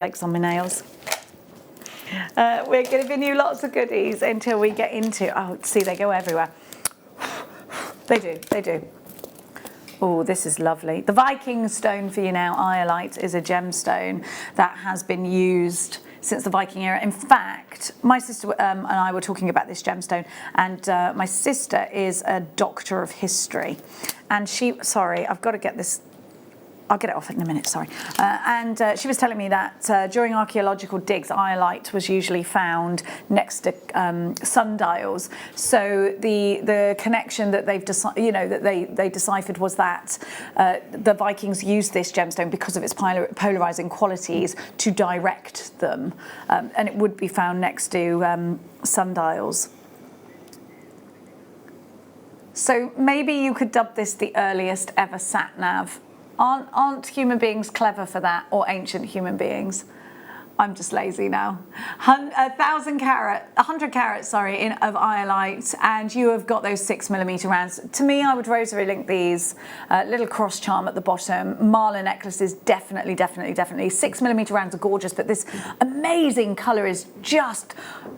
Flakes on my nails. We're giving you lots of goodies until we get into, oh, see, they go everywhere. They do. Oh, this is lovely. The Viking stone for you now, iolite, is a gemstone that has been used since the Viking era. In fact, my sister and I were talking about this gemstone, and my sister is a doctor of history. And sorry, I've got to get this, I'll get it off in a minute, sorry. She was telling me that during archaeological digs, iolite was usually found next to sundials. So the connection that they've they deciphered was that the Vikings used this gemstone because of its polarizing qualities to direct them, and it would be found next to sundials. So maybe you could dub this the earliest ever sat-nav. Aren't human beings clever for that, or ancient human beings? I'm just lazy now. 100 carats, of iolite, and you have got those 6mm rounds. To me, I would rosary link these. Little cross charm at the bottom. Marla necklaces, definitely. 6mm rounds are gorgeous, but this amazing colour is just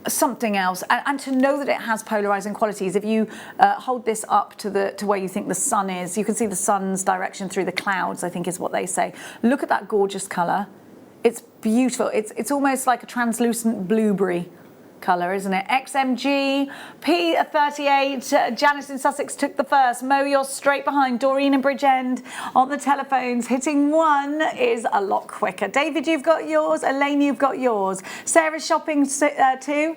something else. And to know that it has polarising qualities, if you hold this up to where you think the sun is, you can see the sun's direction through the clouds, I think is what they say. Look at that gorgeous colour. It's beautiful. It's almost like a translucent blueberry colour, isn't it? XMG, P38, Janice in Sussex took the first. Mo, you're straight behind. Doreen in Bridgend on the telephones. Hitting one is a lot quicker. David, you've got yours. Elaine, you've got yours. Sarah's shopping too.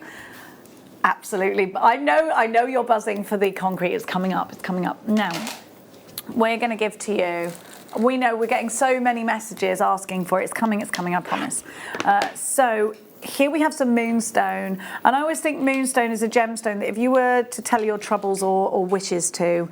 Absolutely. I know you're buzzing for the concrete. It's coming up. Now, we're going to give to you. We know we're getting so many messages asking for it. It's coming, I promise. So here we have some Moonstone. And I always think Moonstone is a gemstone that if you were to tell your troubles or wishes to,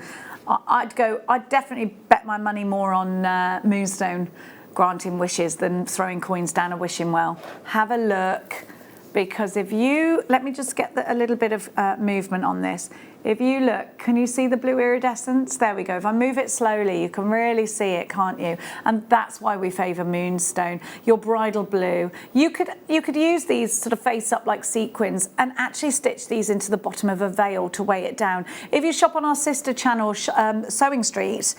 I'd definitely bet my money more on Moonstone granting wishes than throwing coins down a wishing well. Have a look, because if you, let me just get a little bit of movement on this. If you look, can you see the blue iridescence? There we go. If I move it slowly, you can really see it, can't you? And that's why we favour Moonstone. Your bridal blue. You could use these sort of face up like sequins and actually stitch these into the bottom of a veil to weigh it down. If you shop on our sister channel, Sewing Street,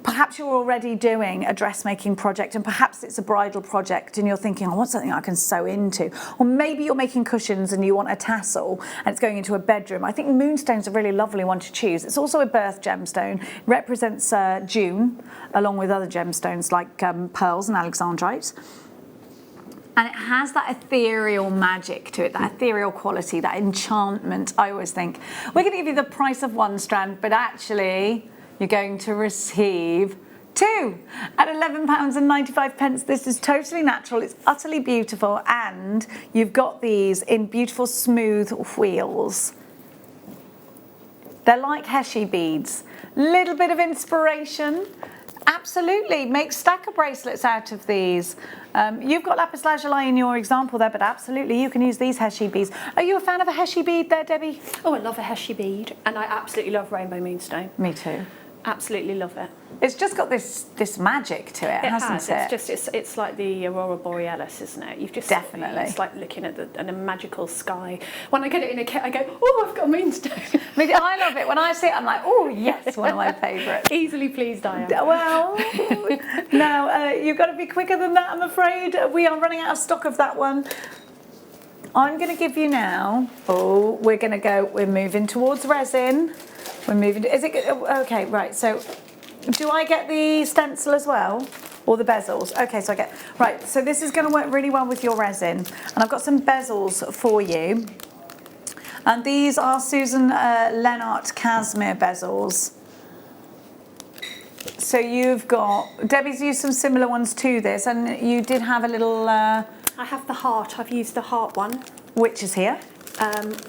perhaps you're already doing a dressmaking project, and perhaps it's a bridal project and you're thinking, I want something I can sew into. Or maybe you're making cushions and you want a tassel and it's going into a bedroom. I think Moonstone's a really lovely one to choose. It's also a birth gemstone. It represents June, along with other gemstones like pearls and alexandrite. And it has that ethereal magic to it, that ethereal quality, that enchantment. I always think, we're going to give you the price of one strand, but actually you're going to receive two at £11.95. This is totally natural, it's utterly beautiful, and you've got these in beautiful smooth wheels. They're like Heshi beads. Little bit of inspiration. Absolutely, make stacker bracelets out of these. You've got lapis lazuli in your example there, but absolutely you can use these Heshi beads. Are you a fan of a Heshi bead there, Debbie? Oh, I love a Heshi bead, and I absolutely love rainbow moonstone. Me too. Absolutely love it. It's just got this magic to it, hasn't it? It's like the Aurora Borealis, isn't it? You've just definitely. It's like looking at a magical sky. When I get it in a kit, I go, oh, I've got a moonstone. I love it. When I see it, I'm like, oh yes, one of my favourites. Easily pleased I am. Well, now you've got to be quicker than that, I'm afraid. We are running out of stock of that one. I'm going to give you now. Oh, we're moving towards resin. We're moving. Is it okay? Right. So, do I get the stencil as well, or the bezels? Okay. So I get right. So this is going to work really well with your resin, and I've got some bezels for you. And these are Susan Lennart Casimir bezels. So you've got Debbie's used some similar ones to this, and you did have a little. I have the heart. I've used the heart one, which is here.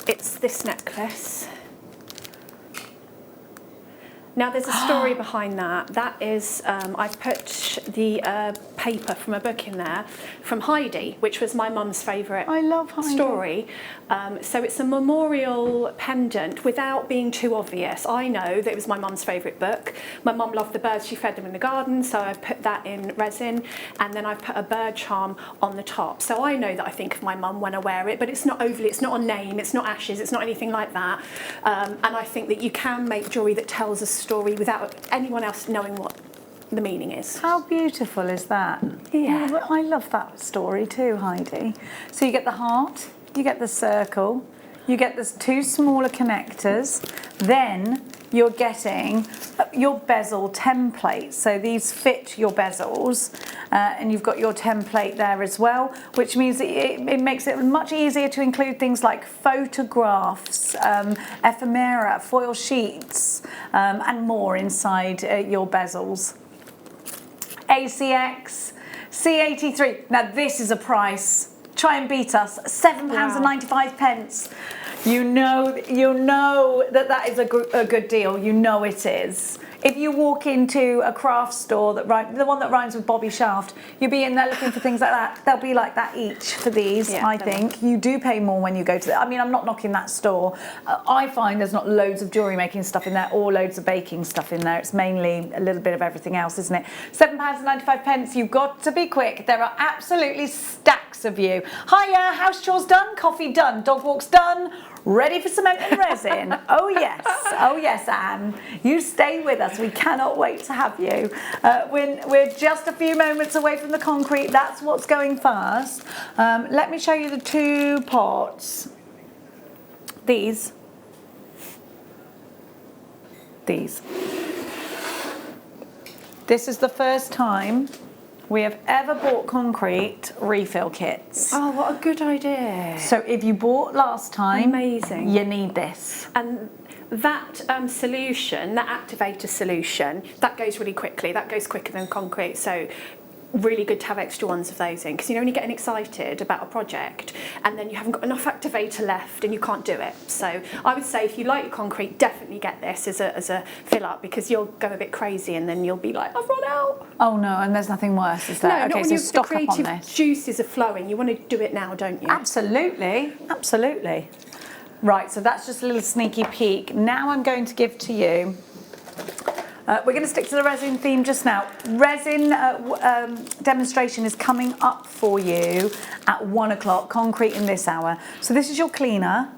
It's this necklace. Now there's a story behind that. That is, I put the paper from a book in there from Heidi, which was my mum's favourite story. So it's a memorial pendant without being too obvious. I know that it was my mum's favourite book. My mum loved the birds, she fed them in the garden, so I put that in resin, and then I put a bird charm on the top. So I know that I think of my mum when I wear it, but it's not overly, it's not a name, it's not ashes, it's not anything like that. And I think that you can make jewellery that tells a story without anyone else knowing what the meaning is. How beautiful is that? Yeah. Oh, I love that story too, Heidi. So you get the heart, you get the circle, you get the two smaller connectors, then you're getting your bezel template. So these fit your bezels, and you've got your template there as well, which means it makes it much easier to include things like photographs, ephemera, foil sheets, and more inside your bezels. ACX, C83. Now this is a price. Try and beat us. £7.95. You know that is a good deal. You know it is. If you walk into a craft store the one that rhymes with Bobby Shaft, you'll be in there looking for things like that. They'll be like that each for these. Yeah, I think you do pay more when you go to. I mean, I'm not knocking that store. I find there's not loads of jewellery making stuff in there or loads of baking stuff in there. It's mainly a little bit of everything else, isn't it? £7.95. You've got to be quick. There are absolutely stacks of you. Hiya, house chores done, coffee done, dog walks done. Ready for cement and resin? Oh yes, Anne. You stay with us. We cannot wait to have you. We're just a few moments away from the concrete. That's what's going fast. Let me show you the two pots. These. This is the first time we have ever bought concrete refill kits. Oh, what a good idea. So if you bought last time, amazing, you need this. And that solution, that activator solution, that goes really quickly. That goes quicker than concrete. So really good to have extra ones of those in, because you know when you're getting excited about a project and then you haven't got enough activator left and you can't do it. So I would say if you like your concrete, definitely get this as a fill up, because you'll go a bit crazy and then you'll be like, I've run out. Oh no, and there's nothing worse, is there? No, okay, not when so stock up on this. Juices are flowing. You want to do it now, don't you? Absolutely, absolutely. Right, so that's just a little sneaky peek. Now I'm going to give to you. We're going to stick to the resin theme just now. Resin demonstration is coming up for you at 1 o'clock, concrete in this hour. So this is your cleaner.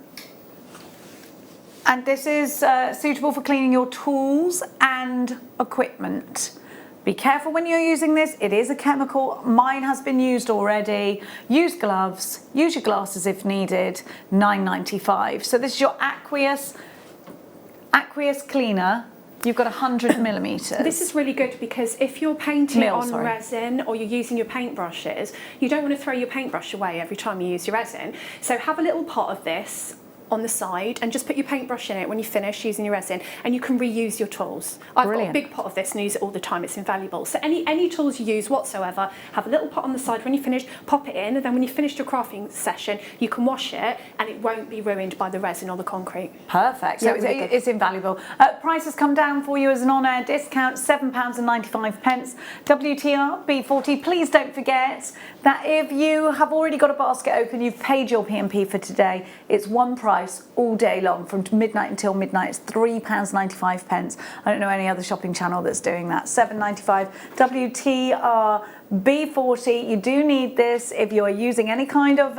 And this is suitable for cleaning your tools and equipment. Be careful when you're using this. It is a chemical. Mine has been used already. Use gloves. Use your glasses if needed. £9.95. So this is your aqueous cleaner. You've got 100 millimetres. This is really good because if you're painting on resin or you're using your paintbrushes, you don't want to throw your paintbrush away every time you use your resin. So have a little pot of this on the side and just put your paintbrush in it when you finish using your resin, and you can reuse your tools. I've got a big pot of this and use it all the time. It's invaluable. So any tools you use whatsoever, have a little pot on the side when you finish, pop it in, and then when you finish your crafting session, you can wash it and it won't be ruined by the resin or the concrete. Perfect. So yeah, it's invaluable. Price has come down for you as an on-air discount, £7.95. WTR B40. Please don't forget that if you have already got a basket open, you've paid your P&P for today, it's one price all day long from midnight until midnight. It's £3.95. I don't know any other shopping channel that's doing that. £7.95. WTR B40. You do need this if you're using any kind of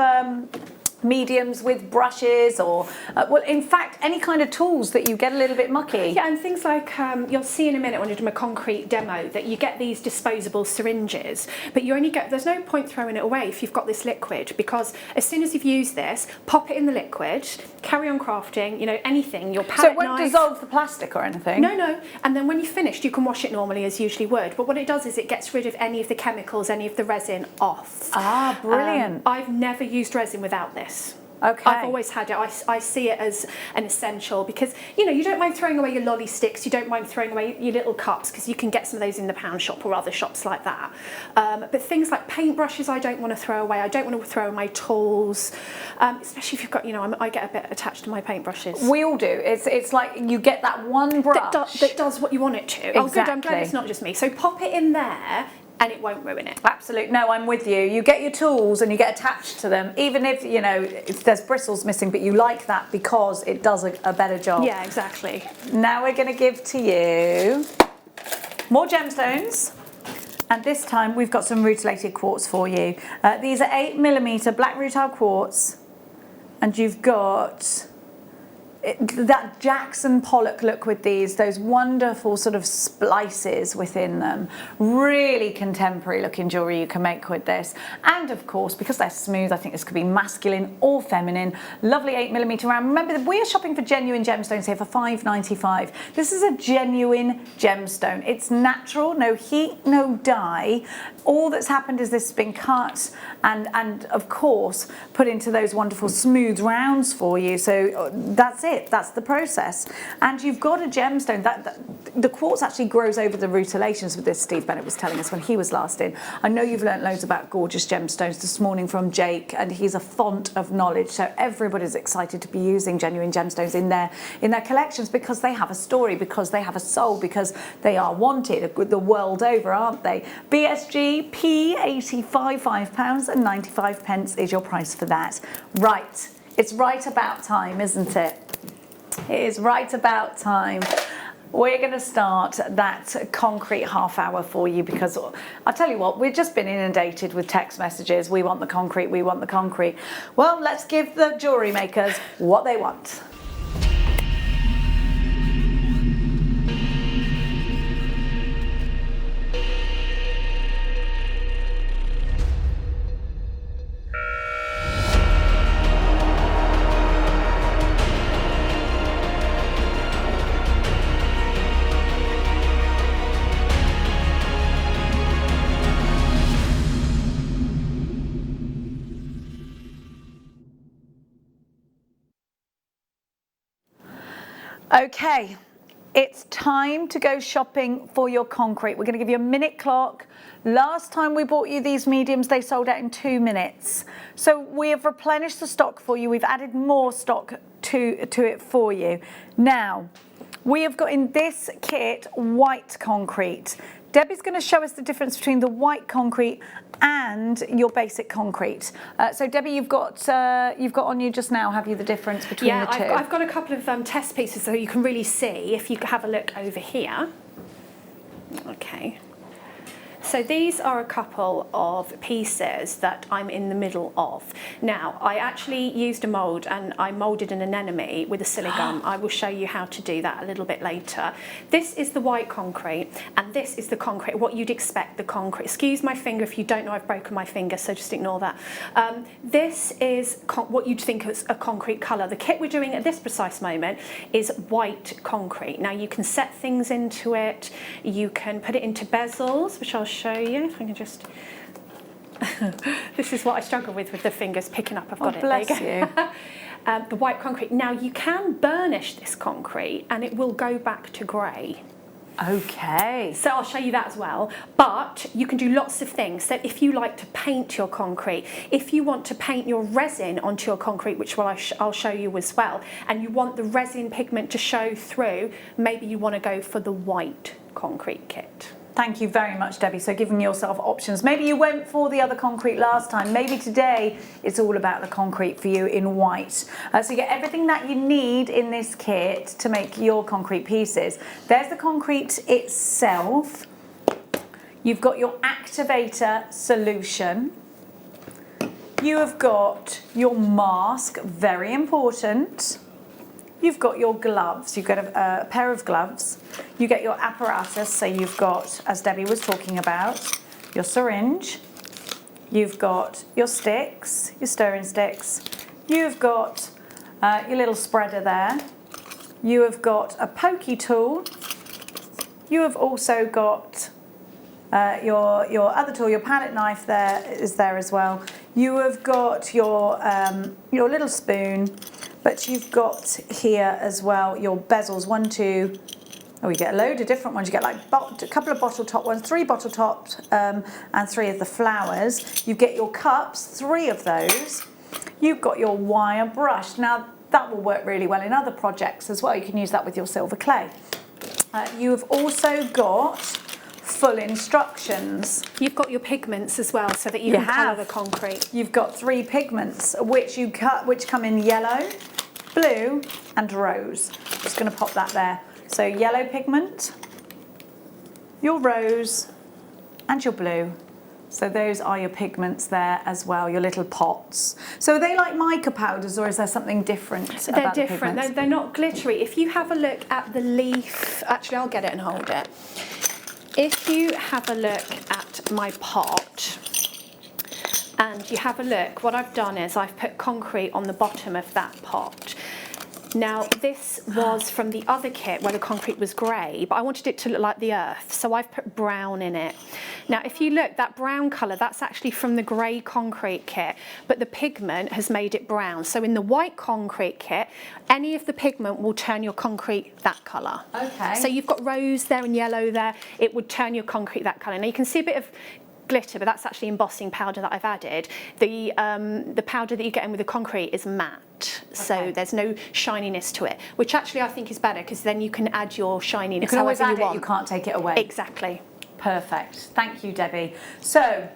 mediums with brushes or well, in fact, any kind of tools that you get a little bit mucky. Yeah, and things like you'll see in a minute when you're doing a concrete demo that you get these disposable syringes, but you only get, there's no point throwing it away if you've got this liquid, because as soon as you've used this, pop it in the liquid, carry on crafting, you know, anything, your palette knife. So it won't dissolve the plastic or anything? No, and then when you've finished, you can wash it normally as you usually would, but what it does is it gets rid of any of the chemicals, any of the resin off. Ah, brilliant. I've never used resin without this. Okay. I've always had it. I see it as an essential because, you know, you don't mind throwing away your lolly sticks, you don't mind throwing away your little cups because you can get some of those in the pound shop or other shops like that. But things like paintbrushes I don't want to throw away. I don't want to throw away tools, especially if you've got, you know, I get a bit attached to my paintbrushes. We all do. It's like you get that one brush. That does what you want it to. Exactly. Oh good, I'm glad it's not just me. So pop it in there and it won't ruin it. Absolutely. No, I'm with you. You get your tools and you get attached to them, even if, you know, if there's bristles missing, but you like that because it does a better job. Yeah, exactly. Now we're going to give to you more gemstones. And this time we've got some rutilated quartz for you. These are 8mm black rutile quartz. And you've got that Jackson Pollock look with these, those wonderful sort of splices within them. Really contemporary looking jewellery you can make with this. And of course, because they're smooth, I think this could be masculine or feminine. Lovely 8mm round. Remember that we are shopping for genuine gemstones here for $5.95. This is a genuine gemstone. It's natural, no heat, no dye. All that's happened is this has been cut and of course put into those wonderful smooth rounds for you. So that's it. That's the process. And you've got a gemstone that the quartz actually grows over the rutilations with this. Steve Bennett was telling us when he was last in. I know you've learnt loads about gorgeous gemstones this morning from Jake, and he's a font of knowledge. So everybody's excited to be using genuine gemstones in their collections because they have a story, because they have a soul, because they are wanted the world over, aren't they? BSG P85, £5.95 is your price for that. Right. It's right about time, isn't it? It is right about time. We're going to start that concrete half hour for you because I'll tell you what, we've just been inundated with text messages. We want the concrete, we want the concrete. Well, let's give the jewellery makers what they want. Okay, it's time to go shopping for your concrete. We're going to give you a minute clock. Last time we bought you these mediums, they sold out in 2 minutes. So we have replenished the stock for you. We've added more stock to it for you. Now, we have got in this kit white concrete. Debbie's going to show us the difference between the white concrete and your basic concrete. So Debbie, you've got on you just now, have you, the difference between the two? Yeah, I've got a couple of test pieces so you can really see if you have a look over here. Okay. So these are a couple of pieces that I'm in the middle of. Now, I actually used a mould and I moulded an anemone with a silicone. I will show you how to do that a little bit later. This is the white concrete and this is the concrete, what you'd expect the concrete. Excuse my finger if you don't know I've broken my finger, so just ignore that. This is what you'd think is a concrete colour. The kit we're doing at this precise moment is white concrete. Now, you can set things into it. You can put it into bezels, which I'll show you if I can just this is what I struggle with the fingers picking up. I've got it. Bless you. The white concrete. Now you can burnish this concrete and it will go back to grey. Okay. So I'll show you that as well. But you can do lots of things. So if you like to paint your concrete, if you want to paint your resin onto your concrete, which I'll show you as well, and you want the resin pigment to show through, maybe you want to go for the white concrete kit. Thank you very much, Debbie. So giving yourself options. Maybe you went for the other concrete last time. Maybe today it's all about the concrete for you in white. So you get everything that you need in this kit to make your concrete pieces. There's the concrete itself. You've got your activator solution. You have got your mask, very important. You've got your gloves, you've got a pair of gloves, you get your apparatus, so you've got, as Debbie was talking about, your syringe, you've got your sticks, your stirring sticks, you've got your little spreader there, you have got a pokey tool, you have also got Your other tool, your palette knife there is there as well. You have got your little spoon, but you've got here as well your bezels, 1, 2. Oh, you get a load of different ones. You get like a couple of bottle top ones, 3 bottle tops, and 3 of the flowers. You get your cups, 3 of those. You've got your wire brush. Now that will work really well in other projects as well. You can use that with your silver clay. You have also got full instructions. You've got your pigments as well, so that you can colour the concrete. You've got 3 pigments, which come in yellow, blue, and rose. Just going to pop that there. So yellow pigment, your rose, and your blue. So those are your pigments there as well, your little pots. So are they like mica powders, or is there something different about the pigments? They're different. They're not glittery. If you have a look at the leaf, actually I'll get it and hold it. If you have a look at my pot and you have a look, what I've done is I've put concrete on the bottom of that pot. Now this was from the other kit where the concrete was grey, but I wanted it to look like the earth, so I've put brown in it. Now if you look, that brown colour, that's actually from the grey concrete kit, but the pigment has made it brown. So in the white concrete kit, any of the pigment will turn your concrete that colour. Okay. So you've got rose there and yellow there, it would turn your concrete that colour. Now you can see a bit of glitter, but that's actually embossing powder that I've added. The powder that you get in with the concrete is matte, so there's no shininess to it, which actually I think is better, because then you can add your shininess. You can always add it, you can't take it away. Exactly. Perfect. Thank you, Debbie. So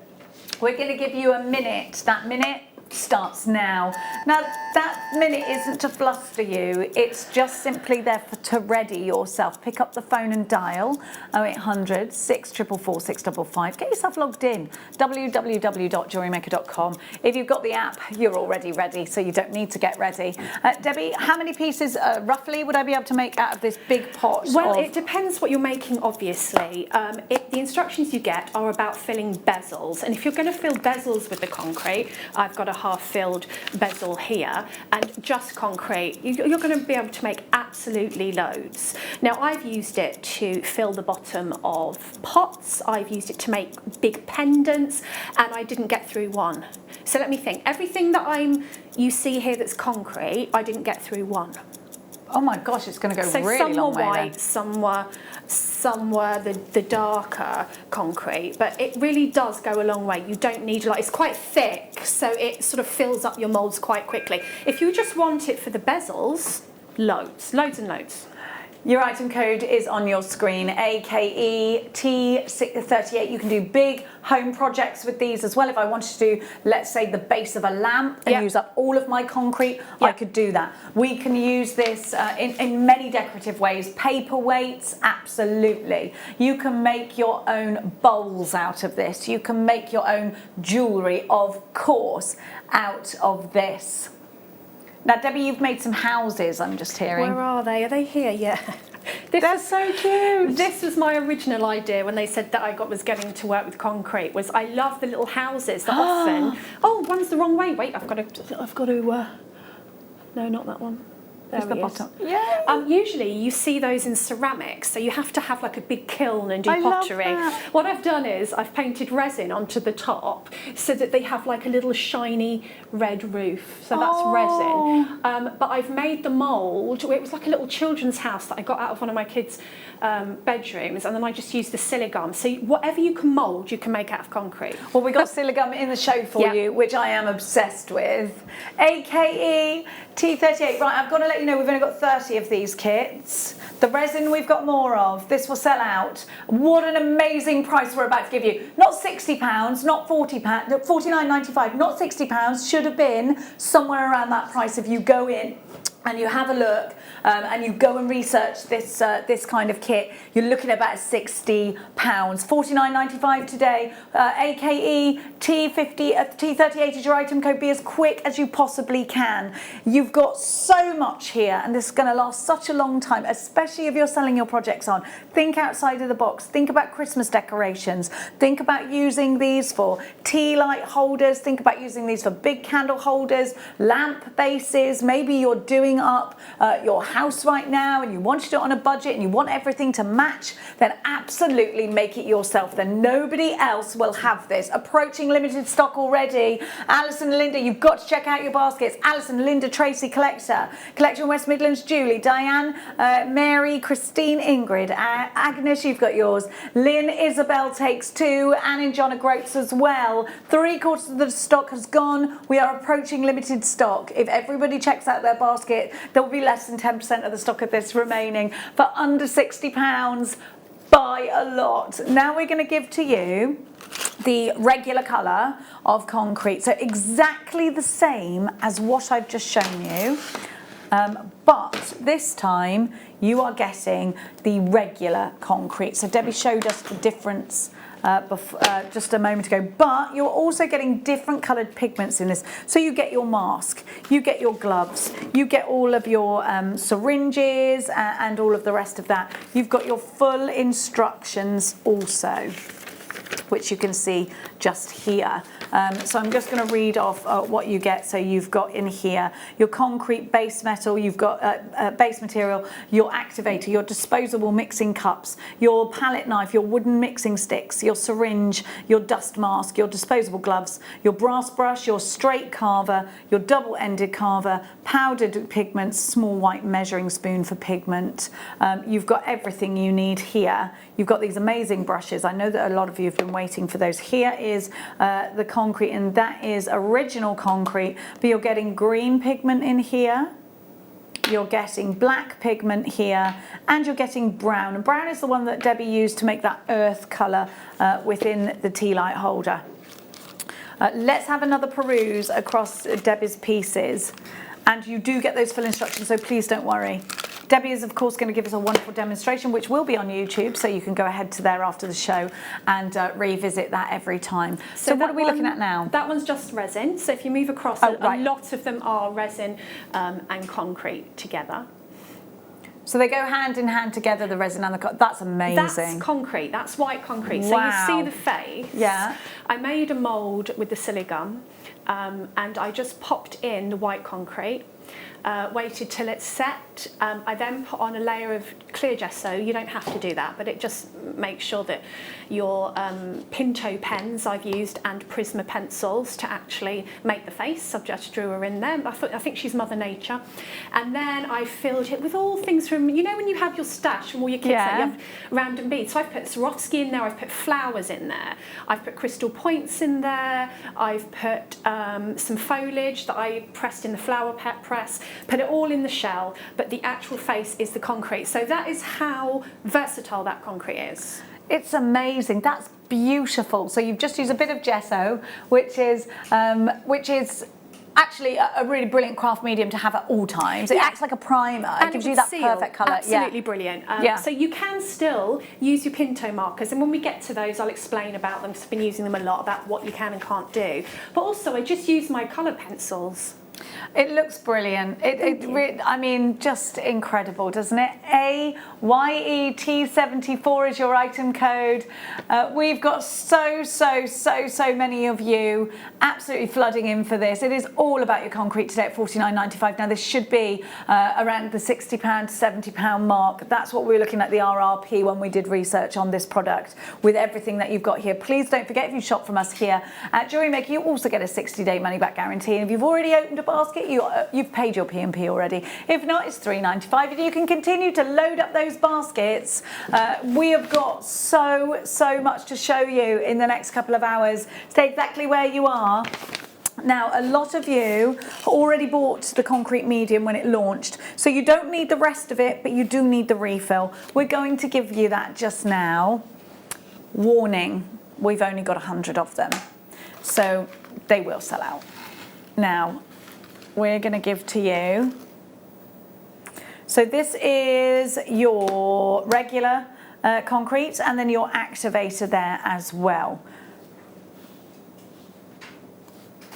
we're going to give you a minute. That minute starts now. Now that minute isn't to fluster you, it's just simply there to ready yourself. Pick up the phone and dial 0800 644 655. Get yourself logged in, www.jewellerymaker.com. If you've got the app, you're already ready, so you don't need to get ready. Debbie, how many pieces roughly would I be able to make out of this big pot? Well, it depends what you're making, obviously. The instructions you get are about filling bezels, and if you're going to fill bezels with the concrete, I've got a half-filled bezel here, and just concrete, you're going to be able to make absolutely loads. Now I've used it to fill the bottom of pots, I've used it to make big pendants, and I didn't get through one. So let me think. Everything that you see here that's concrete, I didn't get through one. Oh my gosh, it's going to go really long way. Some were white, some were the darker concrete, but it really does go a long way. You don't need it's quite thick, so it sort of fills up your moulds quite quickly. If you just want it for the bezels, loads and loads. Your item code is on your screen, AKE T38. You can do big home projects with these as well. If I wanted to do, let's say, the base of a lamp and use up all of my concrete, I could do that. We can use this in many decorative ways. Paperweights, absolutely. You can make your own bowls out of this. You can make your own jewellery, of course, out of this. Now, Debbie, you've made some houses, I'm just hearing. Where are they? Are they here? Yeah. They're so cute. This was my original idea when they said that I was getting to work with concrete, was I love the little houses that often... Oh, one's the wrong way. Wait, I've got to... No, not that one. There's the bottom. Yeah. Usually you see those in ceramics, so you have to have like a big kiln and do pottery. What I've done is I've painted resin onto the top so that they have like a little shiny red roof. So that's resin. But I've made the mould. It was like a little children's house that I got out of one of my kids' bedrooms, and then I just used the silicone. So whatever you can mould, you can make out of concrete. Well, we got silicone in the show for you, which I am obsessed with. AKE T38. Right, I've got to let you know we've only got 30 of these kits. The resin we've got more of. This will sell out. What an amazing price we're about to give you. Not £60, not £40, £49.95, not £60. Should have been somewhere around that price if you go in and you have a look and you go and research this kind of kit. You're looking at about £60, £49.95 today. AKE T38 is your item code. Be as quick as you possibly can. You've got so much here, and this is going to last such a long time, especially if you're selling your projects on. Think outside of the box. Think about Christmas decorations. Think about using these for tea light holders. Think about using these for big candle holders, lamp bases. Maybe you're doing up your house right now and you want to do it on a budget and you want everything to match, then absolutely make it yourself. Then nobody else will have this. Approaching limited stock already. Alison and Linda, you've got to check out your baskets. Alison, Linda, Tracy, Collector West Midlands, Julie, Diane, Mary, Christine, Ingrid, Agnes, you've got yours. Lynn, Isabel takes 2, Anne and John are Groats as well. 3/4 of the stock has gone. We are approaching limited stock. If everybody checks out their basket, there will be less than 10% of the stock of this remaining. For under £60, buy a lot. Now we're going to give to you the regular colour of concrete. So exactly the same as what I've just shown you. But this time you are getting the regular concrete. So Debbie showed us the difference just a moment ago, but you're also getting different coloured pigments in this. So you get your mask, you get your gloves, you get all of your syringes and all of the rest of that. You've got your full instructions also, which you can see just here. So I'm just going to read off what you get. So you've got in here your concrete base metal, you've got base material, your activator, your disposable mixing cups, your palette knife, your wooden mixing sticks, your syringe, your dust mask, your disposable gloves, your brass brush, your straight carver, your double-ended carver, powdered pigments, small white measuring spoon for pigment. You've got everything you need here. You've got these amazing brushes. I know that a lot of you have been waiting for those. Here is the concrete, and that is original concrete, but you're getting green pigment in here, you're getting black pigment here, and you're getting brown. And brown is the one that Debbie used to make that earth colour within the tea light holder. Let's have another peruse across Debbie's pieces, and you do get those full instructions, so please don't worry. Debbie is of course going to give us a wonderful demonstration which will be on YouTube, so you can go ahead to there after the show and revisit that every time. So what are we looking at now? That one's just resin. So if you move across, a lot of them are resin and concrete together. So they go hand in hand together, the resin and the that's amazing. That's concrete, that's white concrete. Wow. So you see the face. Yeah. I made a mould with the silicone and I just popped in the white concrete. Waited till it's set. I then put on a layer of clear gesso. You don't have to do that, but it just makes sure that your Pinto pens I've used and Prisma pencils to actually make the face. I've just drew her in there. I think she's Mother Nature. And then I filled it with all things from, you know when you have your stash from all your kits, that you have random beads. So I've put Swarovski in there, I've put flowers in there, I've put crystal points in there, I've put some foliage that I pressed in the flower press, put it all in the shell, but the actual face is the concrete. So that is how versatile that concrete is. It's amazing. That's beautiful. So you've just used a bit of gesso, which is actually a really brilliant craft medium to have at all times. It acts like a primer. And it gives you that perfect colour. Absolutely brilliant. So you can still use your Pinto markers, and when we get to those I'll explain about them, because I've been using them a lot, about what you can and can't do. But also I just use my colour pencils. It looks brilliant. I mean, just incredible, doesn't it? AYET74 is your item code. We've got so many of you absolutely flooding in for this. It is all about your concrete today at $49.95. Now, this should be around the £60 to £70 mark. That's what we were looking at the RRP when we did research on this product with everything that you've got here. Please don't forget, if you shop from us here at Jewellery Maker, you also get a 60-day money-back guarantee. And if you've already opened a basket, you've paid your P&P already. If not, it's $3.95, and you can continue to load up those baskets. We have got so much to show you in the next couple of hours. Stay exactly where you are. Now, a lot of you already bought the concrete medium when it launched, so you don't need the rest of it, but you do need the refill. We're going to give you that just now. Warning, we've only got 100 of them, so they will sell out. Now, we're going to give to you. So this is your regular concrete, and then your activator there as well.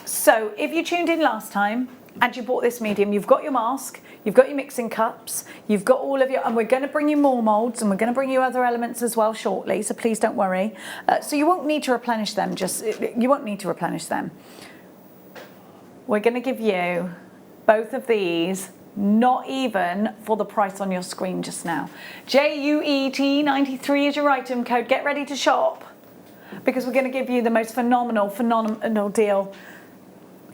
So if you tuned in last time, and you bought this medium, you've got your mask, you've got your mixing cups, you've got all of your, and we're going to bring you more moulds and we're going to bring you other elements as well shortly, so please don't worry. So you won't need to replenish them, you won't need to replenish them. We're going to give you both of these, not even for the price on your screen just now. JUET93 is your item code. Get ready to shop, because we're going to give you the most phenomenal deal.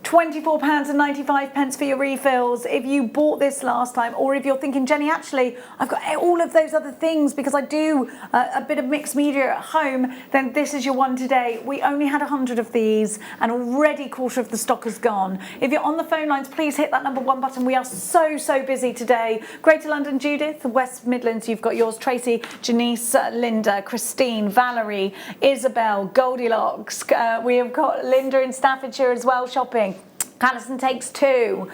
£24.95 for your refills if you bought this last time, or if you're thinking, Jenny, actually I've got all of those other things because I do a bit of mixed media at home, then this is your one today. We only had 100 of these and already a quarter of the stock is gone. If you're on the phone lines, please hit that number 1 button. We are so busy today. Greater London, Judith. West Midlands, you've got yours. Tracy, Janice, Linda, Christine, Valerie, Isabel, Goldilocks. We have got Linda in Staffordshire as well shopping. Alison takes 2.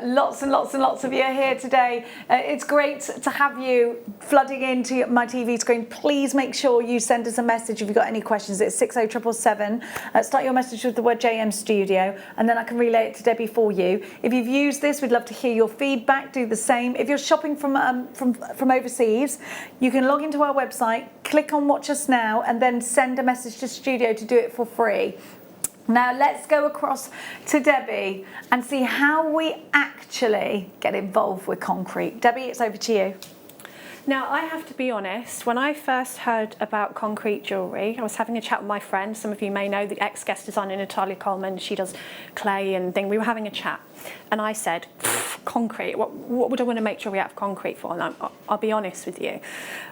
Lots and lots of you are here today. It's great to have you flooding into my TV screen. Please make sure you send us a message if you've got any questions. It's 60777. Start your message with the word JM Studio, and then I can relay it to Debbie for you. If you've used this, we'd love to hear your feedback. Do the same. If you're shopping from overseas, you can log into our website, click on Watch Us Now, and then send a message to Studio to do it for free. Now let's go across to Debbie and see how we actually get involved with concrete. Debbie, it's over to you. Now, I have to be honest, when I first heard about concrete jewellery, I was having a chat with my friend. Some of you may know the ex-guest designer Natalia Coleman. She does clay and thing. We were having a chat and I said, concrete, what would I want to make jewellery out of concrete for? And I'll be honest with you.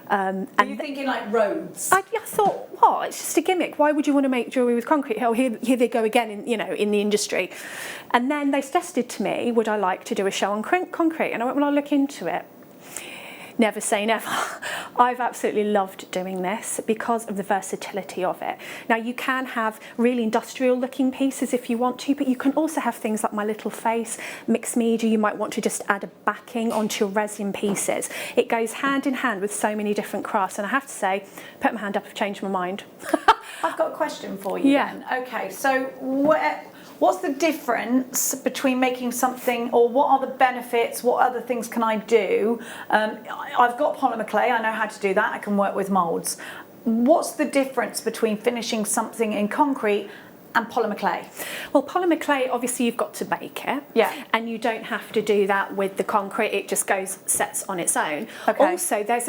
Are you thinking like roads? I thought, what? It's just a gimmick. Why would you want to make jewellery with concrete? Oh, here they go again in the industry. And then they suggested to me, would I like to do a show on concrete? And I went, well, I'll look into it. Never say never. I've absolutely loved doing this because of the versatility of it. Now, you can have really industrial looking pieces if you want to, but you can also have things like my little face, mixed media. You might want to just add a backing onto your resin pieces. It goes hand in hand with so many different crafts, and I have to say, put my hand up, I've changed my mind. I've got a question for you then. Okay, so what's the difference between making something, or what are the benefits, what other things can I do? I've got polymer clay, I know how to do that, I can work with moulds. What's the difference between finishing something in concrete and polymer clay? Well, polymer clay, obviously you've got to bake it. Yeah. And you don't have to do that with the concrete, it just sets on its own. Okay. Also, there's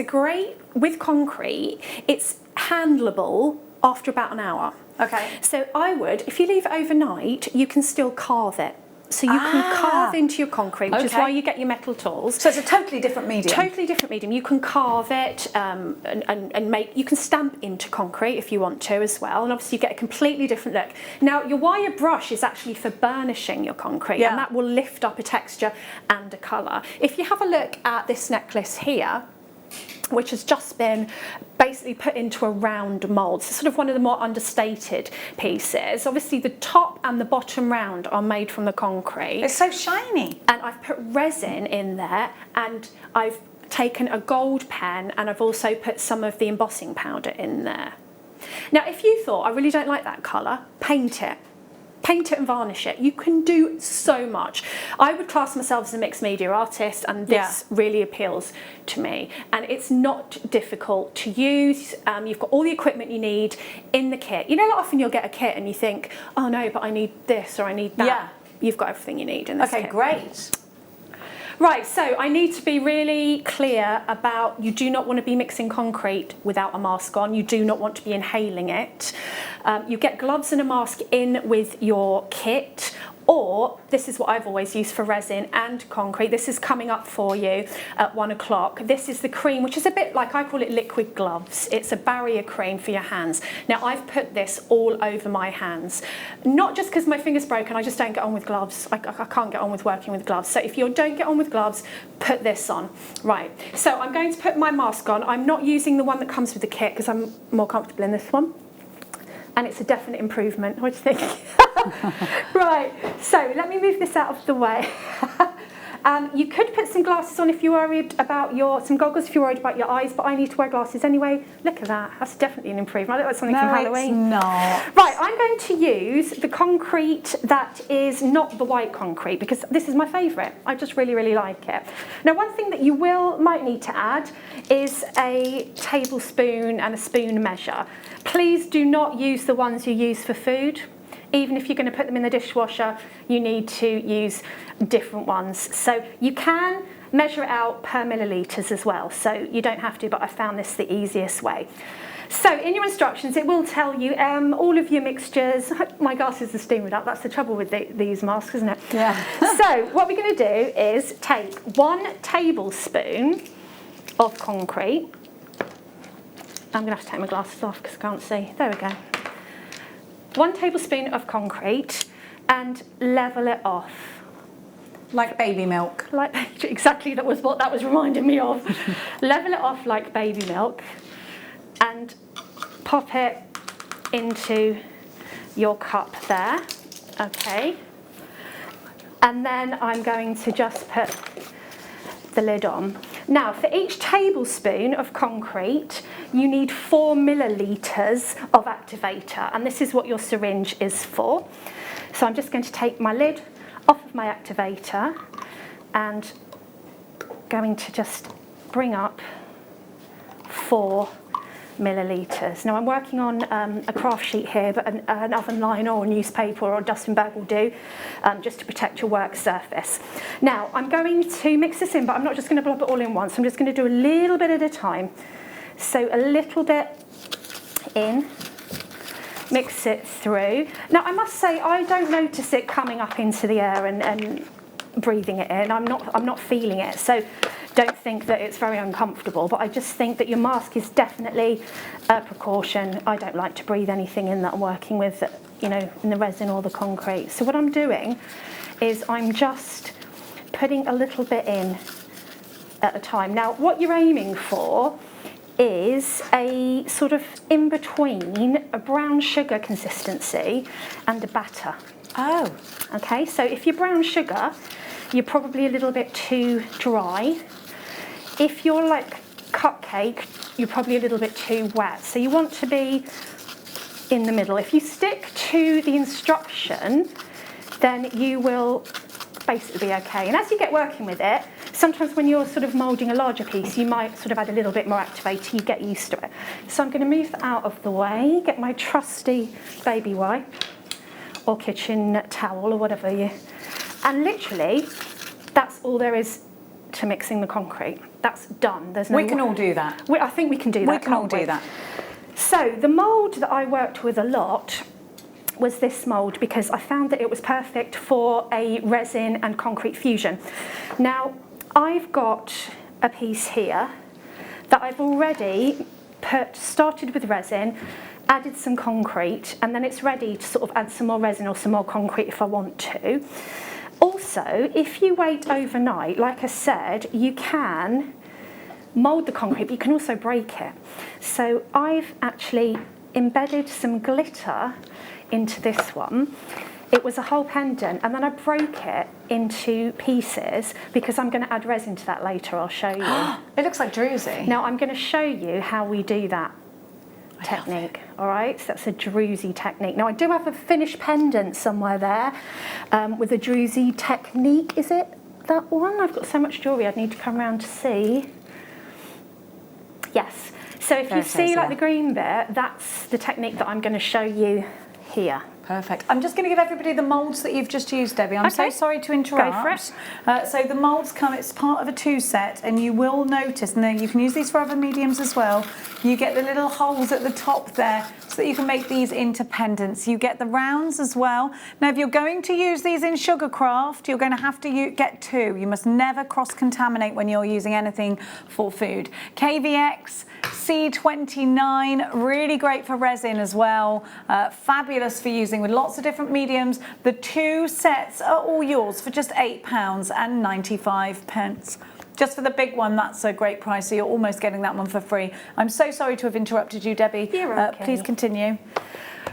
with concrete, it's handleable after about an hour. Okay. So if you leave it overnight, you can still carve it. So you can carve into your concrete, which is why you get your metal tools. So it's a totally different medium. Totally different medium. You can carve it you can stamp into concrete if you want to as well. And obviously you get a completely different look. Now, your wire brush is actually for burnishing your concrete, and that will lift up a texture and a colour. If you have a look at this necklace here, which has just been basically put into a round mould. So sort of one of the more understated pieces. Obviously the top and the bottom round are made from the concrete. It's so shiny. And I've put resin in there, and I've taken a gold pen, and I've also put some of the embossing powder in there. Now, if you thought, I really don't like that colour, paint it. Paint it and varnish it. You can do so much. I would class myself as a mixed media artist, and this really appeals to me. And it's not difficult to use. You've got all the equipment you need in the kit. You know, often you'll get a kit and you think, oh no, but I need this or I need that. Yeah. You've got everything you need in this kit. Okay, great. Right, so I need to be really clear about, you do not want to be mixing concrete without a mask on. You do not want to be inhaling it. You get gloves and a mask in with your kit, or this is what I've always used for resin and concrete. This is coming up for you at 1 o'clock. This is the cream, which is a bit like, I call it liquid gloves. It's a barrier cream for your hands. Now, I've put this all over my hands, not just because my finger's broken, I just don't get on with gloves. I can't get on with working with gloves. So if you don't get on with gloves, put this on. Right, so I'm going to put my mask on. I'm not using the one that comes with the kit because I'm more comfortable in this one. And it's a definite improvement. What do you think? Right, so let me move this out of the way. You could put some glasses on if you're worried about some goggles if you're worried about your eyes, but I need to wear glasses anyway. Look at that, that's definitely an improvement. I look like something from Halloween. No, it's not. Right, I'm going to use the concrete that is not the white concrete because this is my favourite. I just really, really like it. Now, one thing that you might need to add is a tablespoon and a spoon measure. Please do not use the ones you use for food. Even if you're going to put them in the dishwasher, you need to use different ones. So you can measure it out per millilitres as well. So you don't have to, but I found this the easiest way. So in your instructions, it will tell you all of your mixtures. My glasses are steaming up. That's the trouble with these masks, isn't it? Yeah. So what we're going to do is take 1 tablespoon of concrete. I'm going to have to take my glasses off because I can't see. There we go. 1 tablespoon of concrete and level it off. Like baby milk. Exactly, that was what that was reminding me of. Level it off like baby milk and pop it into your cup there. Okay. And then I'm going to just put the lid on. Now, for each tablespoon of concrete, you need 4 millilitres of activator, and this is what your syringe is for. So I'm just going to take my lid off of my activator and going to just bring up 4 millilitres. Now I'm working on a craft sheet here, but an oven liner or newspaper or a dusting bag will do, just to protect your work surface. Now I'm going to mix this in, but I'm not just going to blob it all in once. I'm just going to do a little bit at a time. So a little bit in, mix it through. Now I must say I don't notice it coming up into the air and breathing it in. I'm not feeling it. So don't think that it's very uncomfortable, but I just think that your mask is definitely a precaution. I don't like to breathe anything in that I'm working with, you know, in the resin or the concrete. So what I'm doing is I'm just putting a little bit in at a time. Now, what you're aiming for is a sort of in between a brown sugar consistency and a batter. Oh. Okay, so if you're brown sugar, you're probably a little bit too dry. If you're like cupcake, you're probably a little bit too wet. So you want to be in the middle. If you stick to the instruction, then you will basically be okay. And as you get working with it, sometimes when you're sort of moulding a larger piece, you might sort of add a little bit more activator, you get used to it. So I'm going to move that out of the way, get my trusty baby wipe or kitchen towel or whatever you... And literally, that's all there is to mixing the concrete. That's done. There's no. We can all do that. I think we can do that. We can all do that. So the mould that I worked with a lot was this mould because I found that it was perfect for a resin and concrete fusion. Now, I've got a piece here that I've already started with resin, added some concrete, and then it's ready to sort of add some more resin or some more concrete if I want to. Also, if you wait overnight, like I said, you can mould the concrete, but you can also break it. So I've actually embedded some glitter into this one. It was a whole pendant, and then I broke it into pieces because I'm going to add resin to that later. I'll show you. It looks like druzy. Now I'm going to show you how we do that technique. All right, so that's a druzy technique. Now I do have a finished pendant somewhere there with a druzy technique. Is it that one? I've got so much jewellery I'd need to come around to see. Yes. So if you see like the green bit, that's the technique that I'm going to show you here. Perfect. I'm just going to give everybody the moulds that you've just used, Debbie. I'm so sorry to interrupt. Go for it. So the moulds come, it's part of a 2-set, and you will notice, and then you can use these for other mediums as well, you get the little holes at the top there so that you can make these into pendants. You get the rounds as well. Now, if you're going to use these in Sugarcraft, you're going to have to get 2. You must never cross-contaminate when you're using anything for food. KVX, C29, really great for resin as well. Fabulous for using with lots of different mediums. The 2 sets are all yours for just £8.95. Just for the big one, that's a great price, so you're almost getting that one for free. I'm so sorry to have interrupted you, Debbie. You're okay. Please continue.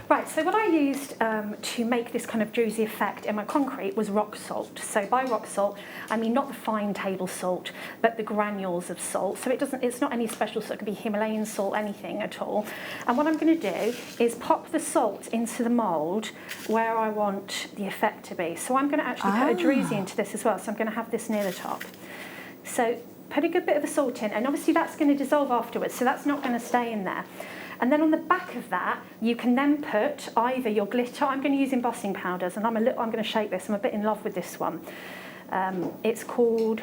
Right, so what I used to make this kind of druzy effect in my concrete was rock salt. So by rock salt, I mean not the fine table salt, but the granules of salt. So it's not any special salt, it could be Himalayan salt, anything at all. And what I'm going to do is pop the salt into the mould where I want the effect to be. So I'm going to actually put a druzy into this as well. So I'm going to have this near the top. So put a good bit of the salt in, and obviously that's going to dissolve afterwards, so that's not going to stay in there. And then on the back of that, you can then put either your glitter. I'm going to use embossing powders, and I'm going to shake this. I'm a bit in love with this one. It's called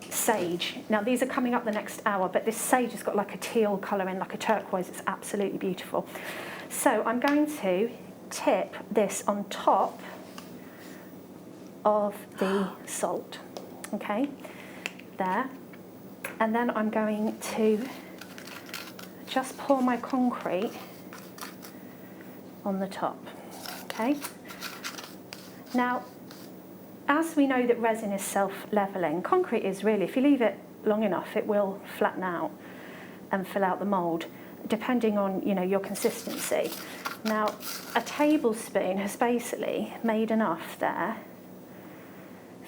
Sage. Now these are coming up the next hour, but this sage has got like a teal colour in, like a turquoise. It's absolutely beautiful. So I'm going to tip this on top of the salt. Okay, there. And then I'm going to just pour my concrete on the top, okay? Now, as we know that resin is self-leveling, concrete is really, if you leave it long enough, it will flatten out and fill out the mould, depending on, you know, your consistency. Now, a tablespoon has basically made enough there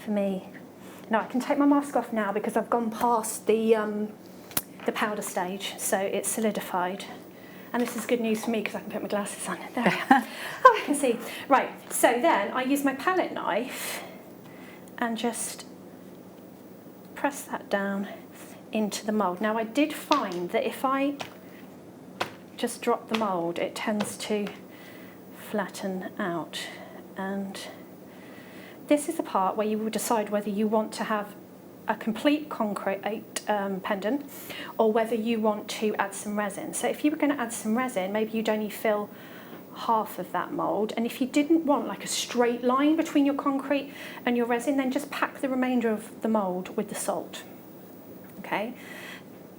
for me. Now, I can take my mask off now because I've gone past the powder stage, so it's solidified. And this is good news for me because I can put my glasses on. There we are. Oh, I can see. Right, so then I use my palette knife and just press that down into the mould. Now, I did find that if I just drop the mould, it tends to flatten out. And this is the part where you will decide whether you want to have a complete concrete pendant or whether you want to add some resin. So if you were going to add some resin, maybe you'd only fill half of that mould, and if you didn't want like a straight line between your concrete and your resin, then just pack the remainder of the mould with the salt, okay,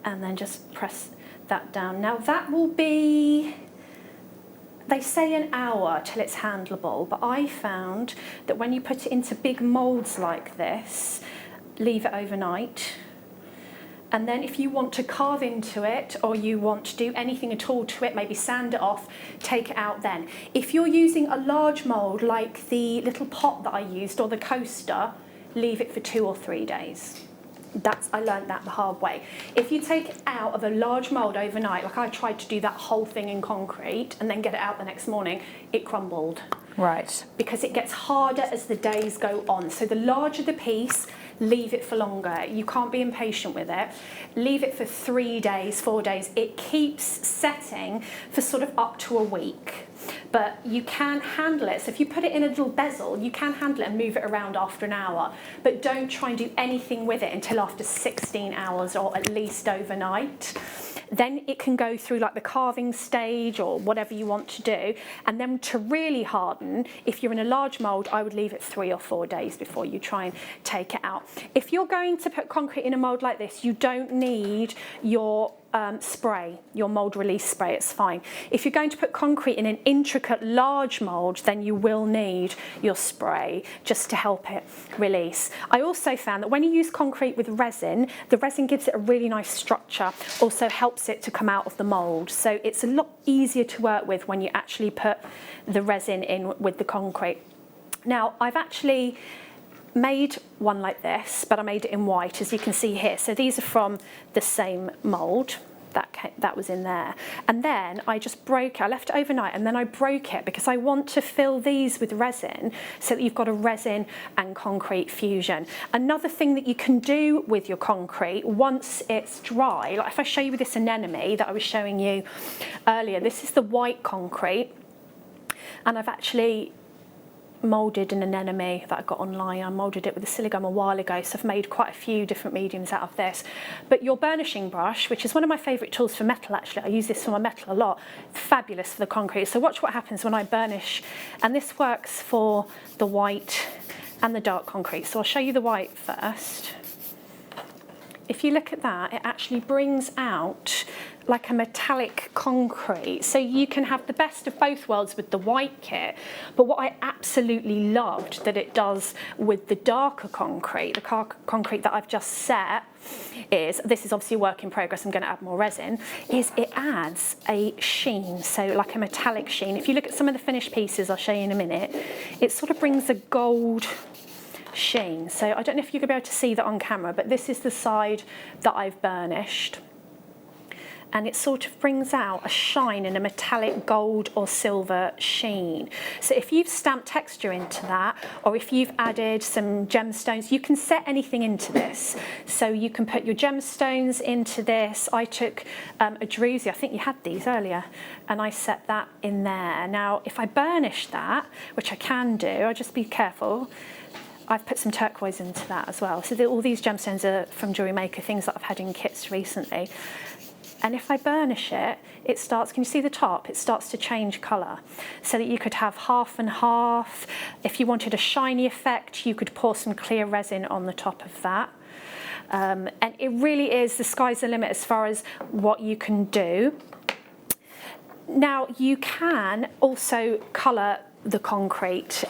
and then just press that down. Now that will be, they say an hour till it's handleable, but I found that when you put it into big moulds like this, leave it overnight, and then if you want to carve into it or you want to do anything at all to it, maybe sand it off, take it out then. If you're using a large mould like the little pot that I used or the coaster, leave it for 2 or 3 days. I learned that the hard way. If you take it out of a large mould overnight, like I tried to do that whole thing in concrete and then get it out the next morning, it crumbled. Right. Because it gets harder as the days go on. So the larger the piece, leave it for longer. You can't be impatient with it. Leave it for 3 days, 4 days. It keeps setting for sort of up to a week. But you can handle it. So if you put it in a little bezel, you can handle it and move it around after an hour. But don't try and do anything with it until after 16 hours or at least overnight. Then it can go through like the carving stage or whatever you want to do. And then to really harden, if you're in a large mould, I would leave it 3 or 4 days before you try and take it out. If you're going to put concrete in a mould like this, you don't need your spray, your mould release spray, it's fine. If you're going to put concrete in an intricate large mould, then you will need your spray just to help it release. I also found that when you use concrete with resin, the resin gives it a really nice structure, also helps it to come out of the mould. So it's a lot easier to work with when you actually put the resin in with the concrete. Now, I've actually made one like this, but I made it in white, as you can see here. So these are from the same mould that was in there. And then I just broke it. I left it overnight and then I broke it because I want to fill these with resin so that you've got a resin and concrete fusion. Another thing that you can do with your concrete once it's dry, like if I show you with this anemone that I was showing you earlier, this is the white concrete, and I've actually moulded an anemone that I got online. I moulded it with a silicone a while ago, so I've made quite a few different mediums out of this. But your burnishing brush, which is one of my favourite tools for metal actually, I use this for my metal a lot, fabulous for the concrete. So watch what happens when I burnish, and this works for the white and the dark concrete. So I'll show you the white first. If you look at that, it actually brings out like a metallic concrete. So you can have the best of both worlds with the white kit, but what I absolutely loved that it does with the darker concrete, the concrete that I've just set, is, this is obviously a work in progress, I'm going to add more resin, is it adds a sheen, so like a metallic sheen. If you look at some of the finished pieces, I'll show you in a minute, it sort of brings a gold sheen. So I don't know if you're going to be able to see that on camera, but this is the side that I've burnished. And it sort of brings out a shine and a metallic gold or silver sheen. So if you've stamped texture into that, or if you've added some gemstones, you can set anything into this. So you can put your gemstones into this. I took a druzy, I think you had these earlier, and I set that in there. Now, if I burnish that, which I can do, I'll just be careful, I've put some turquoise into that as well. So all these gemstones are from Jewellery Maker, things that I've had in kits recently. And if I burnish it, it starts, can you see the top? It starts to change colour. So that you could have half and half. If you wanted a shiny effect, you could pour some clear resin on the top of that. And it really is, the sky's the limit as far as what you can do. Now, you can also colour the concrete.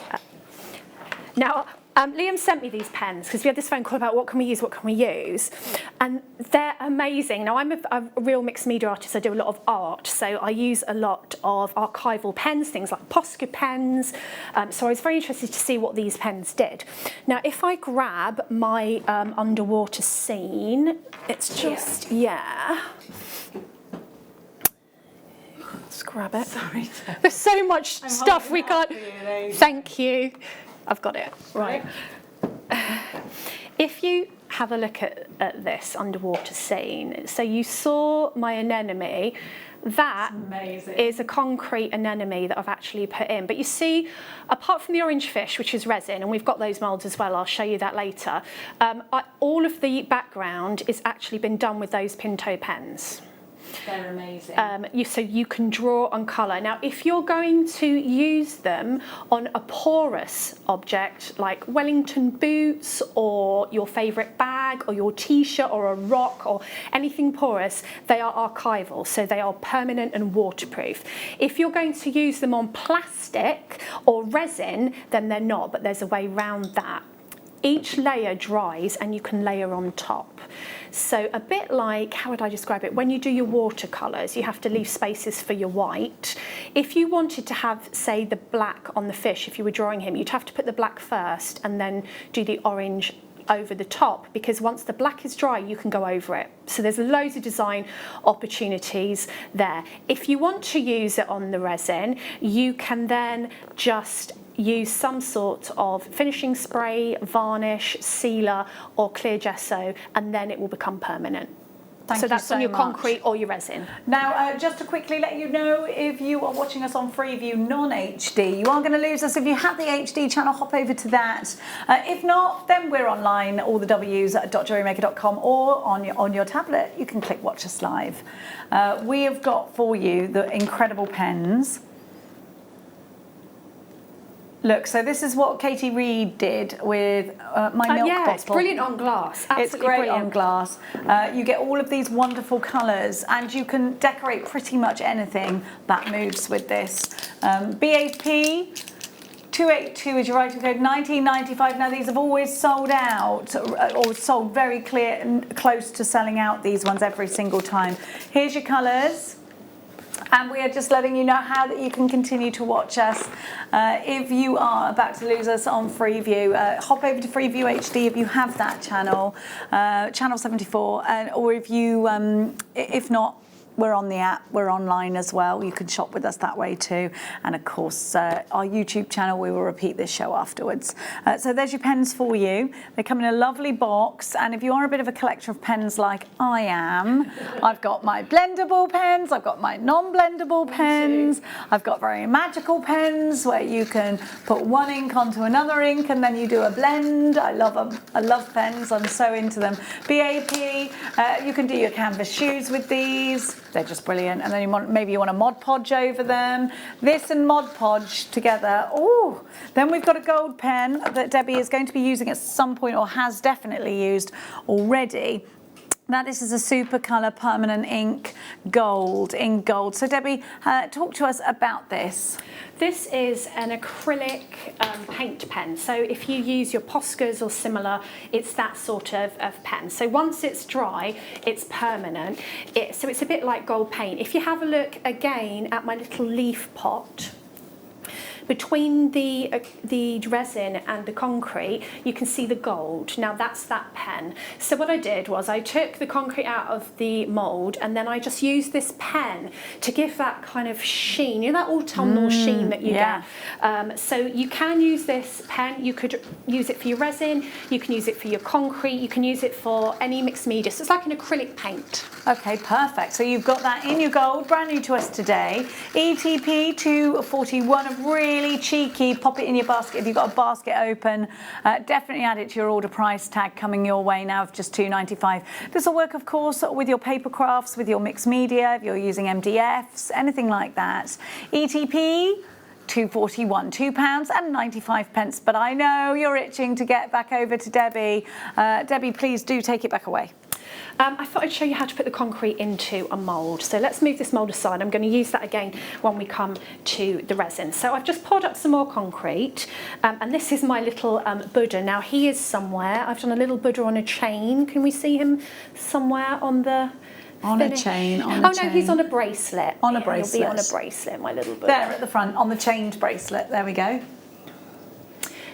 Now, Liam sent me these pens because we had this phone call about what can we use, and they're amazing. Now, I'm a real mixed media artist, I do a lot of art, so I use a lot of archival pens, things like Posca pens, so I was very interested to see what these pens did. Now, if I grab my underwater scene, it's just, yeah. Let's grab it. Sorry. There's so much stuff we can't. Thank you. I've got it. Right. If you have a look at this underwater scene, so you saw my anemone, that is a concrete anemone that I've actually put in. But you see, apart from the orange fish, which is resin, and we've got those moulds as well, I'll show you that later, all of the background is actually been done with those Pinto pens. They're amazing. So you can draw on colour. Now, if you're going to use them on a porous object like Wellington boots or your favourite bag or your t-shirt or a rock or anything porous, they are archival, so they are permanent and waterproof. If you're going to use them on plastic or resin, then they're not, but there's a way around that. Each layer dries and you can layer on top. So a bit like, how would I describe it? When you do your watercolours, you have to leave spaces for your white. If you wanted to have, say, the black on the fish, if you were drawing him, you'd have to put the black first and then do the orange over the top, because once the black is dry, you can go over it. So there's loads of design opportunities there. If you want to use it on the resin, you can then just use some sort of finishing spray, varnish, sealer, or clear gesso, and then it will become permanent. Thank so you that's so on your much. Concrete or your resin. Now, just to quickly let you know, if you are watching us on Freeview non-HD, you are going to lose us. If you have the HD channel, hop over to that. If not, then we're online, all the W's at .jewellerymaker.com, or on your tablet, you can click Watch Us Live. We have got for you the incredible pens. Look, so this is what Katie Reed did with my milk bottle. It's brilliant on glass. Absolutely it's great brilliant. on glass. You get all of these wonderful colours, and you can decorate pretty much anything that moves with this. BAP 282 is your item code, $19.95. Now, these have always sold out, or sold very clear and close to selling out, these ones, every single time. Here's your colours. And we are just letting you know how that you can continue to watch us. If you are about to lose us on Freeview, hop over to Freeview HD if you have that channel, channel 74, or if you, if not, we're on the app, we're online as well. You can shop with us that way too. And of course, our YouTube channel, we will repeat this show afterwards. So there's your pens for you. They come in a lovely box. And if you are a bit of a collector of pens like I am, I've got my blendable pens, I've got my non-blendable pens, I've got very magical pens where you can put one ink onto another ink and then you do a blend. I love them. I love pens. I'm so into them. BAP, you can do your canvas shoes with these. They're just brilliant. And then maybe you want a Mod Podge over them. This and Mod Podge together. Oh, then we've got a gold pen that Debbie is going to be using at some point, or has definitely used already. Now this is a super colour permanent ink gold, in gold. So Debbie, talk to us about this. This is an acrylic paint pen. So if you use your Poscas or similar, it's that sort of pen. So once it's dry, it's permanent. So it's a bit like gold paint. If you have a look again at my little leaf pot, between the resin and the concrete, you can see the gold. Now that's that pen. So what I did was I took the concrete out of the mould and then I just used this pen to give that kind of sheen, you know, that autumnal sheen that you get. So you can use this pen, you could use it for your resin, you can use it for your concrete, you can use it for any mixed media. So it's like an acrylic paint. Okay, perfect. So you've got that in your gold, brand new to us today. ETP 241, a really cheeky, pop it in your basket if you've got a basket open. Definitely add it to your order price tag coming your way now of just $2.95. This will work, of course, with your paper crafts, with your mixed media, if you're using MDFs, anything like that. ETP 241, £2.95. But I know you're itching to get back over to Debbie. Debbie, please do take it back away. I thought I'd show you how to put the concrete into a mould. So let's move this mould aside. I'm going to use that again when we come to the resin. So I've just poured up some more concrete, and this is my little Buddha. Now he is somewhere. I've done a little Buddha on a chain. Can we see him somewhere on the... On a chain, on a chain. No, he's on a bracelet. On a bracelet. He'll be on a bracelet, my little Buddha. There at the front, on the chained bracelet. There we go.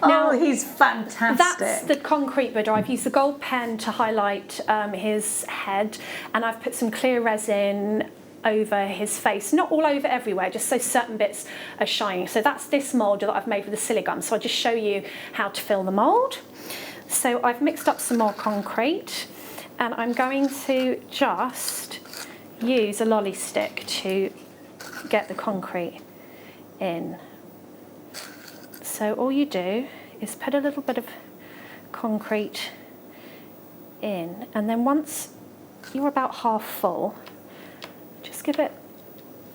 Now, he's fantastic. That's the concrete Buddha. I've used the gold pen to highlight his head, and I've put some clear resin over his face. Not all over everywhere, just so certain bits are shining. So that's this mould that I've made with the silicone. So I'll just show you how to fill the mould. So I've mixed up some more concrete, and I'm going to just use a lolly stick to get the concrete in. So all you do is put a little bit of concrete in, and then once you're about half full, just give it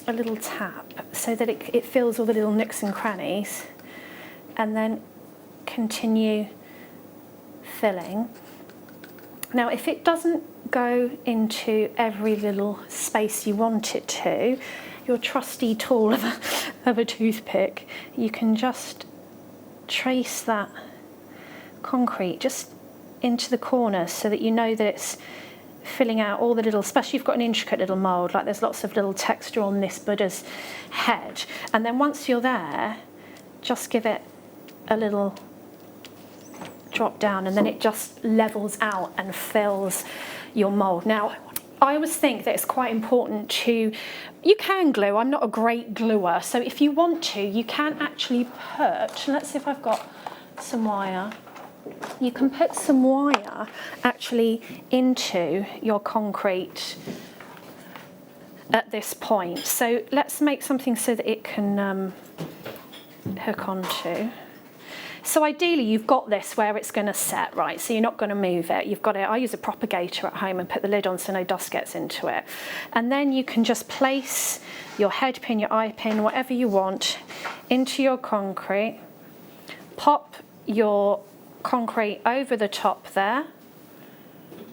a little tap so that it fills all the little nooks and crannies, and then continue filling. Now if it doesn't go into every little space you want it to, your trusty tool of a toothpick, you can just trace that concrete just into the corners so that you know that it's filling out all the little, especially if you've got an intricate little mould, like there's lots of little texture on this Buddha's head. And then once you're there, just give it a little drop down, and then it just levels out and fills your mould. Now, I always think that it's quite important to, you can glue, I'm not a great gluer, so if you want to, you can actually put, let's see if I've got some wire, you can put some wire actually into your concrete at this point. So let's make something so that it can hook onto. So ideally you've got this where it's going to set, right? So you're not going to move it. You've got it. I use a propagator at home and put the lid on so no dust gets into it. And then you can just place your head pin, your eye pin, whatever you want, into your concrete. Pop your concrete over the top there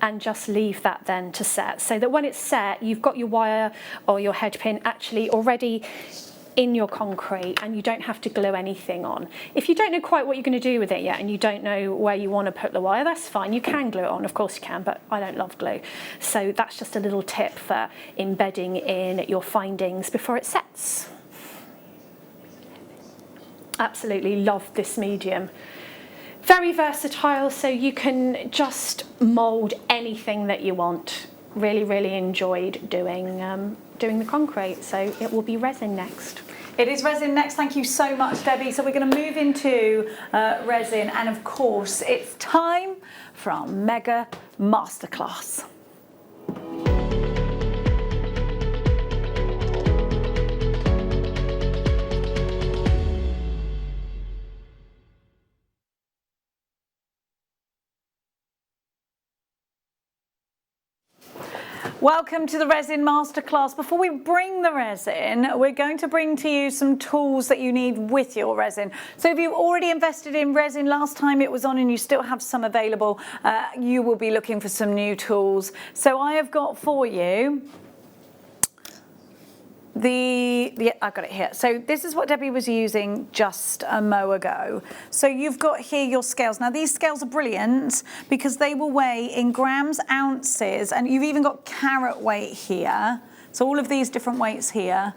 and just leave that then to set. So that when it's set, you've got your wire or your head pin actually already in your concrete, and you don't have to glue anything on. If you don't know quite what you're going to do with it yet and you don't know where you want to put the wire, that's fine. You can glue it on, of course you can, but I don't love glue. So that's just a little tip for embedding in your findings before it sets. Absolutely love this medium. Very versatile, so you can just mould anything that you want. Really, really enjoyed doing the concrete, so it will be resin next. It is resin next. Thank you so much, Debbie. So we're going to move into resin, and of course it's time for our mega masterclass. Welcome to the Resin Masterclass. Before we bring the resin, we're going to bring to you some tools that you need with your resin. So if you've already invested in resin last time it was on and you still have some available, you will be looking for some new tools. So I have got for you I've got it here. So this is what Debbie was using just a mo ago. So you've got here your scales. Now these scales are brilliant because they will weigh in grams, ounces, and you've even got carat weight here. So all of these different weights here.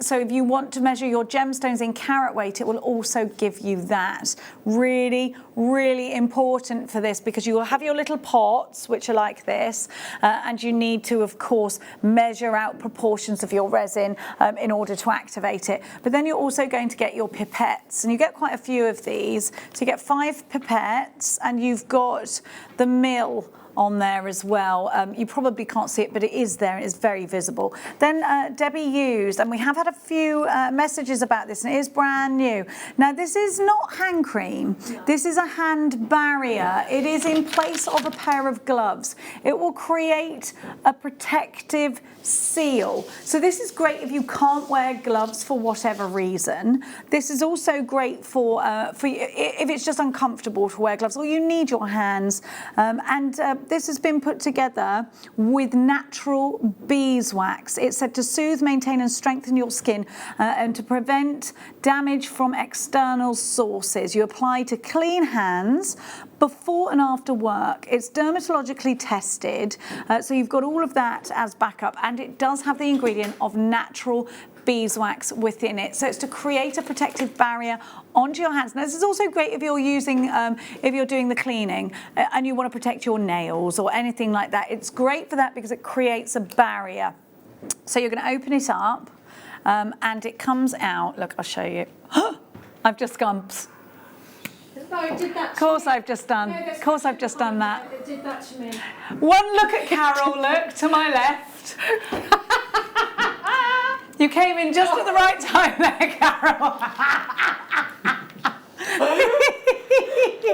So if you want to measure your gemstones in carat weight, it will also give you that. Really, really important for this because you will have your little pots, which are like this, and you need to, of course, measure out proportions of your resin in order to activate it. But then you're also going to get your pipettes, and you get quite a few of these. So you get 5 pipettes, and you've got the mill on there as well. You probably can't see it, but it is there. It is very visible. Then Debbie used, and we have had a few messages about this, and it is brand new. Now this is not hand cream. This is a hand barrier. It is in place of a pair of gloves. It will create a protective seal. So this is great if you can't wear gloves for whatever reason. This is also great for if it's just uncomfortable to wear gloves or you need your hands. This has been put together with natural beeswax. It's said to soothe, maintain and strengthen your skin and to prevent damage from external sources. You apply to clean hands before and after work. It's dermatologically tested, so you've got all of that as backup, and it does have the ingredient of natural beeswax within it. So it's to create a protective barrier onto your hands. Now this is also great if you're using, if you're doing the cleaning and you want to protect your nails or anything like that. It's great for that because it creates a barrier. So you're going to open it up and it comes out. Look, I'll show you. I've just gone. Psst. No, it did that. Of course I've just done. Of course I've just done that. It did that to me. One look at Carol. Look to my left. You came in just at the right time there, Carol. Do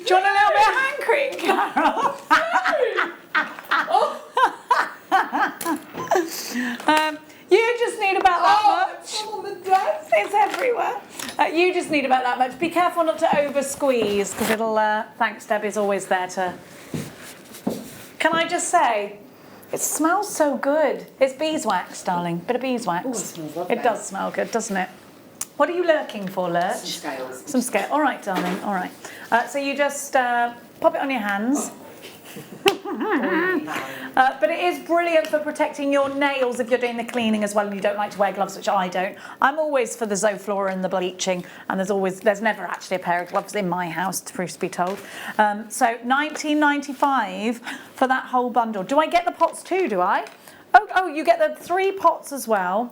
you want a little bit of hand cream, Carol? You just need about that much. It's on the desk. It's everywhere. You just need about that much. Be careful not to over squeeze because it'll. Thanks, Debbie's always there to. Can I just say? It smells so good. It's beeswax, darling. Bit of beeswax. Ooh, it smells lovely. It does smell good, doesn't it? What are you lurking for, Lurch? Some scales. Some scales. All right, darling. All right. So you just pop it on your hands. But it is brilliant for protecting your nails if you're doing the cleaning as well and you don't like to wear gloves, which I don't. I'm always for the Zoflora and the bleaching, and there's never actually a pair of gloves in my house, truth be told. So $19.95 for that whole bundle. Do I get the pots too, do I? Oh, you get the 3 pots as well.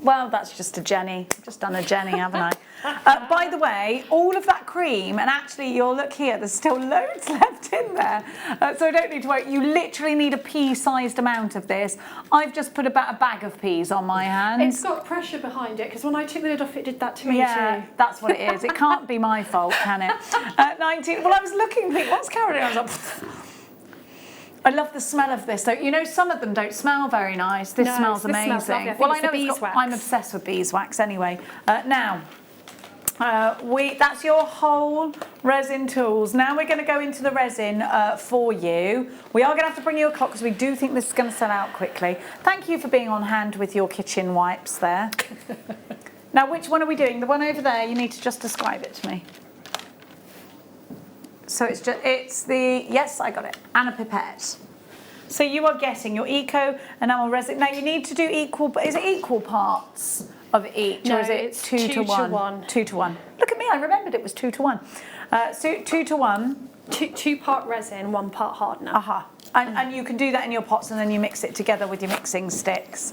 Well, that's just a Jenny. I've just done a Jenny, haven't I? By the way, all of that cream, and actually you'll look here, there's still loads left in there. So I don't need to worry. You literally need a pea-sized amount of this. I've just put about a bag of peas on my hands. It's got pressure behind it, because when I took the lid off, it did that to me too. That's what it is. It can't be my fault, can it? 19, well, I was looking, thinking, what's Carol doing? I was like, I love the smell of this. So, you know, some of them don't smell very nice. This smells amazing. Smells well, I know I'm obsessed with beeswax anyway. Now, that's your whole resin tools. Now we're going to go into the resin for you. We are going to have to bring you a clock because we do think this is going to sell out quickly. Thank you for being on hand with your kitchen wipes there. Now, which one are we doing? The one over there, you need to just describe it to me. So it's the, yes, I got it, and a pipette. So you are getting your eco enamel resin. Now you need to do equal, is it equal parts of each? No, or is it it's 2 to 1? 2 to 1. Look at me, I remembered it was 2 to 1. So 2 to 1. 2 part resin, 1 part hardener. Aha. And you can do that in your pots and then you mix it together with your mixing sticks.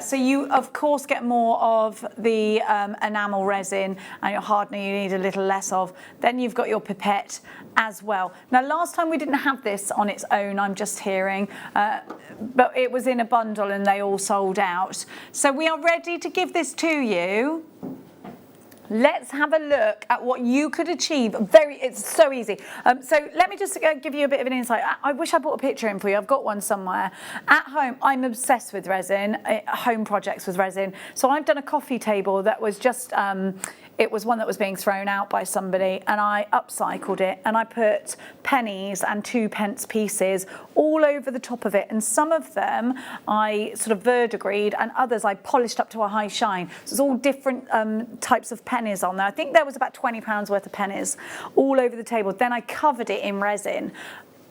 So you, of course, get more of the enamel resin, and your hardener you need a little less of. Then you've got your pipette as well. Now, last time we didn't have this on its own, I'm just hearing, but it was in a bundle and they all sold out. So we are ready to give this to you. let's have a look at what you could achieve. It's so easy. So let me just give you a bit of an insight. I wish I brought a picture in for you. I've got one somewhere. At home, I'm obsessed with resin, home projects with resin. So I've done a coffee table that was just, it was one that was being thrown out by somebody, and I upcycled it, and I put pennies and 2p pieces all over the top of it, and some of them I sort of verdigreed, and others I polished up to a high shine. So it's all different types of pennies on there. I think there was about £20 worth of pennies all over the table. Then I covered it in resin.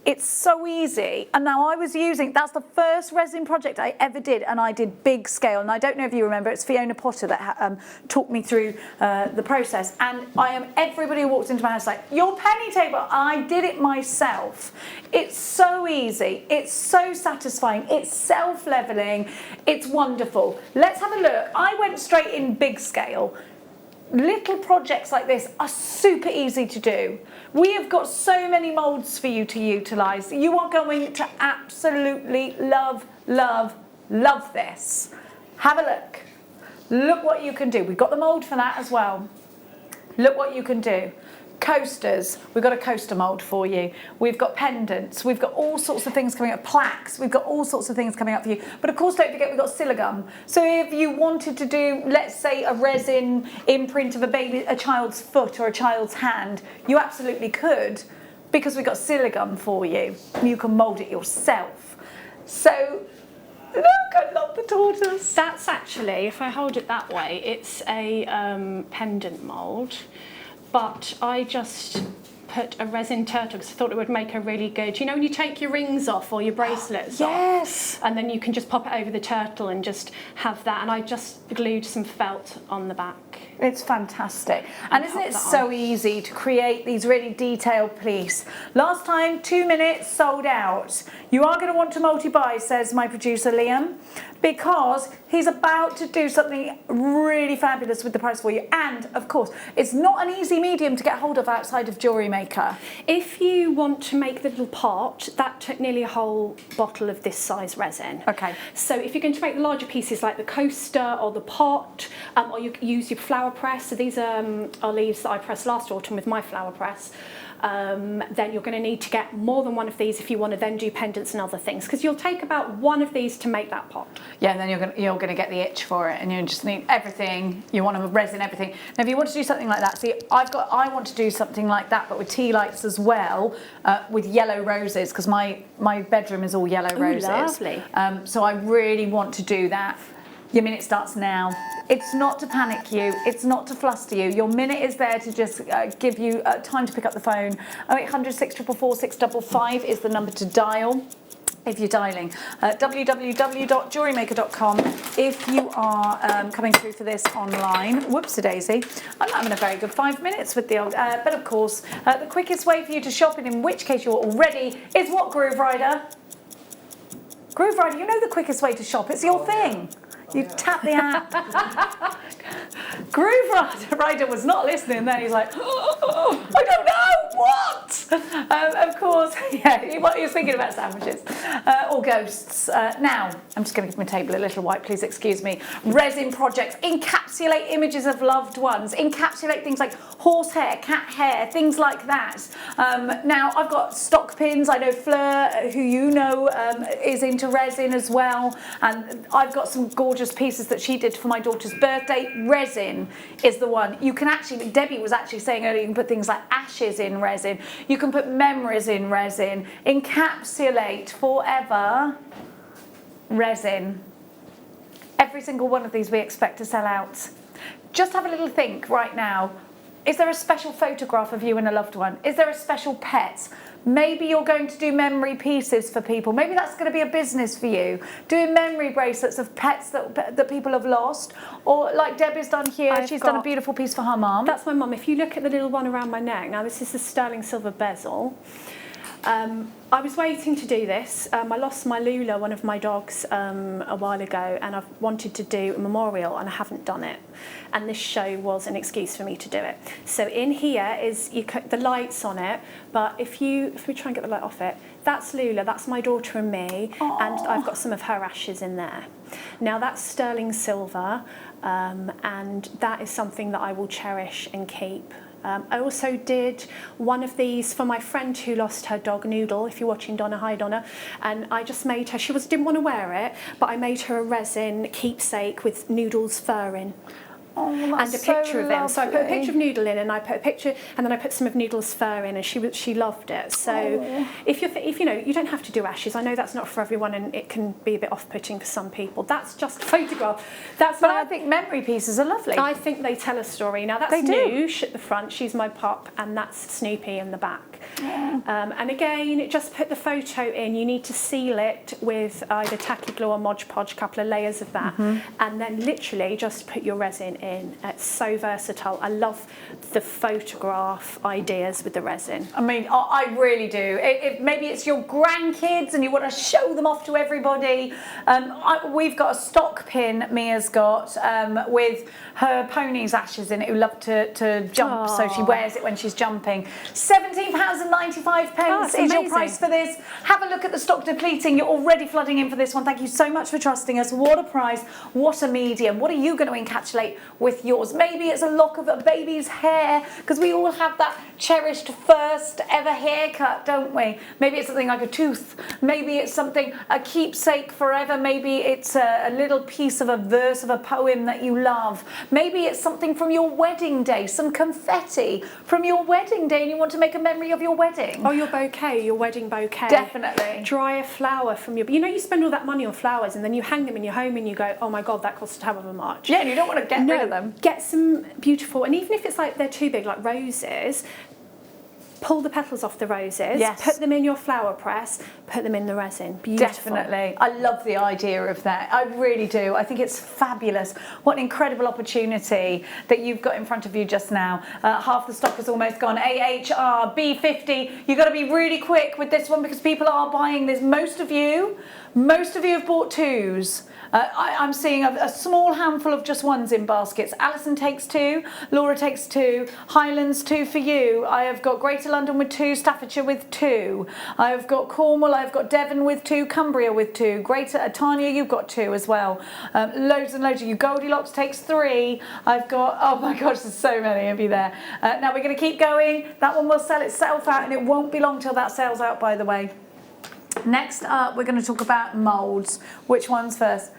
It's so easy. And now I was using, that's the first resin project I ever did, and I did big scale. And I don't know if you remember, it's Fiona Potter that talked me through the process. And everybody who walks into my house like, your penny table, I did it myself. It's so easy. It's so satisfying. It's self-leveling. It's wonderful. Let's have a look. I went straight in big scale. Little projects like this are super easy to do. We have got so many moulds for you to utilise. You are going to absolutely love, love, love this. Have a look. Look what you can do. We've got the mould for that as well. Look what you can do. Coasters, we've got a coaster mould for you. We've got pendants, we've got all sorts of things coming up, plaques, we've got all sorts of things coming up for you. But of course, don't forget, we've got silicone. So if you wanted to do, let's say, a resin imprint of a child's foot or a child's hand, you absolutely could, because we've got silicone for you. You can mould it yourself. So look, I love the tortoise. That's actually, if I hold it that way, it's a pendant mould. But I just put a resin turtle because I thought it would make a really good, you know when you take your rings off or your bracelets off, and then you can just pop it over the turtle and just have that, and I just glued some felt on the back. It's fantastic. And isn't it so easy to create these really detailed pieces? Last time, 2 minutes, sold out. You are going to want to multi-buy, says my producer Liam, because he's about to do something really fabulous with the price for you. And, of course, it's not an easy medium to get hold of outside of Jewellery Maker. If you want to make the little pot, that took nearly a whole bottle of this size resin. Okay. So if you're going to make the larger pieces like the coaster or the pot, or you use your flower press, so these are leaves that I pressed last autumn with my flower press, then you're going to need to get more than one of these if you want to then do pendants and other things, because you'll take about one of these to make that pot. Yeah, and then you're going to get the itch for it, and you just need everything. You want to resin everything. Now, if you want to do something like that, see, I want to do something like that, but with tea lights as well, with yellow roses, because my bedroom is all yellow roses. Lovely. So I really want to do that. Your minute starts now. It's not to panic you. It's not to fluster you. Your minute is there to just give you time to pick up the phone. 0800 644 655 is the number to dial. If you're dialing, www.jewellerymaker.com. If you are coming through for this online, whoopsie-daisy, I'm having a very good 5 minutes with the old, but of course, the quickest way for you to shop, and in which case you're all ready, is what, Groove Rider? Groove Rider, you know the quickest way to shop. It's your thing. You tap the app. Groove Rider was not listening then. He's like, oh, I don't know, what? Of course, yeah, he was thinking about sandwiches or ghosts. Now, I'm just going to give my table a little wipe, please excuse me. Resin projects, encapsulate images of loved ones, encapsulate things like horsehair, cat hair, things like that. Now, I've got stock pins. I know Fleur, who you know, is into resin as well. And I've got some gorgeous pieces that she did for my daughter's birthday. Resin is the one. You can actually, Debbie was actually saying earlier, you can put things like ashes in resin. You can put memories in resin. Encapsulate forever resin. Every single one of these we expect to sell out. Just have a little think right now. Is there a special photograph of you and a loved one? Is there a special pet? Maybe you're going to do memory pieces for people. Maybe that's going to be a business for you. Doing memory bracelets of pets that people have lost. Or like Debbie's done here, she's done a beautiful piece for her mum. That's my mum. If you look at the little one around my neck, now this is the sterling silver bezel. I was waiting to do this. I lost my Lula, one of my dogs, a while ago, and I've wanted to do a memorial and I haven't done it. And this show was an excuse for me to do it. So in here is the lights on it, but if we try and get the light off it, that's Lula, that's my daughter and me, Aww. and I've got some of her ashes in there. Now that's sterling silver, and that is something that I will cherish and keep. I also did one of these for my friend who lost her dog Noodle, if you're watching Donna, hi Donna, and I just made her, she didn't want to wear it, but I made her a resin keepsake with Noodle's fur in. Oh, and a picture of him. So I put a picture of Noodle in, and I put a picture, and then I put some of Noodle's fur in, and she loved it. So if you know, you don't have to do ashes. I know that's not for everyone, and it can be a bit off-putting for some people. That's just a photograph. But I think memory pieces are lovely. I think they tell a story. Now that's Noosh at the front. She's my pup, and that's Snoopy in the back. Yeah. And again, just put the photo in. You need to seal it with either tacky glue or Mod Podge, a couple of layers of that, and then literally just put your resin in. It's so versatile. I love the photograph ideas with the resin. I mean, I really do. Maybe it's your grandkids and you want to show them off to everybody. We've got a stock pin Mia's got with her pony's ashes in it who love to jump. Aww. So she wears it when she's jumping. £17.95 is your price for this. Have a look at the stock depleting. You're already flooding in for this one. Thank you so much for trusting us. What a price. What a medium. What are you going to encapsulate with yours? Maybe it's a lock of a baby's hair, because we all have that cherished first ever haircut, don't we? Maybe it's something like a tooth. Maybe it's something, a keepsake forever. Maybe it's a little piece of a verse of a poem that you love. Maybe it's something from your wedding day, some confetti from your wedding day, and you want to make a memory of your wedding. Oh, your bouquet, your wedding bouquet. Definitely. Dry a flower from your, you know, you spend all that money on flowers and then you hang them in your home and you go, oh my God, that cost however much. Yeah, and you don't want to get rid of them. Get some beautiful, and even if it's like they're too big, like roses, pull the petals off the roses, yes. Put them in your flower press, put them in the resin. Beautiful. Definitely. I love the idea of that. I really do. I think it's fabulous. What an incredible opportunity that you've got in front of you just now. Half the stock is almost gone. AHR, B50. You've got to be really quick with this one because people are buying this. Most of you have bought twos. I'm seeing a small handful of just ones in baskets. Alison takes 2, Laura takes 2, Highlands 2 for you. I have got Greater London with 2, Staffordshire with 2. I have got Cornwall, I've got Devon with 2, Cumbria with 2. Greater Tanya, you've got 2 as well. Loads and loads of you. Goldilocks takes 3. I've got, oh my gosh, there's so many of you there. Now we're going to keep going. That one will sell itself out, and it won't be long till that sells out, by the way. Next up, we're going to talk about moulds. Which ones first?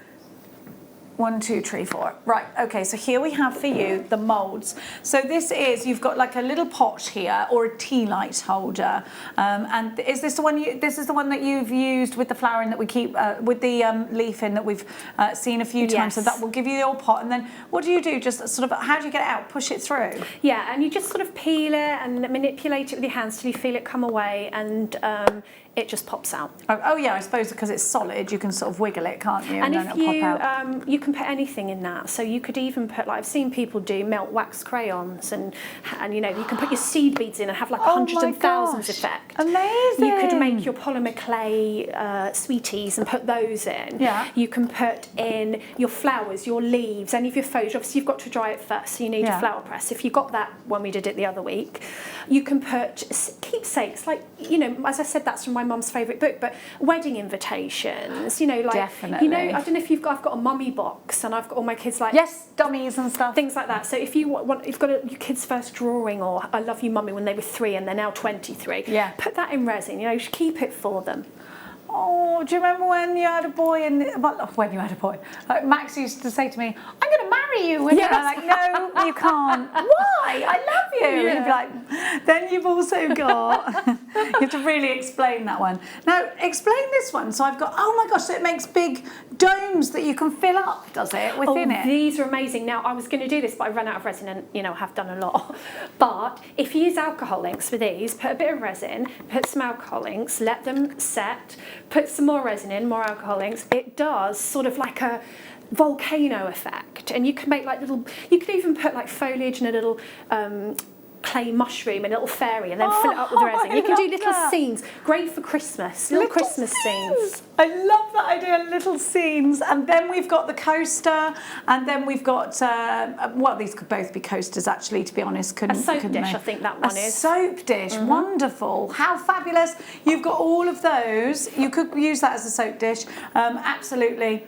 1, 2, 3, 4. Right, okay, so here we have for you the moulds. So this is, you've got like a little pot here or a tea light holder. And is this the one this is the one that you've used with the flower in that we keep, with the leaf in that we've seen a few times. Yes. So that will give you your pot. And then what do you do? Just sort of, how do you get it out? Push it through? Yeah, and you just sort of peel it and manipulate it with your hands till you feel it come away, and it just pops out. Oh yeah, I suppose because it's solid, you can sort of wiggle it, can't you? And if you can put anything in that. So you could even put, like I've seen people do, melt wax crayons, and you know, you can put your seed beads in and have like hundreds and thousands effect. Amazing. You could make your polymer clay sweeties and put those in. Yeah. You can put in your flowers, your leaves, any of your foliage. Obviously you've got to dry it first, so you need a flower press. If you got that when we did it the other week, you can put keepsakes, like, you know, as I said, that's from my mum's favourite book, but wedding invitations, you know, like, definitely. You know, I don't know if I've got a mummy box and I've got all my kids like, yes, dummies and stuff, things like that. So if you want, you've got your kids' first drawing, or I love you mummy when they were 3 and they're now 23, yeah, put that in resin, you know, keep it for them. Oh, do you remember when you had a boy when you had a boy? Like Max used to say to me, I'm going to marry you. And yes. You're like, no, you can't. Why? I love you. Yeah. And you'd be like, then you've also got, you have to really explain that one. Now, explain this one. So I've got, oh my gosh, so it makes big domes that you can fill up, does it, within it? These are amazing. Now, I was going to do this, but I ran out of resin and, you know, have done a lot. But if you use alcohol inks for these, put a bit of resin, put some alcohol inks, let them set, put some more resin in, more alcohol inks. It does sort of like a volcano effect, and you can make like little, you could even put like foliage and a little clay mushroom, a little fairy, and then fill it up with resin. You can do little scenes, great for Christmas, little Christmas scenes. I love that idea, little scenes. And then we've got the coaster, and then we've got, well, these could both be coasters actually, to be honest. A soap dish, I think that one is. A soap dish, wonderful. How fabulous. You've got all of those. You could use that as a soap dish, absolutely.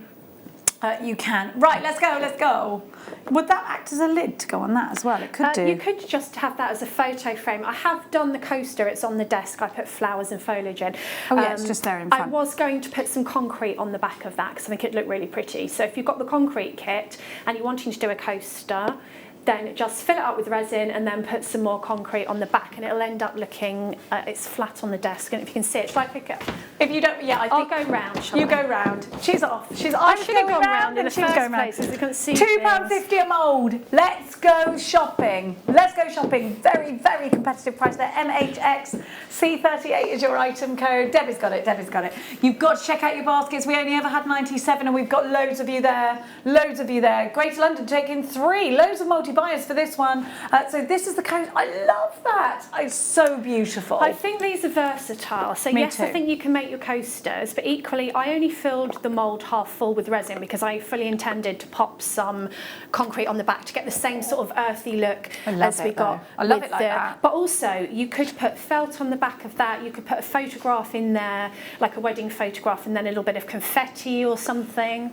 You can. Right, let's go, let's go. Would that act as a lid to go on that as well? It could do. You could just have that as a photo frame. I have done the coaster, it's on the desk. I put flowers and foliage in. Oh yeah, it's just there in front. I was going to put some concrete on the back of that because I think it'd look really pretty. So if you've got the concrete kit and you're wanting to do a coaster, then just fill it up with resin and then put some more concrete on the back, and it'll end up looking, it's flat on the desk, and if you can see it, shall I pick it? If you don't, yeah, I'll go round, shall you I? go round. She's off. I should have gone round in the first place, as you can see. £2.50 a mould. Let's go shopping. Let's go shopping. Very, very competitive price there. MHX C38 is your item code. Debbie's got it, Debbie's got it. You've got to check out your baskets. We only ever had 97 and we've got loads of you there. Loads of you there. Greater London taking 3. Loads of multi-buyers for this one. So this is the code. I love that. It's so beautiful. I think these are versatile. So yes, I think you can make your coasters, but equally I only filled the mould half full with resin because I fully intended to pop some concrete on the back to get the same sort of earthy look as we got. I love it like that. But also you could put felt on the back of that, you could put a photograph in there, like a wedding photograph, and then a little bit of confetti or something.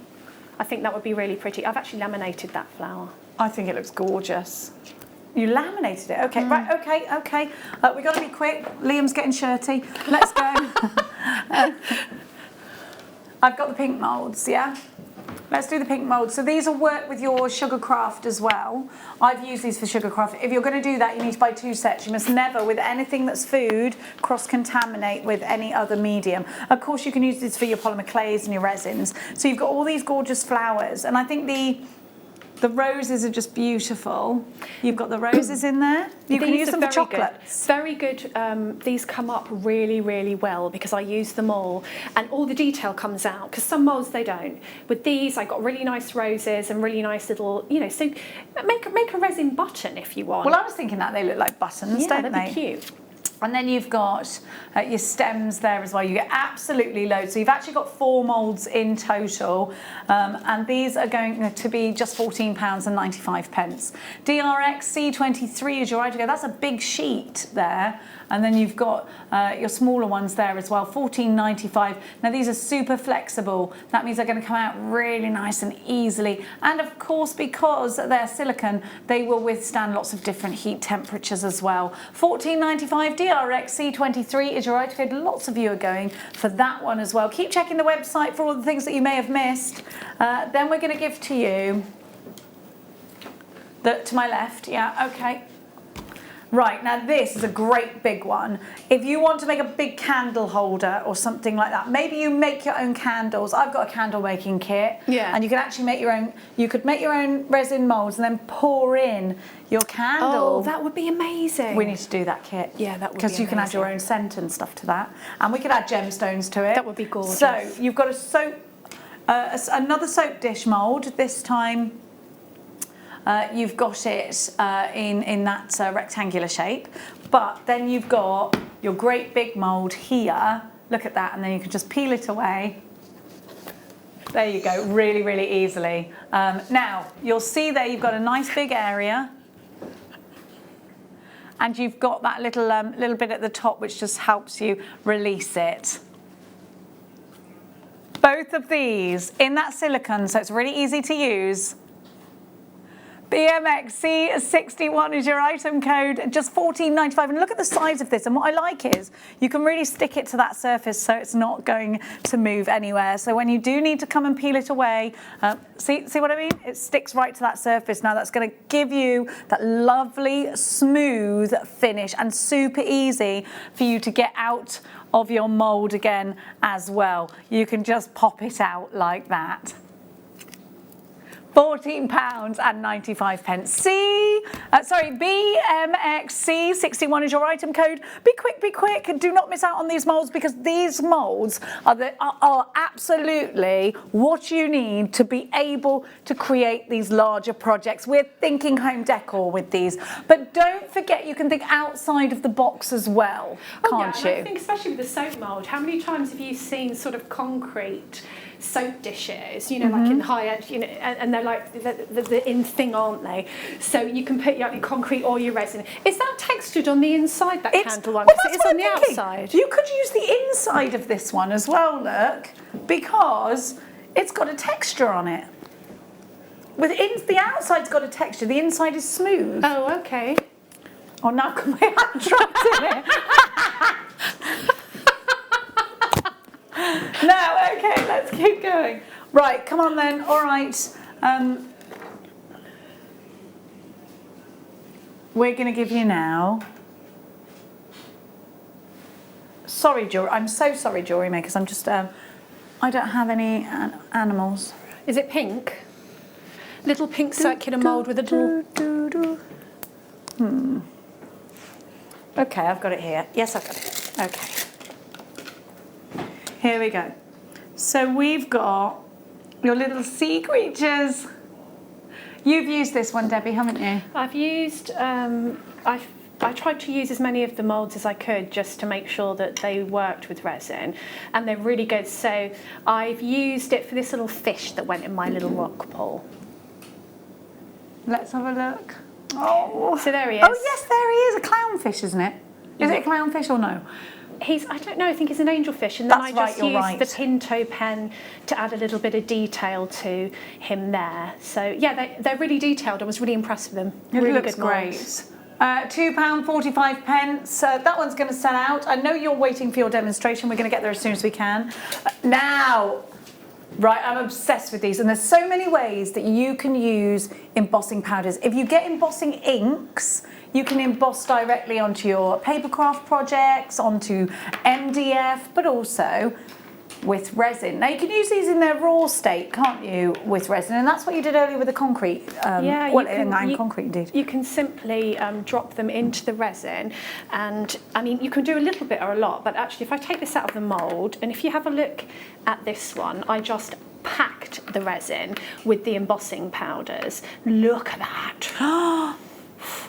I think that would be really pretty. I've actually laminated that flower. I think it looks gorgeous. You laminated it. Okay, right, okay. We've got to be quick. Liam's getting shirty. Let's go. I've got the pink moulds, yeah? Let's do the pink moulds. So these will work with your sugarcraft as well. I've used these for sugarcraft. If you're going to do that, you need to buy 2 sets. You must never, with anything that's food, cross-contaminate with any other medium. Of course, you can use this for your polymer clays and your resins. So you've got all these gorgeous flowers. And I think the roses are just beautiful. You've got the roses in there. You can use them for chocolates. Very good. These come up really, really well because I use them all, and all the detail comes out. Because some moulds they don't. With these, I got really nice roses and really nice little, you know. So make a resin button if you want. Well, I was thinking that they look like buttons, don't they? That'd be cute. And then you've got your stems there as well. You get absolutely loads. So you've actually got 4 moulds in total. And these are going to be just £14.95. DRX C23 is your item. That's a big sheet there. And then you've got your smaller ones there as well, £14.95. Now these are super flexible. That means they're going to come out really nice and easily. And of course, because they're silicone, they will withstand lots of different heat temperatures as well. £14.95 DRX C23 is your item code. Lots of you are going for that one as well. Keep checking the website for all the things that you may have missed. Then we're going to give to you to my left. Yeah, okay. Right, now this is a great big one. If you want to make a big candle holder or something like that, maybe you make your own candles. I've got a candle making kit. Yeah. And you can actually make your own, you could make your own resin moulds and then pour in your candle. Oh, that would be amazing. We need to do that kit. Yeah, that would be because you can add your own scent and stuff to that. And we could add gemstones to it. That would be gorgeous. So you've got a soap, another soap dish mould, this time. You've got it in that rectangular shape, but then you've got your great big mould here. Look at that, and then you can just peel it away. There you go, really, really easily. Now, you'll see there you've got a nice big area, and you've got that little bit at the top which just helps you release it. Both of these in that silicone, so it's really easy to use. BMXC61 is your item code, just £14.95. And look at the size of this. And what I like is you can really stick it to that surface so it's not going to move anywhere. So when you do need to come and peel it away, see what I mean? It sticks right to that surface. Now that's going to give you that lovely smooth finish and super easy for you to get out of your mould again as well. You can just pop it out like that. £14.95. BMXC61 is your item code. Be quick, and do not miss out on these molds, because these molds are absolutely what you need to be able to create these larger projects. We're thinking home decor with these, but don't forget you can think outside of the box as well, can't you? I think especially with the soap mold, how many times have you seen sort of concrete soap dishes, you know, like in high end, you know, and they're like the in thing, aren't they? So you can put your concrete or your resin. Is that textured on the inside, that candle one? Well, because it's on the outside. You could use the inside of this one as well, look, because it's got a texture on it. The outside's got a texture, the inside is smooth. Oh, okay. Oh, now I've got my hand trapped in it. No, okay, let's keep going. Right, come on then. All right. We're going to give you now. Sorry, Jewellery. I'm so sorry, Jewellery Makers. I'm just. I don't have any animals. Is it pink? Little pink circular mould with a little. Okay, I've got it here. Yes, I've got it. Okay. Here we go. So we've got your little sea creatures. You've used this one, Debbie, haven't you? I've used, I tried to use as many of the moulds as I could just to make sure that they worked with resin, and they're really good. So I've used it for this little fish that went in my little rock pool. Let's have a look. Oh, so there he is. Oh yes, there he is. A clownfish, isn't it? Is it a clownfish or no? I don't know, I think he's an angelfish, and then I just used the Pinto pen to add a little bit of detail to him there. So yeah, they're really detailed. I was really impressed with them. It really looks good great. molds. £2.45. That one's going to sell out. I know you're waiting for your demonstration. We're going to get there as soon as we can. Now, right, I'm obsessed with these, and there's so many ways that you can use embossing powders. If you get embossing inks, you can emboss directly onto your papercraft projects, onto MDF, but also with resin. Now you can use these in their raw state, can't you, with resin? And that's what you did earlier with the concrete. Concrete indeed. You can simply drop them into the resin, and I mean you can do a little bit or a lot, but actually if I take this out of the mould, and if you have a look at this one, I just packed the resin with the embossing powders. Look at that.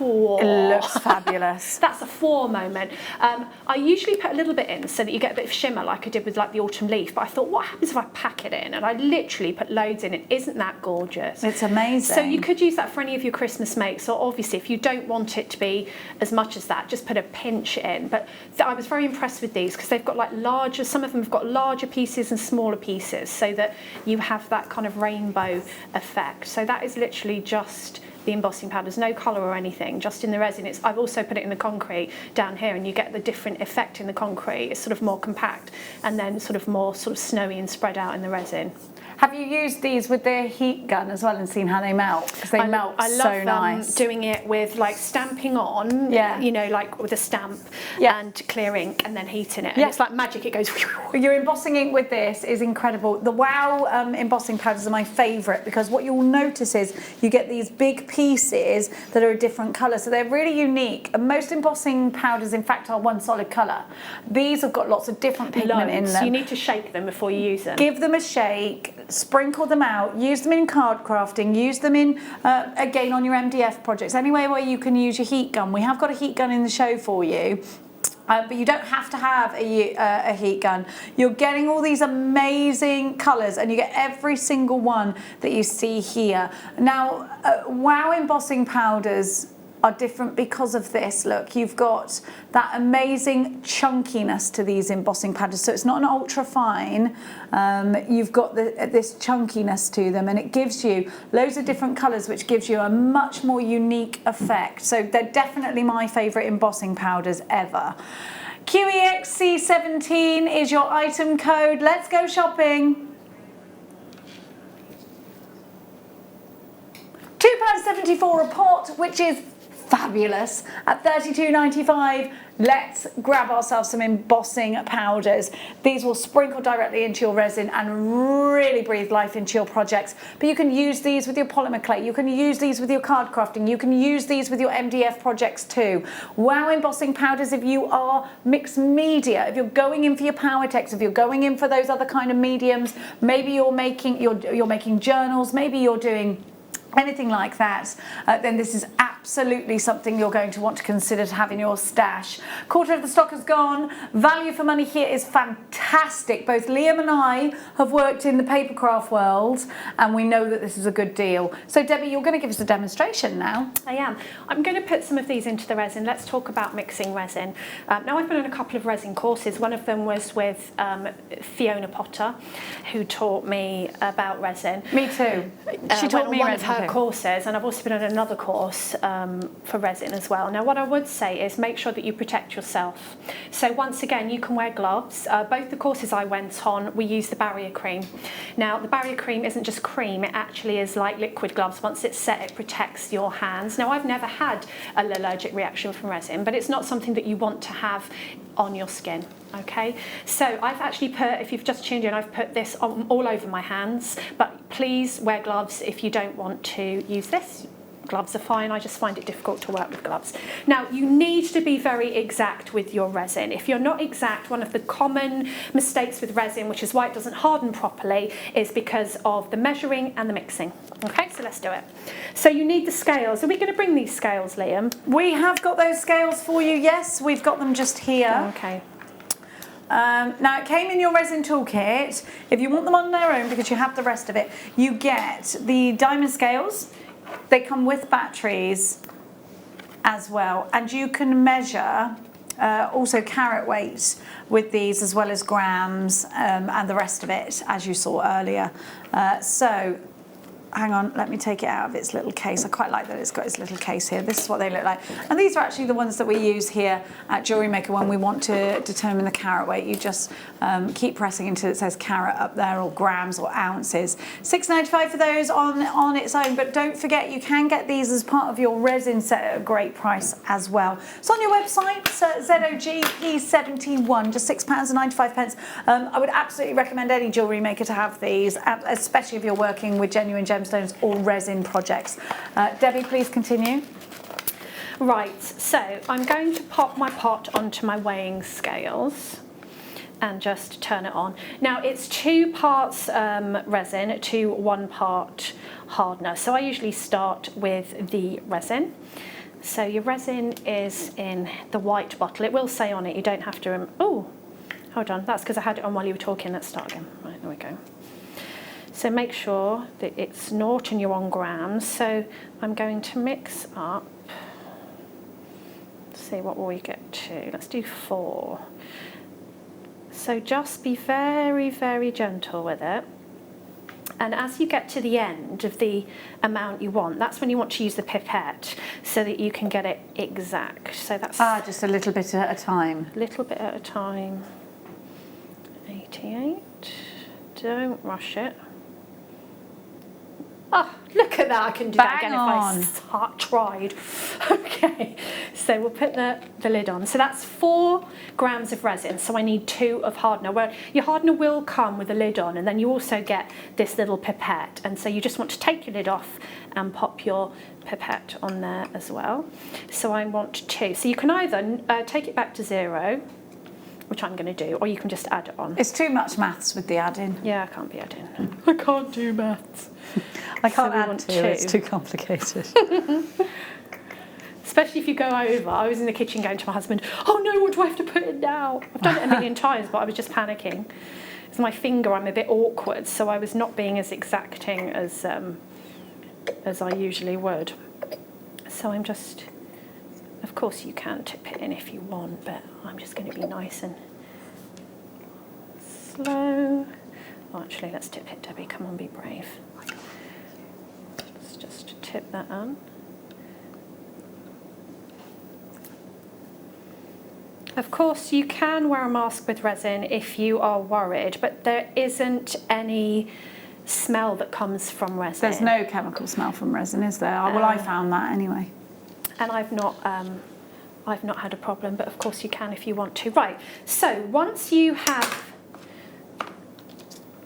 It looks fabulous. That's a four moment. I usually put a little bit in so that you get a bit of shimmer like I did with like the autumn leaf, but I thought, what happens if I pack it in? And I literally put loads in it. Isn't that gorgeous? It's amazing. So you could use that for any of your Christmas makes, or obviously if you don't want it to be as much as that, just put a pinch in. But I was very impressed with these because they've got like larger, some of them have got larger pieces and smaller pieces, so that you have that kind of rainbow effect. So that is literally just the embossing powders, no colour or anything, just in the resin. I've also put it in the concrete down here, and you get the different effect in the concrete. It's sort of more compact, and then sort of more sort of snowy and spread out in the resin. Have you used these with the heat gun as well and seen how they melt? Because they melt so nice. I love doing it with like stamping on, you know, like with a stamp and clear ink, and then heating it. And it's like magic, it goes. Your embossing ink with this is incredible. The Wow embossing powders are my favourite, because what you'll notice is you get these big pieces that are a different colour. So they're really unique. And most embossing powders, in fact, are one solid colour. These have got lots of different pigment in them. You need to shake them before you use them. Give them a shake. Sprinkle them out, use them in card crafting, use them in, again, on your MDF projects, anywhere where you can use your heat gun. We have got a heat gun in the show for you. But you don't have to have a heat gun. You're getting all these amazing colours, and you get every single one that you see here. Now, Wow embossing powders are different because of this. Look, you've got that amazing chunkiness to these embossing powders, so it's not an ultra fine. You've got this chunkiness to them, and it gives you loads of different colours, which gives you a much more unique effect. So they're definitely my favourite embossing powders ever. QEXC17 is your item code. Let's go shopping. £2.74 a pot, which is fabulous, at £32.95. let's grab ourselves some embossing powders. These will sprinkle directly into your resin and really breathe life into your projects. But you can use these with your polymer clay. You can use these with your card crafting. You can use these with your MDF projects too. Wow embossing powders if you are mixed media, if you're going in for your power text, if you're going in for those other kind of mediums, maybe you're making journals, maybe you're doing anything like that, then this is absolutely something you're going to want to consider to have in your stash. Quarter of the stock has gone. Value for money here is fantastic. Both Liam and I have worked in the paper craft world and we know that this is a good deal. So Debbie, you're going to give us a demonstration now. I am. I'm going to put some of these into the resin. Let's talk about mixing resin. Now I've been on a couple of resin courses. One of them was with Fiona Potter, who taught me about resin. Me too. She taught me one of her courses, and I've also been on another course for resin as well. Now what I would say is make sure that you protect yourself. So once again, you can wear gloves. Both the courses I went on, we used the barrier cream. Now the barrier cream isn't just cream, it actually is like liquid gloves. Once it's set, it protects your hands. Now I've never had an allergic reaction from resin, but it's not something that you want to have on your skin. Okay, so I've actually put, if you've just tuned in, I've put this on, all over my hands, but please wear gloves if you don't want to use this. Gloves are fine, I just find it difficult to work with gloves. Now you need to be very exact with your resin. If you're not exact, one of the common mistakes with resin, which is why it doesn't harden properly, is because of the measuring and the mixing. Okay, so let's do it. So you need the scales. Are we going to bring these scales, Liam? We have got those scales for you, yes, we've got them just here. Okay. Now it came in your resin toolkit. If you want them on their own, because you have the rest of it, you get the diamond scales. They come with batteries as well, and you can measure also carat weight with these as well as grams and the rest of it, as you saw earlier. So hang on, let me take it out of its little case. I quite like that it's got its little case here. This is what they look like. And these are actually the ones that we use here at Jewellery Maker when we want to determine the carat weight. You just keep pressing until it says carat up there, or grams or ounces. $6.95 for those on its own, but don't forget you can get these as part of your resin set at a great price as well. It's on your website, ZOGP71, just £6.95. I would absolutely recommend any Jewellery Maker to have these, especially if you're working with genuine gemstones or resin projects. Debbie, please continue. Right, so I'm going to pop my pot onto my weighing scales and just turn it on. Now it's 2 parts resin to 1 part hardener. So I usually start with the resin. So your resin is in the white bottle. It will say on it, you don't have to, oh, hold on, that's because I had it on while you were talking. Let's start again. Right, there we go. So make sure that it's 0 and you're on grams. So I'm going to mix up, let's see, what will we get to? Let's do 4. So just be very, very gentle with it. And as you get to the end of the amount you want, that's when you want to use the pipette so that you can get it exact. So that's just a little bit at a time. A little bit at a time. 88. Don't rush it. Oh, look at that, I can do that again if I tried. Okay, so we'll put the lid on. So that's 4 grams of resin, so I need 2 of hardener. Well, your hardener will come with a lid on, and then you also get this little pipette. And so you just want to take your lid off and pop your pipette on there as well. So I want 2. So you can either take it back to 0, which I'm going to do, or you can just add it on. It's too much maths with the add-in. Yeah, I can't be adding. I can't do maths. I can't add 2, it's too complicated. Especially if you go over. I was in the kitchen going to my husband, oh no, what do I have to put in now? I've done it a million times, but I was just panicking. It's my finger, I'm a bit awkward, so I was not being as exacting as I usually would. So I'm just, of course you can tip it in if you want, but I'm just going to be nice and slow. Oh, actually, let's tip it, Debbie. Come on, be brave. Let's just tip that on. Of course, you can wear a mask with resin if you are worried, but there isn't any smell that comes from resin. There's no chemical smell from resin, is there? Well, I found that anyway. And I've not I've not had a problem, but of course you can if you want to. Right, so once you have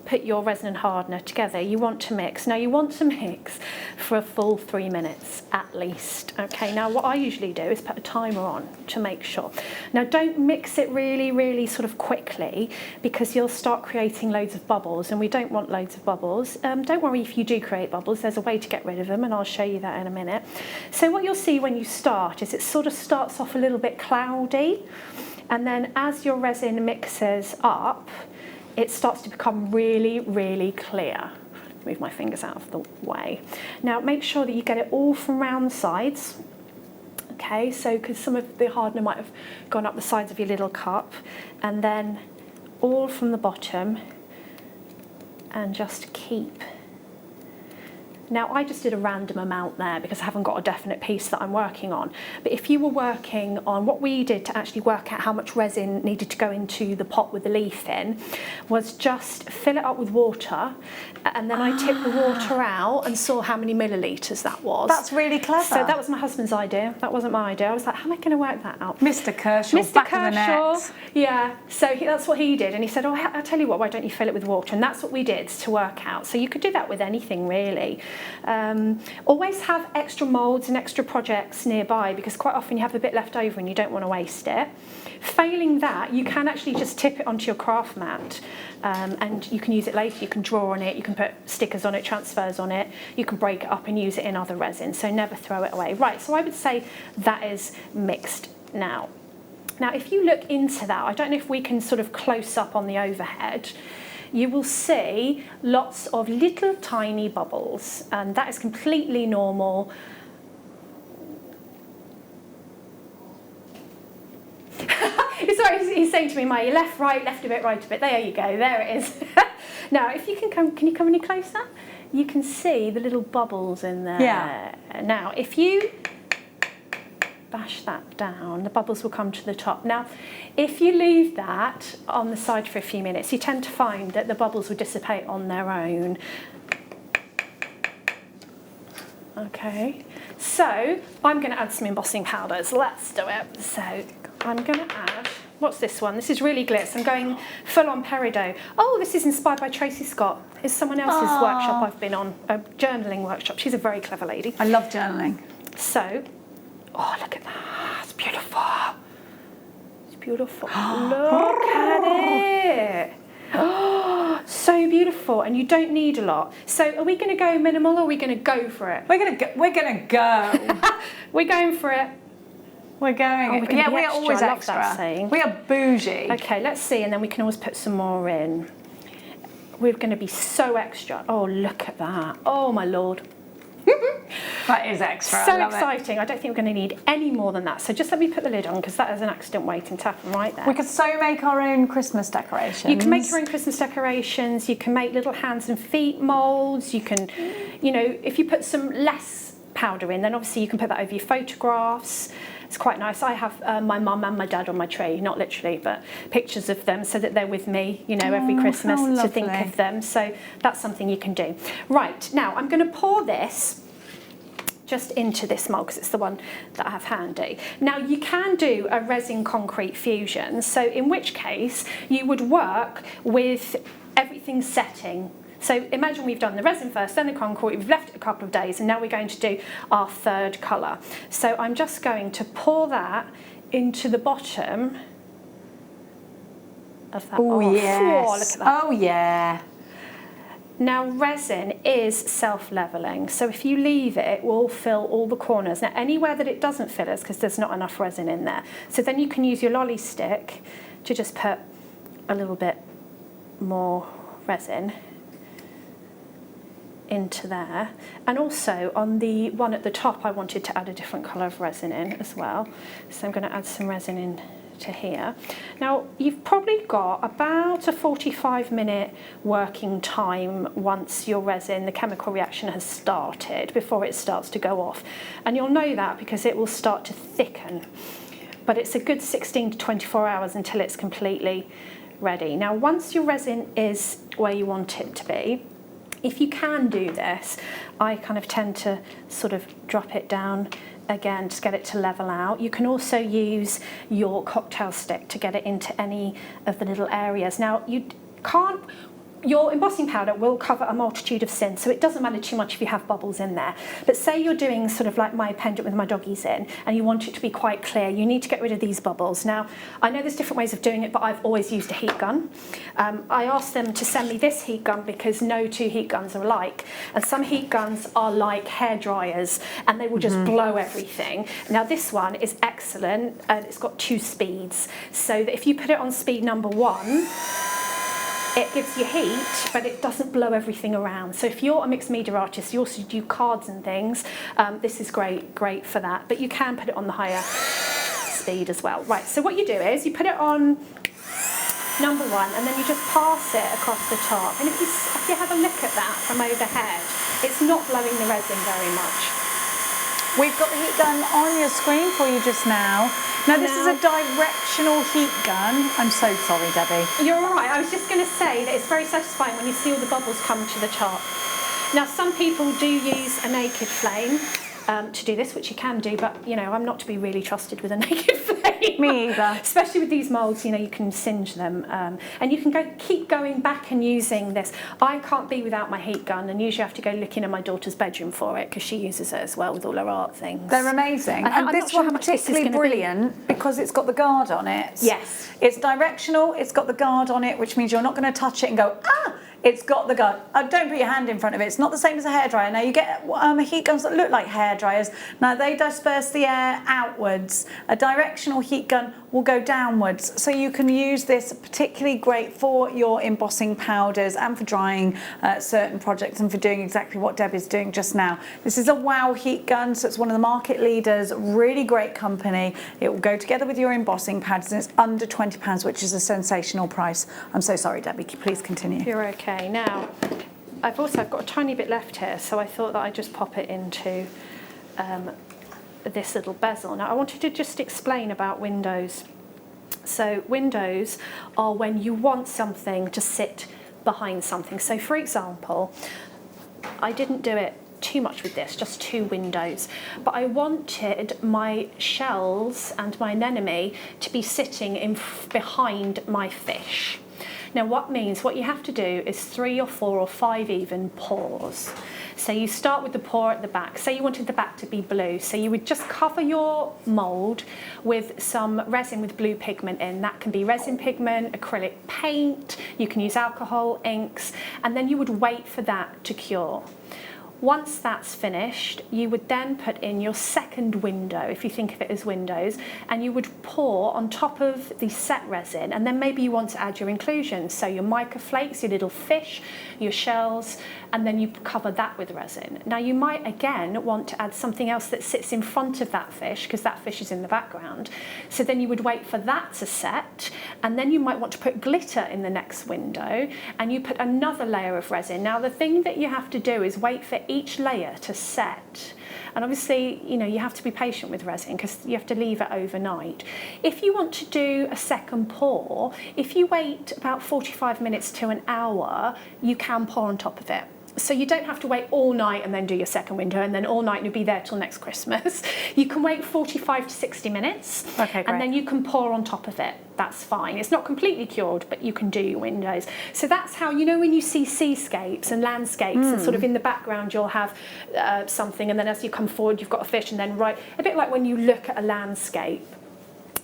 put your resin and hardener together, you want to mix. Now you want to mix for a full 3 minutes at least. Okay, now what I usually do is put a timer on to make sure. Now don't mix it really sort of quickly, because you'll start creating loads of bubbles, and we don't want loads of bubbles. Don't worry if you do create bubbles, there's a way to get rid of them, and I'll show you that in a minute. So what you'll see when you start is it sort of starts off a little bit cloudy, and then as your resin mixes up, it starts to become really clear. Move my fingers out of the way. Now make sure that you get it all from round the sides. Okay, so because some of the hardener might have gone up the sides of your little cup, and then all from the bottom, and just keep. Now I just did a random amount there because I haven't got a definite piece that I'm working on. But if you were working on, what we did to actually work out how much resin needed to go into the pot with the leaf in, was just fill it up with water, and then I tipped the water out and saw how many millilitres that was. That's really clever. So that was my husband's idea. That wasn't my idea. I was like, how am I going to work that out? Mr. Kershaw, back of the net. Yeah, so that's what he did. And he said, oh, I'll tell you what, why don't you fill it with water? And that's what we did to work out. So you could do that with anything really. Always have extra moulds and extra projects nearby, because quite often you have a bit left over and you don't want to waste it. Failing that, you can actually just tip it onto your craft mat, and you can use it later. You can draw on it, you can put stickers on it, transfers on it, you can break it up and use it in other resin, so never throw it away. Right, so I would say that is mixed now. Now if you look into that, I don't know if we can sort of close up on the overhead, you will see lots of little tiny bubbles, and that is completely normal. Sorry, he's saying to me, Maya, left, right, left a bit, right a bit. There you go, there it is. Now, if you can you come any closer? You can see the little bubbles in there. Yeah. Now, if you bash that down, the bubbles will come to the top. Now, if you leave that on the side for a few minutes, you tend to find that the bubbles will dissipate on their own. Okay, so I'm going to add some embossing powders. Let's do it. So I'm going to add, what's this one? This is really glitz. I'm going full on peridot. Oh, this is inspired by Tracy Scott. It's someone else's workshop I've been on, a journaling workshop. She's a very clever lady. I love journaling. So, oh, look at that. It's beautiful. It's beautiful. Look at it. Oh, so beautiful, and you don't need a lot. So are we going to go minimal, or are we going to go for it? We're going to go. We're going for it. We're going. Yeah, we're always I love extra. that saying. We are bougie. Okay, let's see, and then we can always put some more in. We're going to be so extra. Oh, look at that. Oh, my Lord. That is extra. So exciting. I don't think we're going to need any more than that. So just let me put the lid on, because that is an accident waiting to happen right there. We could so make our own Christmas decorations. You can make your own Christmas decorations. You can make little hands and feet moulds. You can, you know, if you put some less powder in, then obviously you can put that over your photographs. It's quite nice. I have my mum and my dad on my tree, not literally, but pictures of them so that they're with me, you know, every Christmas to think of them. So that's something you can do. Right, now I'm going to pour this just into this mould, because it's the one that I have handy. Now you can do a resin concrete fusion, so in which case you would work with everything setting. So imagine we've done the resin first, then the concrete, we've left it a couple of days, and now we're going to do our third colour. So I'm just going to pour that into the bottom of that. Oh, yes. Oh, look at that. Oh, yeah. Now resin is self-levelling, so if you leave it, it will fill all the corners. Now anywhere that it doesn't fill is because there's not enough resin in there. So then you can use your lolly stick to just put a little bit more resin into there. And also on the one at the top, I wanted to add a different colour of resin in as well. So I'm going to add some resin in to here. Now you've probably got about a 45-minute working time once your resin, the chemical reaction has started, before it starts to go off, and you'll know that because it will start to thicken, but it's a good 16 to 24 hours until it's completely ready. Now once your resin is where you want it to be, If you can do this, I kind of tend to sort of drop it down again, just get it to level out. You can also use your cocktail stick to get it into any of the little areas. Now, you can't, your embossing powder will cover a multitude of sins, so it doesn't matter too much if you have bubbles in there. But say you're doing sort of like my pendant with my doggies in, and you want it to be quite clear, you need to get rid of these bubbles. Now, I know there's different ways of doing it, but I've always used a heat gun. I asked them to send me this heat gun because no two heat guns are alike. And some heat guns are like hair dryers, and they will just blow everything. Now, this one is excellent, and it's got 2 speeds. So that if you put it on speed number 1, it gives you heat, but it doesn't blow everything around. So if you're a mixed media artist, you also do cards and things, this is great for that. But you can put it on the higher speed as well. Right, so what you do is you put it on number 1, and then you just pass it across the top. And if you have a look at that from overhead, it's not blowing the resin very much. We've got the heat gun on your screen for you just now. Now, this is a directional heat gun. I'm so sorry, Debbie. You're all right. I was just going to say that it's very satisfying when you see all the bubbles come to the top. Now, some people do use a naked flame to do this, which you can do, but, you know, I'm not to be really trusted with a naked flame. Me either. Especially with these moulds, you know, you can singe them. And you can keep going back and using this. I can't be without my heat gun, and usually I have to go looking in my daughter's bedroom for it because she uses it as well with all her art things. They're amazing. And this one's particularly brilliant because it's got the guard on it. Yes. It's directional, it's got the guard on it, which means you're not going to touch it and go, ah! It's got the guard. Don't put your hand in front of it. It's not the same as a hairdryer. Now, you get heat guns that look like hairdryers. Now, they disperse the air outwards. A directional heat gun will go downwards. So you can use this particularly great for your embossing powders and for drying certain projects and for doing exactly what Deb is doing just now. This is a WOW heat gun, so it's one of the market leaders. Really great company. It will go together with your embossing powders, and it's under £20, which is a sensational price. I'm so sorry, Debbie. Please continue. You're okay. Now, I've got a tiny bit left here, so I thought that I'd just pop it into this little bezel. Now, I wanted to just explain about windows. So windows are when you want something to sit behind something. So, for example, I didn't do it too much with this, just 2 windows, but I wanted my shells and my anemone to be sitting behind my fish. Now, what you have to do is 3 or 4 or 5 even pours. So you start with the pour at the back. Say you wanted the back to be blue. So you would just cover your mould with some resin with blue pigment in. That can be resin pigment, acrylic paint, you can use alcohol, inks, and then you would wait for that to cure. Once that's finished, you would then put in your second window, if you think of it as windows, and you would pour on top of the set resin, and then maybe you want to add your inclusions, so your mica flakes, your little fish, your shells, and then you cover that with resin. Now, you might again want to add something else that sits in front of that fish, because that fish is in the background. So then you would wait for that to set, and then you might want to put glitter in the next window, and you put another layer of resin. Now, the thing that you have to do is wait for each layer to set. And obviously, you know, you have to be patient with resin because you have to leave it overnight. If you want to do a second pour, if you wait about 45 minutes to an hour, you can pour on top of it. So you don't have to wait all night and then do your second window and then all night and you'll be there till next Christmas. You can wait 45 to 60 minutes, okay, great. And then you can pour on top of it. That's fine. It's not completely cured, but you can do your windows. So that's how, you know, when you see seascapes and landscapes and sort of in the background you'll have something, and then as you come forward you've got a fish, and then right, a bit like when you look at a landscape.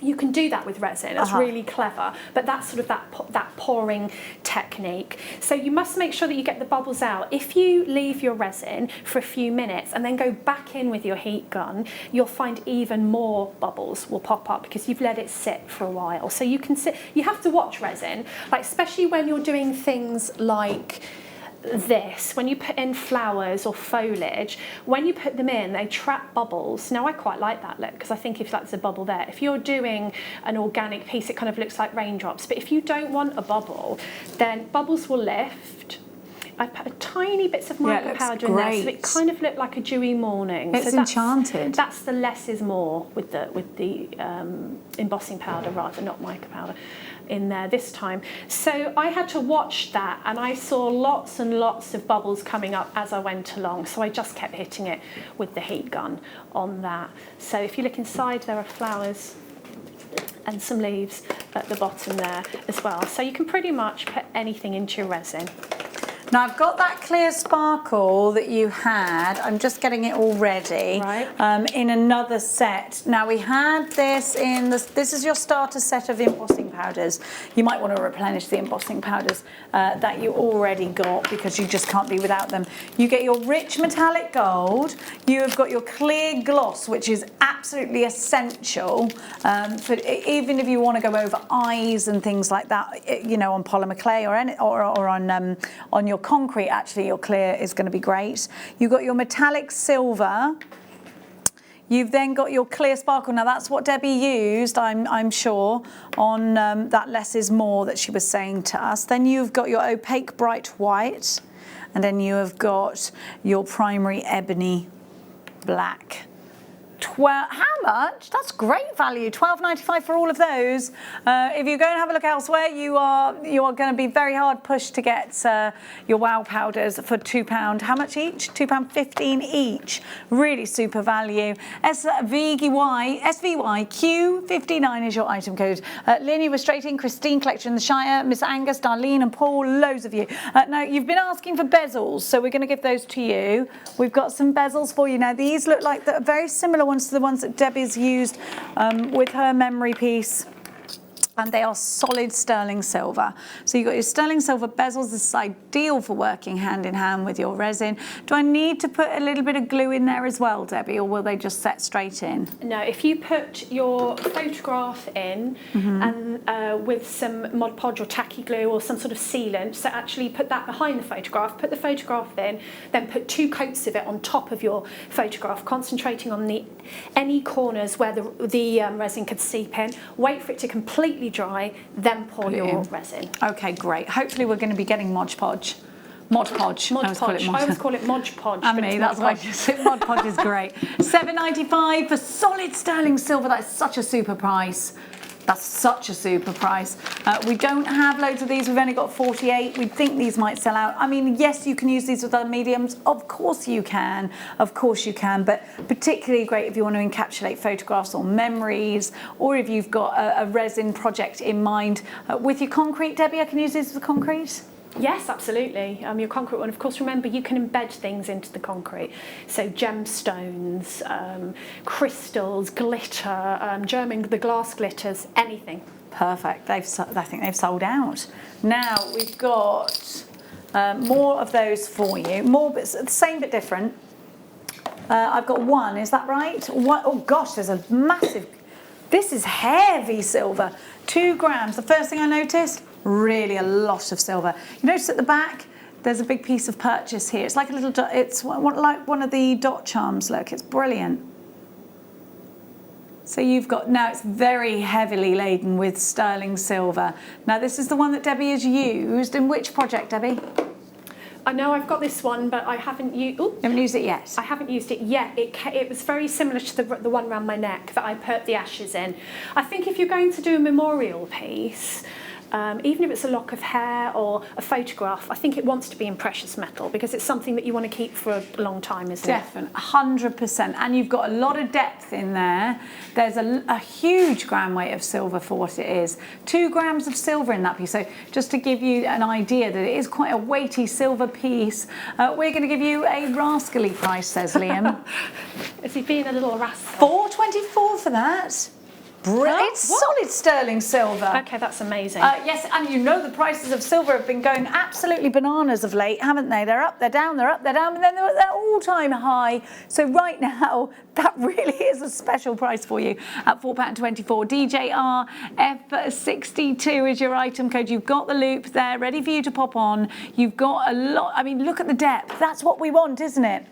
You can do that with resin. It's really clever, but that's sort of that pouring technique. So you must make sure that you get the bubbles out. If you leave your resin for a few minutes and then go back in with your heat gun, you'll find even more bubbles will pop up because you've let it sit for a while. So you can sit. You have to watch resin, like especially when you're doing things like this, when you put in flowers or foliage, when you put them in, they trap bubbles. Now, I quite like that look because I think if that's a bubble there, if you're doing an organic piece, it kind of looks like raindrops. But if you don't want a bubble, then bubbles will lift. I put tiny bits of mica powder in there, so it kind of looked like a dewy morning. It's so enchanted. That's the less is more with the embossing powder rather, not mica powder. in there this time. So I had to watch that, and I saw lots and lots of bubbles coming up as I went along. So I just kept hitting it with the heat gun on that. So if you look inside, there are flowers and some leaves at the bottom there as well. So you can pretty much put anything into your resin. Now I've got that clear sparkle that you had. I'm just getting it all ready. Right. In another set. Now we had this in this is your starter set of embossing powders. You might want to replenish the embossing powders that you already got, because you just can't be without them. You get your rich metallic gold. You have got your clear gloss, which is absolutely essential for even if you want to go over eyes and things like that. You know, on polymer clay or on your concrete, actually your clear is going to be great. You've got your metallic silver. You've then got your clear sparkle. Now that's what Debbie used, I'm sure, on that less is more that she was saying to us. Then you've got your opaque bright white, and then you have got your primary ebony black. How much? That's great value. £12.95 for all of those. If you go and have a look elsewhere, you are going to be very hard pushed to get your wow powders for £2. How much each? £2.15 each. Really super value. SVY Q59 is your item code. Lynn, you were straight in. Christine, Collection in the Shire. Miss Angus, Darlene, and Paul. Loads of you. Now you've been asking for bezels, so we're going to give those to you. We've got some bezels for you. Now these look like the very similar ones to the ones that Debbie's used with her memory piece, and they are solid sterling silver. So you've got your sterling silver bezels. This is ideal for working hand in hand with your resin. Do I need to put a little bit of glue in there as well, Debbie, or will they just set straight in? No, if you put your photograph in and with some Mod Podge or tacky glue or some sort of sealant, so actually put that behind the photograph, put the photograph in, then put 2 coats of it on top of your photograph, concentrating on any corners where the resin could seep in. Wait for it to completely dry, then pour your resin. Okay, great. Hopefully we're going to be getting Mod Podge. Mod Podge. I always call it Mod Podge. And me, that's why Mod Podge is great. £7.95 for solid sterling silver. That's such a super price. That's such a super price. We don't have loads of these. We've only got 48. We think these might sell out. I mean, yes, you can use these with other mediums. Of course you can. Of course you can. But particularly great if you want to encapsulate photographs or memories, or if you've got a resin project in mind. With your concrete, Debbie, I can use these with concrete? Yes, absolutely. Your concrete one, of course, remember you can embed things into the concrete. So gemstones, crystals, glitter, the glass glitters, anything. Perfect. I think they've sold out. Now we've got more of those for you. More bits, the same but different. I've got one, is that right? One, oh gosh, there's a massive, this is heavy silver. 2 grams. The first thing I noticed, really a lot of silver. You notice at the back, there's a big piece of purchase here. It's like a little, it's like one of the dot charms, look, it's brilliant. So you've got, now it's very heavily laden with sterling silver. Now this is the one that Debbie has used. In which project, Debbie? I know I've got this one, but I haven't used. You haven't used it yet. I haven't used it yet. It was very similar to the one around my neck that I put the ashes in. I think if you're going to do a memorial piece, even if it's a lock of hair or a photograph, I think it wants to be in precious metal because it's something that you want to keep for a long time, isn't it? Definitely, 100%. And you've got a lot of depth in there. There's a huge gram weight of silver for what it is. 2 grams of silver in that piece. So just to give you an idea that it is quite a weighty silver piece, we're going to give you a rascally price, says Liam. Is he being a little rascal? £4.24 for that. It's solid sterling silver. Okay, that's amazing. Yes, and you know the prices of silver have been going absolutely bananas of late, haven't they? They're up, they're down, they're up, they're down, and then they're at their all-time high. So right now, that really is a special price for you at £4.24. DJRF62 is your item code. You've got the loop there, ready for you to pop on. You've got a lot, I mean, look at the depth. That's what we want, isn't it?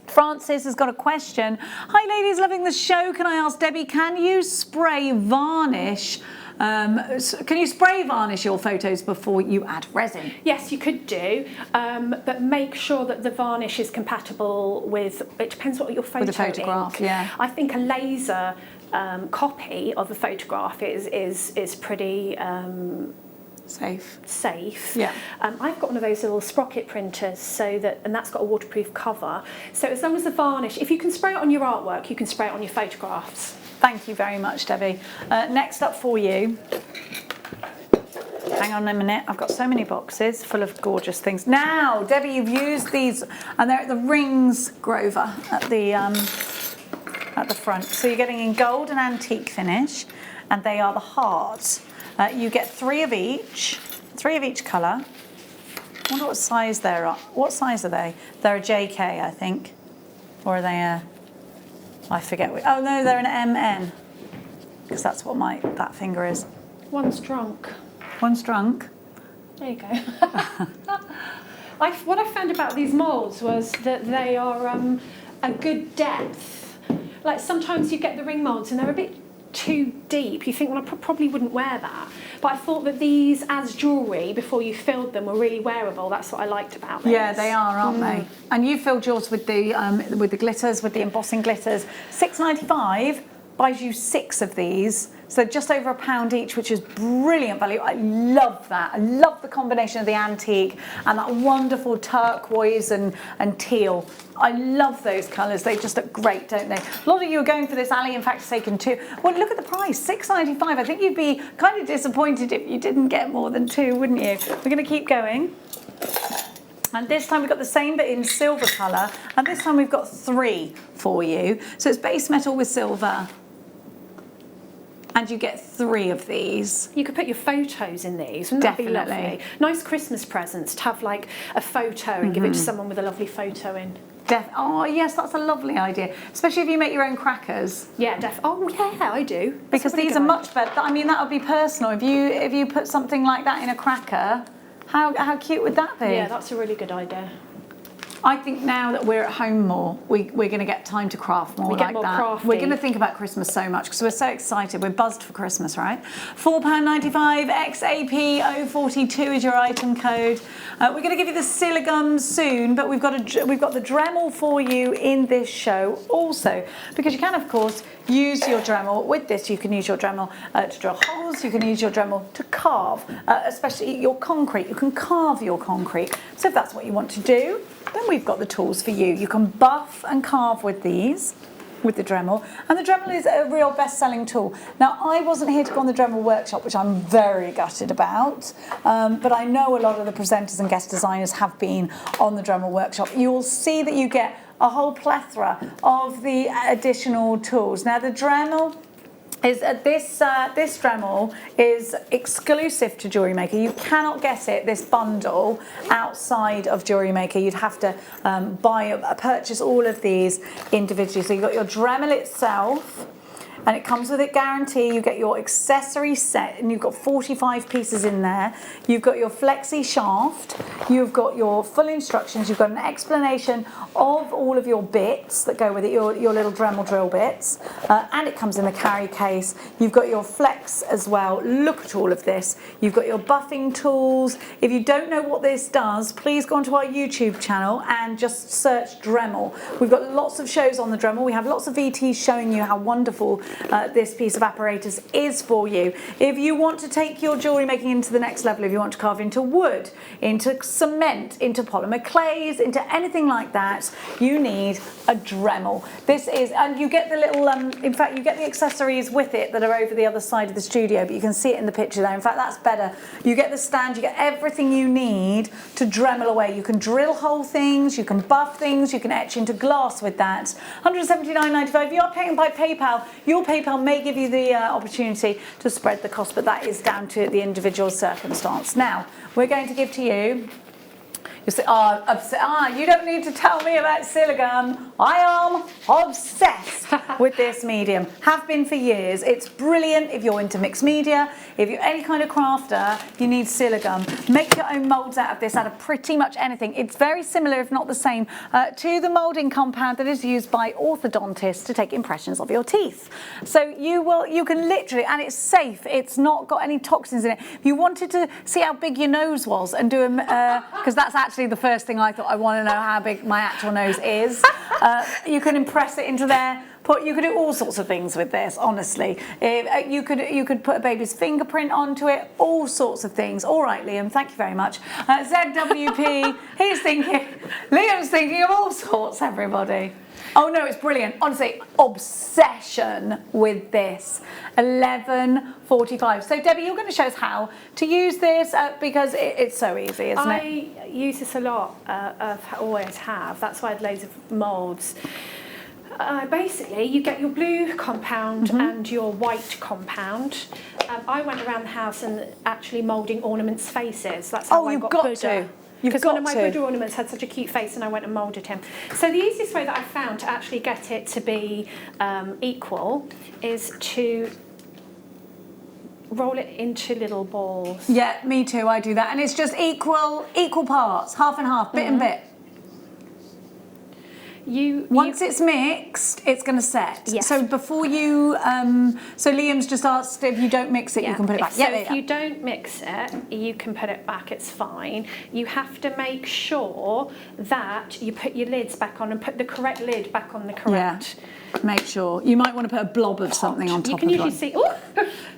Francis has got a question. Hi ladies, loving the show. Can I ask Debbie, can you spray varnish? Can you spray varnish your photos before you add resin? Yes, you could do, but make sure that the varnish is compatible with, it depends what your photo with the photograph, ink. yeah. I think a laser copy of the photograph is pretty safe. Yeah. I've got one of those little sprocket printers, and that's got a waterproof cover. So as long as the varnish, if you can spray it on your artwork, you can spray it on your photographs. Thank you very much, Debbie. Next up for you. Hang on a minute, I've got so many boxes full of gorgeous things. Now, Debbie, you've used these, and they're at the rings grover at the front. So you're getting in gold and antique finish, and they are the hearts. You get 3 of each colour. I wonder what size they're at. What size are they? They're a JK, I think. Or are they a, I forget. Oh no, they're an MN. Because that's what that finger is. One's drunk. One's drunk. There you go. What I found about these moulds was that they are a good depth. Like sometimes you get the ring moulds and they're a bit too deep. You think, well, I probably wouldn't wear that. But I thought that these, as jewellery, before you filled them, were really wearable. That's what I liked about them. Yeah, they are, aren't they? And you filled yours with the glitters, with the embossing glitters. £6.95 buys you 6 of these. So just over £1 each, which is brilliant value. I love that. I love the combination of the antique and that wonderful turquoise and teal. I love those colours. They just look great, don't they? A lot of you are going for this Ali, in fact, taken 2. Well, look at the price, £6.95. I think you'd be kind of disappointed if you didn't get more than 2, wouldn't you? We're going to keep going. And this time we've got the same but in silver colour. And this time we've got 3 for you. So it's base metal with silver. And you get 3 of these. You could put your photos in these, wouldn't that be lovely? Nice Christmas presents to have like a photo and give it to someone with a lovely photo in. Oh yes, that's a lovely idea, especially if you make your own crackers. Yeah, oh yeah, I do. Because these are much better. I mean, that would be personal. If you put something like that in a cracker, how cute would that be? Yeah, that's a really good idea. I think now that we're at home more, we're going to get time to craft more like that. Crafty. We're going to think about Christmas so much because we're so excited. We're buzzed for Christmas, right? £4.95 XAP 042 is your item code. We're going to give you the Siligum soon, but we've got the Dremel for you in this show also, because you can, of course, use your Dremel. With this, you can use your Dremel to drill holes. You can use your Dremel to carve, especially your concrete. You can carve your concrete. So if that's what you want to do, then we've got the tools for you. You can buff and carve with these, with the Dremel. And the Dremel is a real best-selling tool. Now, I wasn't here to go on the Dremel workshop, which I'm very gutted about, but I know a lot of the presenters and guest designers have been on the Dremel workshop. You will see that you get a whole plethora of the additional tools. Now, the Dremel is this Dremel is exclusive to Jewellery Maker. You cannot get it, this bundle, outside of Jewellery Maker. You'd have to purchase all of these individually. So you've got your Dremel itself, and it comes with a guarantee. You get your accessory set, and you've got 45 pieces in there. You've got your flexi shaft. You've got your full instructions. You've got an explanation of all of your bits that go with it, your little Dremel drill bits. And it comes in the carry case. You've got your flex as well. Look at all of this. You've got your buffing tools. If you don't know what this does, please go onto our YouTube channel and just search Dremel. We've got lots of shows on the Dremel. We have lots of VTs showing you how wonderful this piece of apparatus is for you. If you want to take your jewellery making into the next level, if you want to carve into wood, into cement, into polymer clays, into anything like that, you need a Dremel. This is, and you get the little, in fact, you get the accessories with it that are over the other side of the studio, but you can see it in the picture there. In fact, that's better. You get the stand, you get everything you need to Dremel away. You can drill hole things, you can buff things, you can etch into glass with that. £179.95. If you are paying by PayPal, your PayPal may give you the opportunity to spread the cost, but that is down to the individual circumstance. Now, we're going to give to you, you say, you don't need to tell me about Siligum. I am obsessed with this medium. Have been for years. It's brilliant if you're into mixed media. If you're any kind of crafter, you need Siligum. Make your own moulds out of this, out of pretty much anything. It's very similar, if not the same, to the moulding compound that is used by orthodontists to take impressions of your teeth. So you can literally, and it's safe. It's not got any toxins in it. If you wanted to see how big your nose was and do a, because that's actually the first thing I thought, I want to know how big my actual nose is. You can impress it into there You could do all sorts of things with this, honestly. You could put a baby's fingerprint onto it, all sorts of things. All right, Liam, thank you very much. ZWP, Liam's thinking of all sorts, everybody. Oh no, it's brilliant. Honestly, obsession with this. 11:45. So Debbie, you're going to show us how to use this because it's so easy, isn't it? I use this a lot. Always have. That's why I have loads of moulds. Basically, you get your blue compound and your white compound. I went around the house and actually moulding ornaments' faces. That's how I got Buddha. Because one of my Buddha ornaments had such a cute face and I went and moulded him. So the easiest way that I found to actually get it to be equal is to roll it into little balls. Yeah, me too, I do that. And it's just equal parts, half and half, bit and bit. Once it's mixed, it's going to set. Yes. So before you, so Liam's just asked if you don't mix it, you can put it back. So if you don't mix it, you can put it back, it's fine. You have to make sure that you put your lids back on and put the correct lid back on the correct. Yeah. Make sure. You might want to put a blob of something on top of it. You can usually see, oh,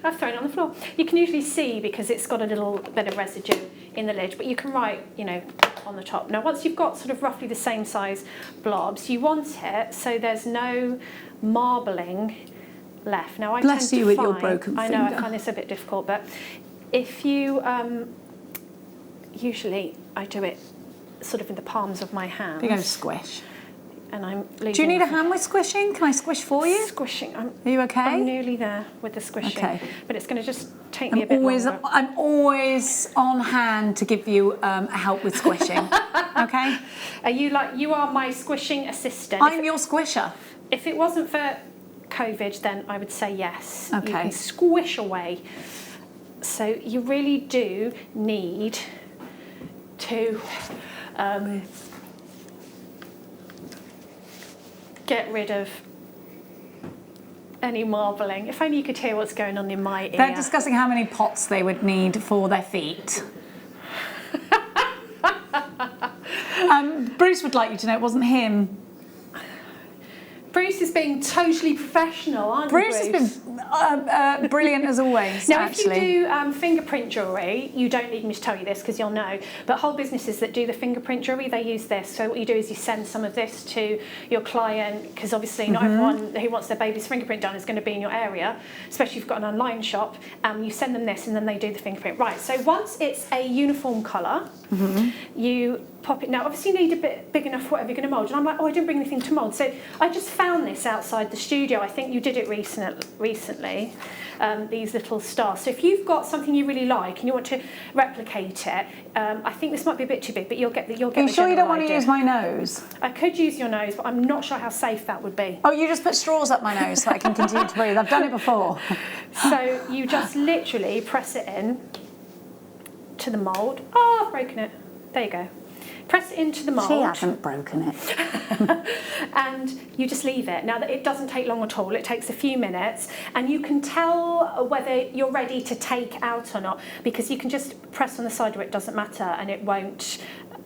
I've thrown it on the floor. You can usually see because it's got a little bit of residue in the lid, but you can write, you know, on the top. Now, once you've got sort of roughly the same size blobs, you want it so there's no marbling left. Now, Bless you with your broken finger. I know, I find this a bit difficult, but if you, usually I do it sort of in the palms of my hands. You're going to squish. And I'm Do you need a hand with squishing? Can I squish for you? Squishing. Are you okay? I'm nearly there with the squishing. Okay. But it's going to just take me a bit longer. I'm always on hand to give you help with squishing. Okay? You are my squishing assistant. I'm your squisher. If it wasn't for COVID, then I would say yes. Okay. You can squish away. So you really do need to get rid of any marbling. If only you could hear what's going on in my ear. They're discussing how many pots they would need for their feet. Bruce would like you to know it wasn't him. Bruce is being totally professional, aren't you, Bruce? Bruce has been brilliant as always, now, actually. if you do fingerprint jewellery, you don't need me to tell you this because you'll know, but whole businesses that do the fingerprint jewellery, they use this. So what you do is you send some of this to your client because obviously not everyone who wants their baby's fingerprint done is going to be in your area, especially if you've got an online shop. You send them this and then they do the fingerprint. Right, so once it's a uniform colour, you pop it. Now, obviously you need a bit big enough for whatever you're going to mould. And I'm like, oh, I didn't bring anything to mould. So I just found this outside the studio. I think you did it recently, these little stars. So if you've got something you really like and you want to replicate it, I think this might be a bit too big, but you'll get the general idea. Are you sure you don't want to use my nose? I could use your nose, but I'm not sure how safe that would be. Oh, you just put straws up my nose so I can continue to breathe. I've done it before. So you just literally press it in to the mould. Oh, I've broken it. There you go. Press it into the mould. She hasn't broken it. And you just leave it. Now, it doesn't take long at all. It takes a few minutes. And you can tell whether you're ready to take out or not because you can just press on the side where it doesn't matter and it won't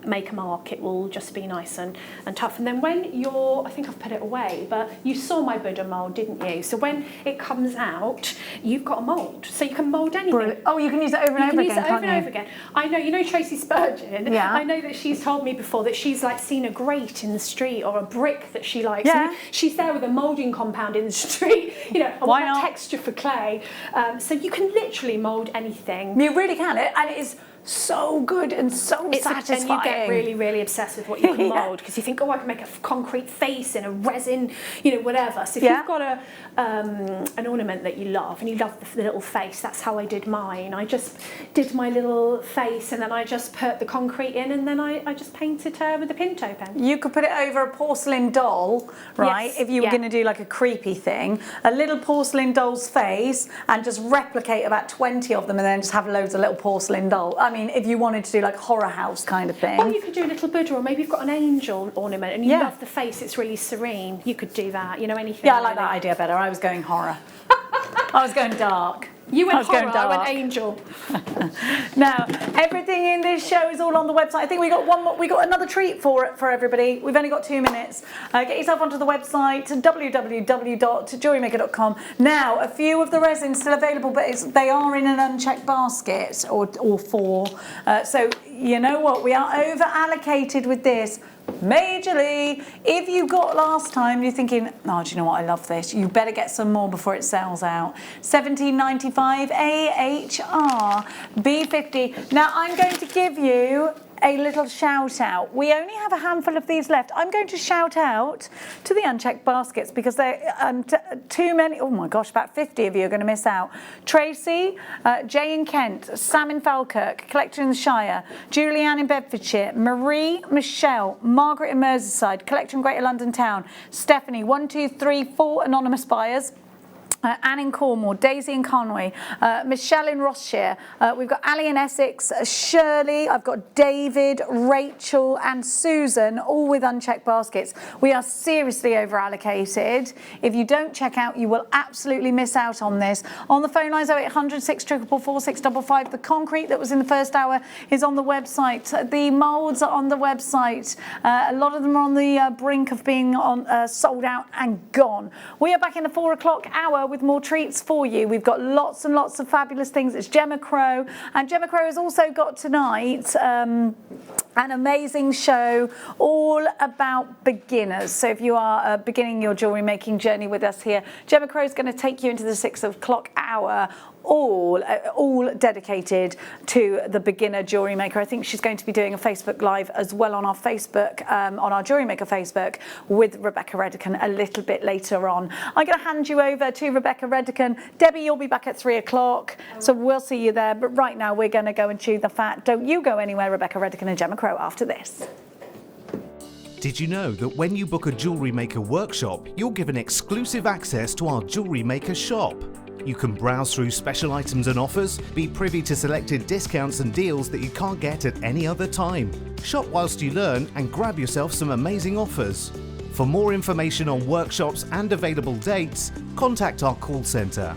make a mark. It will just be nice and tough. And then when you're, I think I've put it away, but you saw my Buddha mould, didn't you? So when it comes out, you've got a mould. So you can mould anything. Brilliant. Oh, you can use it over and over again, You can use it over and over again. I know, you know Tracy Spurgeon? Yeah. I know that she's told me before that she's like seen a grate in the street or a brick that she likes. Yeah. And she's there with a moulding compound in the street. You know, I want that texture for clay. So you can literally mould anything. You really can. And it is so good and so satisfying. And you get really, really obsessed with what you can mould because you think, oh, I can make a concrete face in a resin, you know, whatever. So if you've got an ornament that you love and you love the little face, that's how I did mine. I just did my little face and then I just put the concrete in and then I just painted her with a Pinto pen. You could put it over a porcelain doll, right? Yes, if you were going to do like a creepy thing, a little porcelain doll's face and just replicate about 20 of them and then just have loads of little porcelain doll. I mean, if you wanted to do like a horror house kind of thing. Or you could do a little Buddha, or maybe you've got an angel ornament and you love the face, it's really serene. You could do that, you know, anything. Yeah, I like that idea better. I was going horror. I was going dark. You went horror, I went angel. Now, everything in this this show is all on the website. I think we got one more, we got another treat for everybody. We've only got 2 minutes. Get yourself onto the website, www.jewellerymaker.com. Now, a few of the resins still available, but they are in an unchecked basket or 4. So you know what? We are over allocated with this. Majorly. If you got last time, you're thinking, oh, do you know what? I love this. You better get some more before it sells out. $17.95 AHR B50. Now I'm going to give you a little shout out. We only have a handful of these left. I'm going to shout out to the unchecked baskets because they're too many. Oh my gosh, about 50 of you are going to miss out. Tracy, Jay in Kent, Sam in Falkirk, Collector in the Shire, Julianne in Bedfordshire, Marie, Michelle, Margaret in Merseyside, Collector in Greater London Town, Stephanie, 1, 2, 3, 4 anonymous buyers. Anne in Cornwall, Daisy in Conway, Michelle in Rossshire, we've got Ali in Essex, Shirley, I've got David, Rachel and Susan, all with unchecked baskets. We are seriously over allocated. If you don't check out, you will absolutely miss out on this. On the phone lines 0800 644 655. The concrete that was in the first hour is on the website. The moulds are on the website. A lot of them are on the brink of being sold out and gone. We are back in the 4 o'clock hour with more treats for you. We've got lots and lots of fabulous things. It's Gemma Crow, and Gemma Crow has also got tonight an amazing show all about beginners. So if you are beginning your jewellery making journey with us here, Gemma Crow is going to take you into the 6 o'clock hour, all dedicated to the beginner jewellery maker. I think she's going to be doing a Facebook Live as well on our Facebook, on our Jewellery Maker Facebook with Rebecca Redican a little bit later on. I'm going to hand you over to Rebecca Redican. Debbie, you'll be back at 3 o'clock, so we'll see you there. But right now we're going to go and chew the fat. Don't you go anywhere, Rebecca Redican and Gemma Crow after this. Did you know that when you book a Jewellery Maker workshop, you're given exclusive access to our Jewellery Maker shop? You can browse through special items and offers, be privy to selected discounts and deals that you can't get at any other time. Shop whilst you learn and grab yourself some amazing offers. For more information on workshops and available dates, contact our call centre.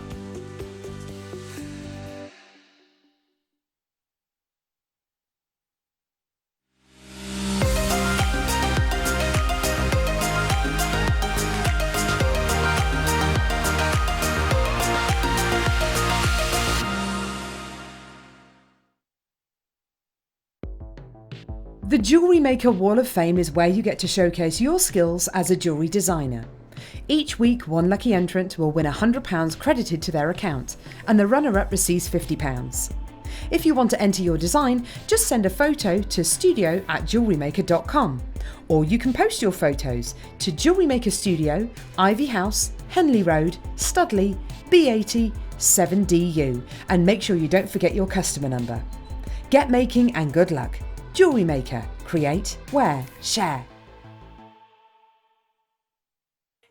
The Jewellery Maker Wall of Fame is where you get to showcase your skills as a jewellery designer. Each week, one lucky entrant will win £100 credited to their account, and the runner-up receives £50. If you want to enter your design, just send a photo to studio@jewellerymaker.com, or you can post your photos to Jewellery Maker Studio, Ivy House, Henley Road, Studley, B80 7DU, and make sure you don't forget your customer number. Get making and good luck. Jewellery Maker. Create, wear, share.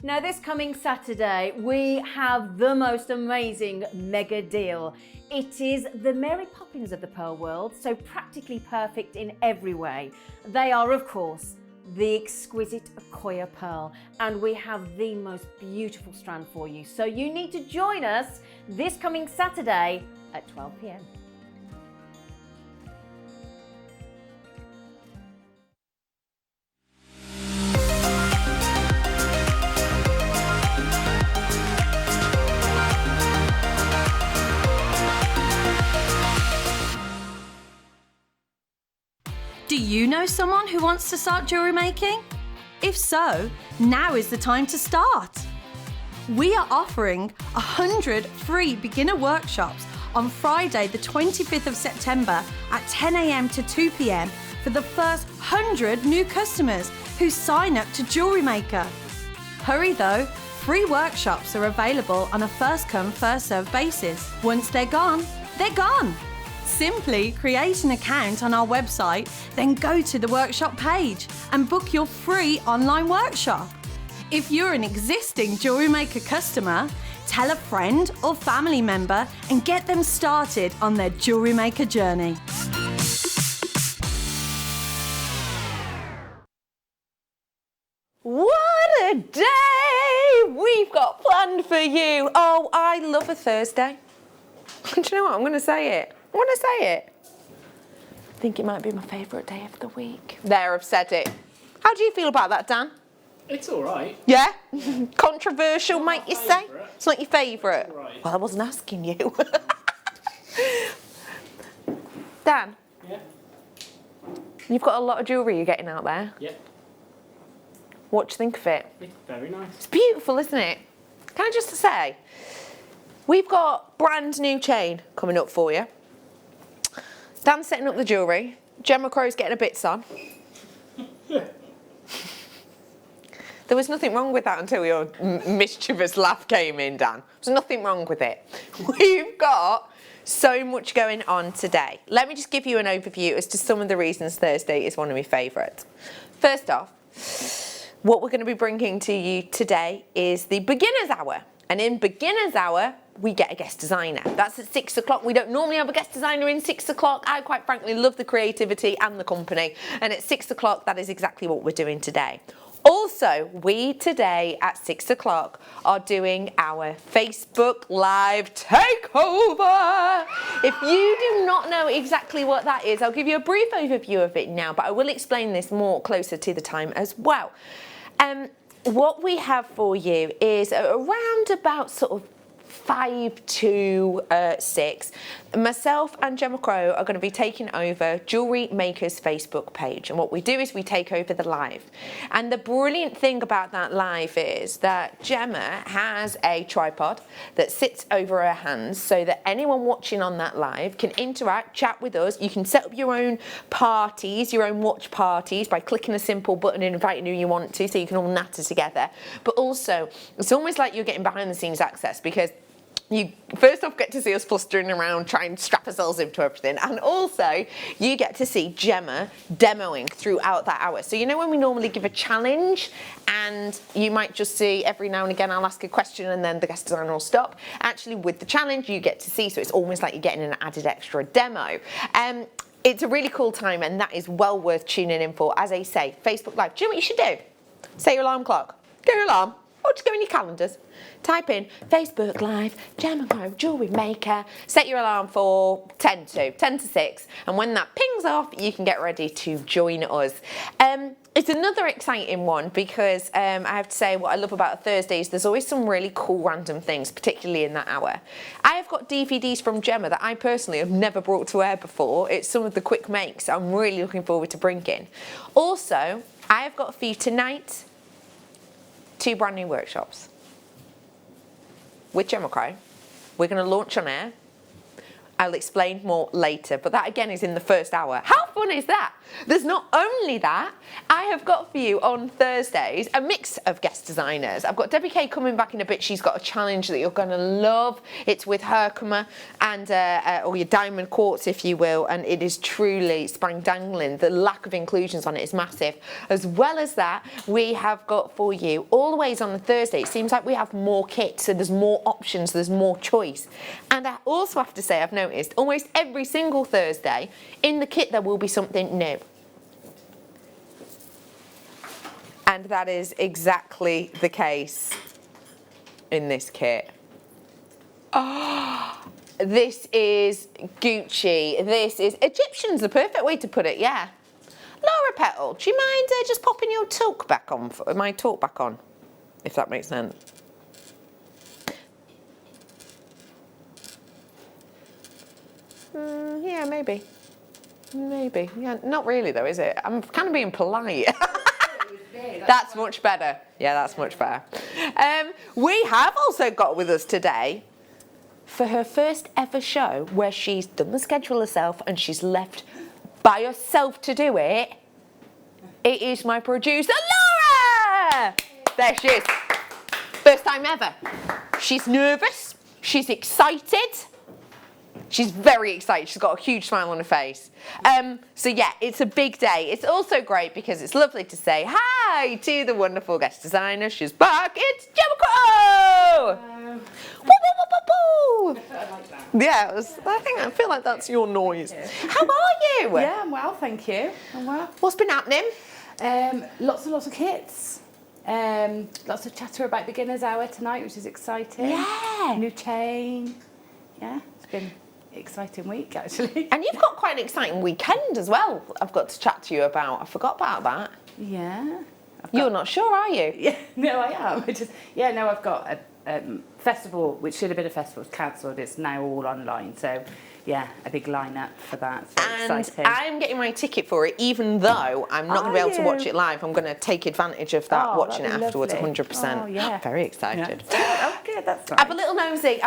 Now this coming Saturday, we have the most amazing mega deal. It is the Mary Poppins of the pearl world, so practically perfect in every way. They are, of course, the exquisite Akoya pearl, and we have the most beautiful strand for you. So you need to join us this coming Saturday at 12 p.m. Do you know someone who wants to start jewellery making? If so, now is the time to start. We are offering 100 free beginner workshops on Friday the 25th of September at 10 a.m. to 2 p.m. for the first 100 new customers who sign up to Jewellery Maker. Hurry though, free workshops are available on a first come first served basis. Once they're gone, they're gone. Simply create an account on our website, then go to the workshop page and book your free online workshop. If you're an existing Jewellery Maker customer, tell a friend or family member and get them started on their Jewellery Maker journey. What a day we've got planned for you. Oh, I love a Thursday. Do you know what? I'm going to say it. I want to say it. think it might be my favourite day of the week. There, I've said it. How do you feel about that, Dan? It's all right. Yeah? Controversial, might you say? It's not your favourite? It's all right. Well, I wasn't asking you. Dan? Yeah? You've got a lot of jewellery you're getting out there. Yeah. What do you think of it? It's very nice. It's beautiful, isn't it? Can I just say, we've got brand new chain coming up for you. Dan's setting up the jewellery. Gemma Crow's getting her bits on. There was nothing wrong with that until your mischievous laugh came in, Dan. There's nothing wrong with it. We've got so much going on today. Let me just give you an overview as to some of the reasons Thursday is one of my favourites. First off, what we're going to be bringing to you today is the beginner's hour. And in beginner's hour, we get a guest designer. That's at 6 o'clock. We don't normally have a guest designer in 6 o'clock. I quite frankly love the creativity and the company. And at 6 o'clock, that is exactly what we're doing today. Also, we today at 6 o'clock are doing our Facebook Live takeover. If you do not know exactly what that is, I'll give you a brief overview of it now, but I will explain this more closer to the time as well. What we have for you is around about sort of 5 to 6. Myself and Gemma Crow are going to be taking over Jewellery Maker's Facebook page, and what we do is we take over the live. And the brilliant thing about that live is that Gemma has a tripod that sits over her hands so that anyone watching on that live can interact, chat with us. You can set up your own parties, your own watch parties by clicking a simple button and inviting who you want to, so you can all natter together. But also, it's almost like you're getting behind the scenes access, because you first off get to see us flustering around trying to strap ourselves into everything, and also you get to see Gemma demoing throughout that hour. So you know when we normally give a challenge and you might just see every now and again I'll ask a question and then the guest designer will stop? Actually with the challenge you get to see, so it's almost like you're getting an added extra demo. It's a really cool time, and that is well worth tuning in for. As I say, Facebook Live. Do you know what you should do? Set your alarm clock. Go your alarm. Or just go in your calendars. Type in Facebook Live, Gemma Crow, Jewellery Maker. Set your alarm for 10 to 6. And when that pings off, you can get ready to join us. It's another exciting one because I have to say what I love about Thursdays, there's always some really cool random things, particularly in that hour. I have got DVDs from Gemma that I personally have never brought to air before. It's some of the quick makes I'm really looking forward to bringing. Also, I have got for you tonight 2 brand new workshops with Gemma Crow. We're going to launch on air. I'll explain more later, but that again is in the first hour. How fun is that? There's not only that, I have got for you on Thursdays a mix of guest designers. I've got Debbie Kay coming back in a bit. She's got a challenge that you're going to love. It's with Herkimer and or your diamond quartz, if you will, and it is truly spang-dangling. The lack of inclusions on it is massive. As well as that, we have got for you always on a Thursday. It seems like we have more kits, so there's more options, there's more choice. And I also have to say, I've noticed almost every single Thursday in the kit there will be something new. And that is exactly the case in this kit. Oh, this is Gucci. This is Egyptian's the perfect way to put it, yeah. Laura Petal, do you mind just popping your talk back on, my talk back on, if that makes sense? Yeah, maybe. Maybe. Yeah, not really though, is it? I'm kind of being polite. That's much better. Yeah, that's much better. We have also got with us today for her first ever show where she's done the schedule herself and she's left by herself to do it. It is my producer, Laura! There she is. First time ever. She's nervous. She's excited. She's very excited. She's got a huge smile on her face. So yeah, it's a big day. It's also great because it's lovely to say hi to the wonderful guest designer. She's back. It's Gemma Crow! Hello. Woo, woo, woo, woo, woo. I like that. Yeah, I feel like that's your noise. How are you? Yeah, I'm well, thank you. I'm well. What's been happening? Lots and lots of kits. Lots of chatter about beginner's hour tonight, which is exciting. Yeah. New chain. Yeah, it's been exciting week, actually. And you've got quite an exciting weekend as well, I've got to chat to you about. I forgot about that. Yeah. You're not sure, are you? Yeah, no, I am. I've got a festival, which should have been a festival, it's cancelled. It's now all online. So, yeah, a big lineup for that. So and exciting. I'm getting my ticket for it, even though I'm not going to be able to watch it live. I'm going to take advantage of that, watching it afterwards, lovely. 100%. Oh, yeah. Very excited. Yeah. Oh, good, that's nice. Have a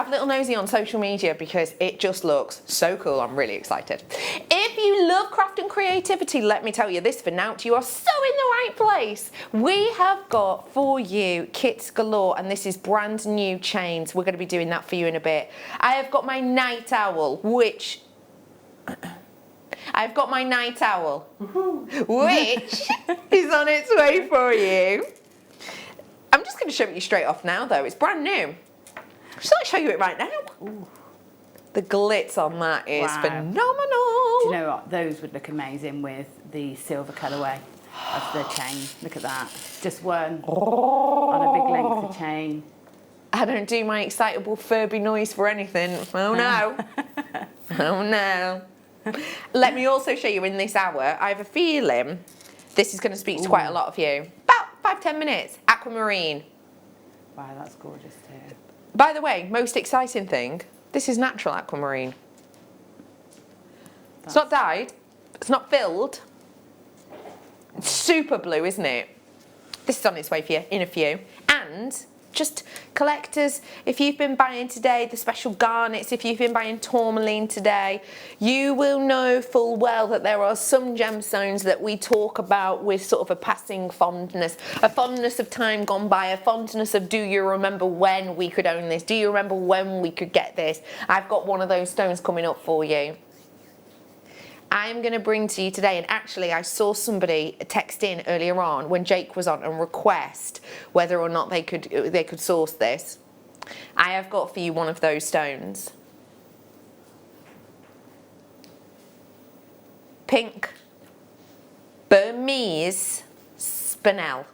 little nosy on social media because it just looks so cool. I'm really excited. If you love craft and creativity, let me tell you this for now, you are so in the right place. We have got for you kits galore, and this is brand new chains. We're going to be doing that for you in a bit. I have got my night owl, which is on its way for you. I'm just going to show it you straight off now, though. It's brand new. I'm just going to show you it right now. Ooh. The glitz on that is phenomenal. Do you know what? Those would look amazing with the silver colourway of the chain. Look at that. Just one on a big length of chain. I don't do my excitable Furby noise for anything. Oh no. Oh no. Let me also show you in this hour. I have a feeling this is going to speak to quite a lot of you. About 5-10 minutes. Aquamarine. Wow, that's gorgeous too. By the way, most exciting thing, this is natural aquamarine. It's not dyed. It's not filled. It's super blue, isn't it? This is on its way for you in a few. And just collectors, if you've been buying today the special garnets, if you've been buying tourmaline today, you will know full well that there are some gemstones that we talk about with sort of a passing fondness, a fondness of time gone by, a fondness of do you remember when we could own this, do you remember when we could get this. I've got one of those stones coming up for you. I'm going to bring to you today, and actually I saw somebody text in earlier on when Jake was on and request whether or not they could source this. I have got for you one of those stones. Pink Burmese spinel.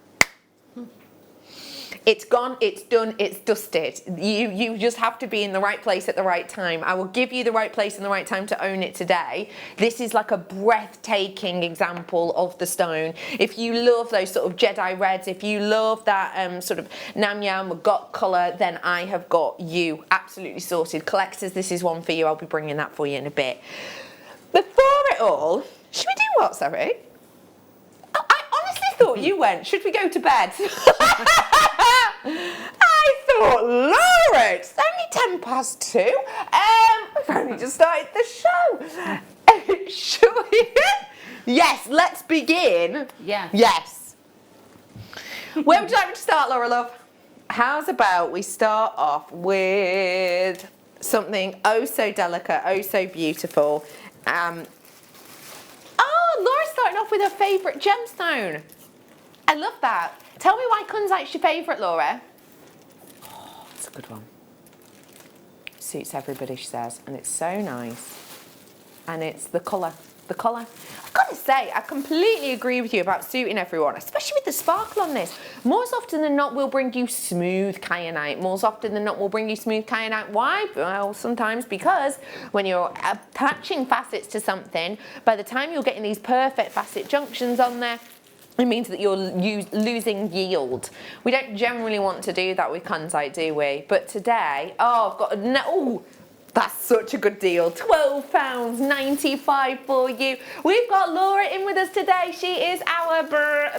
It's gone, it's done, it's dusted. You just have to be in the right place at the right time. I will give you the right place and the right time to own it today. This is like a breathtaking example of the stone. If you love those sort of Jedi reds, if you love that sort of Namyam got colour, then I have got you absolutely sorted. Collectors, this is one for you. I'll be bringing that for you in a bit. Before it all, should we do what, sorry? I honestly thought you went, should we go to bed? I thought, Laura, it's only 2:10. We've only just started the show. Should we? Yes, let's begin. Yeah. Yes. Where would you like me to start, Laura, love? How's about we start off with something oh so delicate, oh so beautiful. Laura's starting off with her favourite gemstone. I love that. Tell me why kunzite's your favourite, Laura. Oh, it's a good one. Suits everybody, she says, and it's so nice. And it's the colour. The colour. I've got to say, I completely agree with you about suiting everyone, especially with the sparkle on this. More often than not, we'll bring you smooth kyanite. More often than not, we'll bring you smooth kyanite. Why? Well, sometimes because when you're attaching facets to something, by the time you're getting these perfect facet junctions on there, it means that you're losing yield. We don't generally want to do that with kunzite, do we? But today, I've got that's such a good deal. £12.95 for you. We've got Laura in with us today. She is our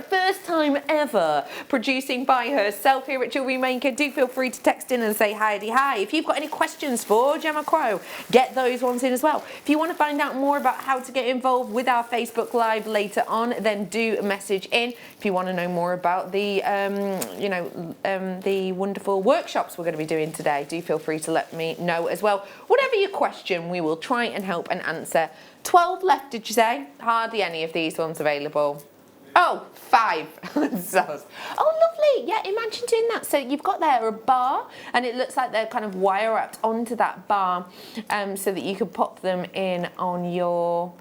first time ever producing by herself here at Jewellery Maker. Do feel free to text in and say hi. If you've got any questions for Gemma Crow, get those ones in as well. If you want to find out more about how to get involved with our Facebook Live later on, then do message in. If you want to know more about the, the wonderful workshops we're going to be doing today, do feel free to let me know as well. Whatever your question, we will try and help and answer. 12 left, did you say? Hardly any of these ones available. Oh, 5. Oh, lovely. Yeah, imagine doing that. So you've got there a bar, and it looks like they're kind of wire wrapped onto that bar so that you could pop them in on your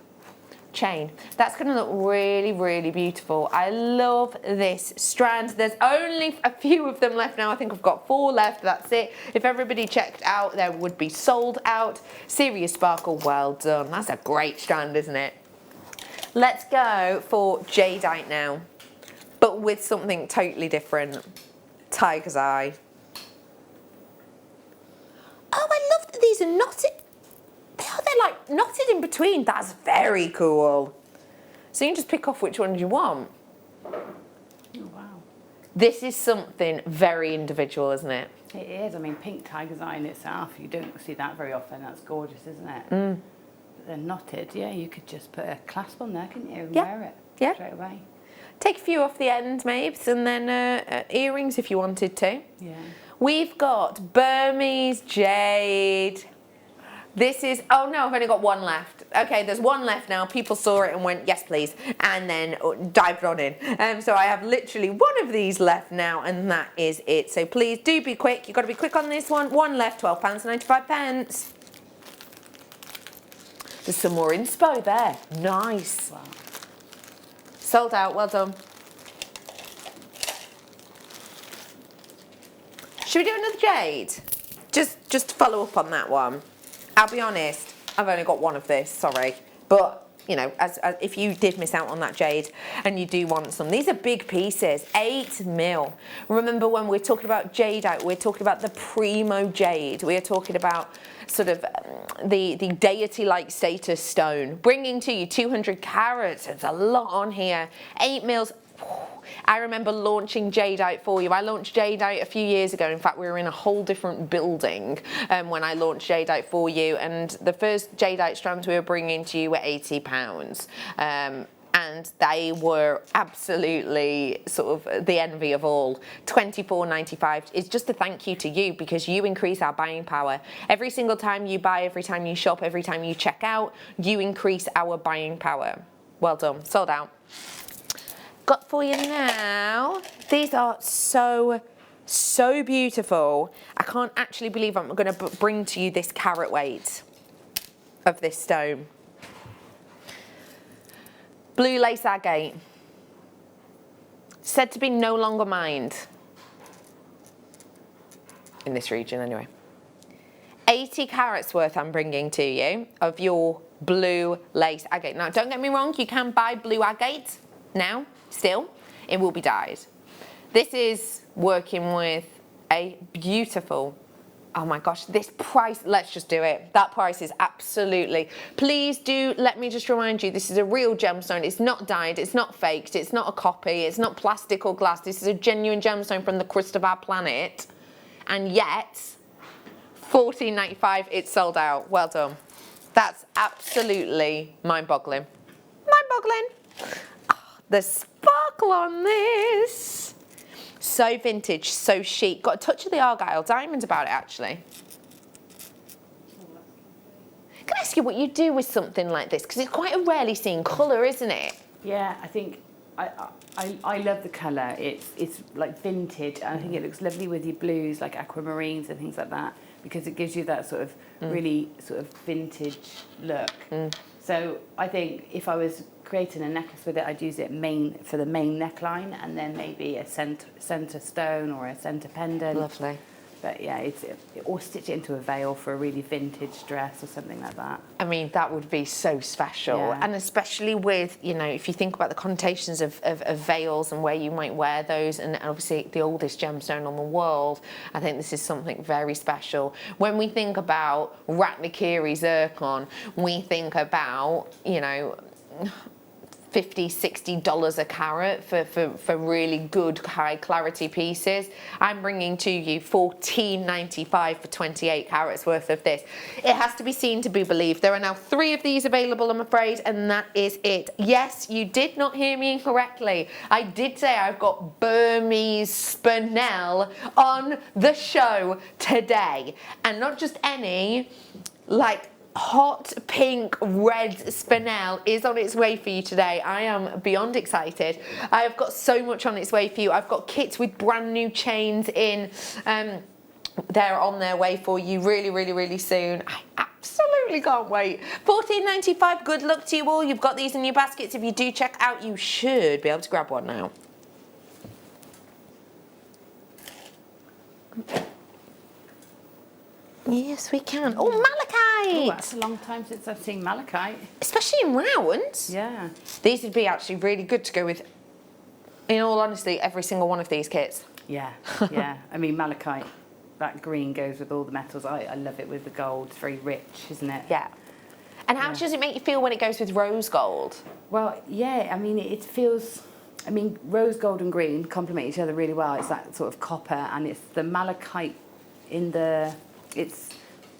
chain. That's going to look really, really beautiful. I love this strand. There's only a few of them left now. I think I've got 4 left. That's it. If everybody checked out, they would be sold out. Serious sparkle. Well done. That's a great strand, isn't it? Let's go for jadeite now, but with something totally different. Tiger's eye. Oh, I love that these are knotted. They're like knotted in between. That's very cool. So you can just pick off which ones you want. Oh, wow. This is something very individual, isn't it? It is. I mean, pink tiger's eye in itself, you don't see that very often. That's gorgeous, isn't it? Mm. But they're knotted. Yeah, you could just put a clasp on there, couldn't you, and Yeah. wear it Yeah. straight away. Take a few off the end, Mabes, and then earrings if you wanted to. Yeah. We've got Burmese jade. This is, oh no, I've only got 1 left. Okay, there's 1 left now. People saw it and went, yes, please, and then dived on in. So I have literally 1 of these left now, and that is it. So please do be quick. You've got to be quick on this one. 1 left, £12.95. There's some more inspo there. Nice. Wow. Sold out, well done. Should we do another jade? Just to follow up on that one. I'll be honest, I've only got 1 of this, sorry. But, you know, as if you did miss out on that jade and you do want some, these are big pieces, 8 mil. Remember when we're talking about jadeite, we're talking about the primo jade. We're talking about sort of the deity-like status stone. Bringing to you 200 carats, there's a lot on here. 8 mils. I remember launching jadeite for you. I launched jadeite a few years ago. In fact, we were in a whole different building when I launched jadeite for you, and the first jadeite strands we were bringing to you were £80. And they were absolutely sort of the envy of all. £24.95 is just a thank you to you, because you increase our buying power. Every single time you buy, every time you shop, every time you check out, you increase our buying power. Well done. Sold out. Got for you now. These are so beautiful. I can't actually believe I'm going to bring to you this carat weight of this stone. Blue lace agate. Said to be no longer mined. In this region anyway. 80 carats worth I'm bringing to you of your blue lace agate. Now don't get me wrong, you can buy blue agate now. Still, it will be dyed. This is working with a beautiful, oh my gosh, this price, let's just do it. That price is absolutely, please do, let me just remind you, this is a real gemstone. It's not dyed, it's not faked, it's not a copy, it's not plastic or glass. This is a genuine gemstone from the crust of our planet. And yet, $14.95, it's sold out. Well done. That's absolutely mind-boggling. Mind-boggling. The sparkle on this. So vintage, so chic. Got a touch of the Argyle diamond about it, actually. Can I ask you what you do with something like this? Because it's quite a rarely seen colour, isn't it? Yeah, I think I love the colour. It's like vintage, and I think it looks lovely with your blues, like aquamarines and things like that, because it gives you that sort of really sort of vintage look. So I think if I was creating a necklace with it, I'd use it for the main neckline, and then maybe a centre stone or a centre pendant. Lovely. But yeah, or stitch it into a veil for a really vintage dress or something like that. I mean, that would be so special. Yeah. And especially with, you know, if you think about the connotations of veils and where you might wear those, and obviously the oldest gemstone on the world, I think this is something very special. When we think about Ratnakiri zircon, we think about, you know, $50, $60 a carat for really good high clarity pieces. I'm bringing to you $14.95 for 28 carats worth of this. It has to be seen to be believed. There are now 3 of these available, I'm afraid, and that is it. Yes, you did not hear me incorrectly. I did say I've got Burmese spinel on the show today, and not just any, like hot pink red spinel is on its way for you today. I am beyond excited. I have got so much on its way for you. I've got kits with brand new chains in. They're on their way for you really, really, really soon. I absolutely can't wait. $14.95, good luck to you all. You've got these in your baskets. If you do check out, you should be able to grab one now. Yes, we can. Oh, malachite! Oh, that's a long time since I've seen malachite. Especially in rounds. Yeah. These would be actually really good to go with, in all honesty, every single one of these kits. Yeah, yeah. I mean, malachite, that green goes with all the metals. I love it with the gold. It's very rich, isn't it? Yeah. And how does it make you feel when it goes with rose gold? Well, yeah, I mean, it feels... I mean, rose gold and green complement each other really well. It's that sort of copper, and it's the malachite in the... It's...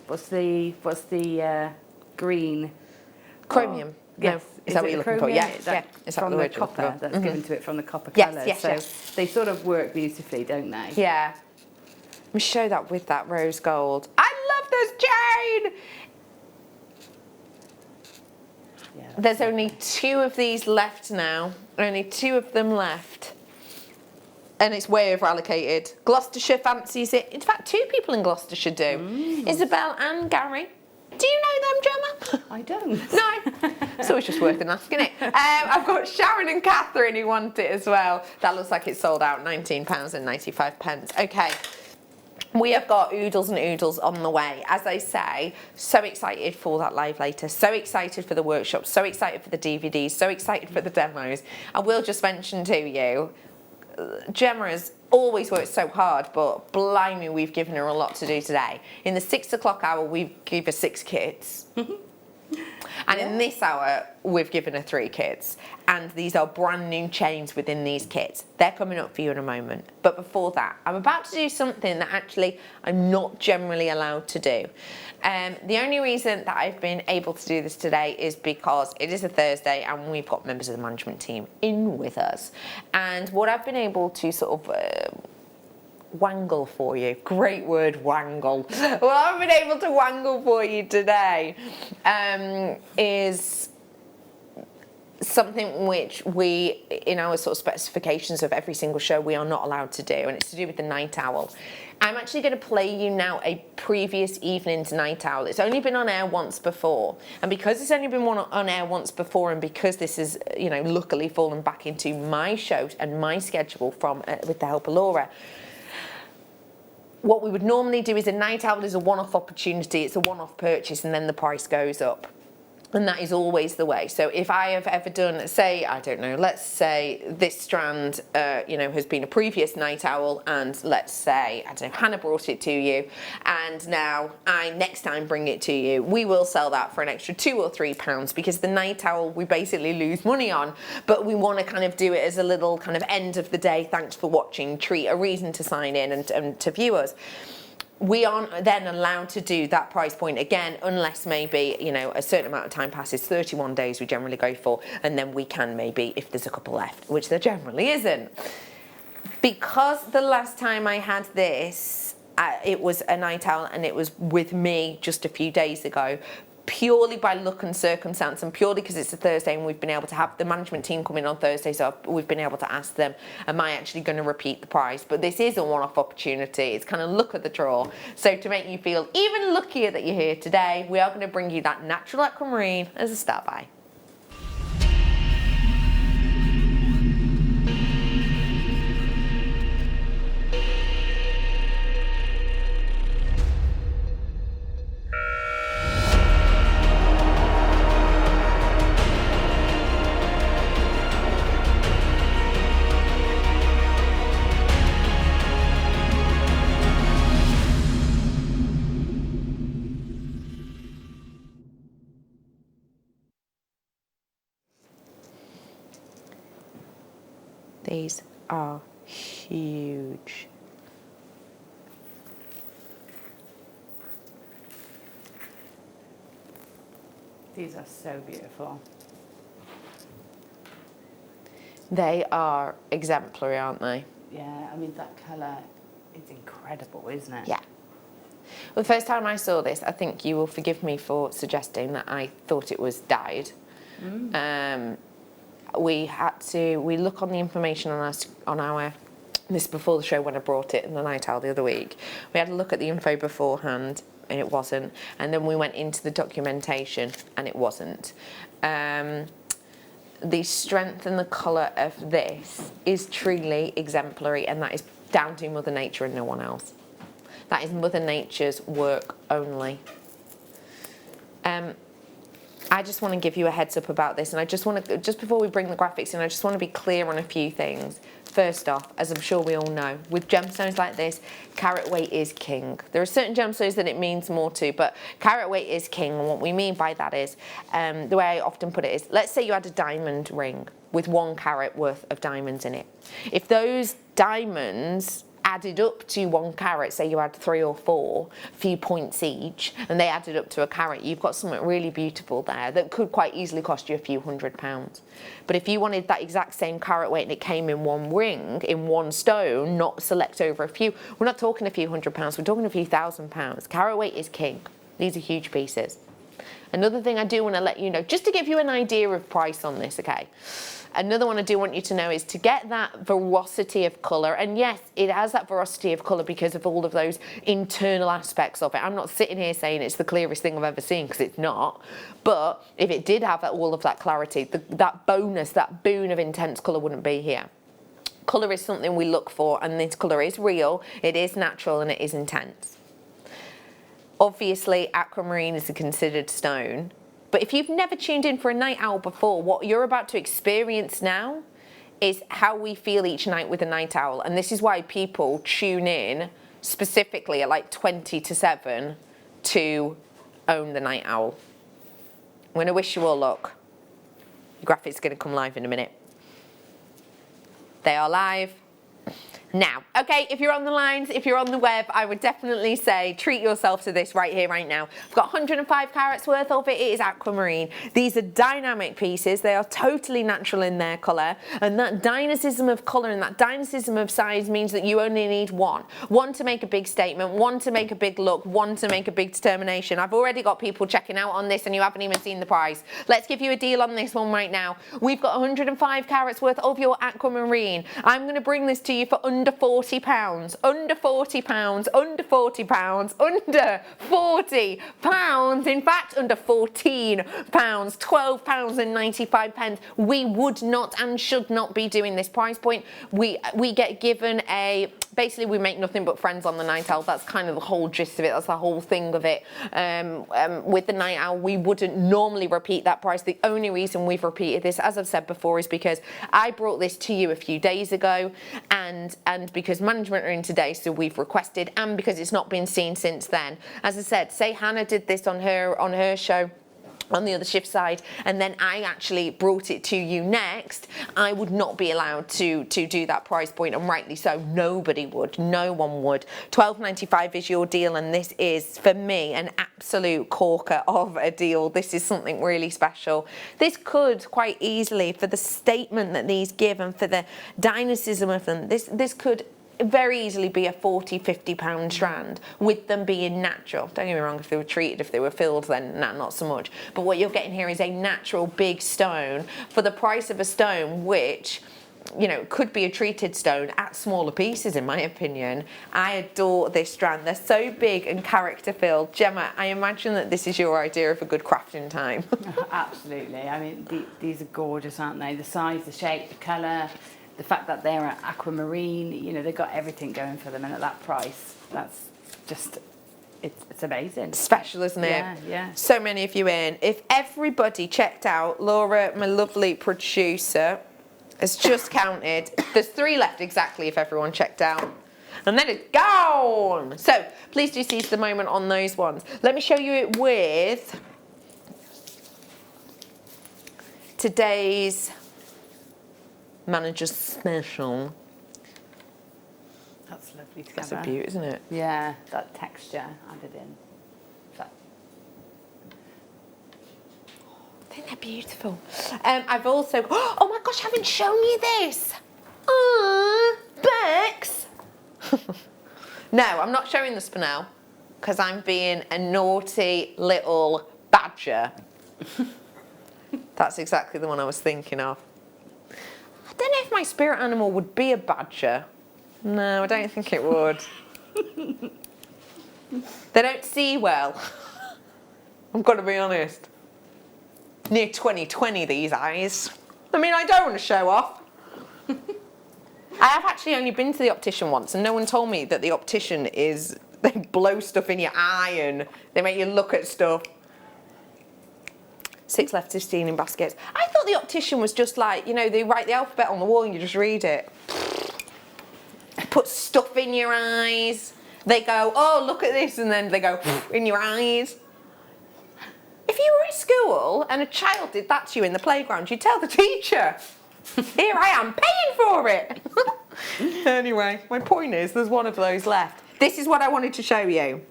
What's the green? Chromium. Oh, yes. No. Is that what you're looking for? chromium? Yeah. Is that Is that from the the word you're looking copper for? that's given to it from the copper Yes, colours. yes, so yes. they sort of work beautifully, don't they? Yeah. Let me show that with that rose gold. I love this chain! Yeah, There's only 2 of these left now. Only 2 of them left. And it's way over allocated. Gloucestershire fancies it. In fact, 2 people in Gloucestershire do. Isabel and Gary. Do you know them, Gemma? I don't. No. So it's just worth an asking, isn't it? I've got Sharon and Catherine who want it as well. That looks like it's sold out, £19.95. Okay. We have got oodles and oodles on the way. As I say, so excited for that live later, so excited for the workshop, so excited for the DVDs, so excited for the demos. I will just mention to you, Gemma has always worked so hard, but blimey, we've given her a lot to do today. In the 6 o'clock hour, we've given her 6 kits. And in this hour, we've given her 3 kits. And these are brand new chains within these kits. They're coming up for you in a moment. But before that, I'm about to do something that actually I'm not generally allowed to do. The only reason that I've been able to do this today is because it is a Thursday and we've got members of the management team in with us. And what I've been able to sort of wangle for you. Great word, wangle. What I've been able to wangle for you today is something which we, in our sort of specifications of every single show, we are not allowed to do, and it's to do with the night owl. I'm actually going to play you now a previous evening's night owl. It's only been on air once before, and because it's only been on air once before, and because this is, you know, luckily fallen back into my show and my schedule from with the help of Laura, what we would normally do is a night owl is a one-off opportunity, it's a one-off purchase, and then the price goes up. And that is always the way. So if I have ever done, say, I don't know, let's say this strand, you know, has been a previous night owl, and let's say, I don't know, Hannah brought it to you, and now I next time bring it to you, we will sell that for an extra £2 or £3 because the night owl we basically lose money on, but we want to kind of do it as a little kind of end of the day, thanks for watching, treat, a reason to sign in and to view us. We aren't then allowed to do that price point again unless maybe, you know, a certain amount of time passes, 31 days we generally go for, and then we can maybe, if there's a couple left, which there generally isn't. Because the last time I had this, it was a night owl and it was with me just a few days ago, purely by luck and circumstance, and purely because it's a Thursday and we've been able to have the management team come in on Thursday, so we've been able to ask them, am I actually going to repeat the price? But this is a one-off opportunity. It's kind of luck of the draw. So to make you feel even luckier that you're here today, we are going to bring you that natural aquamarine as a start by. These are huge. These are so beautiful. They are exemplary, aren't they? Yeah, I mean, that colour is incredible, isn't it? Yeah. Well, the first time I saw this, I think you will forgive me for suggesting that I thought it was dyed. We look on the information on our, this before the show when I brought it in the night owl the other week. We had a look at the info beforehand. and it wasn't. And then we went into the documentation, and it wasn't. The strength and the colour of this is truly exemplary, and that is down to Mother Nature and no one else. That is Mother Nature's work only. I just want to give you a heads up about this, and I just want to, just before we bring the graphics in, I just want to be clear on a few things. First off, as I'm sure we all know, with gemstones like this, carat weight is king. There are certain gemstones that it means more to, but carat weight is king, and what we mean by that is, the way I often put it is, let's say you had a diamond ring with 1 carat worth of diamonds in it. If those diamonds added up to 1 carat, say you had 3 or 4, a few points each, and they added up to a carat, you've got something really beautiful there that could quite easily cost you a few £100s. But if you wanted that exact same carat weight and it came in 1 ring, in 1 stone, not select over a few, we're not talking a few £100s, we're talking a few £1,000s. Carat weight is king. These are huge pieces. Another thing I do want to let you know, just to give you an idea of price on this, okay? Another one I do want you to know is to get that veracity of colour, and yes, it has that veracity of colour because of all of those internal aspects of it. I'm not sitting here saying it's the clearest thing I've ever seen, because it's not, but if it did have all of that clarity, that bonus, that boon of intense colour wouldn't be here. Colour is something we look for, and this colour is real, it is natural, and it is intense. Obviously, aquamarine is a considered stone, but if you've never tuned in for a night owl before, what you're about to experience now is how we feel each night with a night owl. And this is why people tune in specifically at like 20 to 7 to own the night owl. I'm going to wish you all luck. The graphics are going to come live in a minute. They are live now. Okay, if you're on the lines, if you're on the web, I would definitely say treat yourself to this right here, right now. I've got 105 carats worth of it. It is aquamarine. These are dynamic pieces. They are totally natural in their colour, and that dynamism of colour and that dynamism of size means that you only need one. One to make a big statement, one to make a big look, one to make a big determination. I've already got people checking out on this and you haven't even seen the price. Let's give you a deal on this one right now. We've got 105 carats worth of your aquamarine. I'm going to bring this to you for under £40, under £40, under £40, under £40, in fact under £14, £12.95. We would not and should not be doing this price point. We get given a, basically we make nothing but friends on the night owl. That's kind of the whole gist of it. That's the whole thing of it. With the night owl, we wouldn't normally repeat that price. The only reason we've repeated this, as I've said before, is because I brought this to you a few days ago, and because management are in today, so we've requested, and because it's not been seen since then. As I said, say Hannah did this on her show on the other shift side, and then I actually brought it to you next, I would not be allowed to do that price point, and rightly so. Nobody would, no one would. £12.95 is your deal, and this is, for me, an absolute corker of a deal. This is something really special. This could quite easily, for the statement that these give and for the dynamism of them, this could very easily be a £40–50 strand, with them being natural. Don't get me wrong, if they were treated, if they were filled, then not so much. But what you're getting here is a natural big stone for the price of a stone, which, you know, could be a treated stone at smaller pieces, in my opinion. I adore this strand. They're so big and character filled. Gemma, I imagine that this is your idea of a good crafting time. Absolutely. I mean, these are gorgeous, aren't they? The size, the shape, the colour. The fact that they're aquamarine, you know, they've got everything going for them, and at that price, that's just, it's amazing. Special, isn't it? Yeah, yeah. So many of you in. If everybody checked out, Laura, my lovely producer, has just counted. There's 3 left exactly if everyone checked out. And then it's gone. So please do seize the moment on those ones. Let me show you it with today's Manager's Special. That's lovely together. That's a beauty, isn't it? Yeah, that texture added in. I think they're beautiful. I've also, oh my gosh, I haven't shown you this. Bex. No, I'm not showing this for now, because I'm being a naughty little badger. That's exactly the one I was thinking of. I don't know if my spirit animal would be a badger. No, I don't think it would. They don't see well. I've got to be honest. Near 2020 these eyes. I mean, I don't want to show off. I have actually only been to the optician once, and no one told me that the optician is, they blow stuff in your eye and they make you look at stuff. 6 left 15 in baskets. I thought the optician was just like, you know, they write the alphabet on the wall and you just read it. Put stuff in your eyes. They go, oh, look at this, and then they go in your eyes. If you were at school and a child did that to you in the playground, you'd tell the teacher. Here I am paying for it. Anyway, my point is there's one of those left. This is what I wanted to show you.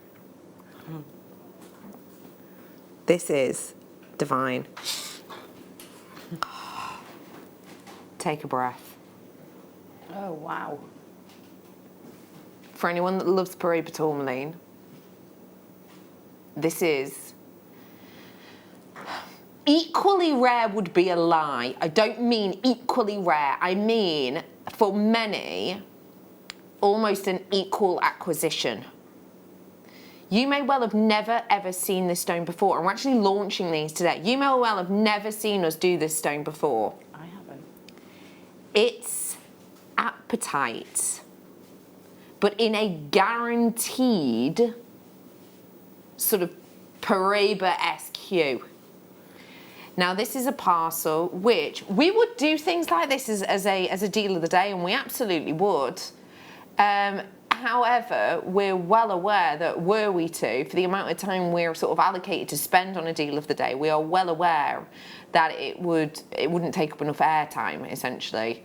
This is divine. Take a breath. Oh, wow. For anyone that loves Paraiba tourmaline, this is equally rare would be a lie. I don't mean equally rare. I mean, for many, almost an equal acquisition. You may well have never ever seen this stone before, and we're actually launching these today. You may well have never seen us do this stone before. I haven't. It's apatite, but in a guaranteed sort of Paraiba-esque hue. Now this is a parcel which we would do things like this as a deal of the day, and we absolutely would. However, we're well aware that were we to, for the amount of time we're sort of allocated to spend on a deal of the day, we are well aware that it wouldn't take up enough airtime, essentially,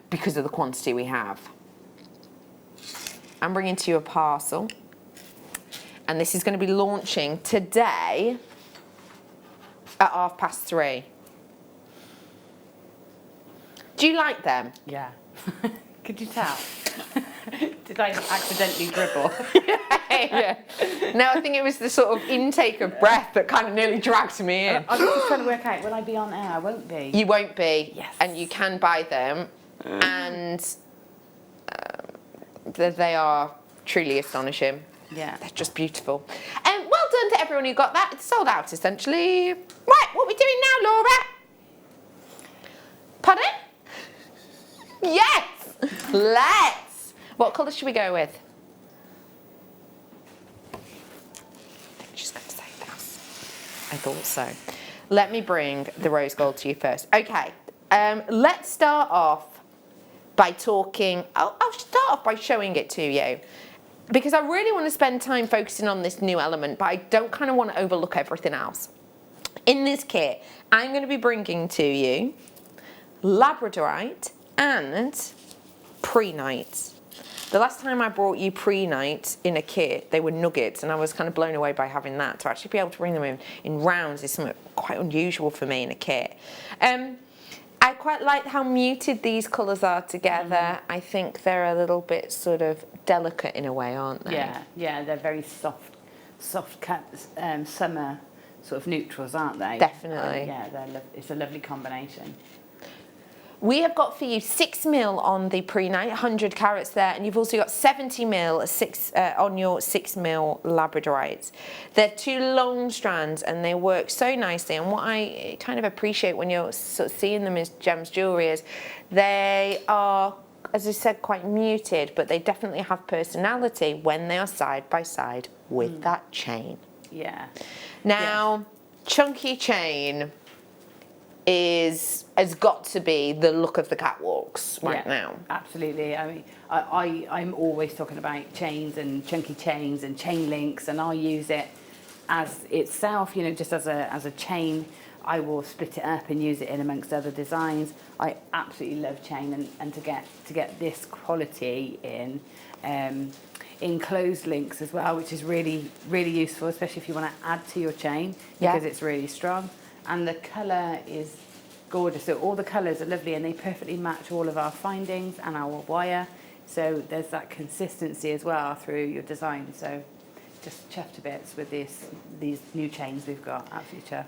because of the quantity we have. I'm bringing to you a parcel, and this is going to be launching today at 3:30. Do you like them? Yeah. Could you tell? Did I accidentally dribble? Yeah. No, I think it was the sort of intake of breath that kind of nearly dragged me in. I was just trying to work out, will I be on air? I won't be. You won't be. Yes. And you can buy them. And they are truly astonishing. Yeah. They're just beautiful. Well done to everyone who got that. It's sold out, essentially. Right, what are we doing now, Laura? Pardon? Yes! Let's! What colour should we go with? I think she's going to say that. I thought so. Let me bring the rose gold to you first. Okay, let's start off by talking... I'll start off by showing it to you, because I really want to spend time focusing on this new element, but I don't kind of want to overlook everything else. In this kit, I'm going to be bringing to you labradorite and prehnite. The last time I brought you prehnite in a kit, they were nuggets, and I was kind of blown away by having that. To actually be able to bring them in rounds is something quite unusual for me in a kit. I quite like how muted these colours are together. I think they're a little bit sort of delicate in a way, aren't they? Yeah, they're very soft cut summer sort of neutrals, aren't they? Definitely. It's a lovely combination. We have got for you 6mm on the prehnite, 100 carats there, and you've also got 70mm on your 6mm labradorites. They're 2 long strands, and they work so nicely. And what I kind of appreciate when you're sort of seeing them as gems jewellery is they are, as I said, quite muted, but they definitely have personality when they are side by side with that chain. Yeah. Now, chunky chain has got to be the look of the catwalks right now. Absolutely. I mean, I'm always talking about chains and chunky chains and chain links, and I use it as itself, you know, just as a chain. I will split it up and use it in amongst other designs. I absolutely love chain, and to get this quality in closed links as well, which is really, really useful, especially if you want to add to your chain, because it's really strong. And the colour is gorgeous. So all the colours are lovely, and they perfectly match all of our findings and our wire. So there's that consistency as well through your design. So just chuffed to bits with these new chains we've got. Absolutely chuffed.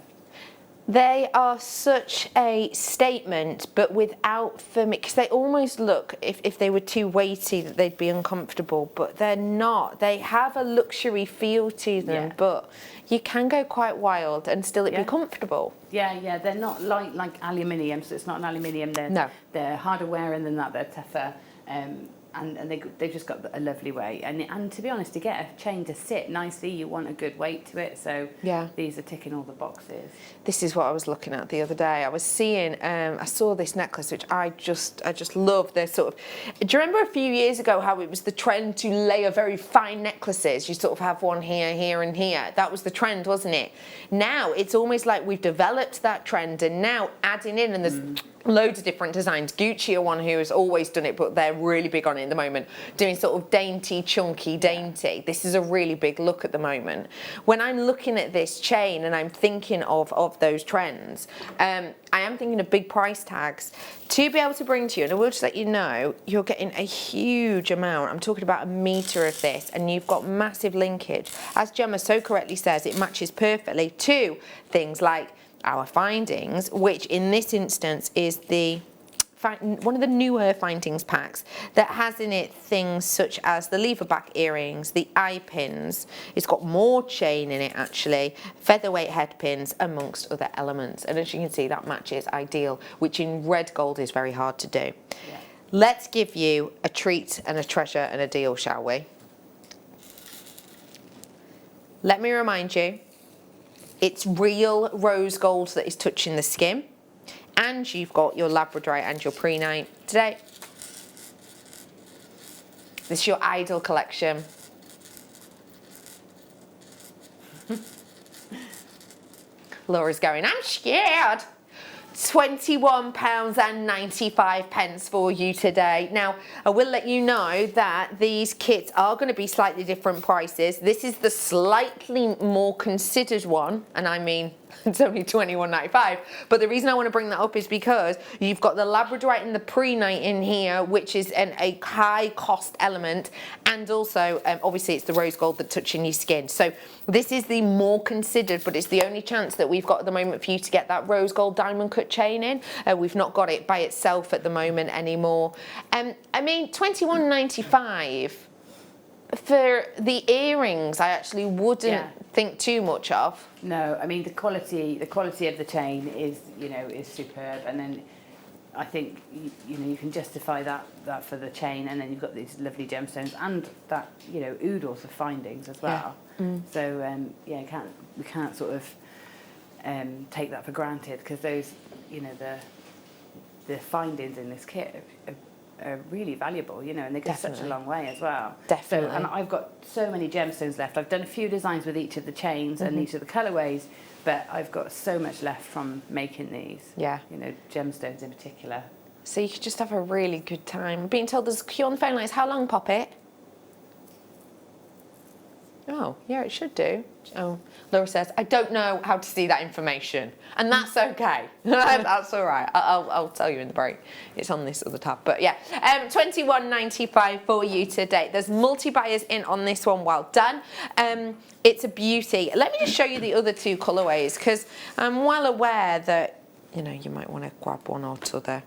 They are such a statement, but without, for me, because they almost look, if they were too weighty, that they'd be uncomfortable, but they're not. They have a luxury feel to them, but you can go quite wild and still it be comfortable. Yeah, they're not light like aluminium, so it's not an aluminium. They're harder wearing than that, they're tougher. And they've just got a lovely weight. And to be honest, to get a chain to sit nicely, you want a good weight to it. So these are ticking all the boxes. This is what I was looking at the other day. I was seeing, I saw this necklace, which I just love. They're sort of, do you remember a few years ago how it was the trend to layer very fine necklaces? You sort of have one here, here and here. That was the trend, wasn't it? Now it's almost like we've developed that trend and now adding in, and there's loads of different designs. Gucci are one who has always done it, but they're really big on it at the moment, doing sort of dainty, chunky, dainty. This is a really big look at the moment. When I'm looking at this chain and I'm thinking of those trends, I am thinking of big price tags to be able to bring to you, and I will just let you know, you're getting a huge amount. I'm talking about 1 meter of this, and you've got massive linkage. As Gemma so correctly says, it matches perfectly to things like our findings, which in this instance is one of the newer findings packs that has in it things such as the lever back earrings, the eye pins. It's got more chain in it actually, featherweight head pins amongst other elements. And as you can see, that matches ideal, which in red gold is very hard to do. Yeah. Let's give you a treat and a treasure and a deal, shall we? Let me remind you, it's real rose gold that is touching the skin. And you've got your labradorite and your prehnite today. This is your Idol collection. Laura's going, I'm scared. £21.95 for you today. Now, I will let you know that these kits are going to be slightly different prices. This is the slightly more considered one, and I mean, it's only £21.95. But the reason I want to bring that up is because you've got the labradorite and the prehnite in here, which is a high cost element, and also obviously it's the rose gold that's touching your skin. So this is the more considered, but it's the only chance that we've got at the moment for you to get that rose gold diamond cut chain in. We've not got it by itself at the moment anymore. I mean, £21.95 for the earrings, I actually wouldn't think too much of. No, I mean the quality of the chain is, is superb, and then I think you can justify that for the chain, and then you've got these lovely gemstones and that oodles of findings as well. So we can't sort of take that for granted, because those the findings in this kit are really valuable, and they go such a long way as well. Definitely. So, and I've got so many gemstones left. I've done a few designs with each of the chains and each of the colourways, but I've got so much left from making these. Yeah. Gemstones in particular. So you could just have a really good time. I'm being told there's a queue on the phone lines. How long, Poppet? Oh, yeah, it should do. Oh, Laura says, I don't know how to see that information. And that's okay. That's all right. I'll tell you in the break. It's on this other tab. But yeah, £21.95 for you today. There's multi-buyers in on this one. Well done. It's a beauty. Let me just show you the other two colourways, because I'm well aware that, you might want to grab one or t'other.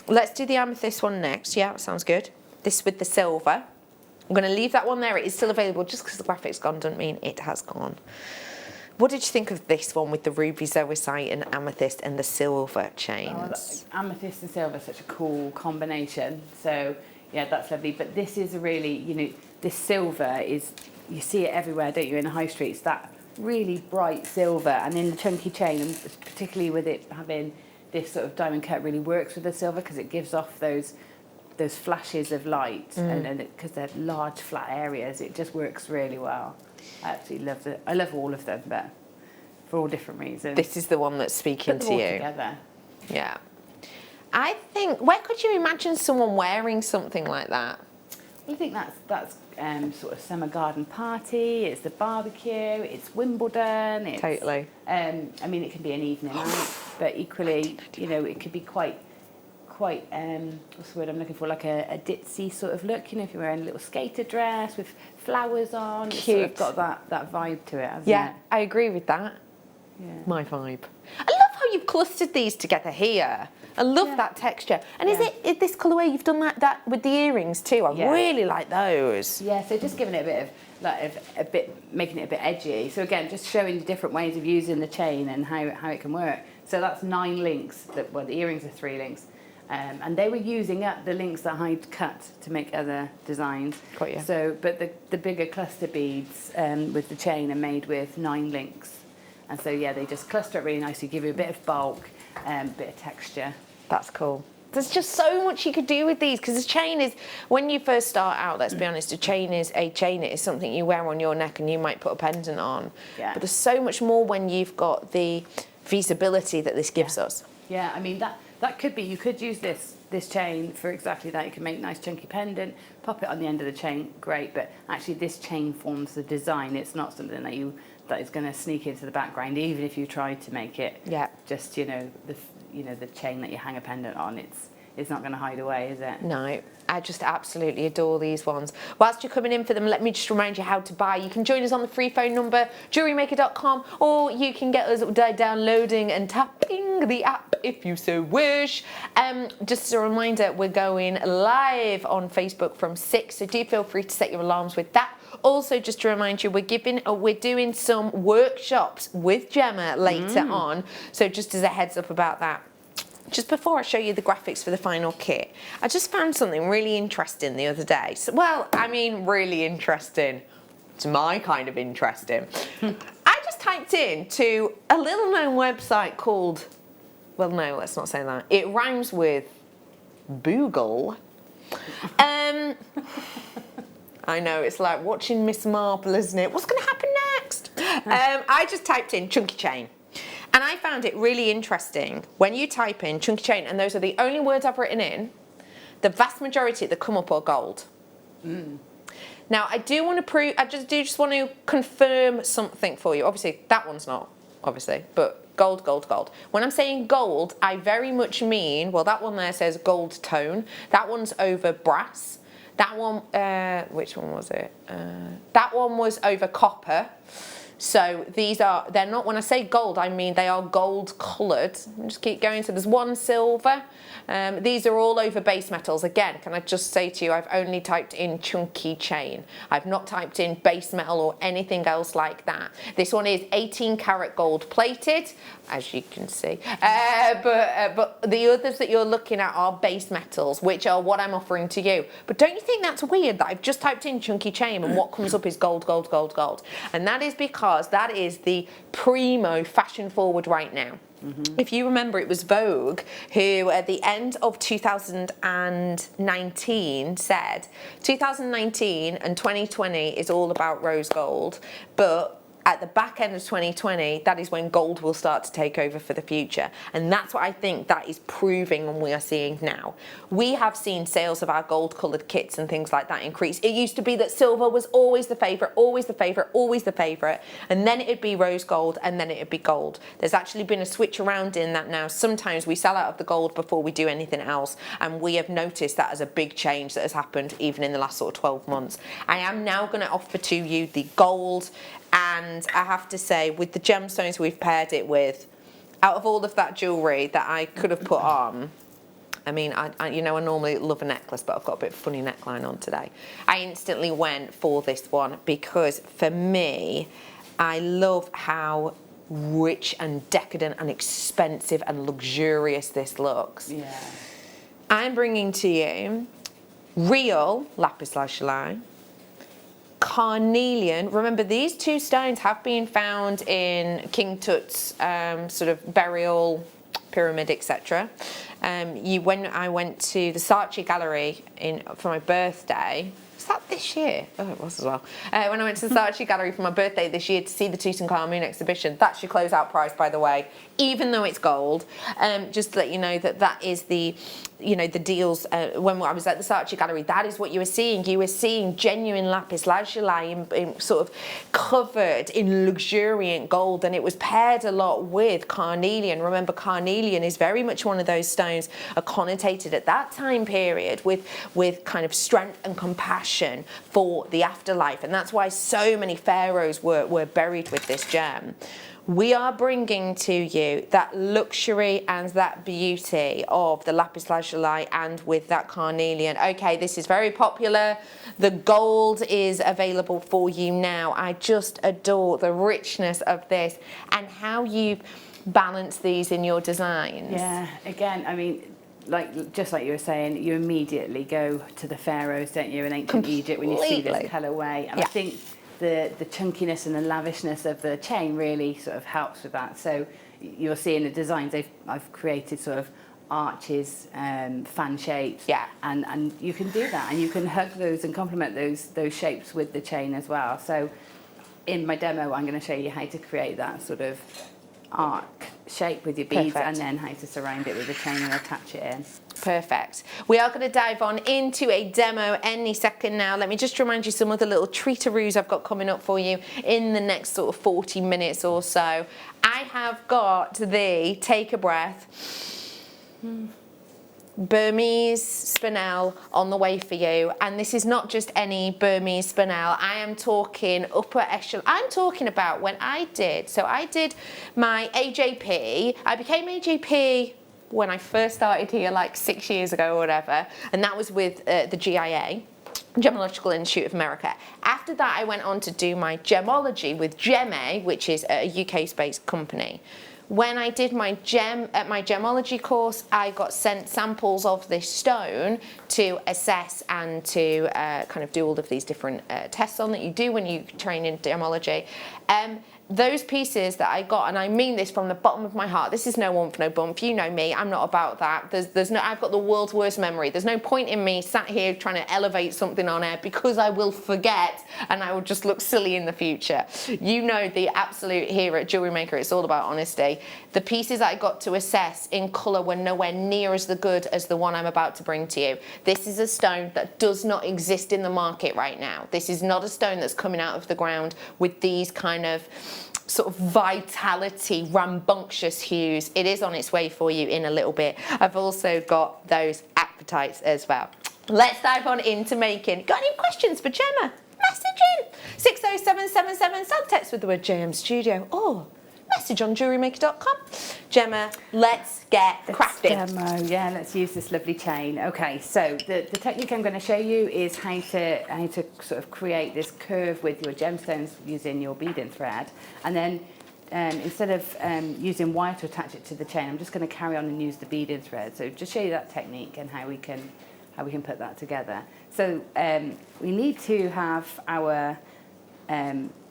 Let's do the amethyst one next. Yeah, sounds good. This with the silver. I'm going to leave that one there. It is still available. Just because the graphic's gone doesn't mean it has gone. What did you think of this one with the ruby zoisite and amethyst and the silver chains? Oh, amethyst and silver, such a cool combination. So yeah, that's lovely. But this is a really, this silver is, you see it everywhere, don't you, in the high streets, that really bright silver, and in the chunky chain, and particularly with it having this sort of diamond cut, really works with the silver, because it gives off those flashes of light, and because they're large flat areas, it just works really well. I absolutely love it. I love all of them, but for all different reasons. This is the one that's speaking to you. Put them all together. Yeah. I think, where could you imagine someone wearing something like that? Well, I think that's sort of summer garden party, it's the barbecue, it's Wimbledon. It's, totally. I mean, it can be an evening out, but equally, it could be quite what's the word I'm looking for, like a ditzy sort of look, if you're wearing a little skater dress with flowers on. Cute. It's sort of got that vibe to it, hasn't it? Yeah, I agree with that. My vibe. I love how you've clustered these together here. I love that texture. And is this colourway, you've done that with the earrings too? I really like those. Yeah, so just giving it a bit of, making it a bit edgy. So again, just showing the different ways of using the chain and how it can work. So that's 9 links, well, the earrings are 3 links. And they were using up the links that I'd cut to make other designs. Got you. So, but the bigger cluster beads with the chain are made with 9 links. And so, yeah, they just cluster it really nicely, give you a bit of bulk, a bit of texture. That's cool. There's just so much you could do with these, because the chain is, when you first start out, let's be honest, a chain is It is something you wear on your neck and you might put a pendant on. Yeah. But there's so much more when you've got the feasibility that this gives us. Yeah, I mean, that could be, you could use this chain for exactly that. You can make a nice chunky pendant, pop it on the end of the chain, great, but actually this chain forms the design. It's not something that is going to sneak into the background, even if you tried to make it just, the chain that you hang a pendant on. It's not going to hide away, is it? No, I just absolutely adore these ones. Whilst you're coming in for them, let me just remind you how to buy. You can join us on the free phone number, JewelleryMaker.com, or you can get us by downloading and tapping the app if you so wish. Just as a reminder, we're going live on Facebook from 6, so do feel free to set your alarms with that. Also, just to remind you, we're doing some workshops with Gemma later on, so just as a heads up about that. Just before I show you the graphics for the final kit, I just found something really interesting the other day. So, well, I mean, really interesting. It's my kind of interesting. I just typed in to a little known website called, well, no, let's not say that. It rhymes with Boogle. I know, it's like watching Miss Marple, isn't it? What's going to happen next? I just typed in chunky chain. And I found it really interesting when you type in chunky chain, and those are the only words I've written in, the vast majority that come up are gold. Now, I just want to confirm something for you. Obviously, that one's not, obviously, but gold, gold, gold. When I'm saying gold, I very much mean, well, that one there says gold tone. That one's over brass. That one, which one was it? That one was over copper. So they're not, when I say gold, I mean they are gold coloured. Just keep going. So there's one silver. These are all over base metals. Again, can I just say to you, I've only typed in chunky chain. I've not typed in base metal or anything else like that. This one is 18 karat gold plated, as you can see. But the others that you're looking at are base metals, which are what I'm offering to you. But don't you think that's weird that I've just typed in chunky chain and what comes up is gold, gold, gold, gold? And that is because that is the primo fashion forward right now. If you remember, it was Vogue who at the end of 2019 said 2019 and 2020 is all about rose gold, but at the back end of 2020, that is when gold will start to take over for the future. And that's what I think that is proving and we are seeing now. We have seen sales of our gold coloured kits and things like that increase. It used to be that silver was always the favourite, always the favourite, always the favourite. And then it'd be rose gold and then it'd be gold. There's actually been a switch around in that now. Sometimes we sell out of the gold before we do anything else. And we have noticed that as a big change that has happened even in the last sort of 12 months. I am now going to offer to you the gold. And I have to say, with the gemstones we've paired it with, out of all of that jewellery that I could have put on, I mean, I normally love a necklace, but I've got a bit of a funny neckline on today. I instantly went for this one because, for me, I love how rich and decadent and expensive and luxurious this looks. Yeah. I'm bringing to you real lapis lazuli, carnelian. Remember, these two stones have been found in King Tut's sort of burial pyramid, etc. When I went to the Saatchi Gallery for my birthday, was that this year? Oh, it was as well. When I went to the Saatchi Gallery for my birthday this year to see the Tutankhamun exhibition, that's your closeout price, by the way, even though it's gold. Just to let you know that is the deals. When I was at the Saatchi Gallery, that is what you were seeing. You were seeing genuine lapis lazuli in sort of covered in luxuriant gold, and it was paired a lot with carnelian. Remember, carnelian is very much one of those stones connotated at that time period with kind of strength and compassion for the afterlife, and that's why so many pharaohs were buried with this gem. we are bringing to you that luxury and that beauty of the lapis lazuli and with that carnelian. Okay, this is very popular. The gold is available for you now. I just adore the richness of this and how you balance these in your designs. Yeah, again, I mean, just like you were saying, you immediately go to the pharaohs, don't you, in ancient Egypt when you see this colourway. And I think the chunkiness and the lavishness of the chain really sort of helps with that. So you'll see in the designs I've created sort of arches, fan shapes, and you can do that, and you can hug those and complement those shapes with the chain as well. So in my demo, I'm going to show you how to create that sort of arc shape with your beads and then how to surround it with the chain and attach it in. Perfect. We are going to dive on into a demo any second now. Let me just remind you some other little treat-a-roos I've got coming up for you in the next sort of 40 minutes or so. I have got the, take a breath, Burmese spinel on the way for you, and this is not just any Burmese spinel. I am talking upper echelon. I'm talking about when I did my AJP. I became AJP when I first started here like 6 years ago or whatever, and that was with the GIA, Gemological Institute of America. After that, I went on to do my gemology with Gemme, which is a UK-based company. When I did my gemology course, I got sent samples of this stone to assess and to kind of do all of these different tests on that you do when you train in gemology. Those pieces that I got, and I mean this from the bottom of my heart, this is no oomph, no bump, you know me, I'm not about that. I've got the world's worst memory. There's no point in me sat here trying to elevate something on air because I will forget and I will just look silly in the future. You know the absolute here at Jewellery Maker, it's all about honesty. The pieces I got to assess in colour were nowhere near as good as the one I'm about to bring to you. This is a stone that does not exist in the market right now. This is not a stone that's coming out of the ground with these kind of sort of vitality, rambunctious hues. It is on its way for you in a little bit. I've also got those appetites as well. Let's dive on into making. Got any questions for Gemma? Message in 60777, send text with the word JM Studio or message on jewellerymaker.com. Gemma, let's get crafting. Demo, yeah, let's use this lovely chain. Okay, so the technique I'm going to show you is how to sort of create this curve with your gemstones using your beading thread, and then instead of using wire to attach it to the chain, I'm just going to carry on and use the beading thread. So just show you that technique and how we can put that together. So we need to have our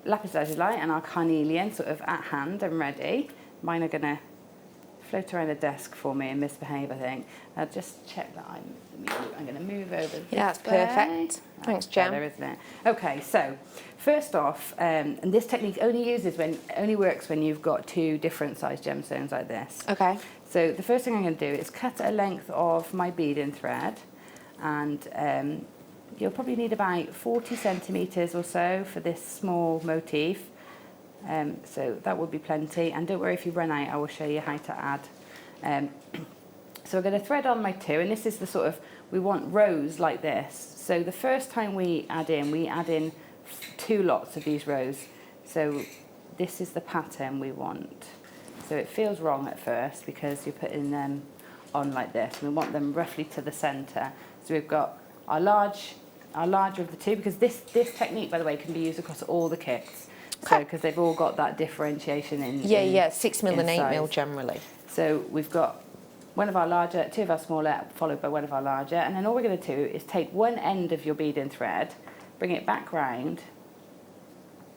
lapis lazuli and our carnelian sort of at hand and ready. Mine are going to float around the desk for me and misbehave, I think. I'll just check that I'm going to move over. Yeah, that's perfect. Thanks, Gem. Better, isn't it? Okay, so first off, and this technique only works when you've got two different size gemstones like this. Okay. So the first thing I'm going to do is cut a length of my beading thread, and you'll probably need about 40 centimetres or so for this small motif. So that would be plenty, and don't worry if you run out, I will show you how to add. So we're going to thread on my two, and this is the sort of, we want rows like this. So the first time we add in 2 lots of these rows. So this is the pattern we want. So it feels wrong at first because you're putting them on like this. We want them roughly to the centre. So we've got our larger of the two, because this technique, by the way, can be used across all the kits. So because they've all got that differentiation in 6mm and 8mm size. generally. So we've got one of our larger, 2 of our smaller, followed by one of our larger, and then all we're going to do is take one end of your beading thread, bring it back round,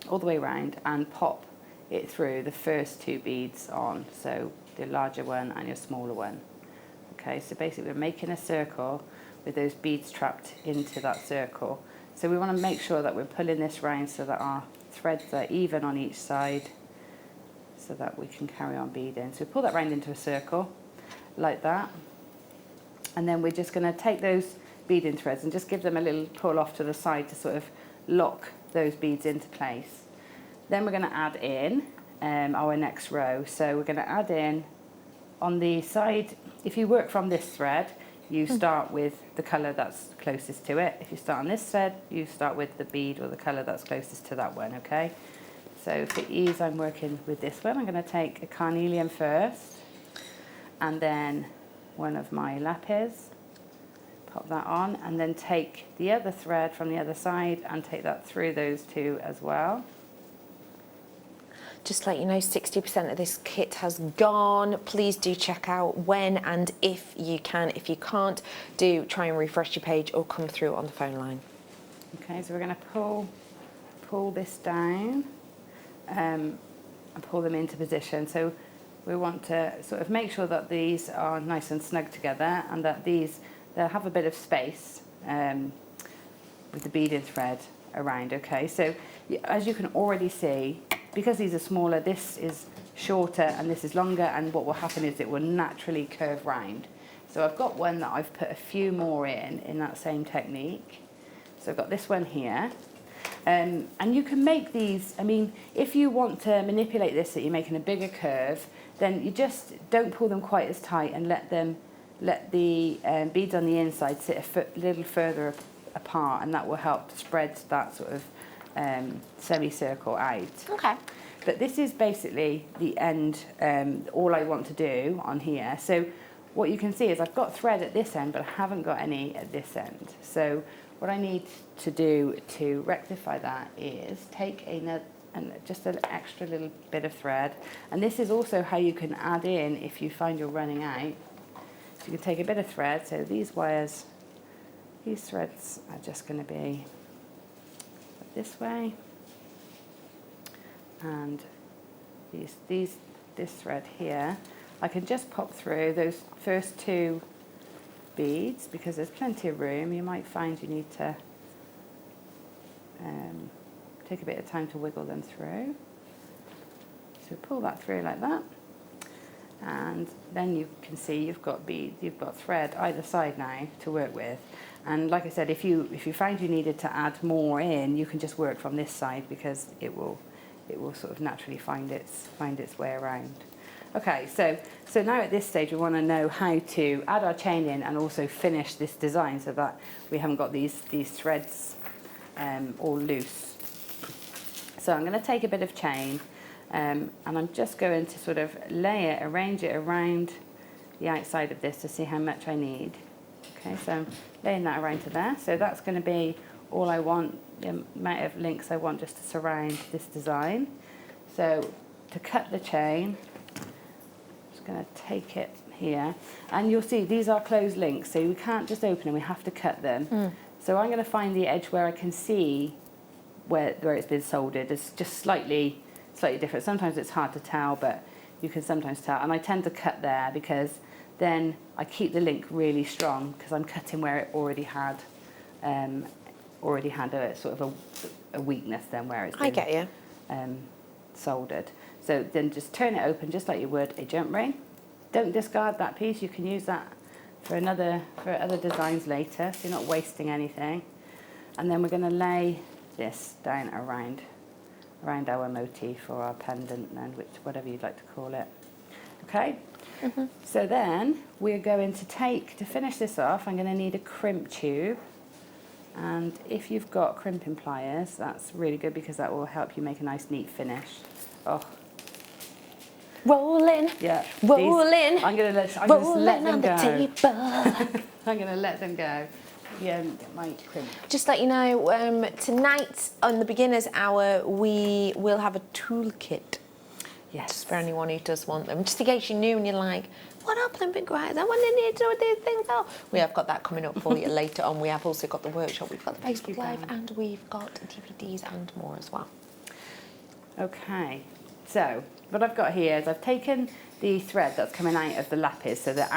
all the way round, and pop it through the first 2 beads on. So the larger one and your smaller one. Okay, so basically we're making a circle with those beads trapped into that circle. So we want to make sure that we're pulling this round so that our threads are even on each side, so that we can carry on beading. So we pull that round into a circle like that, and then we're just going to take those beading threads and just give them a little pull off to the side to sort of lock those beads into place. Then we're going to add in our next row. So we're going to add in on the side. If you work from this thread, you start with the colour that's closest to it. If you start on this thread, you start with the bead or the colour that's closest to that one, okay? So for ease, I'm working with this one. I'm going to take a carnelian first, and then one of my lapis, pop that on, and then take the other thread from the other side and take that through those two as well. Just to let you know, 60% of this kit has gone. Please do check out when and if you can. If you can't, do try and refresh your page or come through on the phone line. Okay, so we're going to pull this down and pull them into position. So we want to sort of make sure that these are nice and snug together, and that they'll have a bit of space with the beaded thread around. Okay, so as you can already see, because these are smaller, this is shorter and this is longer, and what will happen is it will naturally curve round. So I've got one that I've put a few more in that same technique. So I've got this one here. And you can make these, I mean, if you want to manipulate this so you're making a bigger curve, then you just don't pull them quite as tight and let the beads on the inside sit a little further apart, and that will help to spread that sort of semicircle out. Okay. But this is basically the end, all I want to do on here. So what you can see is I've got thread at this end, but I haven't got any at this end. So what I need to do to rectify that is take just an extra little bit of thread. And this is also how you can add in if you find you're running out. So you can take a bit of thread. So these threads are just going to be this way, and this thread here, I can just pop through those first two beads because there's plenty of room. You might find you need to take a bit of time to wiggle them through. So pull that through like that, and then you can see you've got thread either side now to work with. And like I said, if you find you needed to add more in, you can just work from this side because it will sort of naturally find its way around. Okay, so now at this stage we want to know how to add our chain in and also finish this design so that we haven't got these threads all loose. So I'm going to take a bit of chain and I'm just going to sort of arrange it around the outside of this to see how much I need. Okay, so I'm laying that around to there. So that's going to be all I want, the amount of links I want just to surround this design. So to cut the chain, I'm just going to take it here. And you'll see these are closed links, so we can't just open them, we have to cut them. So I'm going to find the edge where I can see where it's been soldered. It's just slightly different. Sometimes it's hard to tell, but you can sometimes tell. And I tend to cut there because then I keep the link really strong because I'm cutting where it already had a sort of a weakness then where it's been, I get you. Soldered. So then just turn it open just like you would a jump ring. Don't discard that piece. You can use that for other designs later, so you're not wasting anything. And then we're going to lay this down around our motif or our pendant, then whatever you'd like to call it. Okay. So then we're going to finish this off, I'm going to need a crimp tube, and if you've got crimping pliers, that's really good because that will help you make a nice neat finish. Oh, rolling, yeah, rolling. I'm going to let them go. I'm going to let them go. Yeah, my crimp. Just let you know, tonight on the beginners hour we will have a toolkit. Yes. Just for anyone who does want them. Just in case you're new and you're like, what are plumping guys? I want to need to know what these things are. We have got that coming up for you later on. We have also got the workshop, we've got the Facebook Live, and we've got DVDs and more as well. Okay, so what I've got here is I've taken the thread that's coming out of the lapis, so the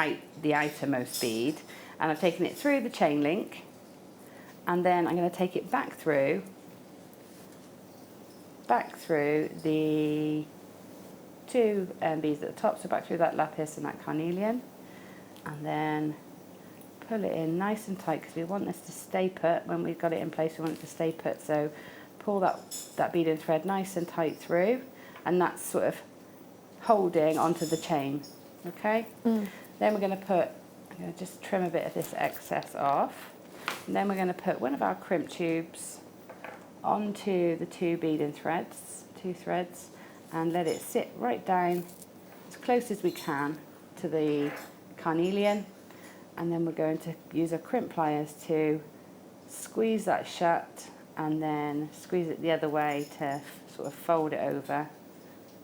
outermost bead, and I've taken it through the chain link, and then I'm going to take it back through the two beads at the top, so back through that lapis and that carnelian, and then pull it in nice and tight because we want this to stay put. When we've got it in place, we want it to stay put, so pull that bead and thread nice and tight through, and that's sort of holding onto the chain. Okay. Then I'm going to just trim a bit of this excess off, and then we're going to put one of our crimp tubes onto the two bead and threads 2 threads, and let it sit right down as close as we can to the carnelian. And then we're going to use our crimp pliers to squeeze that shut and then squeeze it the other way to sort of fold it over.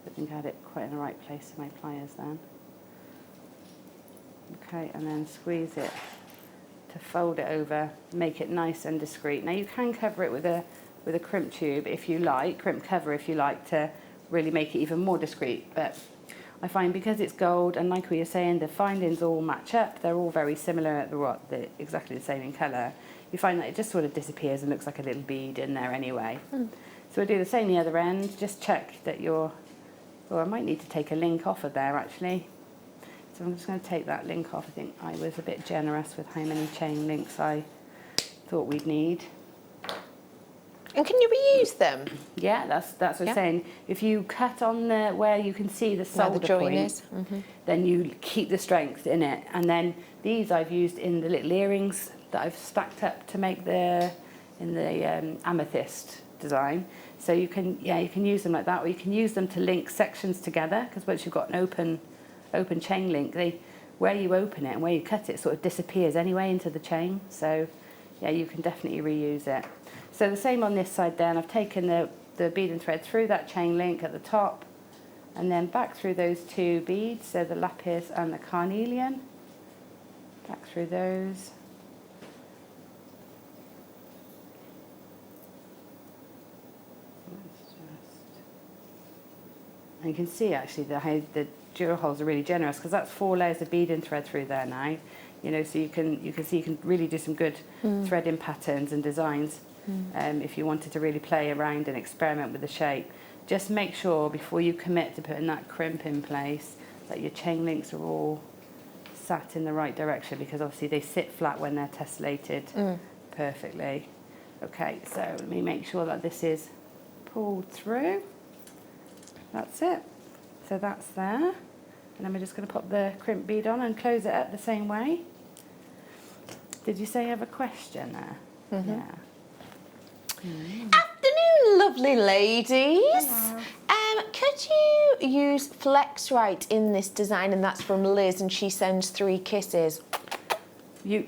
I think I had it quite in the right place in my pliers then. Okay, and then squeeze it to fold it over, make it nice and discreet. Now you can cover it with a crimp tube if you like, crimp cover if you like, to really make it even more discreet. But I find because it's gold, and like we were saying, the findings all match up, they're all very similar, they're exactly the same in colour, you find that it just sort of disappears and looks like a little bead in there anyway. So we'll do the same the other end, just check that I might need to take a link off of there actually. So I'm just going to take that link off. I think I was a bit generous with how many chain links I thought we'd need. And can you reuse them? Yeah, that's what I'm saying. If you cut on where you can see the solder point, then you keep the strength in it. And then these I've used in the little earrings that I've stacked up to make in the amethyst design. So you can use them like that, or you can use them to link sections together, because once you've got an open chain link, where you open it and where you cut it sort of disappears anyway into the chain. So yeah, you can definitely reuse it. So the same on this side then, I've taken the bead and thread through that chain link at the top and then back through those 2 beads, so the lapis and the carnelian, back through those. And you can see actually how the jewel holes are really generous, because that's 4 layers of bead and thread through there now. You know, so you can see you can really do some good threading patterns and designs if you wanted to really play around and experiment with the shape. Just make sure before you commit to putting that crimp in place that your chain links are all sat in the right direction, because obviously they sit flat when they're tessellated perfectly. Okay, so let me make sure that this is pulled through. That's it. So that's there. And then we're just going to pop the crimp bead on and close it up the same way. Did you say you have a question there? Yeah. Afternoon, lovely ladies. Could you use Flex Right in this design? And that's from Liz, and she sends 3 kisses. You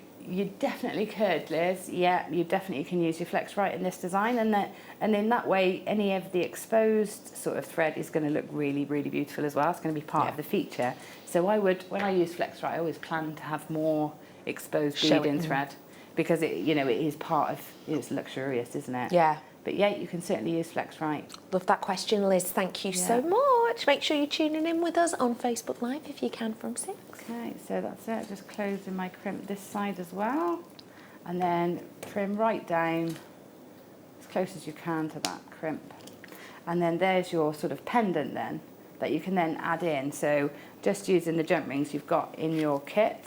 definitely could, Liz. Yeah, you definitely can use your Flex Right in this design, and in that way, any of the exposed sort of thread is going to look really, really beautiful as well. It's going to be part of the feature. So when I use Flex Right, I always plan to have more exposed bead and thread, because it is part of, it's luxurious, isn't it? Yeah. But yeah, you can certainly use Flex Right. Love that question, Liz. Thank you so much. Make sure you're tuning in with us on Facebook Live if you can from 6. Okay, so that's it. Just closing my crimp this side as well, and then trim right down as close as you can to that crimp. And then there's your sort of pendant then that you can then add in. So just using the jump rings you've got in your kit,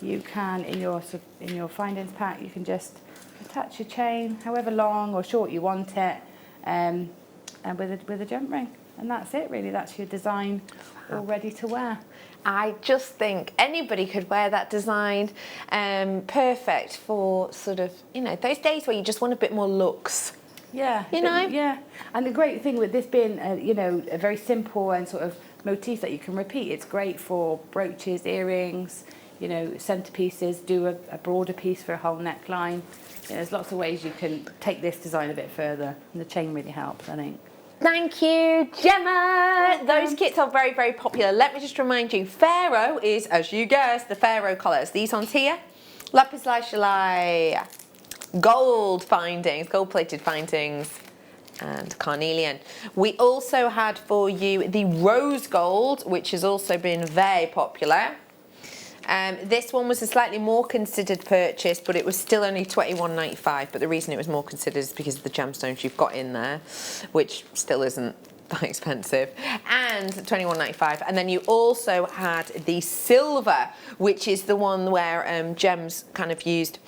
you can in your findings pack, you can just attach your chain however long or short you want it, and with a jump ring, and that's it really. That's your design all ready to wear. I just think anybody could wear that design, perfect for sort of, those days where you just want a bit more looks. Yeah. Yeah. And the great thing with this being, a very simple and sort of motif that you can repeat, it's great for brooches, earrings, centerpieces, do a broader piece for a whole neckline. There's lots of ways you can take this design a bit further, and the chain really helps, I think. Thank you, Gemma. Those kits are very, very popular. Let me just remind you, Pharaoh is, as you guessed, the Pharaoh colours. These ones here, lapis lazuli, gold findings, gold-plated findings, and carnelian. We also had for you the rose gold, which has also been very popular. This one was a slightly more considered purchase, but it was still only £21.95. But the reason it was more considered is because of the gemstones you've got in there, which still isn't that expensive, and £21.95. And then you also had the silver, which is the one where Gems kind of used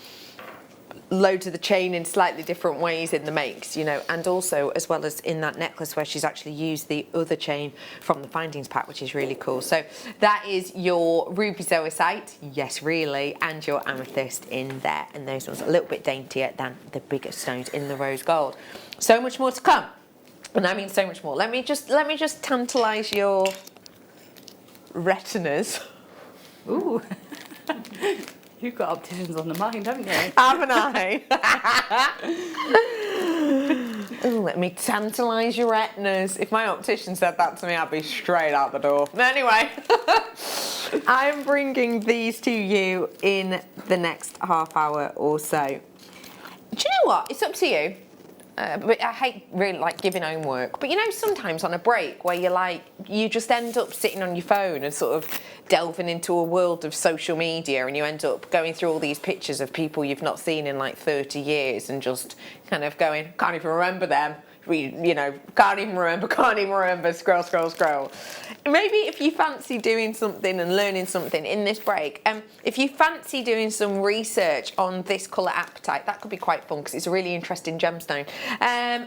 loads of the chain in slightly different ways in the makes, and also as well as in that necklace where she's actually used the other chain from the findings pack, which is really cool. So that is your ruby zoisite, yes really, and your amethyst in there, and those ones are a little bit daintier than the bigger stones in the rose gold. So much more to come. And I mean so much more. Let me just tantalise your retinas. Ooh. You've got opticians on the mind, haven't you? Haven't I? Ooh, let me tantalise your retinas. If my optician said that to me, I'd be straight out the door. Anyway, I'm bringing these to you in the next half hour or so. Do you know what? It's up to you. But I hate really like giving homework. But you know, sometimes on a break where you just end up sitting on your phone and sort of delving into a world of social media, and you end up going through all these pictures of people you've not seen in like 30 years and just kind of going, can't even remember them. Can't even remember, scroll. Maybe if you fancy doing something and learning something in this break, if you fancy doing some research on this colour apatite, that could be quite fun because it's a really interesting gemstone.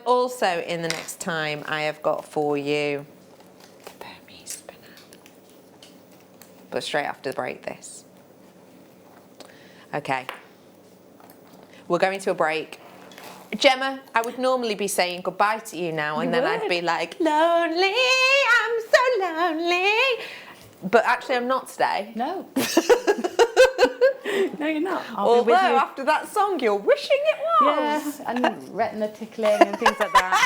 Also, in the next time, I have got for you the Burmese spinner. But straight after the break, this. Okay. We're going to a break. Gemma, I would normally be saying goodbye to you now, and then I'd be like, lonely, I'm so lonely. But actually, I'm not today. No. No, you're not. Although, after that song, you're wishing it was. Yeah, and retina tickling and things like that.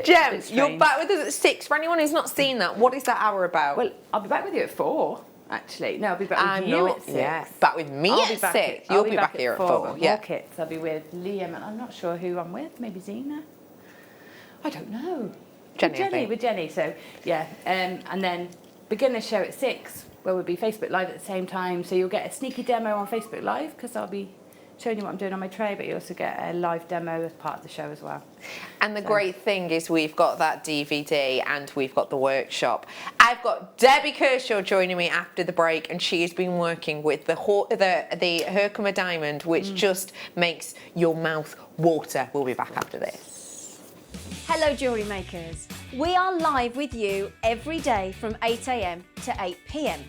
Gem, you're back with us at 6. For anyone who's not seen that, what is that hour about? Well, I'll be back with you at 4. Actually, no, I'll be back with you at 6. Yeah, back with me I'll at be back 6. I'll You'll be be back here at 4. Yeah. More kits. I'll be with Liam, and I'm not sure who I'm with. Maybe Zena. I don't know. With Jenny. So yeah, and then beginner show at 6, where we'll be Facebook Live at the same time. So you'll get a sneaky demo on Facebook Live because I'll be showing you what I'm doing on my tray, but you also get a live demo as part of the show as well. And the great thing is we've got that DVD and we've got the workshop. I've got Debbie Kershaw joining me after the break, and she has been working with the Herkimer Diamond, which just makes your mouth water. We'll be back after this. Hello Jewellery Makers. We are live with you every day from 8 AM to 8 PM.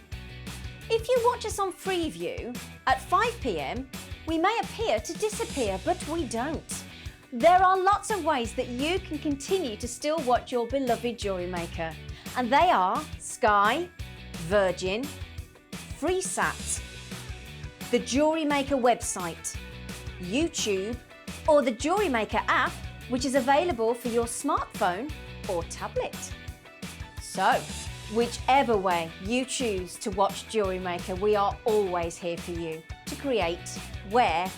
If you watch us on Freeview at 5 PM, we may appear to disappear, but we don't. There are lots of ways that you can continue to still watch your beloved Jewellery Maker, and they are Sky, Virgin, FreeSat, the Jewellery Maker website, YouTube, or the Jewellery Maker app, which is available for your smartphone or tablet. So, whichever way you choose to watch Jewellery Maker, we are always here for you to create, wear,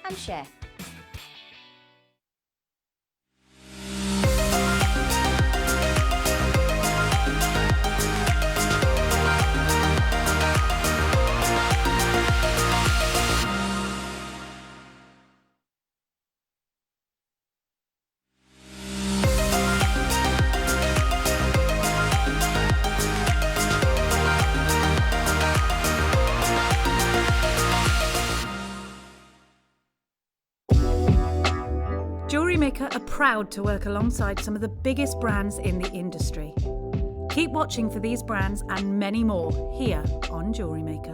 and share. Jewellery Maker are proud to work alongside some of the biggest brands in the industry. Keep watching for these brands and many more here on Jewellery Maker.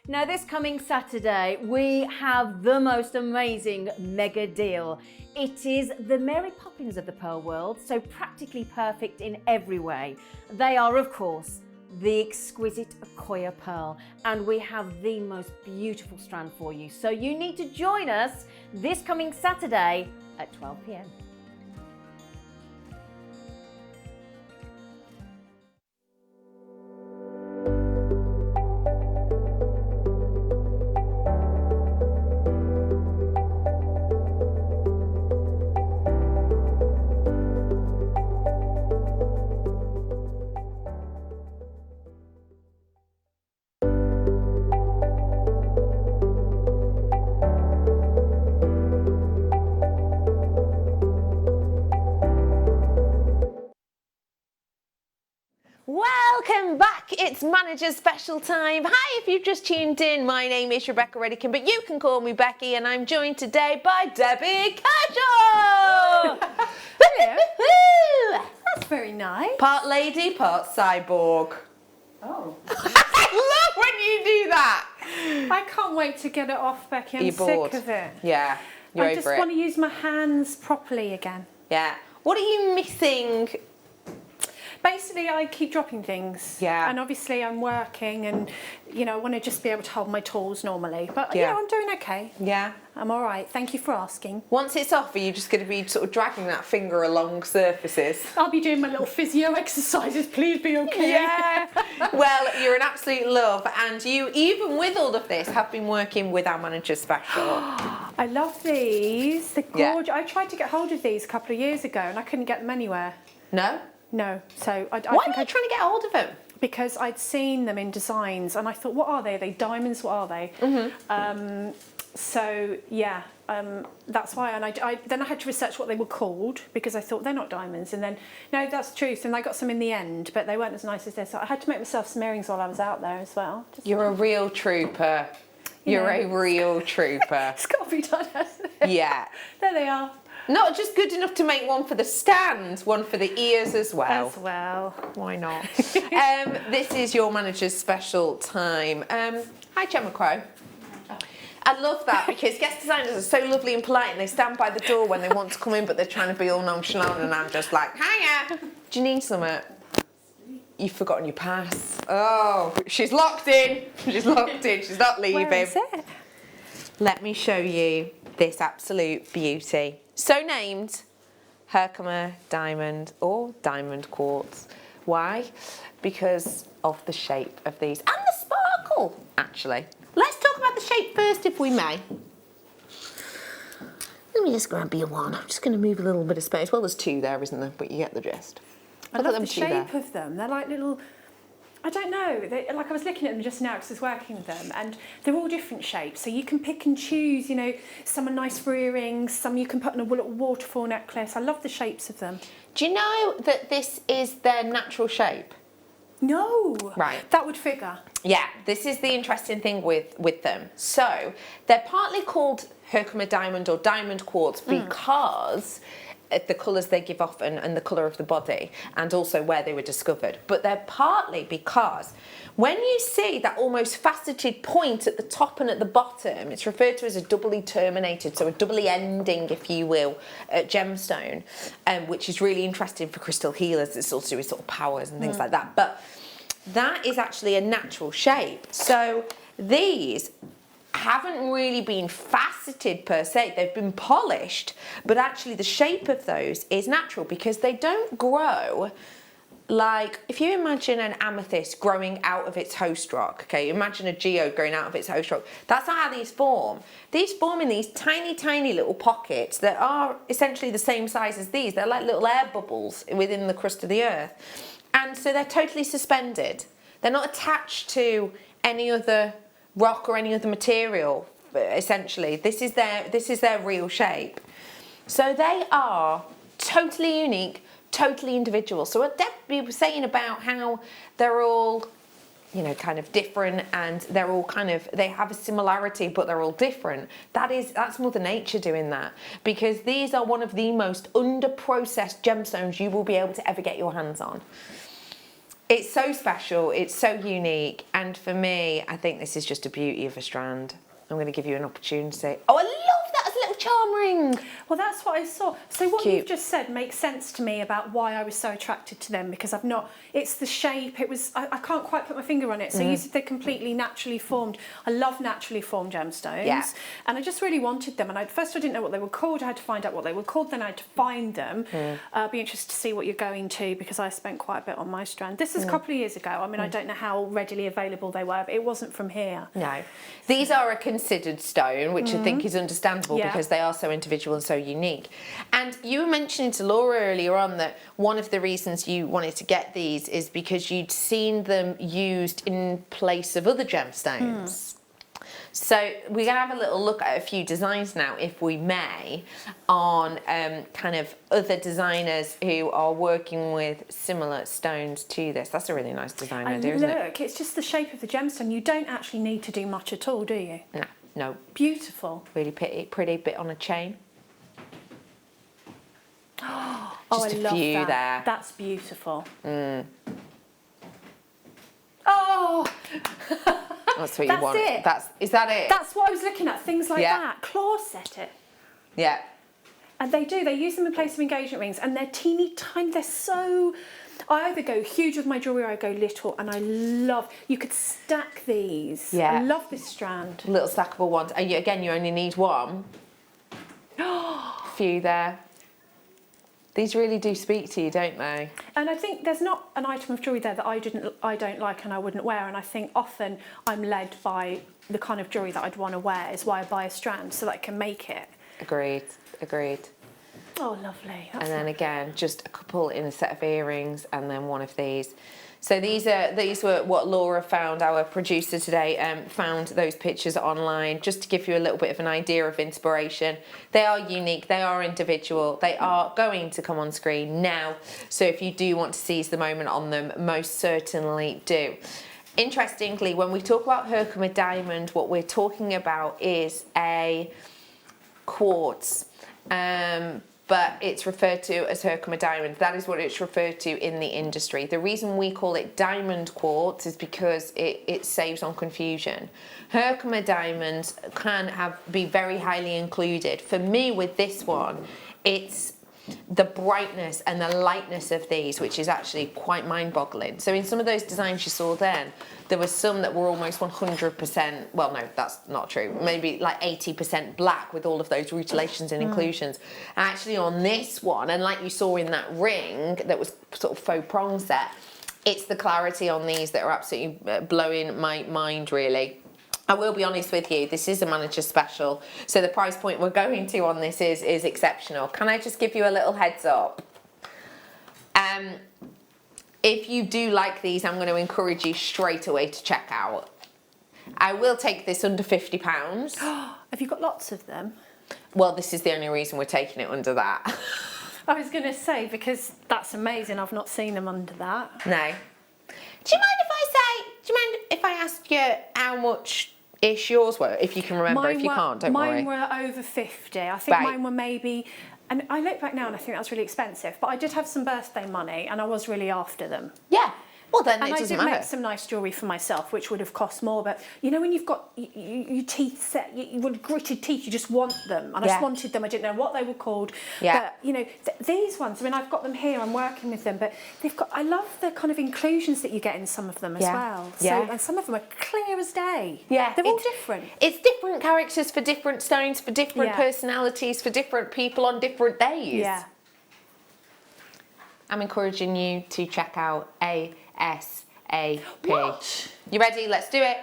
Now this coming Saturday, we have the most amazing mega deal. It is the Mary Poppins of the pearl world, so practically perfect in every way. They are, of course, the exquisite Akoya pearl, and we have the most beautiful strand for you. So you need to join us this coming Saturday at 12 PM. Welcome back, it's Manager's Special Time. Hi, if you've just tuned in, my name is Rebecca Redican, but you can call me Becky, and I'm joined today by Debbie Kershaw. Hello. That's very nice. Part lady, part cyborg. Oh. I love when you do that. I can't wait to get it off, Becky. I'm You're bored. sick of it. Yeah, you're I over just it. want to use my hands properly again. Yeah. What are you missing? Basically, I keep dropping things. Yeah. And obviously, I'm working, and I want to just be able to hold my tools normally. But Yeah. I'm doing okay. Yeah. I'm all right. Thank you for asking. Once it's off, are you just going to be sort of dragging that finger along surfaces? I'll be doing my little physio exercises. Please be okay. Yeah. Well, you're an absolute love, and you, even with all of this, have been working with our manager special. I love these. They're Yeah. gorgeous. I tried to get hold of these a couple of years ago, and I couldn't get them anywhere. No? No. So I Why think are you trying to get hold of them? because I'd seen them in designs, and I thought, what are they? Are they diamonds? What are they? So yeah, that's why. And then I had to research what they were called, because I thought they're not diamonds. And then no, that's the truth. And I got some in the end, but they weren't as nice as this. So I had to make myself some earrings while I was out there as well. You're a real trooper. You're a real trooper. It's got to be done, hasn't it? Yeah. There they are. Not just good enough to make one for the stand, one for the ears as well. As well. Why not? This is your manager's special time. Hi, Gemma Crow. I love that, because guest designers are so lovely and polite, and they stand by the door when they want to come in, but they're trying to be all nonchalant, and I'm just like, hiya, do you need something? You've forgotten your pass. Oh, she's locked in. She's locked in. She's not leaving. Where is it? Let me show you this absolute beauty. So named Herkimer diamond or diamond quartz. Why? Because of the shape of these and the sparkle, actually. Let's talk about the shape first, if we may. Let me just grab you one. I'm just going to move a little bit of space. Well, there's two there, isn't there? But you get the gist. I love the shape of them. They're like little, I don't know, like I was looking at them just now because I was working with them, and they're all different shapes. So you can pick and choose, some are nice for earrings, some you can put on a little waterfall necklace. I love the shapes of them. Do you know that this is their natural shape? No. Right. That would figure. Yeah, this is the interesting thing with them. So they're partly called Herkimer diamond or diamond quartz because the colours they give off and the colour of the body, and also where they were discovered. But they're partly because when you see that almost faceted point at the top and at the bottom, it's referred to as a doubly terminated, so a doubly ending, if you will, gemstone, which is really interesting for crystal healers. It's also with sort of powers and things like that. But that is actually a natural shape. So these haven't really been faceted per se, they've been polished, but actually the shape of those is natural because they don't grow like, if you imagine an amethyst growing out of its host rock, okay, imagine a geode growing out of its host rock, that's not how these form. These form in these tiny, tiny little pockets that are essentially the same size as these. They're like little air bubbles within the crust of the earth. And so they're totally suspended. They're not attached to any other rock or any other material, essentially. This is their real shape. So they are totally unique, totally individual. So what Debbie was saying about how they're all, kind of different, and they're all they have a similarity, but they're all different. That's Mother Nature doing that, because these are one of the most under-processed gemstones you will be able to ever get your hands on. It's so special, it's so unique, and for me, I think this is just a beauty of a strand. I'm going to give you an opportunity. Oh, I love that as a little charm ring. Well, that's what I saw. So what Cute. you've just said makes sense to me about why I was so attracted to them, because it's the shape, I can't quite put my finger on it. So you said they're completely naturally formed. I love naturally formed gemstones. Yeah. And I just really wanted them. And first I didn't know what they were called. I had to find out what they were called, then I had to find them. Be interested to see what you're going to, because I spent quite a bit on my strand. This is a couple of years ago. I mean, I don't know how readily available they were, but it wasn't from here. No. These are a considered stone, which I think is understandable because they are so individual and so unique. And you were mentioning to Laura earlier on that one of the reasons you wanted to get these is because you'd seen them used in place of other gemstones. So we're going to have a little look at a few designs now, if we may, on kind of other designers who are working with similar stones to this. That's a really nice design idea, isn't it? Look, it's just the shape of the gemstone. You don't actually need to do much at all, do you? No, no. Beautiful. Really pretty bit on a chain. Oh, Just I a love few that. there. That's beautiful. Oh! That's what you want. It. Is that it? That's what I was looking at. Things like that. Claws set it. Yeah. And they do. They use them in place of engagement rings, and they're teeny tiny. They're so. I either go huge with my jewellery or I go little, and I love. You could stack these. Yeah. I love this strand. Little stackable ones. And again, you only need one. Few there. These really do speak to you, don't they? And I think there's not an item of jewellery there that I don't like and I wouldn't wear. And I think often I'm led by the kind of jewellery that I'd want to wear. Is why I buy a strand so that I can make it. Agreed. Oh, lovely. And then again, just a couple in a set of earrings, and then one of these. So these were what Laura found, our producer today, found those pictures online, just to give you a little bit of an idea of inspiration. They are unique, they are individual, they are going to come on screen now. So if you do want to seize the moment on them, most certainly do. Interestingly, when we talk about Herkimer diamond, what we're talking about is a quartz. But it's referred to as Herkimer diamond. That is what it's referred to in the industry. The reason we call it diamond quartz is because it saves on confusion. Herkimer diamonds can be very highly included. For me, with this one, it's the brightness and the lightness of these, which is actually quite mind-boggling. So in some of those designs you saw then, there were some that were almost 100%, well no, that's not true, maybe like 80% black with all of those rutilations and inclusions. Actually on this one, and like you saw in that ring that was sort of faux prong set, it's the clarity on these that are absolutely blowing my mind really. I will be honest with you, this is a manager special, so the price point we're going to on this is exceptional. Can I just give you a little heads up? If you do like these, I'm going to encourage you straight away to check out. I will take this under £50. Have you got lots of them? Well, this is the only reason we're taking it under that. I was going to say, because that's amazing, I've not seen them under that. No. Do you mind if I ask you how much-ish yours were? If you can remember, if you can't, don't worry. Mine were over 50. I think mine were maybe, and I look back now and I think that's really expensive, but I did have some birthday money and I was really after them. Yeah. Well, then it doesn't matter. And I did make some nice jewellery for myself, which would have cost more. But you know, when you've got your teeth set, you want gritted teeth, you just want them. And I just wanted them. I didn't know what they were called. Yeah. But you know, these ones. I mean, I've got them here. I'm working with them, but they've got. I love the kind of inclusions that you get in some of them as well. So, and some of them are clear as day. Yeah. They're all different. It's different characters for different stones, for different personalities, for different people on different days. Yeah. I'm encouraging you to check out ASAP. What? You ready? Let's do it.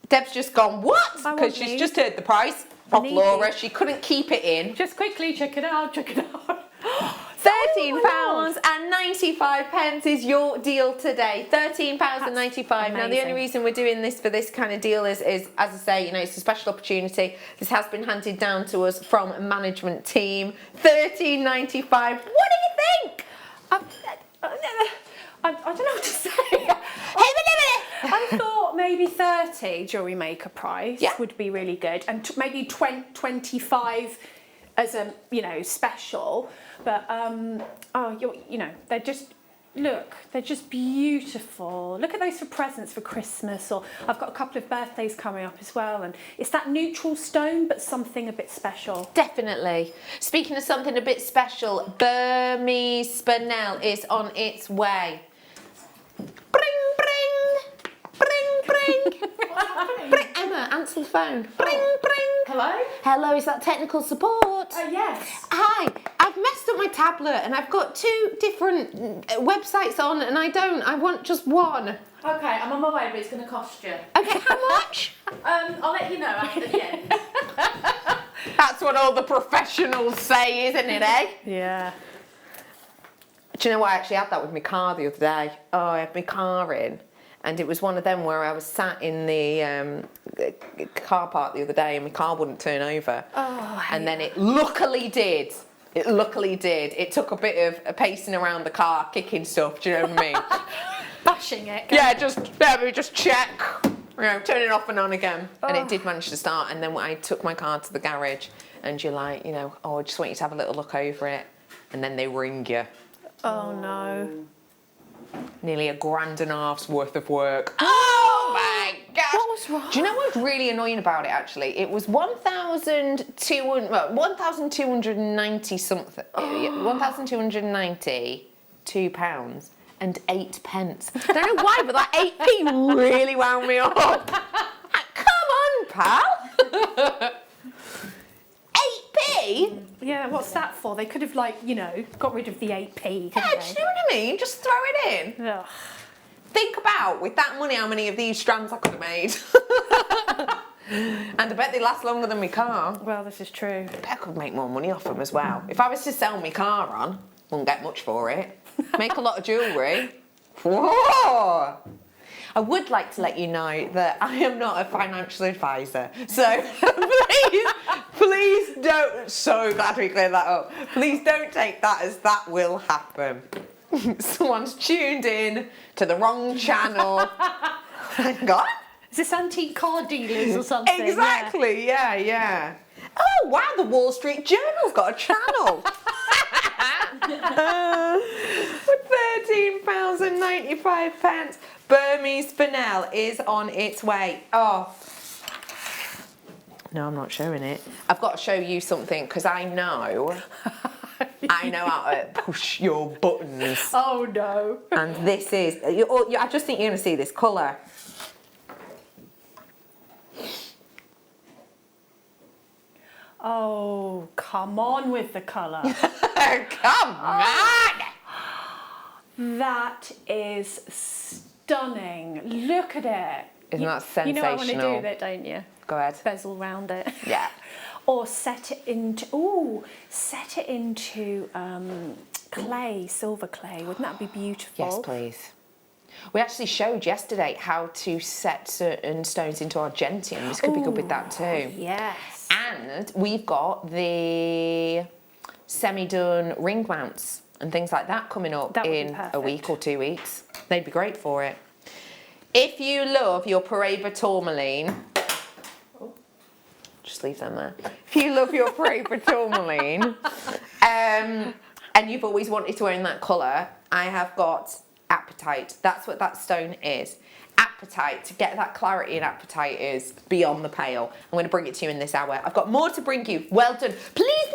Deb's just gone, what? Because she's just heard the price off Laura. She couldn't keep it in. Just quickly check it out, £13.95 is your deal today. £13.95. Now the only reason we're doing this for this kind of deal is, as I say, you know, it's a special opportunity. This has been handed down to us from a management team. £13.95. What do you think? I don't know what to say. I thought maybe 30 Jewellery Maker price would be really good, and maybe 25 as a, you know, special. But you know, they're just they're just beautiful. Look at those for presents for Christmas, or I've got a couple of birthdays coming up as well, and it's that neutral stone but something a bit special. Definitely. Speaking of something a bit special, Burmese Spinel is on its way. Bring, bring, bring, bring. Bring, Emma, answer the phone. Bring, bring. Hello? Hello, is that technical support? Yes. Hi, I've messed up my tablet and I've got 2 different websites on and I want just one. Okay, I'm on my way, but it's going to cost you. Okay, how much? I'll let you know after the end. That's what all the professionals say, isn't it, eh? Yeah. Do you know what? I actually had that with my car the other day. Oh, I had my car in. And it was one of them where I was sat in the car park the other day and my car wouldn't turn over. Oh, and then it luckily did. It luckily did. It took a bit of pacing around the car, kicking stuff, do you know what I mean? Bashing it. Yeah, we just check, you know, turn it off and on again. And it did manage to start. And then I took my car to the garage and you're like, you know, oh, I just want you to have a little look over it. And then they ring you. Oh, no. nearly £1.5 worth of work. Oh my gosh! What was wrong? Do you know what's really annoying about it actually? It was 1,290 something. £1,292 and 8 pence. I don't know why, but that 8p really wound me up. Come on, pal. 8p? Yeah, what's that for? They could have, like, you know, got rid of the 8p, couldn't Yeah, do they? you know what I mean? Just throw it in. Ugh. Think about, with that money, how many of these strands I could have made. And I bet they last longer than my car. Well, this is true. I bet I could make more money off them as well. If I was to sell my car on, wouldn't get much for it. Make a lot of jewellery. Whoa! I would like to let you know that I am not a financial advisor. So please don't, so glad we cleared that up. Please don't take that as that will happen. Someone's tuned in to the wrong channel. Hang on. Is this antique car dealers or something? Exactly, yeah. Oh wow, the Wall Street Journal's got a channel. For £13.95, Burmese Fennel is on its way. Oh. No, I'm not showing it. I've got to show you something because I know how to push your buttons. Oh no. And this is, I just think you're going to see this colour. Oh, come on with the colour. Come on! That is stunning. Look at it. Isn't that sensational? You know what I want to do with it, don't you? Go ahead. Bezel round it. Yeah. Or set it into clay, silver clay. Wouldn't that be beautiful? Yes, please. We actually showed yesterday how to set certain stones into argentium. This could be good with that too. Yes. And we've got the semi-done ring mounts and things like that coming up in a week or 2 weeks. They'd be great for it. If you love your Paraiba tourmaline, just leave them there. If you love your Paraiba tourmaline, and you've always wanted to own that colour, I have got apatite. That's what that stone is. Apatite, to get that clarity in apatite is beyond the pale. I'm going to bring it to you in this hour. I've got more to bring you. Well done. Please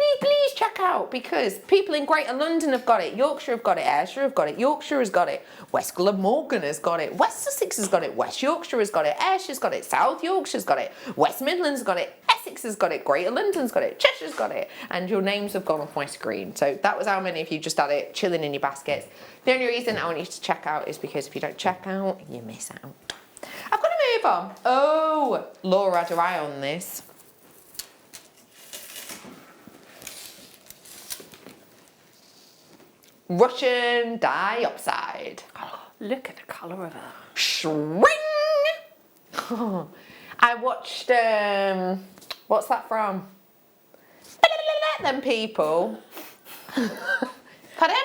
check out, because people in Greater London have got it. Yorkshire have got it. Ayrshire have got it. Yorkshire has got it. West Glamorgan has got it. West Sussex has got it. West Yorkshire has got it. Ayrshire's got it. South Yorkshire's got it. West Midlands has got it. Essex has got it. Greater London's got it. Cheshire's got it. And your names have gone off my screen. So that was how many of you just had it chilling in your baskets. The only reason I want you to check out is because if you don't check out, you miss out. I've got to move on. Oh, Laura had her eye on this. Russian dioxide. Oh, look at the colour of it. Swing! I watched, what's that from? Them People. Pardon?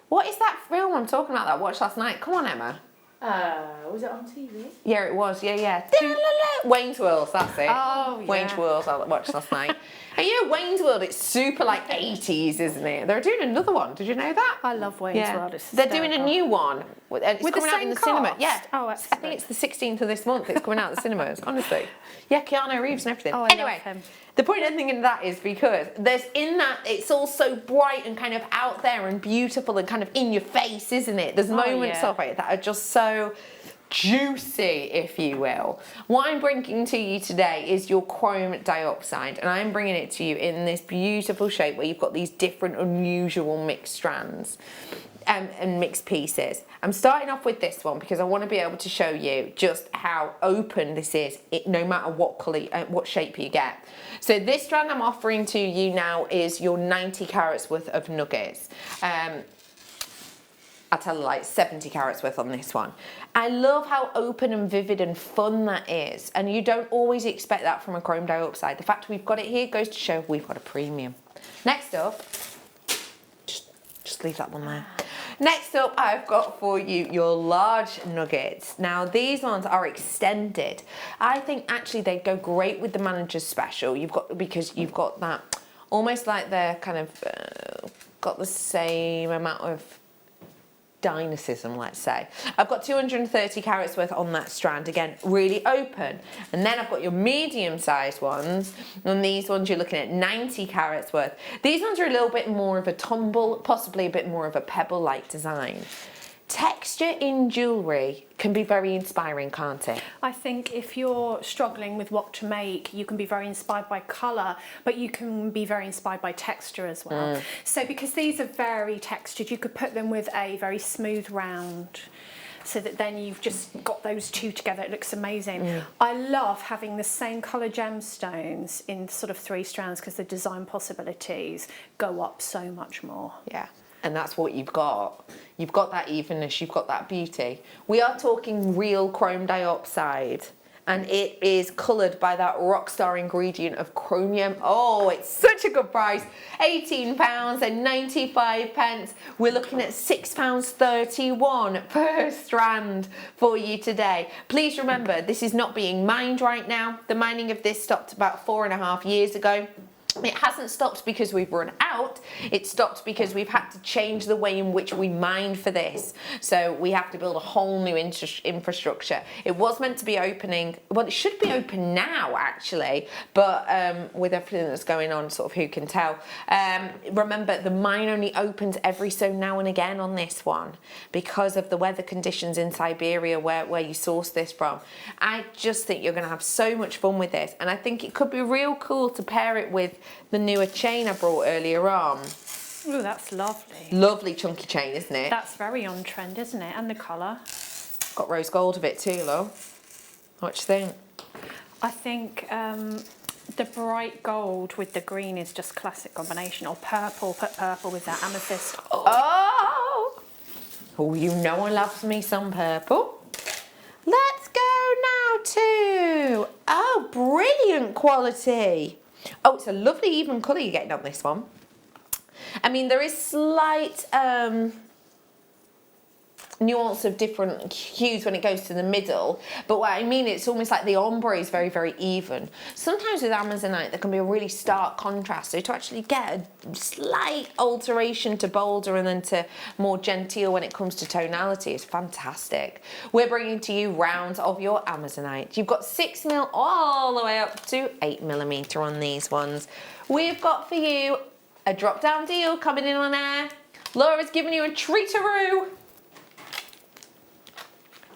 What is that film I'm talking about that I watched last night? Come on, Emma. Was it on TV? Yeah, it was. Yeah. Wayne's World, that's it. Oh, yeah. Wayne's World, I watched last night. And you know, Wayne's World, it's super like 80s, isn't it? They're doing another one. Did you know that? I love Wayne's World. It's They're doing a new one. And it's with the coming out in the cinema. cast? Yeah. Oh, I think it's the 16th of this month. It's coming out in the cinemas, honestly. Yeah, Keanu Reeves and everything. Oh, I anyway, love him. the point I'm thinking of that is because there's in that, it's all so bright and kind of out there and beautiful and kind of in your face, isn't it? There's moments of it that are just so juicy, if you will. What I'm bringing to you today is your chrome dioxide, and I'm bringing it to you in this beautiful shape where you've got these different unusual mixed strands and mixed pieces. I'm starting off with this one because I want to be able to show you just how open this is, no matter what colour, what shape you get. So this strand I'm offering to you now is your 90 carats worth of nuggets. I'll tell you, like 70 carats worth on this one. I love how open and vivid and fun that is, and you don't always expect that from a chrome dioxide. The fact we've got it here goes to show we've got a premium. Next up, just leave that one there. Next up, I've got for you your large nuggets. Now these ones are extended. I think actually they go great with the manager's special. Because you've got that almost like they're kind of got the same amount of dynamism, let's say. I've got 230 carats worth on that strand, again, really open. And then I've got your medium-sized ones, and these ones you're looking at 90 carats worth. These ones are a little bit more of a tumble, possibly a bit more of a pebble-like design. Texture in jewellery can be very inspiring, can't it? I think if you're struggling with what to make, you can be very inspired by colour, but you can be very inspired by texture as well. So because these are very textured, you could put them with a very smooth round, so that then you've just got those two together. It looks amazing. I love having the same colour gemstones in sort of 3 strands, because the design possibilities go up so much more. Yeah. And that's what you've got. You've got that evenness, you've got that beauty. We are talking real chrome dioxide, and it is coloured by that rock star ingredient of chromium. Oh, it's such a good price. £18.95. We're looking at £6.31 per strand for you today. Please remember, this is not being mined right now. The mining of this stopped about 4.5 years ago. It hasn't stopped because we've run out, it stopped because we've had to change the way in which we mine for this. So we have to build a whole new infrastructure. It was meant to be opening, well, it should be open now actually, but with everything that's going on, sort of who can tell. Remember, the mine only opens every so now and again on this one because of the weather conditions in Siberia where you source this from. I just think you're going to have so much fun with this, and I think it could be real cool to pair it with the newer chain I brought earlier on. Oh, that's lovely. Lovely chunky chain, isn't it? That's very on trend, isn't it? And the colour. Got rose gold of it too, love. What do you think? I think the bright gold with the green is just classic combination. Or purple, put purple with that amethyst. Oh, you know I love me some purple. Let's go now to, oh, brilliant quality. Oh, it's a lovely even colour you're getting on this one. I mean, there is slight nuance of different hues when it goes to the middle, but what I mean, it's almost like the ombre is very, very even. Sometimes with Amazonite, there can be a really stark contrast, so to actually get a slight alteration to bolder and then to more genteel when it comes to tonality is fantastic. We're bringing to you rounds of your Amazonite. You've got 6mm all the way up to 8mm on these ones. We've got for you a drop-down deal coming in on air. Laura's giving you a treataroo.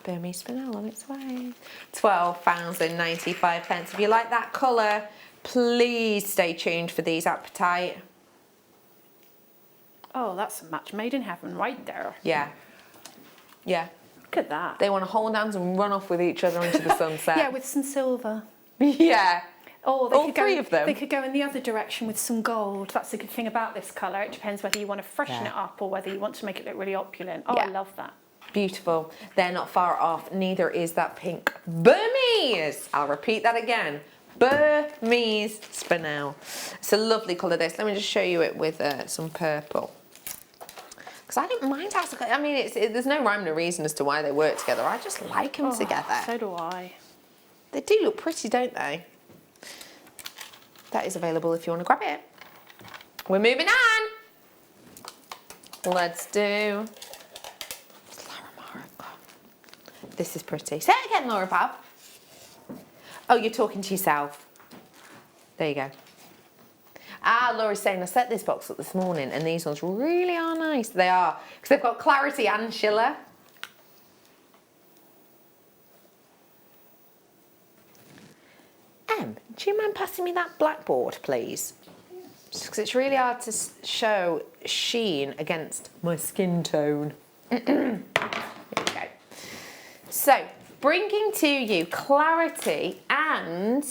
Burmese spinel on its way. £12.95. If you like that colour, please stay tuned for these Appetite. Oh, that's a match made in heaven right there. Yeah. Yeah. Look at that. They want to hold hands and run off with each other into the sunset. Yeah, with some silver. Yeah. Oh, all three of them. They could go in the other direction with some gold. That's the good thing about this colour. It depends whether you want to freshen it up or whether you want to make it look really opulent. Oh, I love that. Beautiful. They're not far off. Neither is that pink Burmese. I'll repeat that again. Burmese spinel. It's a lovely colour this. Let me just show you it with some purple. Because I don't mind how, I mean, there's no rhyme or reason as to why they work together. I just like them together. So do I. They do look pretty, don't they? That is available if you want to grab it. We're moving on. Let's do... This is pretty. Say it again, Laura Pab. Oh, you're talking to yourself. There you go. Ah, Laura's saying I set this box up this morning and these ones really are nice. They are, because they've got clarity and schiller. Do you mind passing me that blackboard, please? Just because it's really hard to show sheen against my skin tone. There we go. So, bringing to you clarity and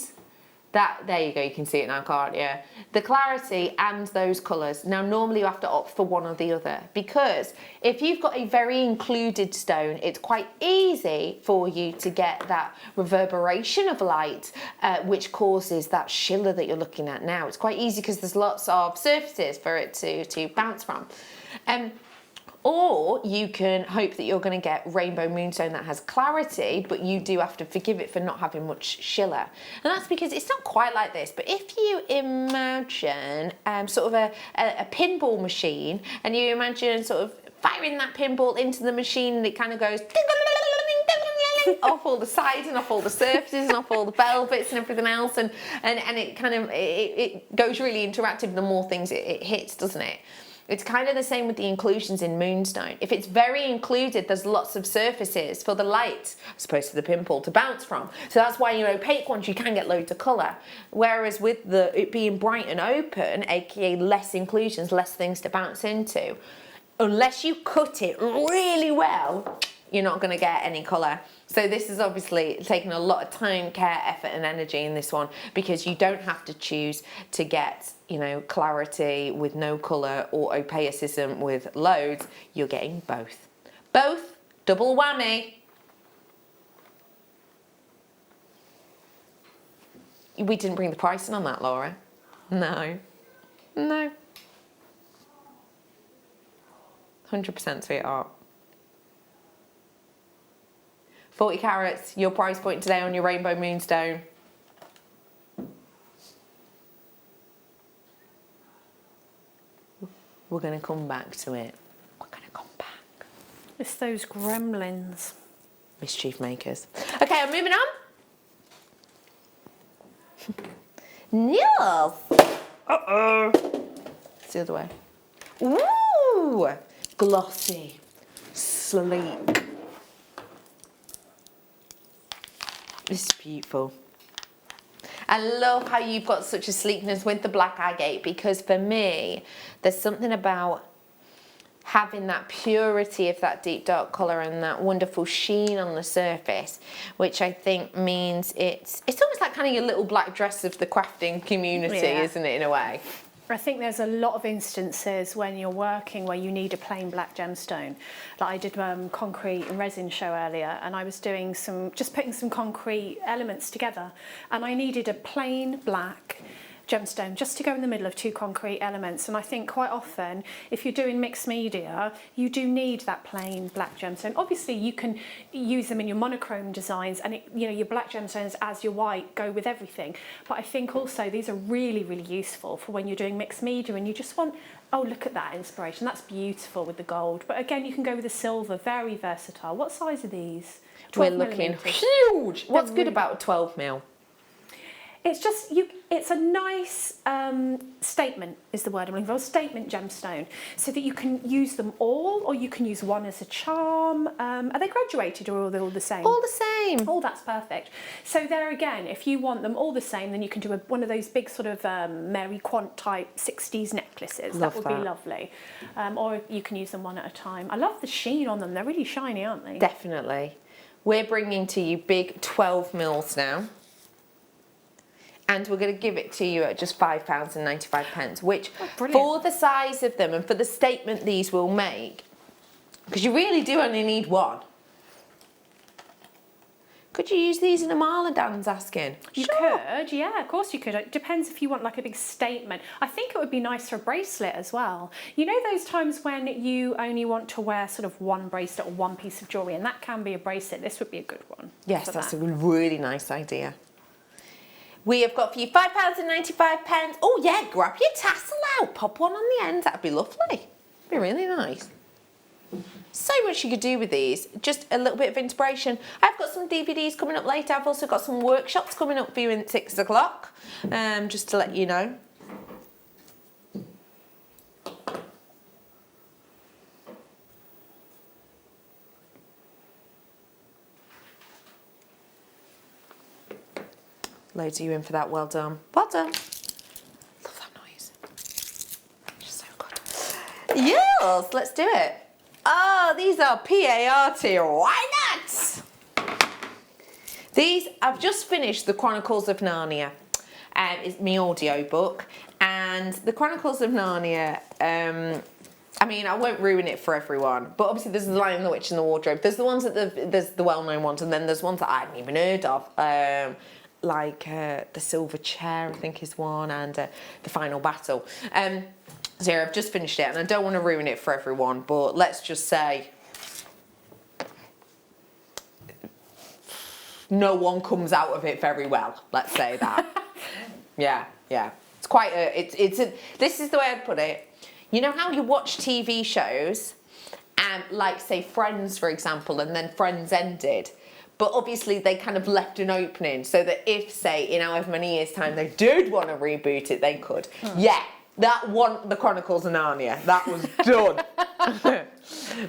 that, there you go, you can see it now, can't you? The clarity and those colours. Now, normally you have to opt for one or the other, because if you've got a very included stone, it's quite easy for you to get that reverberation of light, which causes that schiller that you're looking at now. It's quite easy because there's lots of surfaces for it to bounce from. Or you can hope that you're going to get rainbow moonstone that has clarity, but you do have to forgive it for not having much schiller. And that's because it's not quite like this, but if you imagine sort of a pinball machine, and you imagine sort of firing that pinball into the machine and it kind of goes off all the sides and off all the surfaces and off all the velvets and everything else, and it kind of it goes really interactive the more things it hits, doesn't it? It's kind of the same with the inclusions in Moonstone. If it's very included, there's lots of surfaces for the light, as opposed to the pinball, to bounce from. So that's why your opaque ones, you can get loads of colour. Whereas with it being bright and open, aka less inclusions, less things to bounce into, unless you cut it really well, you're not going to get any colour. So this is obviously taking a lot of time, care, effort and energy in this one, because you don't have to choose to get, you know, clarity with no colour or opacism with loads. You're getting both. Both, double whammy. We didn't bring the pricing on that, Laura. No. No. 100% sweetheart. 40 carats, your price point today on your Rainbow Moonstone. We're going to come back to it. We're going to come back. It's those gremlins. Mischief makers. Okay, I'm moving on. Nails. Uh-oh. It's the other way. Ooh. Glossy. Sleek. This is beautiful. I love how you've got such a sleekness with the black agate, because for me, there's something about having that purity of that deep dark colour and that wonderful sheen on the surface, which I think means it's almost like kind of your little black dress of the crafting community, isn't it, in a way? I think there's a lot of instances when you're working where you need a plain black gemstone. Like I did concrete and resin show earlier, and I was doing just putting some concrete elements together, and I needed a plain black gemstone just to go in the middle of two concrete elements. And I think quite often, if you're doing mixed media, you do need that plain black gemstone. Obviously, you can use them in your monochrome designs, and you know, your black gemstones as your white go with everything. But I think also these are really, really useful for when you're doing mixed media and you just want, oh, look at that inspiration. That's beautiful with the gold. But again, you can go with the silver, very versatile. What size are these? We're looking huge. What's good about a 12 mil? It's just, it's a nice statement is the word I'm looking for, statement gemstone, so that you can use them all, or you can use one as a charm. Are they graduated, or are they all the same? All the same. Oh, that's perfect. So there again, if you want them all the same, then you can do one of those big sort of Mary Quant type 60s necklaces. That would be lovely. Or you can use them one at a time. I love the sheen on them. They're really shiny, aren't they? Definitely. We're bringing to you big 12 mils now. And we're going to give it to you at just £5.95, which for the size of them and for the statement these will make, because you really do only need one. Could you use these in a mala, Dan's asking? You could, yeah, of course you could. It depends if you want like a big statement. I think it would be nice for a bracelet as well. You know those times when you only want to wear sort of one bracelet or one piece of jewellery, and that can be a bracelet. This would be a good one. Yes, that's a really nice idea. We have got for you £5.95. Oh yeah, grab your tassel out, pop one on the end, that'd be lovely. Be really nice. So much you could do with these, just a little bit of inspiration. I've got some DVDs coming up later, I've also got some workshops coming up for you at 6 o'clock, just to let you know. Loads of you in for that, well done. Well done. Love that noise. Just so good. Yes, let's do it. Oh, these are PART, why not? These, I've just finished the Chronicles of Narnia. It's my audio book. And the Chronicles of Narnia, I mean, I won't ruin it for everyone, but obviously there's The Lion, the Witch and the Wardrobe. There's the ones that there's the well-known ones, and then there's ones that I hadn't even heard of. Like The Silver Chair, I think is one, and The Final Battle. So yeah, I've just finished it, and I don't want to ruin it for everyone, but let's just say no one comes out of it very well, let's say that. Yeah. It's quite a, this is the way I'd put it. You know how you watch TV shows like say Friends, for example, and then Friends ended. But obviously they kind of left an opening so that if, say, in however many years' time they did want to reboot it, they could. Yeah, that one, the Chronicles of Narnia, that was done.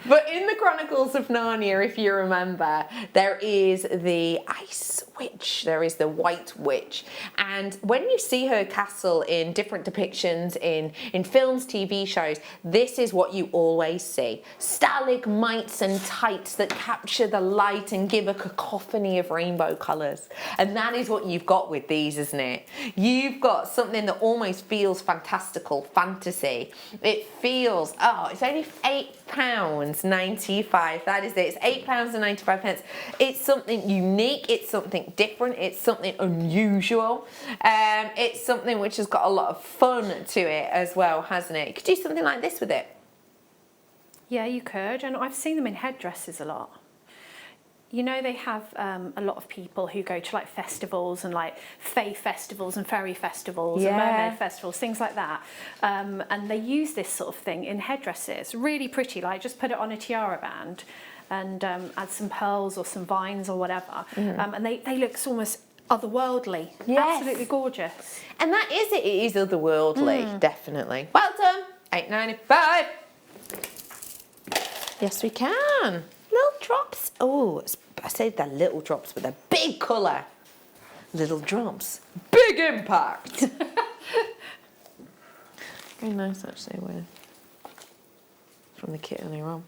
But in the Chronicles of Narnia, if you remember, there is the Ice Witch, there is the White Witch. And when you see her castle in different depictions in films, TV shows, this is what you always see. Stalagmites and tights that capture the light and give a cacophony of rainbow colours. And that is what you've got with these, isn't it? You've got something that almost feels fantastical, fantasy. It feels, oh, it's only £8.95. That is it. It's £8.95. It's something unique. It's something different. It's something unusual. It's something which has got a lot of fun to it as well, hasn't it? You could do something like this with it. Yeah, you could. And I've seen them in headdresses a lot. You know, they have a lot of people who go to like festivals and like fae festivals and fairy festivals and mermaid festivals, things like that. And they use this sort of thing in headdresses. Really pretty, like just put it on a tiara band and add some pearls or some vines or whatever. And they look almost otherworldly. Yes. Absolutely gorgeous. And that is it. It is otherworldly, definitely. Well done. £8.95. Yes, we can. Little drops. Oh, I said they're little drops, but they're big colour. Little drops. Big impact. Very nice, actually, from the kit earlier on.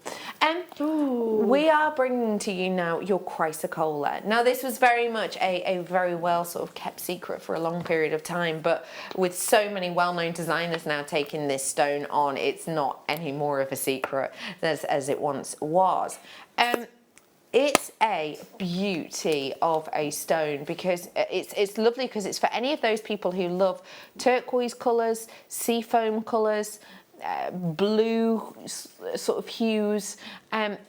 We are bringing to you now your chrysocolla. Now, this was very much a very well sort of kept secret for a long period of time, but with so many well-known designers now taking this stone on, it's not any more of a secret as it once was. It's a beauty of a stone because it's lovely because it's for any of those people who love turquoise colours, seafoam colours, blue sort of hues.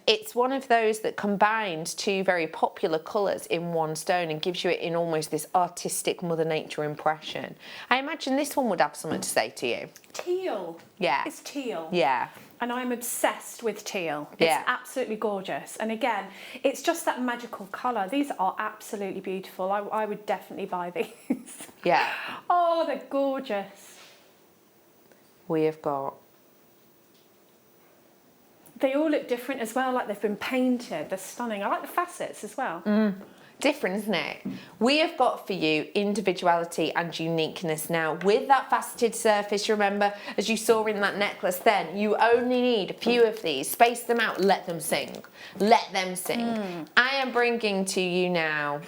It's one of those that combines two very popular colours in one stone and gives you it in almost this artistic Mother Nature impression. I imagine this one would have something to say to you. Teal. Yeah. It's teal. Yeah. And I'm obsessed with teal. It's absolutely gorgeous. And again, it's just that magical colour. These are absolutely beautiful. I would definitely buy these. Yeah. Oh, they're gorgeous. We have got... They all look different as well, like they've been painted. They're stunning. I like the facets as well. Different, isn't it? We have got for you individuality and uniqueness now. With that faceted surface, remember, as you saw in that necklace then, you only need a few of these. Space them out, let them sing. Let them sing. I am bringing to you now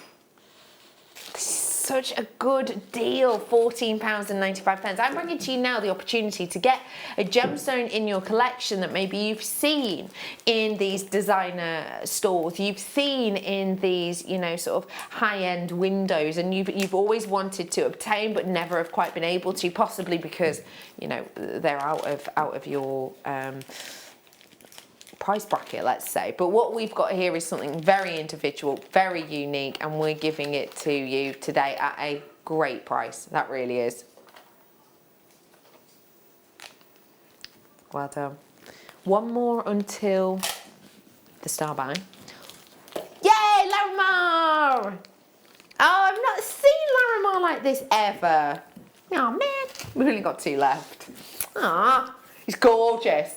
such a good deal, £14.95. I'm bringing to you now the opportunity to get a gemstone in your collection that maybe you've seen in these designer stores, you've seen in these, you know, sort of high-end windows, and you've always wanted to obtain but never have quite been able to, possibly because, you know, they're out of your price bracket, let's say. But what we've got here is something very individual, very unique, and we're giving it to you today at a great price. That really is. Well done. One more until the star buy. Yay, Larimar! Oh, I've not seen Larimar like this ever. Oh man, we've only got two left. Ah, he's gorgeous.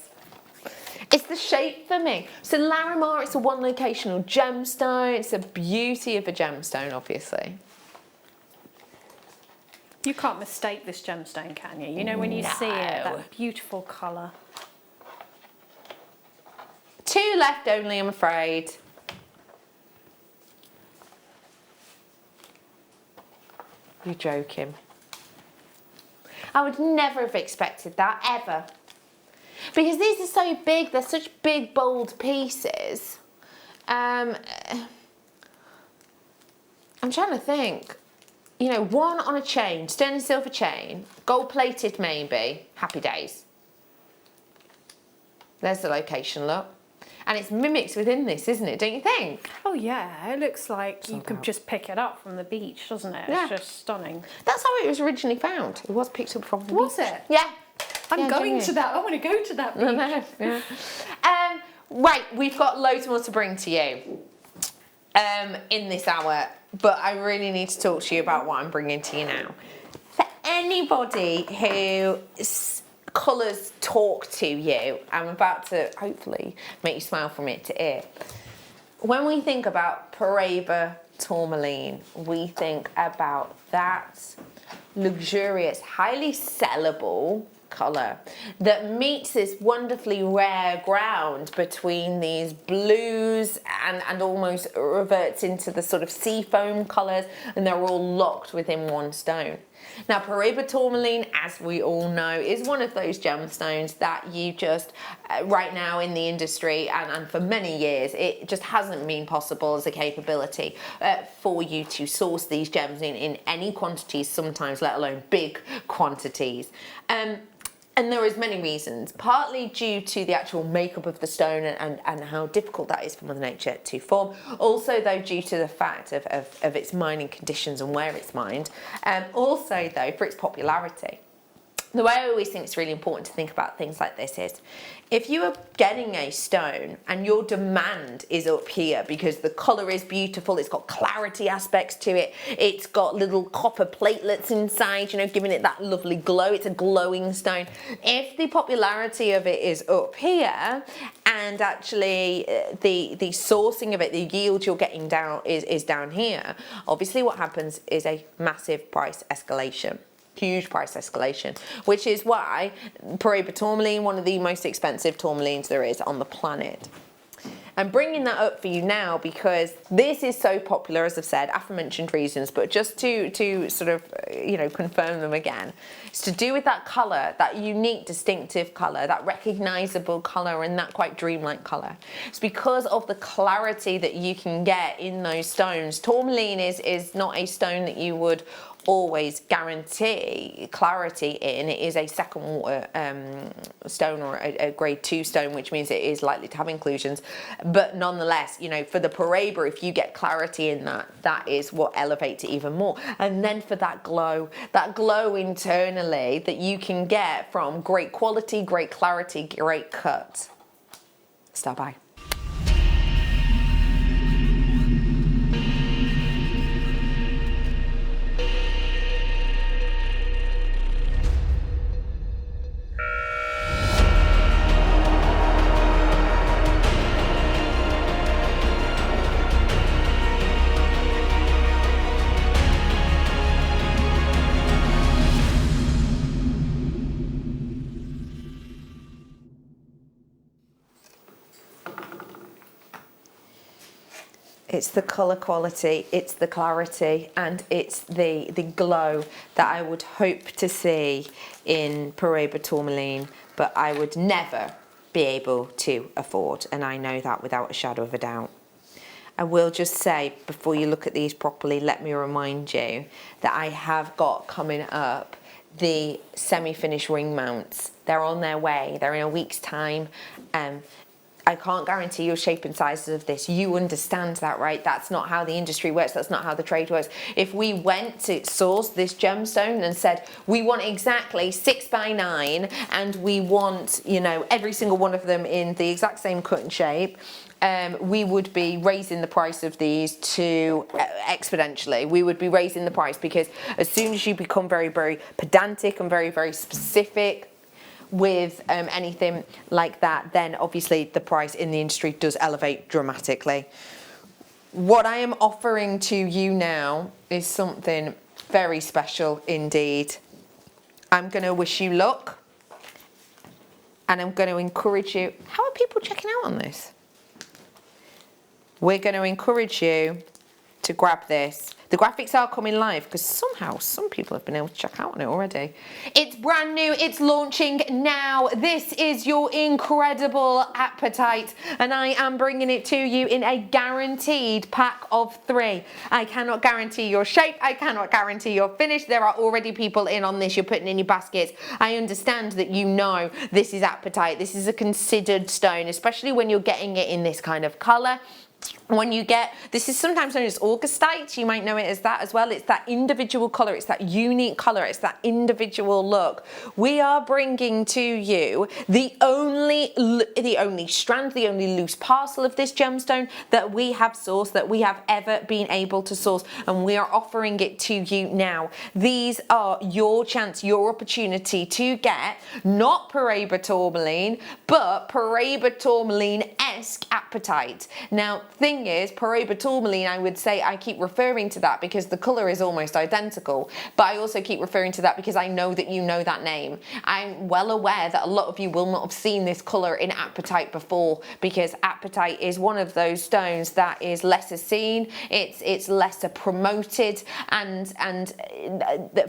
It's the shape for me. So Larimar, it's a one locational gemstone. It's a beauty of a gemstone, obviously. You can't mistake this gemstone, can you? You know, when you see it, that beautiful colour. Two left only, I'm afraid. You're joking. I would never have expected that, ever. Because these are so big, they're such big, bold pieces. I'm trying to think. You know, one on a chain, sterling silver chain, gold plated maybe, happy days. There's the location, look. And it's mimicked within this, isn't it, don't you think? Oh yeah, it looks like you could just pick it up from the beach, doesn't it? Yeah. It's just stunning. That's how it was originally found. It was picked up from the beach. Was it? Yeah. I'm Yeah, going genuinely. to that. I want to go to that beach. Yeah. Right, we've got loads more to bring to you in this hour, but I really need to talk to you about what I'm bringing to you now. For anybody who colours talk to you, I'm about to hopefully make you smile from ear to ear. When we think about Paraiba tourmaline, we think about that luxurious, highly sellable colour that meets this wonderfully rare ground between these blues and almost reverts into the sort of seafoam colours, and they're all locked within one stone. Now, Paraiba tourmaline, as we all know, is one of those gemstones that you just, right now in the industry and for many years, it just hasn't been possible as a capability for you to source these gems in any quantities, sometimes let alone big quantities. And there is many reasons, partly due to the actual makeup of the stone and how difficult that is for Mother Nature to form. Also, though, due to the fact of its mining conditions and where it's mined. Also, though, for its popularity. The way I always think it's really important to think about things like this is, if you are getting a stone and your demand is up here because the colour is beautiful, it's got clarity aspects to it, it's got little copper platelets inside, you know, giving it that lovely glow, it's a glowing stone. If the popularity of it is up here and actually the sourcing of it, the yield you're getting down is down here, obviously what happens is a massive price escalation. Huge price escalation, which is why Paraiba tourmaline, one of the most expensive tourmalines there is on the planet. I'm bringing that up for you now because this is so popular, as I've said, aforementioned reasons, but just to sort of, you know, confirm them again. It's to do with that colour, that unique, distinctive colour, that recognisable colour and that quite dreamlike colour. It's because of the clarity that you can get in those stones. Tourmaline is not a stone that you would always guarantee clarity in. It is a second water stone or a grade 2 stone, which means it is likely to have inclusions, but nonetheless, you know, for the Paraiba, if you get clarity in that is what elevates it even more. And then for that glow internally that you can get from great quality, great clarity, great cut. Stop by. It's the colour quality, it's the clarity, and it's the glow that I would hope to see in Paraiba tourmaline, but I would never be able to afford, and I know that without a shadow of a doubt. I will just say, before you look at these properly, let me remind you that I have got coming up the semi-finished ring mounts. They're on their way, they're in a week's time. I can't guarantee your shape and sizes of this. You understand that, right? That's not how the industry works. That's not how the trade works. If we went to source this gemstone and said, we want exactly 6 by 9 and we want, you know, every single one of them in the exact same cut and shape, we would be raising the price of these to exponentially. We would be raising the price because as soon as you become very, very pedantic and very, very specific with anything like that, then obviously the price in the industry does elevate dramatically. What I am offering to you now is something very special indeed. I'm going to wish you luck and I'm going to encourage you. How are people checking out on this? We're going to encourage you to grab this. The graphics are coming live because somehow some people have been able to check out on it already. It's brand new, it's launching now. This is your incredible Appetite and I am bringing it to you in a guaranteed pack of 3. I cannot guarantee your shape, I cannot guarantee your finish. There are already people in on this, you're putting in your baskets. I understand that you know this is Appetite, this is a considered stone, especially when you're getting it in this kind of colour. When you get, this is sometimes known as augustite, you might know it it as that as well. It's that individual colour, it's that unique colour, it's that individual look. We are bringing to you the only strand, the only loose parcel of this gemstone that we have sourced, that we have ever been able to source, and we are offering it to you now. These are your chance, your opportunity to get not Paraiba tourmaline, but Paraiba tourmaline-esque apatite. Now, thing is, Paraiba tourmaline, I would say I keep referring to that because the colour is almost identical, but I also keep referring to that because I know that you know that name. I'm well aware that a lot of you will not have seen this colour in apatite before, because apatite is one of those stones that is lesser seen, it's lesser promoted, and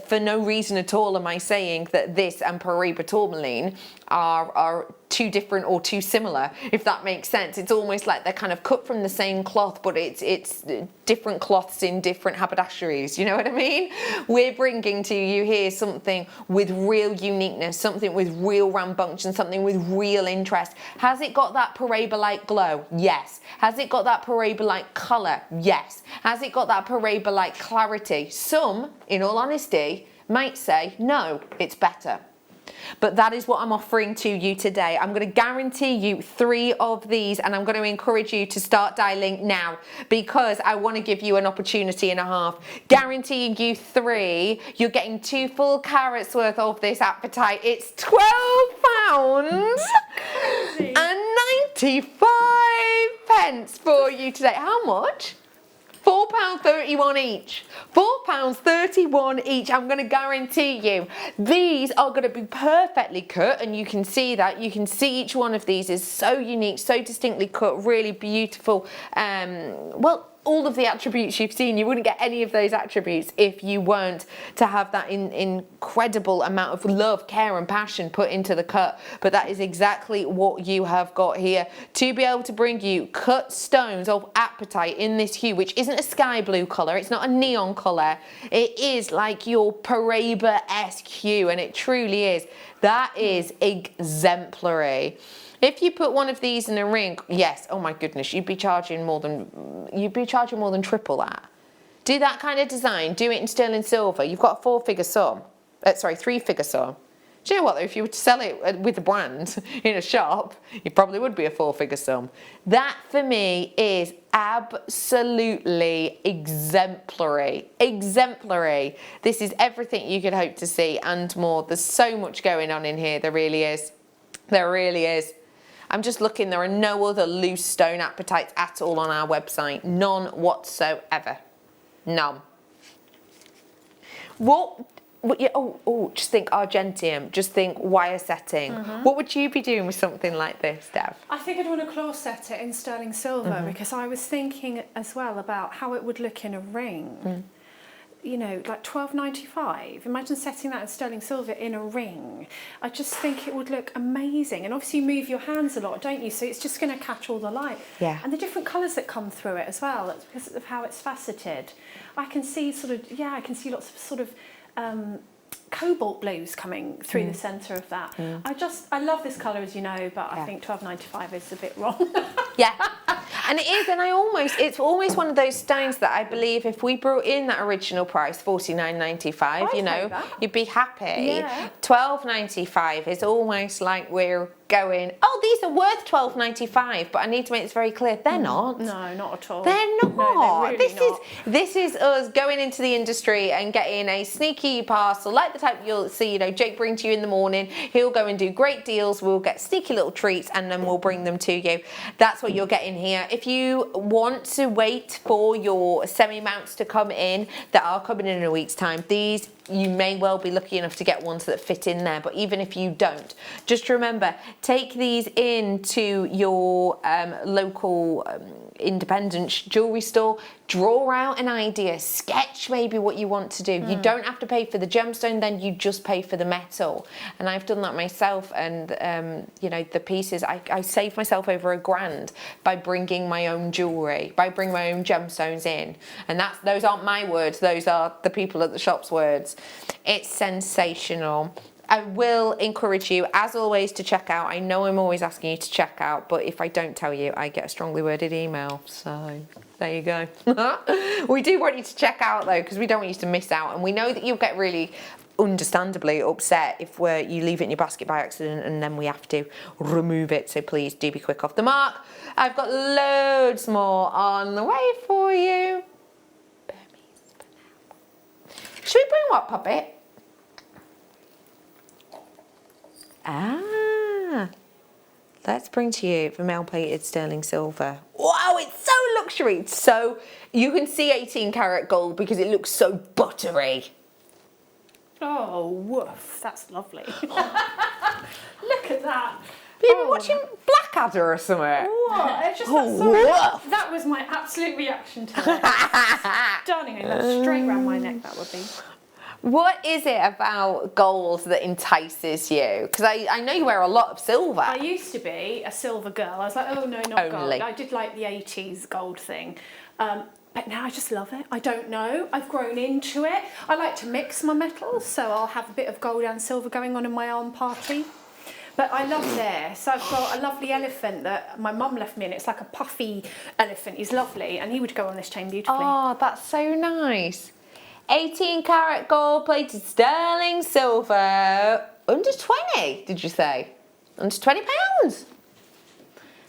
for no reason at all am I saying that this and Paraiba tourmaline are too different or too similar, if that makes sense. It's almost like they're kind of cut from the same cloth, but it's different cloths in different haberdasheries, you know what I mean? We're bringing to you here something with real uniqueness, something with real rambunctious, something with real interest. Has it got that Paraiba-like glow? Yes. Has it got that Paraiba-like colour? Yes. Has it got that Paraiba-like clarity? Some, in all honesty, might say, no, it's better. But that is what I'm offering to you today. I'm going to guarantee you 3 of these, and I'm going to encourage you to start dialing now, because I want to give you an opportunity and a half. Guaranteeing you 3, you're getting 2 full carats worth of this apatite. It's £12 and 95 pence for you today. How much? £4.31 each. £4.31 each. I'm going to guarantee you these are going to be perfectly cut, and you can see that. You can see each one of these is so unique, so distinctly cut, really beautiful. Well, all of the attributes you've seen, you wouldn't get any of those attributes if you weren't to have that incredible amount of love, care and passion put into the cut. But that is exactly what you have got here, to be able to bring you cut stones of apatite in this hue, which isn't a sky blue colour, it's not a neon colour, it is like your Paraiba-esque hue, and it truly is. That is exemplary. If you put one of these in a ring, yes, oh my goodness, you'd be charging more than triple that. Do that kind of design, do it in sterling silver. You've got a 4-figure sum. 3-figure sum. Do you know what, though? If you were to sell it with a brand in a shop, it probably would be a 4-figure sum. That, for me, is absolutely exemplary. Exemplary. This is everything you could hope to see and more. There's so much going on in here. There really is. There really is. I'm just looking, there are no other loose stone apatites at all on our website. None whatsoever. None. Just think argentium, just think wire setting. What would you be doing with something like this, Dev? I think I'd want to claw set it in sterling silver, because I was thinking as well about how it would look in a ring. You know, like £12.95. Imagine setting that in sterling silver in a ring. I just think it would look amazing. And obviously you move your hands a lot, don't you? So it's just going to catch all the light. Yeah. And the different colours that come through it as well. That's because of how it's faceted. I can see I can see lots of sort of cobalt blues coming through the centre of that. I love this colour, as you know, but I think £12.95 is a bit wrong. Yeah. And it is, and it's almost one of those stones that I believe if we brought in that original price, $49.95, you know, you'd be happy. Yeah. $12.95 is almost like we're going, oh, these are worth $12.95, but I need to make this very clear, they're not. No, not at all. They're not. No, they're really not. This is us going into the industry and getting a sneaky parcel, like the type you'll see, you know, Jake bring to you in the morning. He'll go and do great deals. We'll get sneaky little treats and then we'll bring them to you. That's what you're getting here. If you want to wait for your semi-mounts to come in, that are coming in a week's time, these you may well be lucky enough to get ones that fit in there, but even if you don't, just remember, take these into your local independent jewellery store, draw out an idea, sketch maybe what you want to do. You don't have to pay for the gemstone, then you just pay for the metal. And I've done that myself, and you know, the pieces, I saved myself over £1,000 by bringing my own jewellery, by bringing my own gemstones in. And those aren't my words, those are the people at the shop's words. It's sensational. I will encourage you, as always, to check out. I know I'm always asking you to check out, but if I don't tell you, I get a strongly worded email. So there you go. We do want you to check out though, because we don't want you to miss out. And we know that you'll get really, understandably, upset if you leave it in your basket by accident and then we have to remove it. So please do be quick off the mark. I've got loads more on the way for you. Should we bring what, Puppet? Let's bring to you Vermeil plated sterling silver. Wow, it's so luxury. So you can see 18 karat gold because it looks so buttery. Oh, woof, that's lovely. Look at that. You've been watching Blackadder or something? What? It's just that was my absolute reaction to it. Stunning. That's straight round my neck, that would be. What is it about gold that entices you? Because I know you wear a lot of silver. I used to be a silver girl. I was like, oh no, not gold. I did like the 80s gold thing. But now I just love it. I don't know. I've grown into it. I like to mix my metals, so I'll have a bit of gold and silver going on in my arm party. But I love this. I've got a lovely elephant that my mum left me, and it's like a puffy elephant. He's lovely, and he would go on this chain beautifully. Oh, that's so nice. 18 karat gold plated sterling silver. Under 20, did you say? Under £20.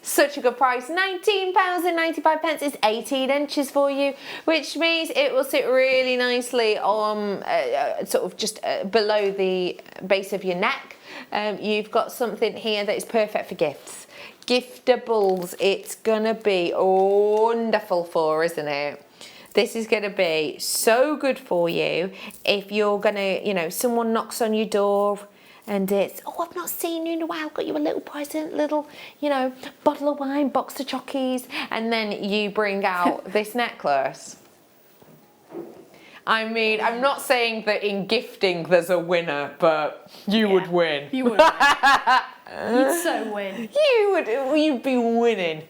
Such a good price. £19.95 is 18 inches for you, which means it will sit really nicely on sort of just below the base of your neck. You've got something here that is perfect for gifts. Giftables, it's gonna be wonderful for, isn't it? This is gonna be so good for you if you're gonna, you know, someone knocks on your door and it's, oh, I've not seen you in a while, got you a little present, little, you know, bottle of wine, box of chockies, and then you bring out this necklace. I mean, I'm not saying that in gifting there's a winner, but you would win. You would win. You'd so win. You'd be winning.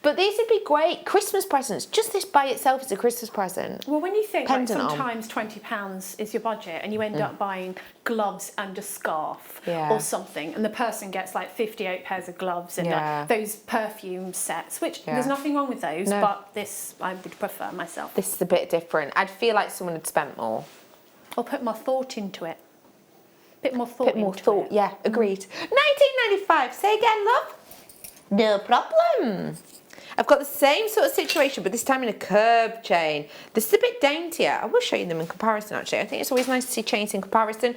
But these would be great Christmas presents. Just this by itself is a Christmas present. Well, when you think like sometimes £20 is your budget and you end up buying gloves and a scarf or something, and the person gets like 58 pairs of gloves and like those perfume sets, which there's nothing wrong with those, but this I would prefer myself. This is a bit different. I'd feel like someone had spent more. Or put more thought into it. Bit more thought into it. Yeah, agreed. £19.95. Say again, love. No problem. I've got the same sort of situation, but this time in a curved chain. This is a bit daintier. I will show you them in comparison, actually. I think it's always nice to see chains in comparison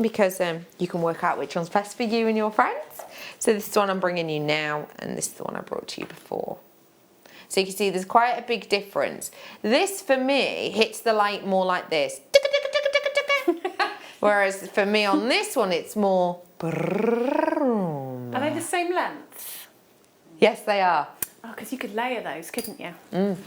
because you can work out which one's best for you and your friends. So this is the one I'm bringing you now, and this is the one I brought to you before. So you can see there's quite a big difference. This, for me, hits the light more like this. Whereas for me on this one, it's more... Are they the same length? Yes, they are. Oh, because you could layer those, couldn't you? Can't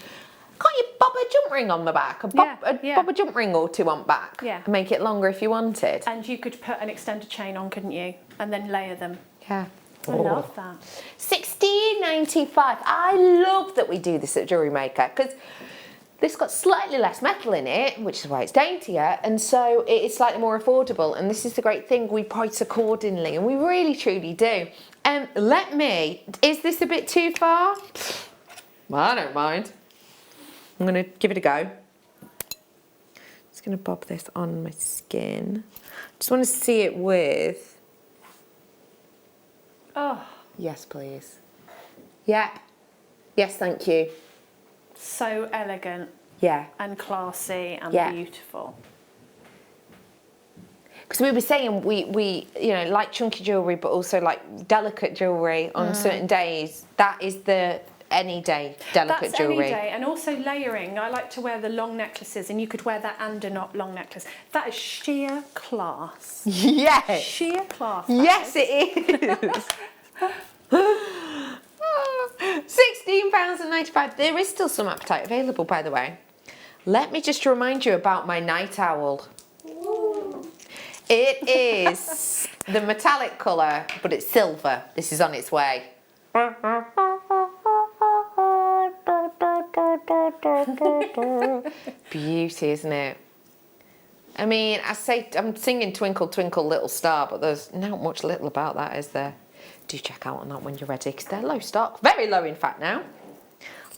you bob a jump ring on the back? Bob a jump ring or two on back? Yeah. And make it longer if you wanted. And you could put an extended chain on, couldn't you? And then layer them. Yeah. I love that. $16.95. I love that we do this at Jewellery Maker because this got slightly less metal in it, which is why it's daintier, and so it is slightly more affordable. And this is the great thing, we price accordingly, and we really truly do. Is this a bit too far? Well, I don't mind. I'm gonna give it a go. Just gonna bob this on my skin. Just want to see it with. Oh. Yes, please. Yeah. Yes, thank you. So elegant. Yeah. And classy and beautiful. Because we were saying we you know, like chunky jewellery, but also like delicate jewellery on certain days. That is the any day delicate jewellery. That's any day, and also layering. I like to wear the long necklaces, and you could wear that and a not long necklace. That is sheer class. Yes. Sheer class. Yes, it is. £16.95. There is still some appetite available, by the way. Let me just remind you about my night owl. It is the metallic colour, but it's silver. This is on its way. Beauty, isn't it? I mean, I say I'm singing Twinkle Twinkle Little Star, but there's not much little about that, is there? Do check out on that when you're ready, because they're low stock. Very low, in fact, now.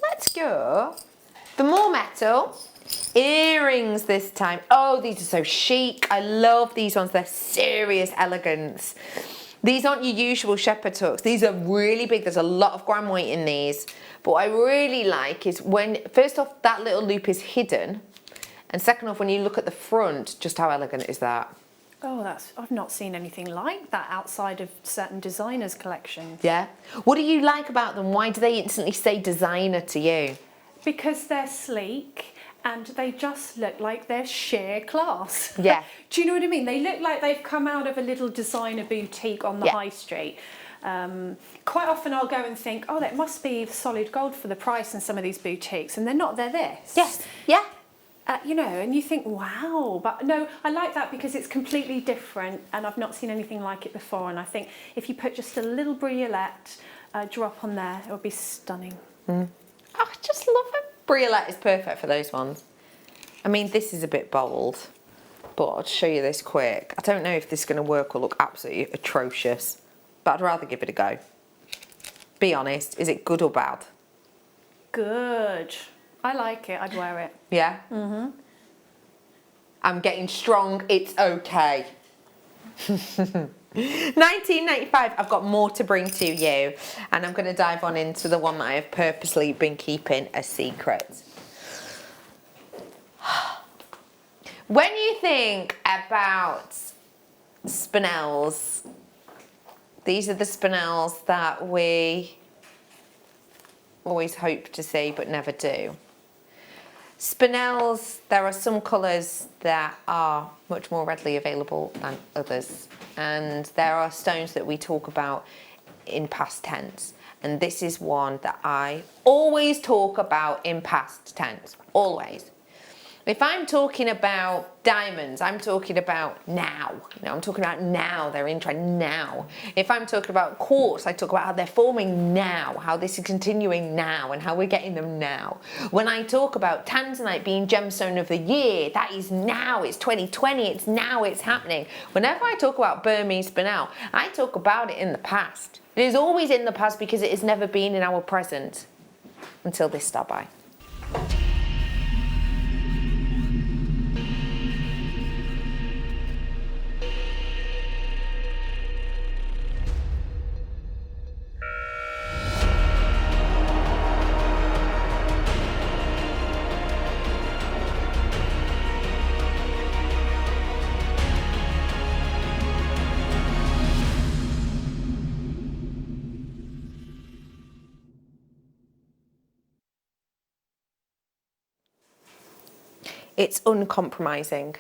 Let's go for more metal. Earrings this time. Oh, these are so chic. I love these ones. They're serious elegance. These aren't your usual shepherd hooks. These are really big. There's a lot of gram weight in these. But what I really like is when, first off, that little loop is hidden. And second off, when you look at the front, just how elegant is that? Oh, I've not seen anything like that outside of certain designers' collections. Yeah. What do you like about them? Why do they instantly say designer to you? Because they're sleek and they just look like they're sheer class. Yeah. Do you know what I mean? They look like they've come out of a little designer boutique on the high street. Quite often I'll go and think, oh, that must be solid gold for the price in some of these boutiques, and they're not, they're this. Yes. Yeah. You know, and you think, wow, but no, I like that because it's completely different and I've not seen anything like it before, and I think if you put just a little briolette drop on there, it would be stunning. Oh, I just love it. Briolette is perfect for those ones. I mean, this is a bit bold, but I'll show you this quick. I don't know if this is going to work or look absolutely atrocious, but I'd rather give it a go. Be honest, is it good or bad? Good. I like it, I'd wear it. Yeah? Mm-hmm. I'm getting strong, it's okay. 1995, I've got more to bring to you, and I'm going to dive on into the one that I have purposely been keeping a secret. When you think about spinels, these are the spinels that we always hope to see but never do. Spinels, there are some colours that are much more readily available than others, and there are stones that we talk about in past tense, and this is one that I always talk about in past tense, always. If I'm talking about diamonds, I'm talking about now. You know, I'm talking about now, they're in trend now. If I'm talking about quartz, I talk about how they're forming now, how this is continuing now, and how we're getting them now. When I talk about tanzanite being gemstone of the year, that is now, it's 2020, it's now, it's happening. Whenever I talk about Burmese spinel, I talk about it in the past. It is always in the past because it has never been in our present until this star by. It's uncompromising.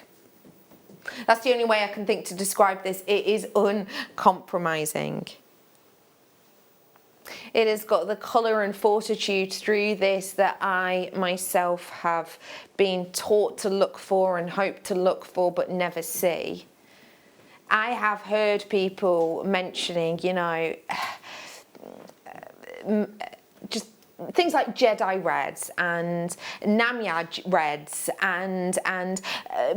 That's the only way I can think to describe this. It is uncompromising. It has got the colour and fortitude through this that I myself have been taught to look for and hope to look for but never see. I have heard people mentioning, you know, just things like Jedi reds and Namyaj reds and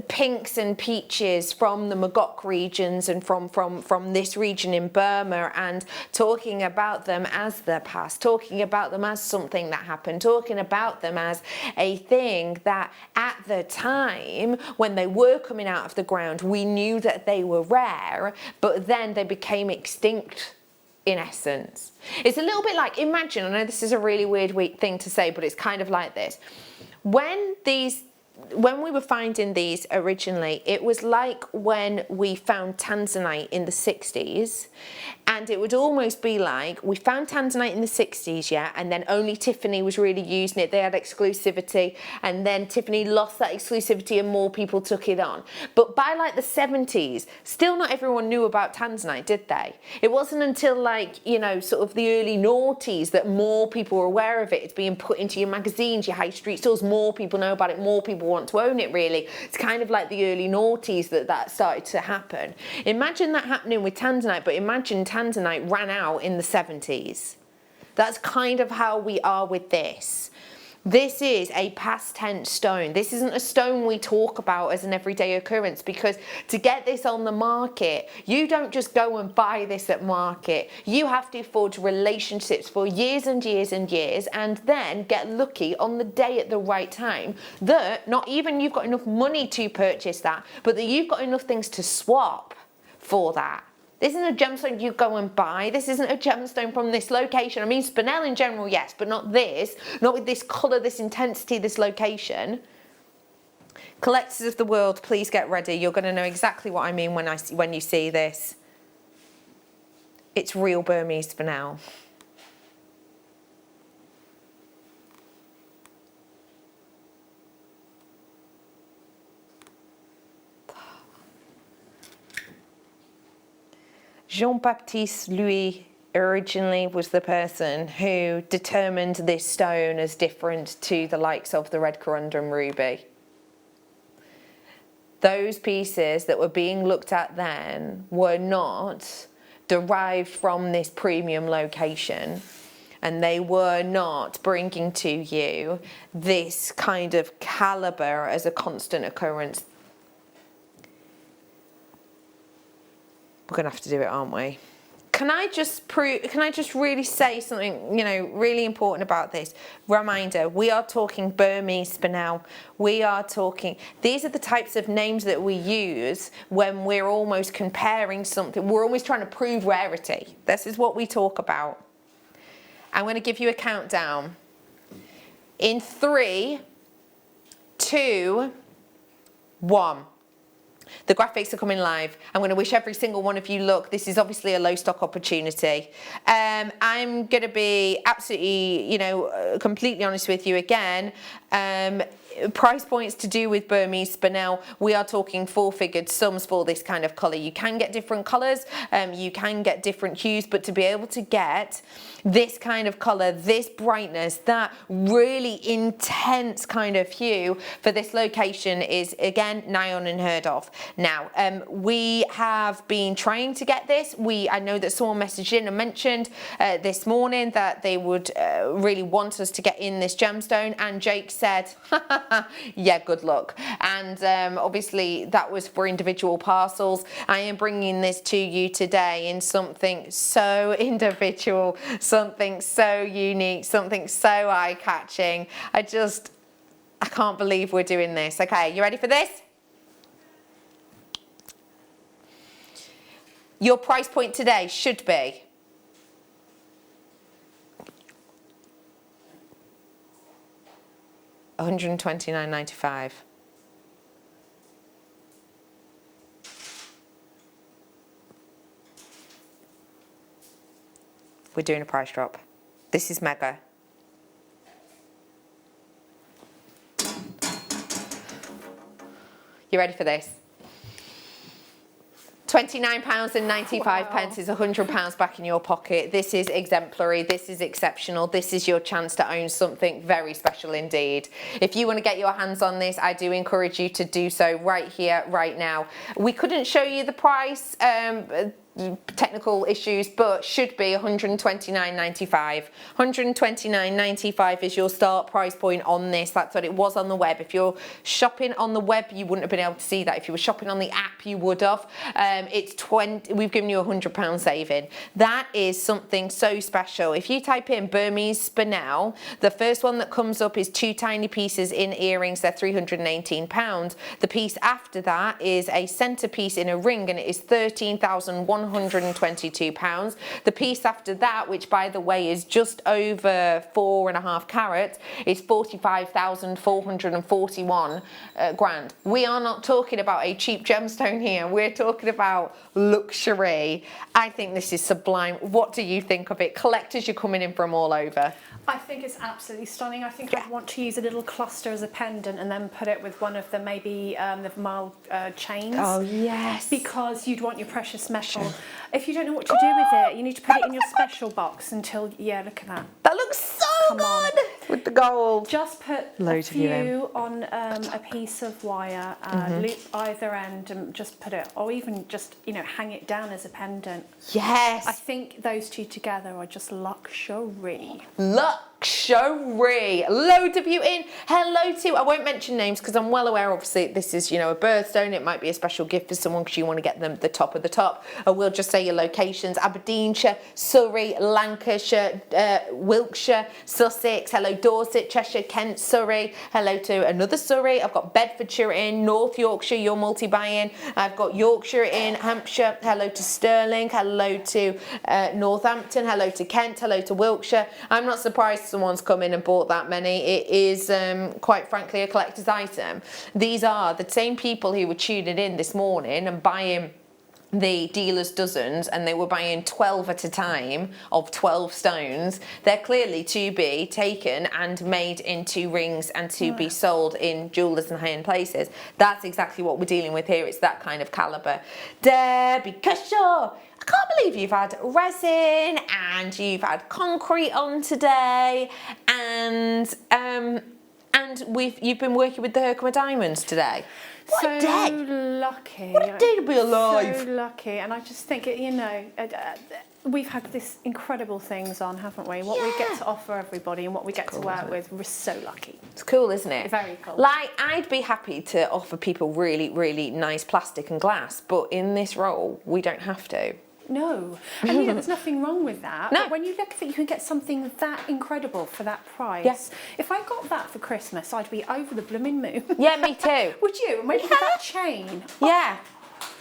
pinks and peaches from the Magok regions and from this region in Burma, and talking about them as the past, talking about them as something that happened, talking about them as a thing that at the time when they were coming out of the ground we knew that they were rare, but then they became extinct in essence. It's a little bit like, imagine, I know this is a really weird thing to say, but it's kind of like this. When we were finding these originally, it was like when we found tanzanite in the 60s, and it would almost be like we found tanzanite in the 60s, yeah, and then only Tiffany was really using it. They had exclusivity, and then Tiffany lost that exclusivity and more people took it on. But by like the 70s, still not everyone knew about tanzanite, did they? It wasn't until like, you know, sort of the early noughties that more people were aware of it. It's being put into your magazines, your high street stores, more people know about it, more people want to own it, really. It's kind of like the early noughties that started to happen. Imagine that happening with tanzanite, but imagine tanzanite ran out in the 70s. That's kind of how we are with this. This is a past tense stone. This isn't a stone we talk about as an everyday occurrence, because to get this on the market, you don't just go and buy this at market. You have to forge relationships for years and years and years, and then get lucky on the day at the right time that not even you've got enough money to purchase that, but that you've got enough things to swap for that. This isn't a gemstone you go and buy. This isn't a gemstone from this location. I mean, spinel in general, yes, but not this. Not with this colour, this intensity, this location. Collectors of the world, please get ready. You're going to know exactly what I mean when you see this. It's real Burmese spinel. Jean-Baptiste Louis originally was the person who determined this stone as different to the likes of the red corundum ruby. Those pieces that were being looked at then were not derived from this premium location, and they were not bringing to you this kind of caliber as a constant occurrence. We're gonna have to do it, aren't we? Can I just really say something, you know, really important about this? Reminder, we are talking Burmese spinel. We are talking, these are the types of names that we use when we're almost comparing something. We're always trying to prove rarity. This is what we talk about. I'm gonna give you a countdown. In 3, 2, 1. The graphics are coming live. I'm going to wish every single one of you luck. This is obviously a low stock opportunity. I'm going to be absolutely, you know, completely honest with you again. Price points to do with Burmese spinel, we are talking 4-figured sums for this kind of colour. You can get different colours, you can get different hues, but to be able to get this kind of colour, this brightness, that really intense kind of hue for this location is, again, nigh on unheard of. Now, we have been trying to get this. I know that someone messaged in and mentioned this morning that they would really want us to get in this gemstone, and Jake said, yeah, good luck. And obviously that was for individual parcels. I am bringing this to you today in something so individual, something so unique, something so eye-catching. I can't believe we're doing this. Okay, you ready for this? Your price point today should be $129.95. We're doing a price drop. This is mega. You ready for this? £29.95 is £100 back in your pocket. This is exemplary, this is exceptional, this is your chance to own something very special indeed. If you want to get your hands on this, I do encourage you to do so right here, right now. We couldn't show you the price, technical issues, but should be $129.95. $129.95 is your start price point on this. That's what it was on the web. If you're shopping on the web, you wouldn't have been able to see that. If you were shopping on the app, you would have. We've given you £100 saving. That is something so special. If you type in Burmese spinel, the first one that comes up is 2 tiny pieces in earrings. They're £318. The piece after that is a centerpiece in a ring, and it is £13,122. The piece after that, which by the way is just over 4.5 carats, is 45,441 grand. We are not talking about a cheap gemstone here. We're talking about luxury. I think this is sublime. What do you think of it? Collectors, you're coming in from all over. I think it's absolutely stunning. I think I'd want to use a little cluster as a pendant and then put it with one of the maybe the mild chains. Oh yes. Because you'd want your precious metal. If you don't know what to do with it, you need to put it in your special box until, yeah, look at that. That looks so good with the gold. Just put a few on a piece of wire, loop either end, and just put it, or even just, you know, hang it down as a pendant. Yes. I think those two together are just luxury. Luxury. Luxury. Loads of you in. Hello to, I won't mention names because I'm well aware, obviously, this is, you know, a birthstone. It might be a special gift for someone because you want to get them the top of the top. I will just say your locations: Aberdeenshire, Surrey, Lancashire, Wiltshire, Sussex. Hello, Dorset, Cheshire, Kent, Surrey. Hello to another Surrey. I've got Bedfordshire in, North Yorkshire, your multi-buy-in. I've got Yorkshire in, Hampshire. Hello to Stirling. Hello to Northampton. Hello to Kent. Hello to Wiltshire. I'm not surprised someone's come in and bought that many. It is quite frankly a collector's item. These are the same people who were tuning in this morning and buying the dealer's dozens, and they were buying 12 at a time of 12 stones. They're clearly to be taken and made into rings and to be sold in jewellers and high-end places. That's exactly what we're dealing with here. It's that kind of calibre. Debbie Cushaw, I can't believe you've had resin and you've had concrete on today, and you've been working with the Herkimer diamonds today. What a day! Lucky. What a day to be alive. So lucky, and I just think, you know, we've had this incredible things on, haven't we? What we get to offer everybody and what we get to work with, we're so lucky. It's cool, isn't it? Very cool. Like, I'd be happy to offer people really, really nice plastic and glass, but in this role, we don't have to. No, and you know, there's nothing wrong with that. No. But when you look at it, you can get something that incredible for that price. Yes. If I got that for Christmas, I'd be over the blooming moon. Yeah, me too. Would you? And maybe with that chain. Yeah.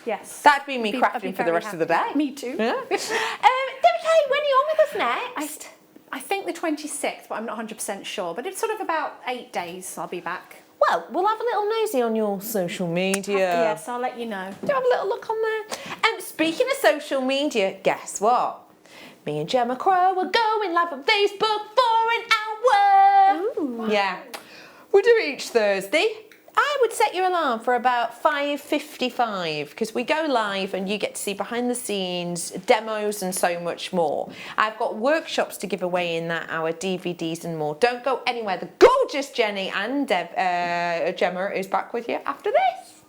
Yes. That'd be me I'd be crafting for the very rest of the day. happy. Me too. Yeah. Debbie Kay, when are you on with us next? I think the 26th, but I'm not 100% sure. But it's sort of about 8 days I'll be back. Well, we'll have a little nosy on your social media. Yes, I'll let you know. Do have a little look on there. Speaking of social media, guess what? Me and Gemma Crow are going live on Facebook for an hour. Ooh. Yeah. We do it each Thursday. I would set your alarm for about 5:55 because we go live and you get to see behind the scenes, demos and so much more. I've got workshops to give away in that hour, DVDs and more. Don't go anywhere. The gorgeous Jenny and Gemma is back with you after this.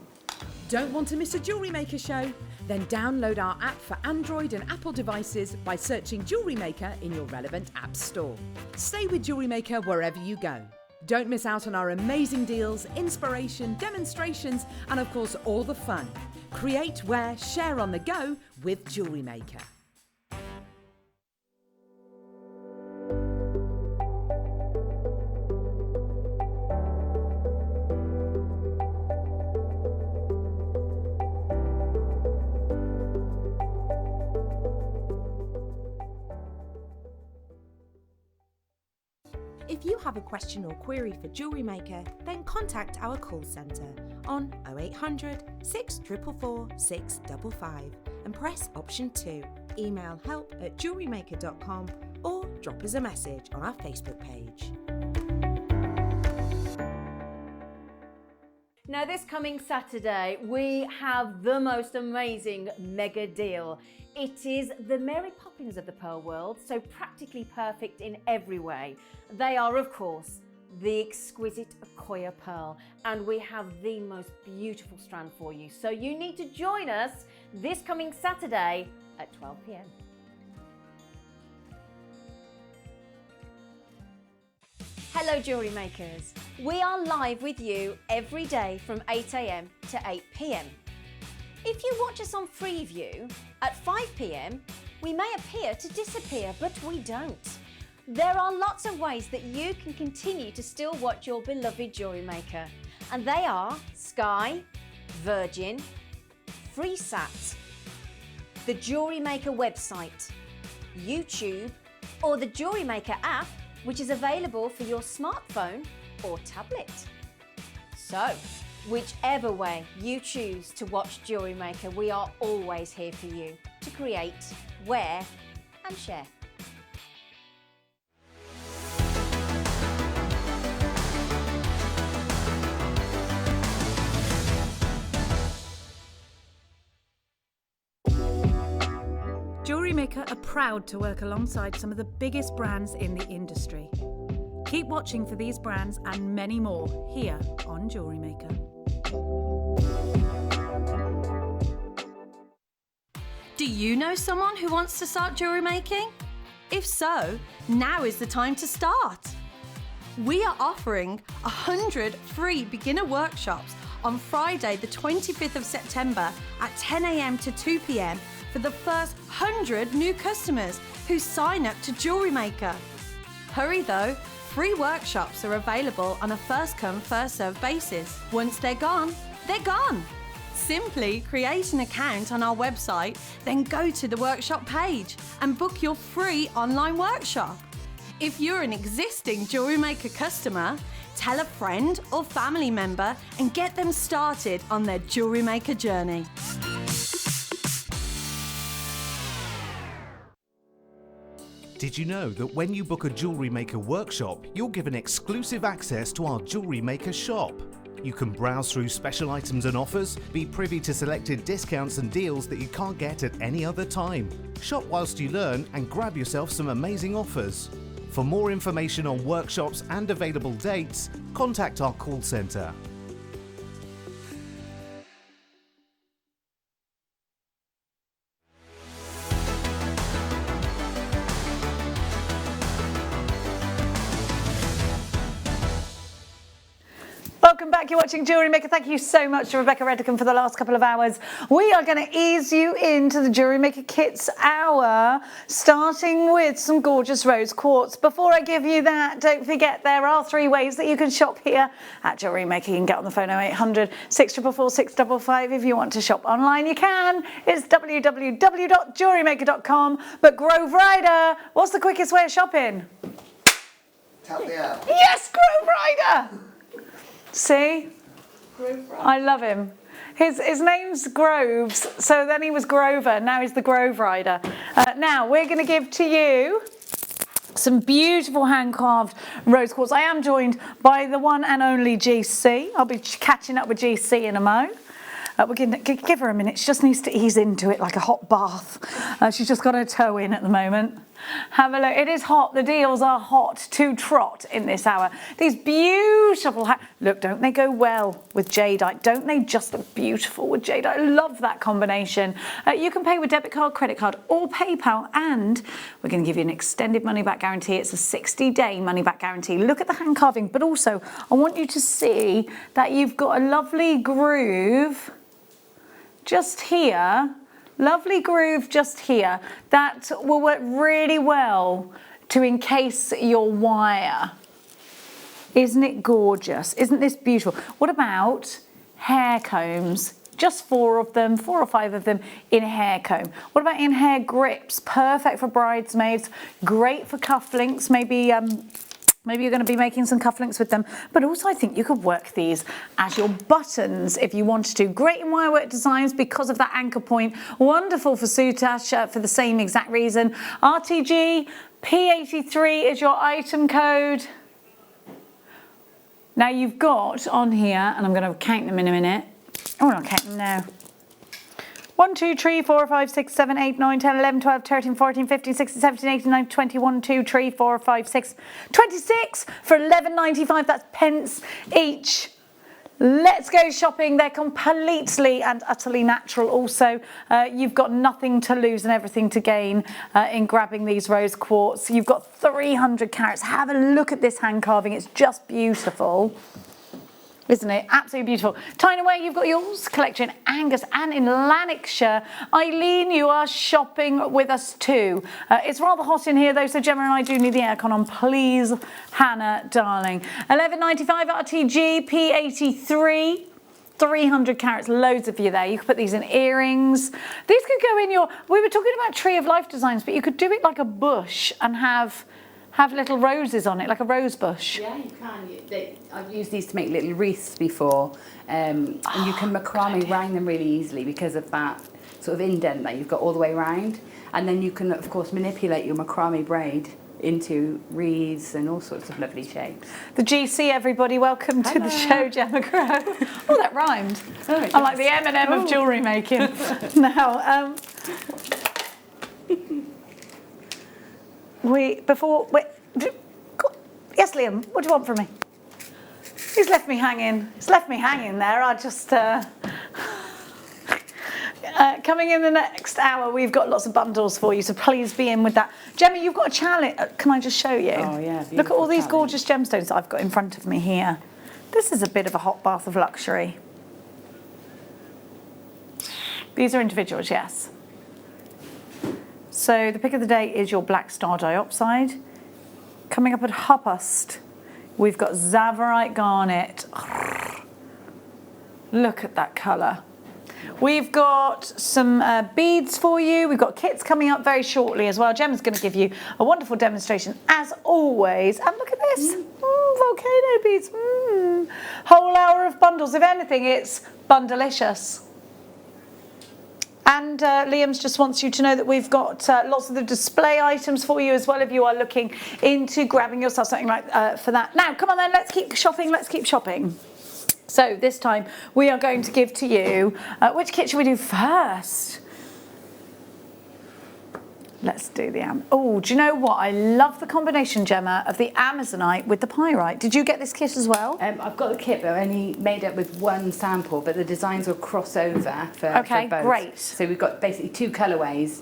Don't want to miss a Jewellery Maker show? Then download our app for Android and Apple devices by searching Jewellery Maker in your relevant app store. Stay with Jewellery Maker wherever you go. Don't miss out on our amazing deals, inspiration, demonstrations, and of course all the fun. Create, wear, share on the go with Jewellery Maker. If you have a question or query for Jewellery Maker, then contact our call centre on 0800 644 655 and press option 2. Email help@jewellerymaker.com or drop us a message on our Facebook page. Now, this coming Saturday, we have the most amazing mega deal. It is the Mary Poppins of the pearl world, so practically perfect in every way. They are, of course, the exquisite Akoya pearl, and we have the most beautiful strand for you. So you need to join us this coming Saturday at 12 p.m. Hello, jewellery makers. We are live with you every day from 8 a.m. to 8 p.m. If you watch us on Freeview at 5 p.m, we may appear to disappear, but we don't. There are lots of ways that you can continue to still watch your beloved Jewellery Maker, and they are Sky, Virgin, FreeSat, the Jewellery Maker website, YouTube, or the Jewellery Maker app, which is available for your smartphone or tablet. So, whichever way you choose to watch Jewellery Maker, we are always here for you to create, wear and share. Jewellery Maker are proud to work alongside some of the biggest brands in the industry. Keep watching for these brands and many more here on Jewellery Maker. Do you know someone who wants to start jewellery making? If so, now is the time to start. We are offering 100 free beginner workshops on Friday the 25th of September at 10 a.m. to 2 p.m. for the first 100 new customers who sign up to Jewellery Maker. Hurry though, free workshops are available on a first come, first served basis. Once they're gone, they're gone. Simply create an account on our website, then go to the workshop page and book your free online workshop. If you're an existing Jewellery Maker customer, tell a friend or family member and get them started on their Jewellery Maker journey. Did you know that when you book a Jewellery Maker workshop, you're given exclusive access to our Jewellery Maker shop? You can browse through special items and offers, be privy to selected discounts and deals that you can't get at any other time. Shop whilst you learn and grab yourself some amazing offers. For more information on workshops and available dates, contact our call centre. Welcome back, you're watching Jewellery Maker. Thank you so much to Rebecca Redicam for the last couple of hours. We are going to ease you into the Jewellery Maker Kits hour, starting with some gorgeous rose quartz. Before I give you that, don't forget there are 3 ways that you can shop here at Jewellery Maker. You can get on the phone 0800 644 655. If you want to shop online, you can. It's www.jewellerymaker.com. But Grove Rider, what's the quickest way of shopping? Tap me out. Yes, Grove Rider! See? I love him. His name's Groves, so then he was Grover, now he's the Grove Rider. Now, we're going to give to you some beautiful hand-carved rose quartz. I am joined by the one and only GC. I'll be catching up with GC in a mo. We're going to give her a minute. She just needs to ease into it like a hot bath. She's just got her toe in at the moment. Have a look. It is hot. The deals are hot to trot in this hour. These beautiful... Look, don't they go well with jadeite? Don't they just look beautiful with jadeite? I love that combination. You can pay with debit card, credit card or PayPal, and we're going to give you an extended money-back guarantee. It's a 60-day money-back guarantee. Look at the hand carving, but also I want you to see that you've got a lovely groove just here. Lovely groove just here that will work really well to encase your wire. Isn't it gorgeous? Isn't this beautiful? What about hair combs? Just 4 of them, 4 or 5 of them in a hair comb. What about in hair grips? Perfect for bridesmaids, great for cufflinks, maybe you're going to be making some cufflinks with them, but also I think you could work these as your buttons if you wanted to. Great in wirework designs because of that anchor point. Wonderful for soutache for the same exact reason. RTG P83 is your item code. Now you've got on here, and I'm going to count them in a minute. Oh, I'm not counting them now. 1, 2, 3, 4, 5, 6, 7, 8, 9, 10, 11, 12, 13, 14, 15, 16, 17, 18, 19, 20, 1, 2, 3, 4, 5, 6, 26 for £11.95. That's pence each. Let's go shopping. They're completely and utterly natural. Also, you've got nothing to lose and everything to gain in grabbing these rose quartz. You've got 300 carats. Have a look at this hand carving. It's just beautiful. Isn't it? Absolutely beautiful. Tyne-Away, you've got yours. Collection Angus, and in Lanarkshire, Eileen, you are shopping with us too. It's rather hot in here though, so Gemma and I do need the aircon on, please, Hannah, darling. £11.95 RTG P83. 300 carats, loads of you there. You could put these in earrings. These could go in your... We were talking about Tree of Life designs, but you could do it like a bush and have little roses on it, like a rose bush. Yeah, you can. I've used these to make little wreaths before, and you can macrame round them really easily because of that sort of indent that you've got all the way around. And then you can, of course, manipulate your macrame braid into wreaths and all sorts of lovely shapes. The GC, everybody, welcome to the show, Gemma Crow. Oh, that rhymed. Oh, I'm like the M&M of jewellery making. Now, yes, Liam, what do you want from me? He's left me hanging. He's left me hanging there. I just, Coming in the next hour, we've got lots of bundles for you, so please be in with that. Gemma, you've got a challenge. Can I just show you? Oh, yeah. Look at all these gorgeous gemstones that I've got in front of me here. This is a bit of a hot bath of luxury. These are individuals, yes. So the pick of the day is your black star diopside. Coming up at Huppust, we've got Zavarite Garnet. Look at that colour. We've got some beads for you. We've got kits coming up very shortly as well. Gemma's going to give you a wonderful demonstration as always. And look at this, volcano beads. Whole hour of bundles. If anything, it's bundleicious. And Liam's just wants you to know that we've got lots of the display items for you as well if you are looking into grabbing yourself something like for that. Now, come on then, let's keep shopping, let's keep shopping. So this time we are going to give to you, which kit should we do first? Let's do the oh, do you know what? I love the combination, Gemma, of the Amazonite with the pyrite. Did you get this kit as well? I've got the kit, but I only made it with one sample, but the designs will cross over for both. Great. So we've got basically 2 colourways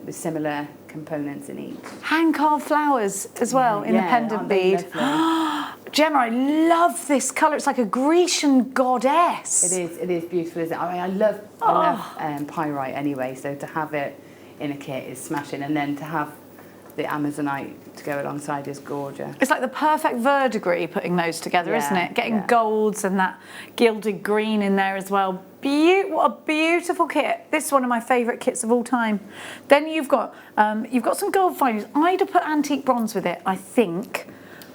with similar components in each. Hand-carved flowers as well in the pendant bead. Gemma, I love this colour. It's like a Grecian goddess. It is beautiful, isn't it? I mean, I love pyrite anyway, so to have it in a kit is smashing, and then to have the Amazonite to go alongside is gorgeous. It's like the perfect verdigris putting those together, isn't it? Getting golds and that gilded green in there as well. What a beautiful kit. This is one of my favourite kits of all time. Then you've got some gold findings. I'd have put antique bronze with it, I think.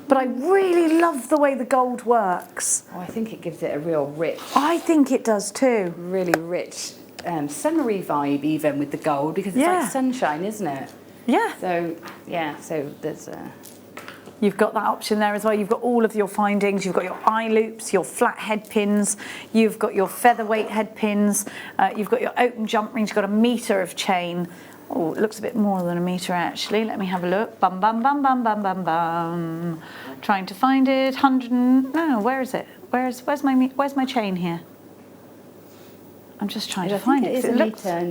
But I really love the way the gold works. Oh, I think it gives it a real rich... I think it does too. Really rich summery vibe even with the gold, because it's like sunshine, isn't it? Yeah. So, yeah, so there's You've got that option there as well. You've got all of your findings. You've got your eye loops, your flat head pins. You've got your featherweight head pins. You've got your open jump rings. You've got a metre of chain. Oh, it looks a bit more than a metre actually. Let me have a look. Bum, bum, bum, bum, bum, bum, bum. Trying to find it. 100 and... No, where is it? Where's my chain here? I'm just trying to find it. It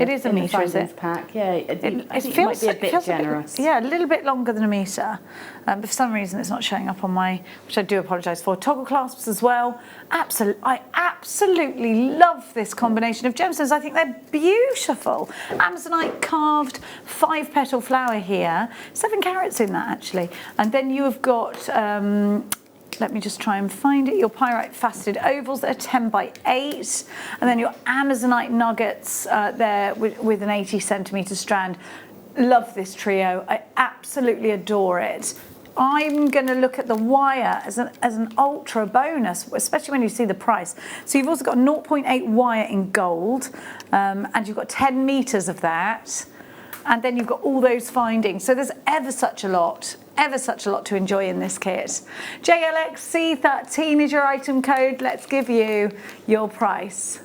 is a metre, is it? Pack. Yeah, I think it might be a bit generous. Yeah, a little bit longer than a metre. But for some reason it's not showing up on my, which I do apologise for. Toggle clasps as well. I absolutely love this combination of gemstones. I think they're beautiful. Amazonite carved 5-petal flower here. 7 carats in that actually. And then you have got... let me just try and find it. Your pyrite faceted ovals that are 10 by 8. And then your Amazonite nuggets there with an 80 centimetre strand. Love this trio. I absolutely adore it. I'm going to look at the wire as an ultra bonus, especially when you see the price. So you've also got 0.8 wire in gold, and you've got 10 metres of that. And then you've got all those findings. So there's ever such a lot to enjoy in this kit. JLXC13 is your item code. Let's give you your price.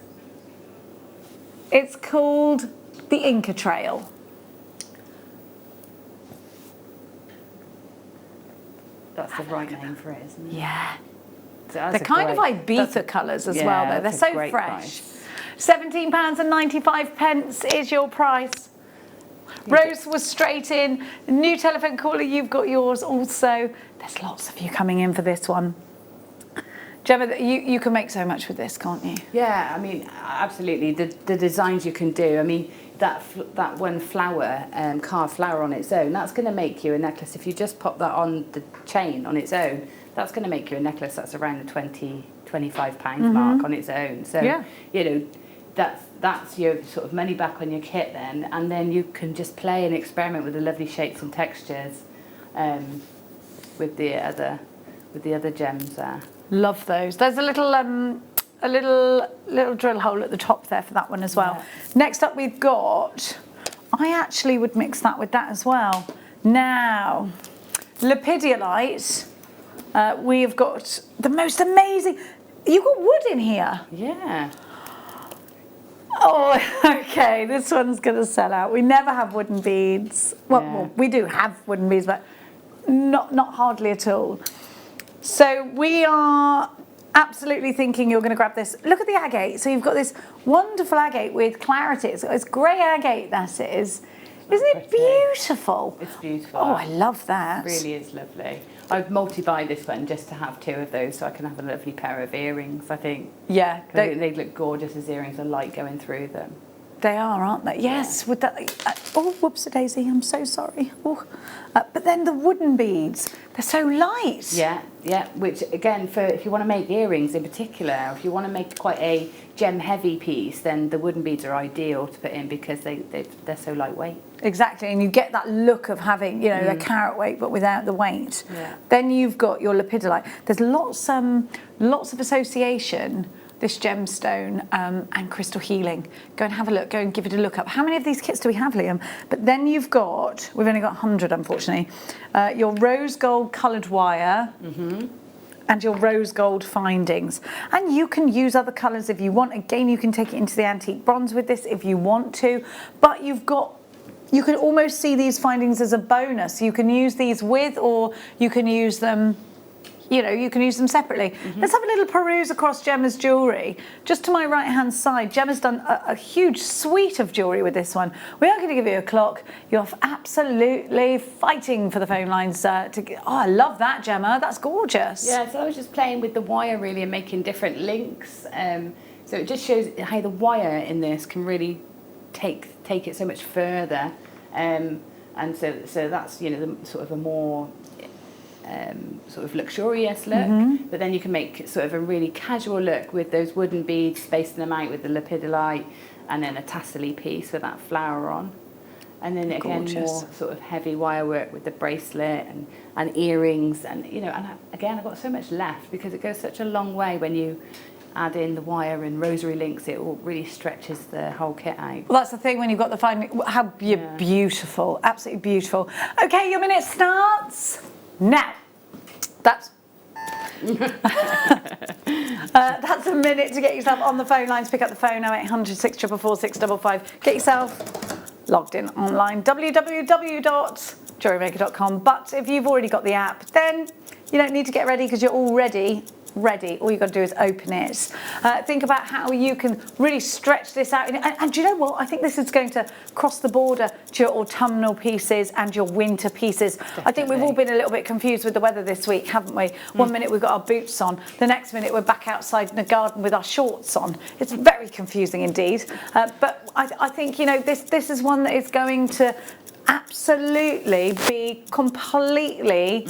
It's called the Inca Trail. That's the right name for it, isn't it? Yeah. So they're kind of Ibiza colours as well, though. They're so fresh. £17.95 is your price. Rose was straight in. New telephone caller, you've got yours also. There's lots of you coming in for this one. Gemma, you can make so much with this, can't you? Yeah, I mean, absolutely. The designs you can do. I mean, that one flower, carved flower on its own, that's going to make you a necklace. If you just pop that on the chain on its own, that's going to make you a necklace that's around the £20–25 mark on its own. So, you know, that's your sort of money back on your kit then, and then you can just play and experiment with the lovely shapes and textures with the other gems there. Love those. There's a little drill hole at the top there for that one as well. Yeah. Next up we've got, I actually would mix that with that as well. Now, Lepidiolite, we've got the most amazing, you've got wood in here. Yeah. Oh, okay, this one's going to sell out. We never have wooden beads. Well, we do have wooden beads, but not hardly at all. So we are absolutely thinking you're going to grab this, look at the agate. So you've got this wonderful agate with clarity. It's grey agate, that is. Isn't it beautiful? It's beautiful. Oh, I love that. It really is lovely. I'd multi-buy this one just to have 2 of those so I can have a lovely pair of earrings, I think. Yeah. They look gorgeous as earrings. I like going through them. They are, aren't they? Yes, with that. Oh, whoops-a-daisy, I'm so sorry. Oh. But then the wooden beads, they're so light. Yeah, yeah. Which again, for if you want to make earrings in particular, if you want to make quite a gem-heavy piece, then the wooden beads are ideal to put in because they're so lightweight. Exactly, and you get that look of having, you know, the carat weight but without the weight. Yeah. Then you've got your lepidolite. There's lots of association. This gemstone and crystal healing. Go and have a look, go and give it a look up. How many of these kits do we have, Liam? But then you've got, we've only got 100 unfortunately, your rose gold coloured wire and your rose gold findings. And you can use other colours if you want. Again, you can take it into the antique bronze with this if you want to, but you can almost see these findings as a bonus. You can use these with, or you can use them, you know, you can use them separately. Let's have a little peruse across Gemma's jewellery. Just to my right-hand side, Gemma's done a huge suite of jewellery with this one. We are going to give you a clock. You're absolutely fighting for the phone lines. Oh, I love that, Gemma. That's gorgeous. Yeah, so I was just playing with the wire really and making different links. So it just shows how the wire in this can really take it so much further. And so that's, you know, the sort of a more sort of luxurious look, but then you can make sort of a really casual look with those wooden beads, spacing them out with the lepidolite, and then a tassel-y piece with that flower on. And then again, more sort of heavy wire work with the bracelet and earrings, and you know, and again, I've got so much left because it goes such a long way when you add in the wire and rosary links. It all really stretches the whole kit out. Well, that's the thing when you've got the finding. How beautiful, absolutely beautiful. Okay, your minute starts now. That's a minute to get yourself on the phone lines. Pick up the phone, 0800 644 655. Get yourself logged in online, www.jewellerymaker.com. But if you've already got the app, then you don't need to get ready because you're already ready. All you've got to do is open it. Think about how you can really stretch this out. And do you know what? I think this is going to cross the border to your autumnal pieces and your winter pieces. Definitely. I think we've all been a little bit confused with the weather this week, haven't we? One minute we've got our boots on, the next minute we're back outside in the garden with our shorts on. It's very confusing indeed. But I think, you know, this is one that is going to absolutely be completely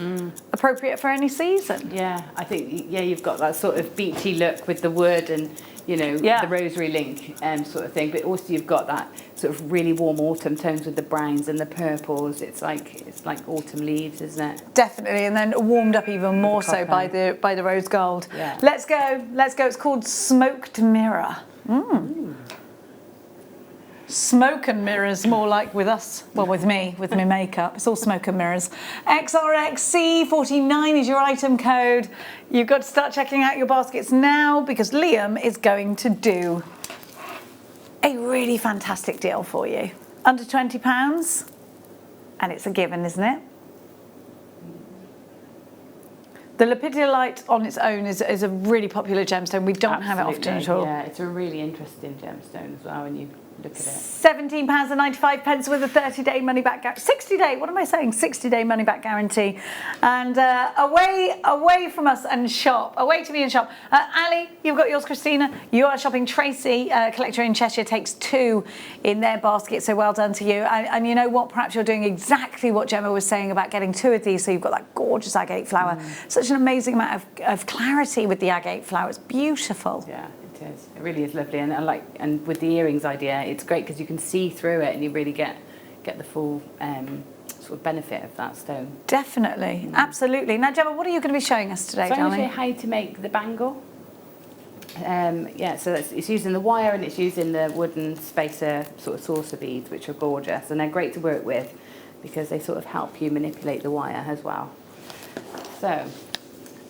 appropriate for any season. Yeah, I think, yeah, you've got that sort of beachy look with the wood and, you know, the rosary link sort of thing, but also you've got that sort of really warm autumn tones with the browns and the purples. It's like autumn leaves, isn't it? Definitely, and then warmed up even more so by the rose gold. Yeah. Let's go. It's called Smoked Mirror. Smoke and mirrors, more like with us. Well, with me, with my makeup. It's all smoke and mirrors. XRXC49 is your item code. You've got to start checking out your baskets now because Liam is going to do a really fantastic deal for you. Under £20, and it's a given, isn't it? The lepidolite on its own is a really popular gemstone. We don't have it often at all. Yeah, it's a really interesting gemstone as well when you look at it. £17.95 with a 30-day money-back guarantee. 60-day, what am I saying? 60-day money-back guarantee. And away from us and shop. Away to me and shop. Ali, you've got yours. Christina, you are shopping. Tracy, collector in Cheshire, takes 2 in their basket. So well done to you. And you know what? Perhaps you're doing exactly what Gemma was saying about getting 2 of these. So you've got that gorgeous agate flower. Such an amazing amount of clarity with the agate flower. It's beautiful. Yeah. It is. It really is lovely, and with the earrings idea, it's great because you can see through it and you really get the full sort of benefit of that stone. Definitely, absolutely. Now, Gemma, what are you going to be showing us today, darling? I'm going to show you how to make the bangle. So it's using the wire and it's using the wooden spacer sort of saucer beads, which are gorgeous, and they're great to work with because they sort of help you manipulate the wire as well. So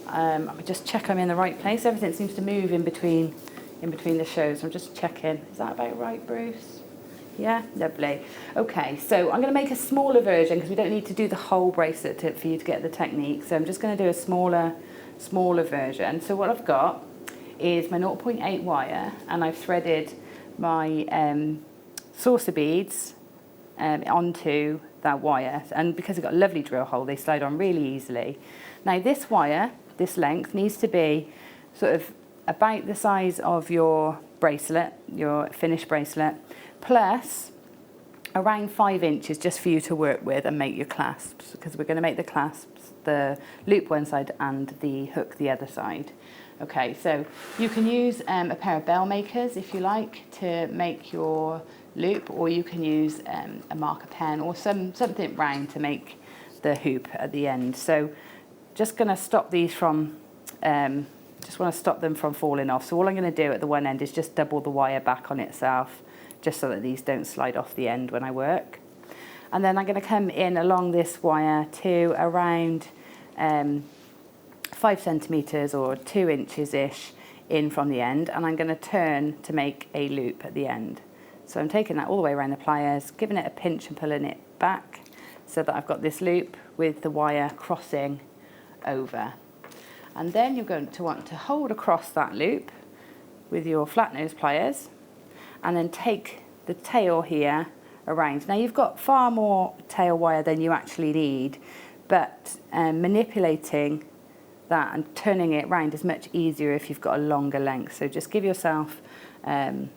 let me just check I'm in the right place. Everything seems to move in between the shows. I'm just checking. Is that about right, Bruce? Yeah, lovely. Okay, so I'm going to make a smaller version because we don't need to do the whole bracelet for you to get the technique. So I'm just going to do a smaller smaller version. So what I've got is my 0.8 wire, and I've threaded my saucer beads onto that wire, and because it's got a lovely drill hole, they slide on really easily. Now this wire, this length, needs to be sort of about the size of your bracelet, your finished bracelet, plus around 5 inches just for you to work with and make your clasps, because we're going to make the clasps, the loop one side and the hook the other side. Okay, so you can use a pair of bell makers if you like to make your loop, or you can use a marker pen or something round to make the hoop at the end. So just going to stop these from, just want to stop them from falling off. So all I'm going to do at the one end is just double the wire back on itself, just so that these don't slide off the end when I work. And then I'm going to come in along this wire to around 5 centimetres or 2 inches-ish in from the end, and I'm going to turn to make a loop at the end. So I'm taking that all the way around the pliers, giving it a pinch and pulling it back so that I've got this loop with the wire crossing over. And then you're going to want to hold across that loop with your flat nose pliers and then take the tail here around. Now you've got far more tail wire than you actually need, but manipulating that and turning it round is much easier if you've got a longer length. So just give yourself an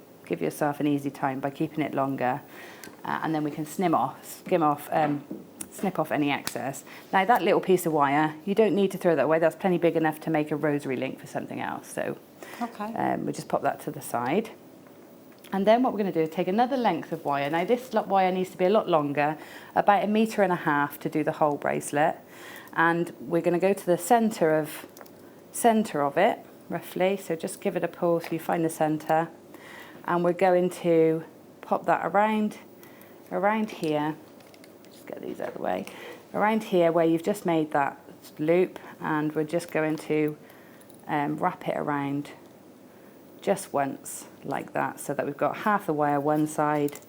easy time by keeping it longer, and then we can snip off any excess. Now that little piece of wire, you don't need to throw that away. That's plenty big enough to make a rosary link for something else. So we'll just pop that to the side. And then what we're going to do is take another length of wire. Now this wire needs to be a lot longer, about 1.5 meters to do the whole bracelet. And we're going to go to the centre of it, roughly. So just give it a pull so you find the centre. And we're going to pop that around here. Just get these out of the way. Around here where you've just made that loop, and we're just going to wrap it around just once like that, so that we've got half the wire one side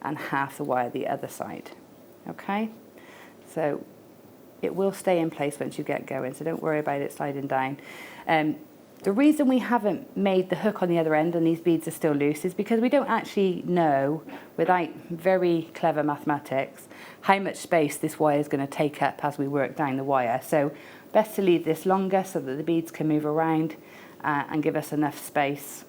and half the wire the other side. Okay, so it will stay in place once you get going, so don't worry about it sliding down. The reason we haven't made the hook on the other end and these beads are still loose is because we don't actually know, without very clever mathematics, how much space this wire is going to take up as we work down the wire. So best to leave this longer so that the beads can move around and give us enough space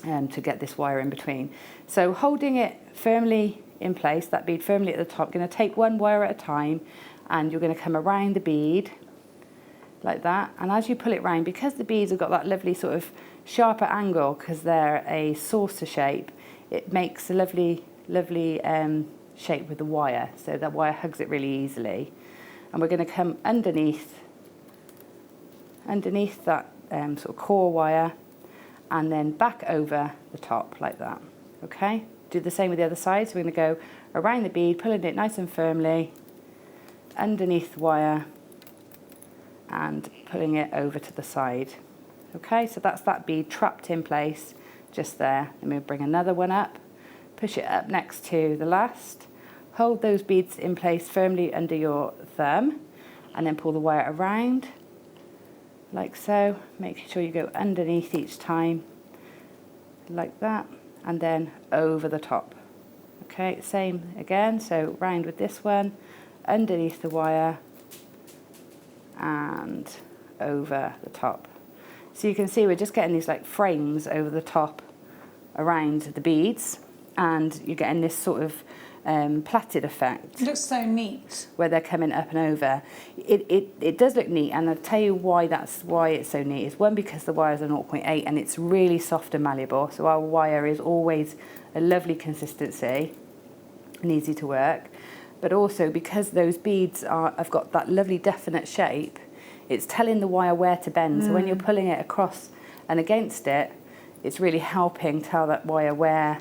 to get this wire in between. So holding it firmly in place, that bead firmly at the top, going to take one wire at a time, and you're going to come around the bead like that. And as you pull it round, because the beads have got that lovely sort of sharper angle because they're a saucer shape, it makes a lovely shape with the wire, so that wire hugs it really easily. And we're going to come underneath that sort of core wire, and then back over the top like that. Okay, do the same with the other side. So we're going to go around the bead, pulling it nice and firmly underneath the wire and pulling it over to the side. Okay, so that's that bead trapped in place just there. Then we'll bring another one up, push it up next to the last, hold those beads in place firmly under your thumb, and then pull the wire around like so, making sure you go underneath each time like that, and then over the top. Okay, same again, so round with this one, underneath the wire and over the top. So you can see we're just getting these like frames over the top around the beads, and you're getting this sort of plaited effect. It looks so neat. Where they're coming up and over. It does look neat, and I'll tell you why it's so neat. Is one, because the wires are 0.8 and it's really soft and malleable, so our wire is always a lovely consistency and easy to work. But also because those beads have got that lovely definite shape, it's telling the wire where to bend. So when you're pulling it across and against it, it's really helping tell that wire where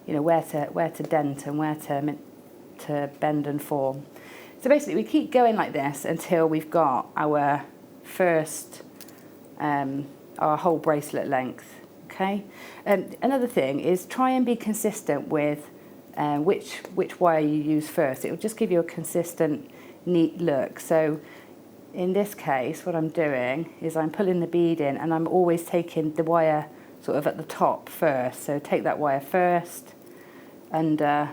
to dent and where to bend and form. So basically we keep going like this until we've got our first, our whole bracelet length, okay? Another thing is try and be consistent with which wire you use first. It will just give you a consistent, neat look. So in this case, what I'm doing is I'm pulling the bead in, and I'm always taking the wire sort of at the top first. So take that wire first, under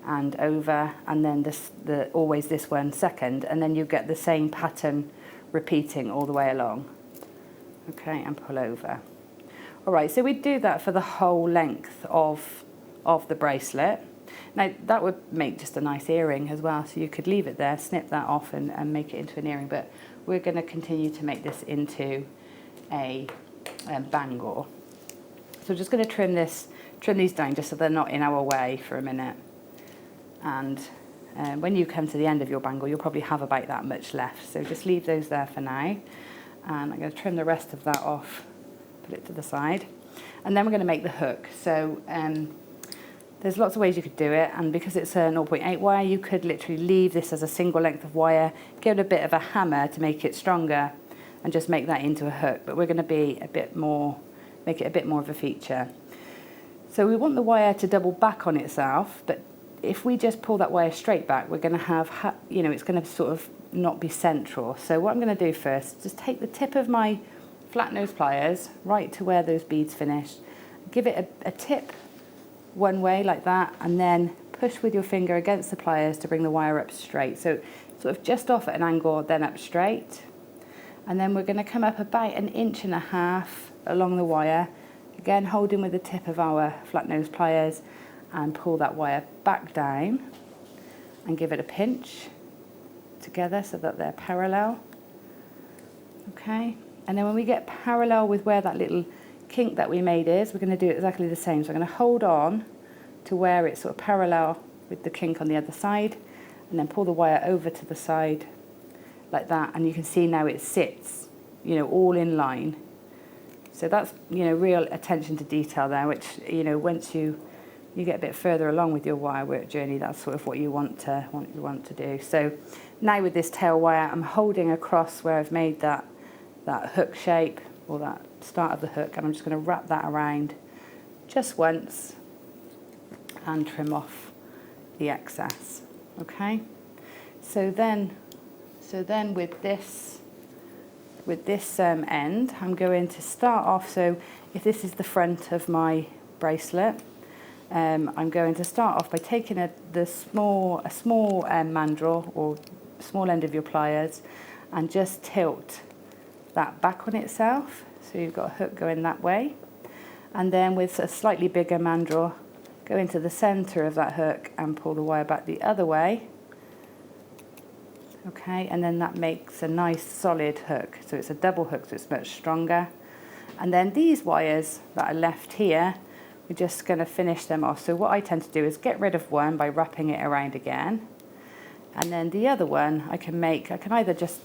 and over, and then always this one second, and then you get the same pattern repeating all the way along. Okay, and pull over. All right, so we do that for the whole length of the bracelet. Now that would make just a nice earring as well, so you could leave it there, snip that off and make it into an earring, but we're going to continue to make this into a bangle. So we're just going to trim these down just so they're not in our way for a minute. And when you come to the end of your bangle, you'll probably have about that much left, so just leave those there for now. And I'm going to trim the rest of that off, put it to the side, and then we're going to make the hook. So there's lots of ways you could do it, and because it's a 0.8 wire, you could literally leave this as a single length of wire, give it a bit of a hammer to make it stronger, and just make that into a hook. But we're going to be make it a bit more of a feature. So we want the wire to double back on itself, but if we just pull that wire straight back, we're going to have, it's going to sort of not be central. So what I'm going to do first, just take the tip of my flat nose pliers right to where those beads finish, give it a tip one way like that, and then push with your finger against the pliers to bring the wire up straight. So sort of just off at an angle, then up straight. And then we're going to come up about 1.5 inches along the wire, again holding with the tip of our flat nose pliers, and pull that wire back down and give it a pinch together so that they're parallel. Okay, and then when we get parallel with where that little kink that we made is, we're going to do exactly the same. So I'm going to hold on to where it's sort of parallel with the kink on the other side, and then pull the wire over to the side like that, and you can see now it sits, all in line. So that's, real attention to detail there, which, once you get a bit further along with your wire work journey, that's sort of what you want to do. So now with this tail wire, I'm holding across where I've made that hook shape, or that start of the hook, and I'm just going to wrap that around just once and trim off the excess. Okay, so then with this end, I'm going to start off. So if this is the front of my bracelet, I'm going to start off by taking a small mandrel or small end of your pliers and just tilt that back on itself. So you've got a hook going that way, and then with a slightly bigger mandrel, go into the center of that hook and pull the wire back the other way. Okay, and then that makes a nice solid hook. So it's a double hook, so it's much stronger. And then these wires that are left here, we're just going to finish them off. So what I tend to do is get rid of one by wrapping it around again, and then the other one I can either just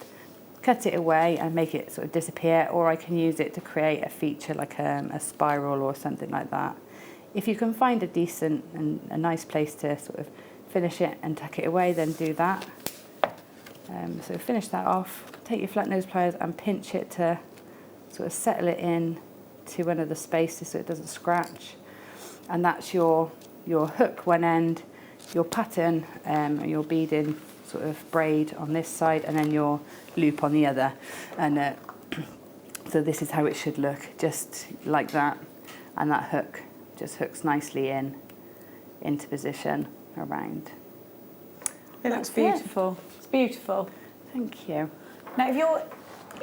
cut it away and make it sort of disappear, or I can use it to create a feature like a spiral or something like that. If you can find a decent and a nice place to sort of finish it and tuck it away, then do that. So finish that off, take your flat nose pliers and pinch it to sort of settle it in to one of the spaces so it doesn't scratch. And that's your hook one end, your pattern, your beading sort of braid on this side, and then your loop on the other. And so this is how it should look, just like that. And that hook just hooks nicely into position around. It looks beautiful. It's beautiful. Thank you. Now, if you're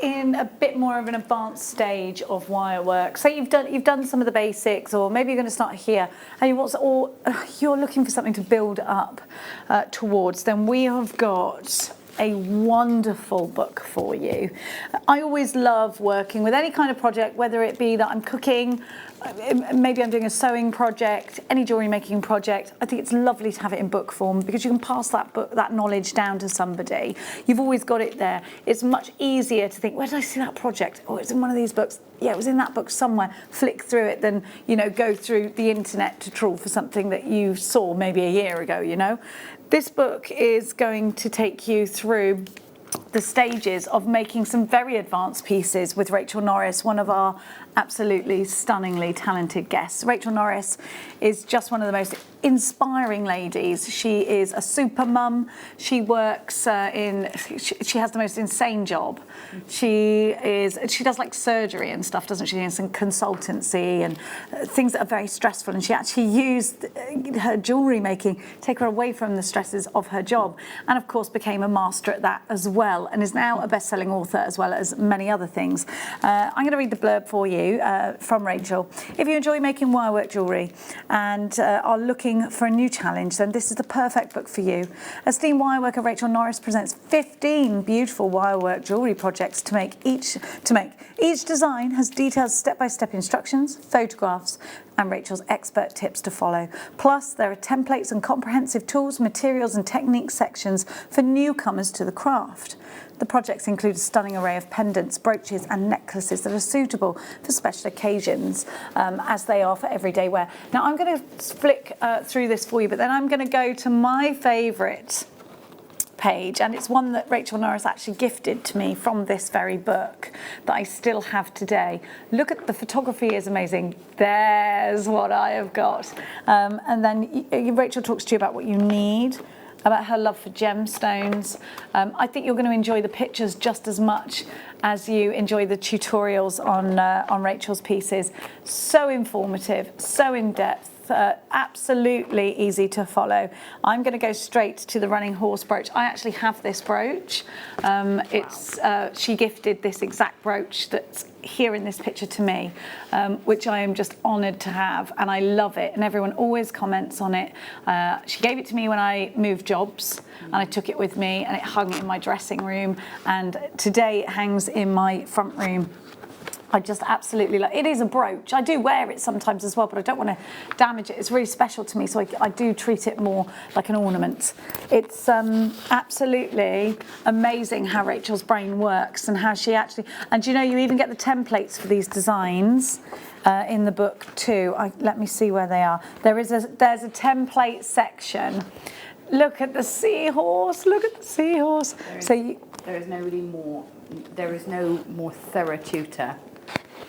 in a bit more of an advanced stage of wire work, say you've done some of the basics, or maybe you're going to start here, and you're looking for something to build up towards, then we have got a wonderful book for you. I always love working with any kind of project, whether it be that I'm cooking, maybe I'm doing a sewing project, any jewellery making project. I think it's lovely to have it in book form because you can pass that knowledge down to somebody. You've always got it there. It's much easier to think, where did I see that project? Oh, it's in one of these books. Yeah, it was in that book somewhere. Flick through it, then go through the internet to trawl for something that you saw maybe a year ago. This book is going to take you through the stages of making some very advanced pieces with Rachel Norris, one of our absolutely stunningly talented guests. Rachel Norris is just one of the most inspiring ladies. She is a super mum. She works she has the most insane job. She does like surgery and stuff, doesn't she? And some consultancy and things that are very stressful. And she actually used her jewellery making to take her away from the stresses of her job. And of course became a master at that as well, and is now a best-selling author as well as many other things. I'm going to read the blurb for you from Rachel. If you enjoy making wirework jewellery and are looking for a new challenge, then this is the perfect book for you. Esteemed wireworker Rachel Norris presents 15 beautiful wirework jewellery projects to make. Each design has detailed step-by-step instructions, photographs, and Rachel's expert tips to follow. Plus, there are templates and comprehensive tools, materials and technique sections for newcomers to the craft. The projects include a stunning array of pendants, brooches and necklaces that are suitable for special occasions, as they are for everyday wear. Now, I'm going to flick through this for you, but then I'm going to go to my favourite page, and it's one that Rachel Norris actually gifted to me from this very book that I still have today. Look at the photography, is amazing. There's what I have got. And then Rachel talks to you about what you need, about her love for gemstones. I think you're going to enjoy the pictures just as much as you enjoy the tutorials on Rachel's pieces. So informative, so in-depth. Absolutely easy to follow. I'm going to go straight to the running horse brooch. I actually have this brooch. She gifted this exact brooch that's here in this picture to me, which I am just honoured to have, and I love it, and everyone always comments on it. She gave it to me when I moved jobs, and I took it with me, and it hung in my dressing room, and today it hangs in my front room. I just absolutely love it. It is a brooch. I do wear it sometimes as well, but I don't want to damage it. It's really special to me, so I do treat it more like an ornament. It's absolutely amazing how Rachel's brain works and how she actually, and you know, you even get the templates for these designs in the book too. Let me see where they are. There's a template section. Look at the seahorse. Look at the seahorse. There is no more thorough tutor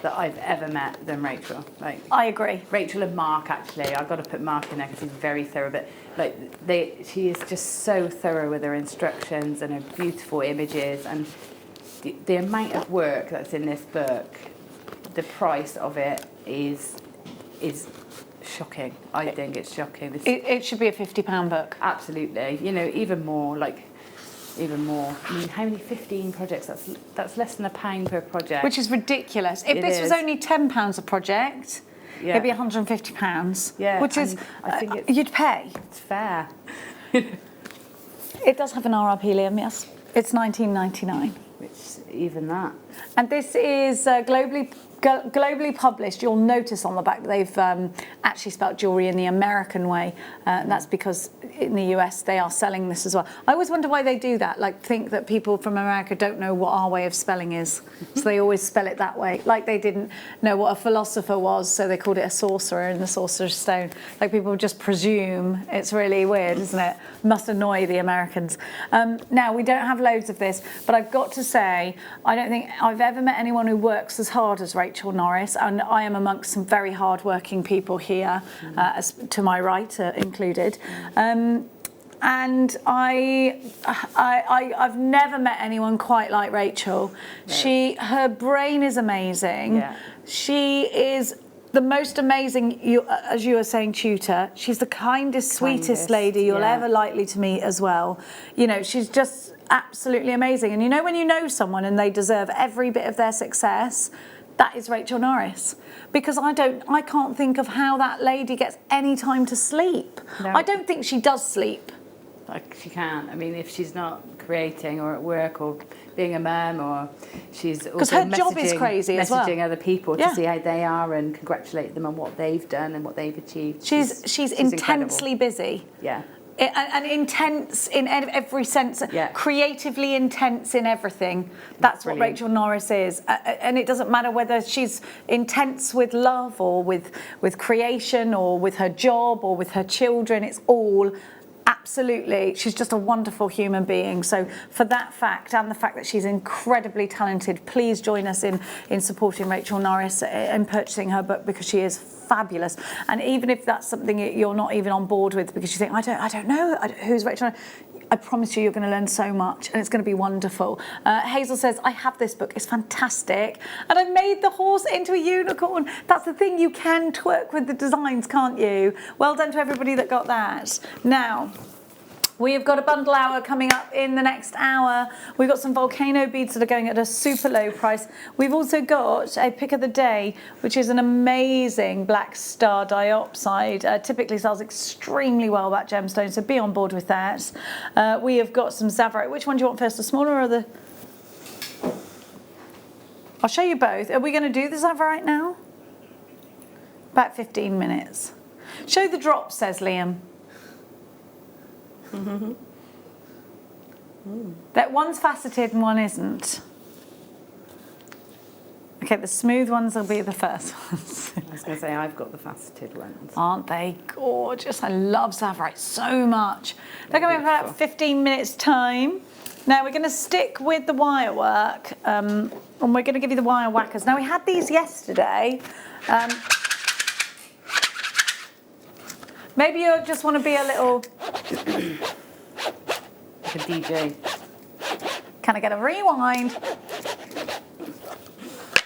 that I've ever met than Rachel. I agree. Rachel and Mark, actually. I've got to put Mark in there because he's very thorough. But she is just so thorough with her instructions and her beautiful images, and the amount of work that's in this book. The price of it is shocking. I think it's shocking. It should be a £50 book. Absolutely. You know, even more. I mean, how many 15 projects? That's less than £1 per project. Which is ridiculous. If this was only £10 a project, it'd be £150. Yeah. Which is, I think you'd pay. It's fair. It does have an RRP, Liam, yes. It's $19.99. Which, even that. And this is globally published. You'll notice on the back that they've actually spelt jewellery in the American way, and that's because in the US they are selling this as well. I always wonder why they do that, like think that people from America don't know what our way of spelling is, so they always spell it that way, like they didn't know what a philosopher was, so they called it a sorcerer in the Sorcerer's Stone. Like people just presume. It's really weird, isn't it? Must annoy the Americans. Now, we don't have loads of this, but I've got to say, I don't think I've ever met anyone who works as hard as Rachel Norris, and I am amongst some very hard-working people here, as to my right included. And I've never met anyone quite like Rachel. No. Her brain is amazing. Yeah. She is the most amazing, as you were saying, tutor. She's the kindest, sweetest lady you'll ever likely to meet as well. You know, she's just absolutely amazing. And you know when you know someone and they deserve every bit of their success, that is Rachel Norris. Because I can't think of how that lady gets any time to sleep. No. I don't think she does sleep. Like, she can't. I mean, if she's not creating or at work or being a mum, or she's also her job is crazy as well. Messaging other people to see how they are and congratulate them on what they've done and what they've achieved. She's intensely busy. Yeah. And intense in every sense, creatively intense in everything. That's what Rachel Norris is. And it doesn't matter whether she's intense with love or with creation or with her job or with her children. It's all Absolutely. She's just a wonderful human being. So for that fact and the fact that she's incredibly talented, please join us in supporting Rachel Norris and purchasing her book, because she is fabulous. And even if that's something you're not even on board with because you think, I don't know who's Rachel Norris, I promise you're going to learn so much and it's going to be wonderful. Hazel says, I have this book, it's fantastic. And I made the horse into a unicorn. That's the thing, you can twerk with the designs, can't you? Well done to everybody that got that. Now, we have got a bundle hour coming up in the next hour. We've got some volcano beads that are going at a super low price. We've also got a pick of the day, which is an amazing black star diopside. Typically sells extremely well, that gemstone, so be on board with that. We have got some Zavarite. Which one do you want first, the smaller or the... I'll show you both. Are we going to do the Zavarite now? About 15 minutes. Show the drop, says Liam. That one's faceted and one isn't. Okay, the smooth ones will be the first ones. I was going to say, I've got the faceted ones. Aren't they gorgeous? I love Zavarite so much. They're going to have about 15 minutes time. Now we're going to stick with the wire work, and we're going to give you the wire whackers. Now we had these yesterday. Maybe you just want to be a little... Like a DJ. Can I get a rewind?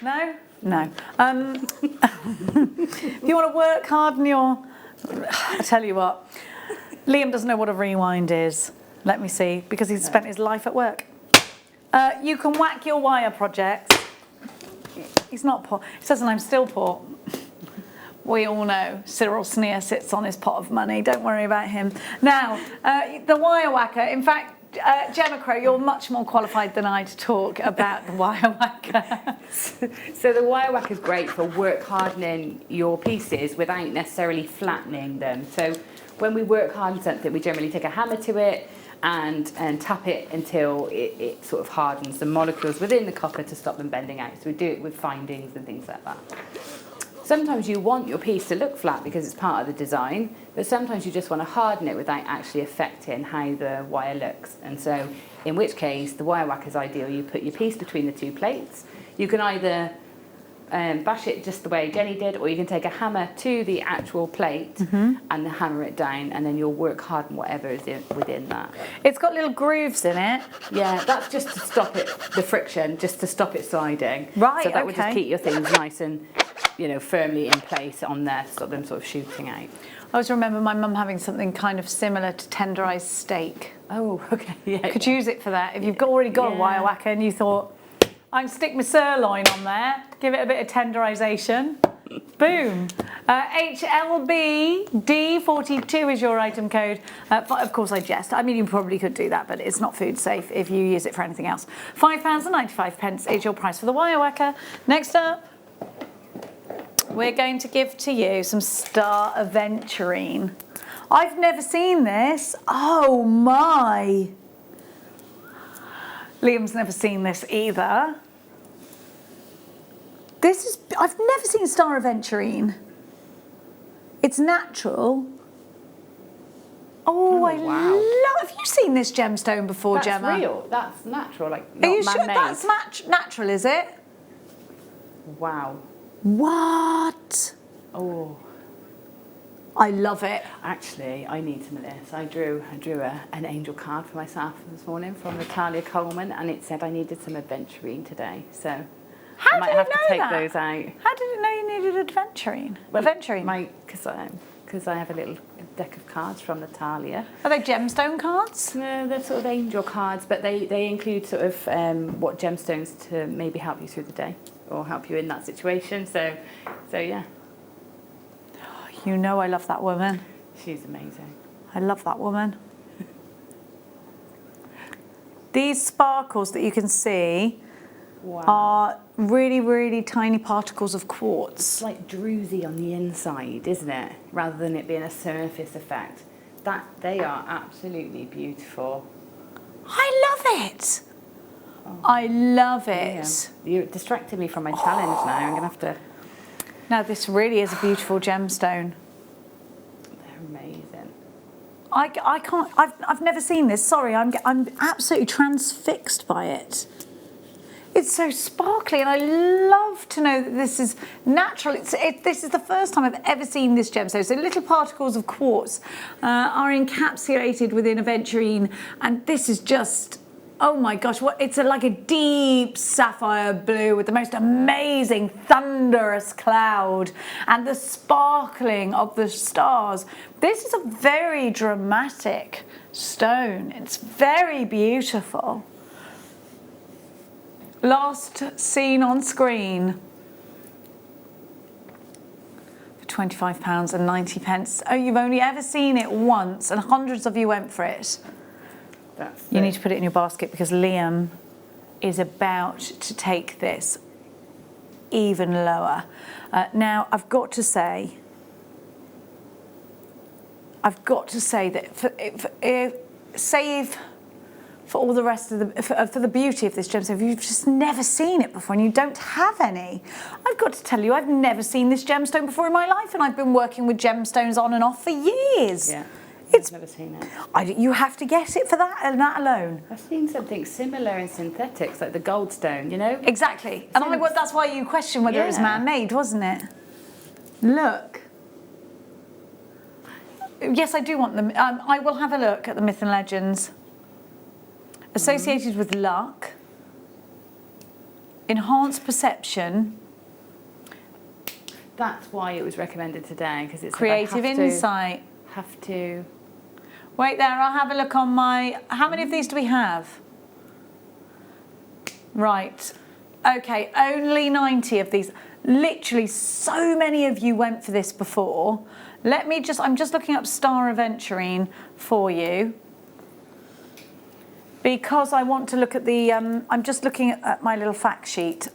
No? No. If you want to work hard in your... I tell you what, Liam doesn't know what a rewind is. Let me see, because he's spent his life at work. You can whack your wire projects. He's not poor. He says, and I'm still poor. We all know Cyril Sneer sits on his pot of money. Don't worry about him. Now, the wire whacker. In fact, Gemma Crow, you're much more qualified than I to talk about the wire whacker. So the wire whacker is great for work hardening your pieces without necessarily flattening them. So when we work harden something, we generally take a hammer to it and tap it until it sort of hardens the molecules within the copper to stop them bending out. So we do it with findings and things like that. Sometimes you want your piece to look flat because it's part of the design, but sometimes you just want to harden it without actually affecting how the wire looks. And so, in which case, the wire whacker is ideal. You put your piece between the two plates. You can either bash it just the way Jenny did, or you can take a hammer to the actual plate and hammer it down, and then you'll work harden whatever is within that. It's got little grooves in it. Yeah, that's just to stop it, the friction, just to stop it sliding. Right, so that would just keep your things nice and, firmly in place on there, stop them sort of shooting out. I always remember my mum having something kind of similar to tenderised steak. Oh, okay, yeah. Could use it for that. If you've already got a wire whacker and you thought, I can stick my sirloin on there, give it a bit of tenderisation. Boom. HLBD42 is your item code. Of course, I jest. I mean, you probably could do that, but it's not food safe if you use it for anything else. £5.95 is your price for the wire whacker. Next up, we're going to give to you some Star Aventurine. I've never seen this. Oh my. Liam's never seen this either. I've never seen Star Aventurine. It's natural. Oh, I love. Have you seen this gemstone before, Gemma? That's real. That's natural. Like, not Are you sure man-made. that's natural? Is it? Wow. What? Oh. I love it. Actually, I need some of this. I drew an angel card for myself this morning from Natalia Coleman, and it said I needed some aventurine today. So I might have to take those out. How did it know you needed aventurine? Aventurine? Because I have a little deck of cards from Natalia. Are they gemstone cards? No, they're sort of angel cards, but they include sort of what gemstones to maybe help you through the day or help you in that situation. So yeah. You know I love that woman. She's amazing. I love that woman. These sparkles that you can see are really, really tiny particles of quartz. It's like druzy on the inside, isn't it? Rather than it being a surface effect. They are absolutely beautiful. I love it. Oh. I love it. Yeah. You're distracting me from my challenge now. I'm going to have to... Now, this really is a beautiful gemstone. They're amazing. I can't, I've never seen this. Sorry, I'm absolutely transfixed by it. It's so sparkly, and I love to know that this is natural. This is the first time I've ever seen this gemstone. So little particles of quartz are encapsulated within aventurine, and this is just, oh my gosh, it's like a deep sapphire blue with the most amazing thunderous cloud and the sparkling of the stars. This is a very dramatic stone. It's very beautiful. Last seen on screen for £25.90. Oh, you've only ever seen it once, and hundreds of you went for it. You need to put it in your basket because Liam is about to take this even lower. Now, I've got to say that save for all the rest of for the beauty of this gemstone, if you've just never seen it before and you don't have any, I've got to tell you, I've never seen this gemstone before in my life, and I've been working with gemstones on and off for years. Yeah, I've never seen it. You have to get it for that and that alone. I've seen something similar in synthetics, like the goldstone, you know? Exactly. And that's why you questioned whether it was man-made, wasn't it? Look. Yes, I do want them. I will have a look at the Myth and Legends. Associated with luck, enhanced perception. That's why it was recommended today, because it's creative insight. Have to. Wait there, I'll have a look on my. How many of these do we have? Right. Okay, only 90 of these. Literally, so many of you went for this before. I'm just looking up Star Aventurine for you. Because I want to look at the, I'm just looking at my little fact sheet.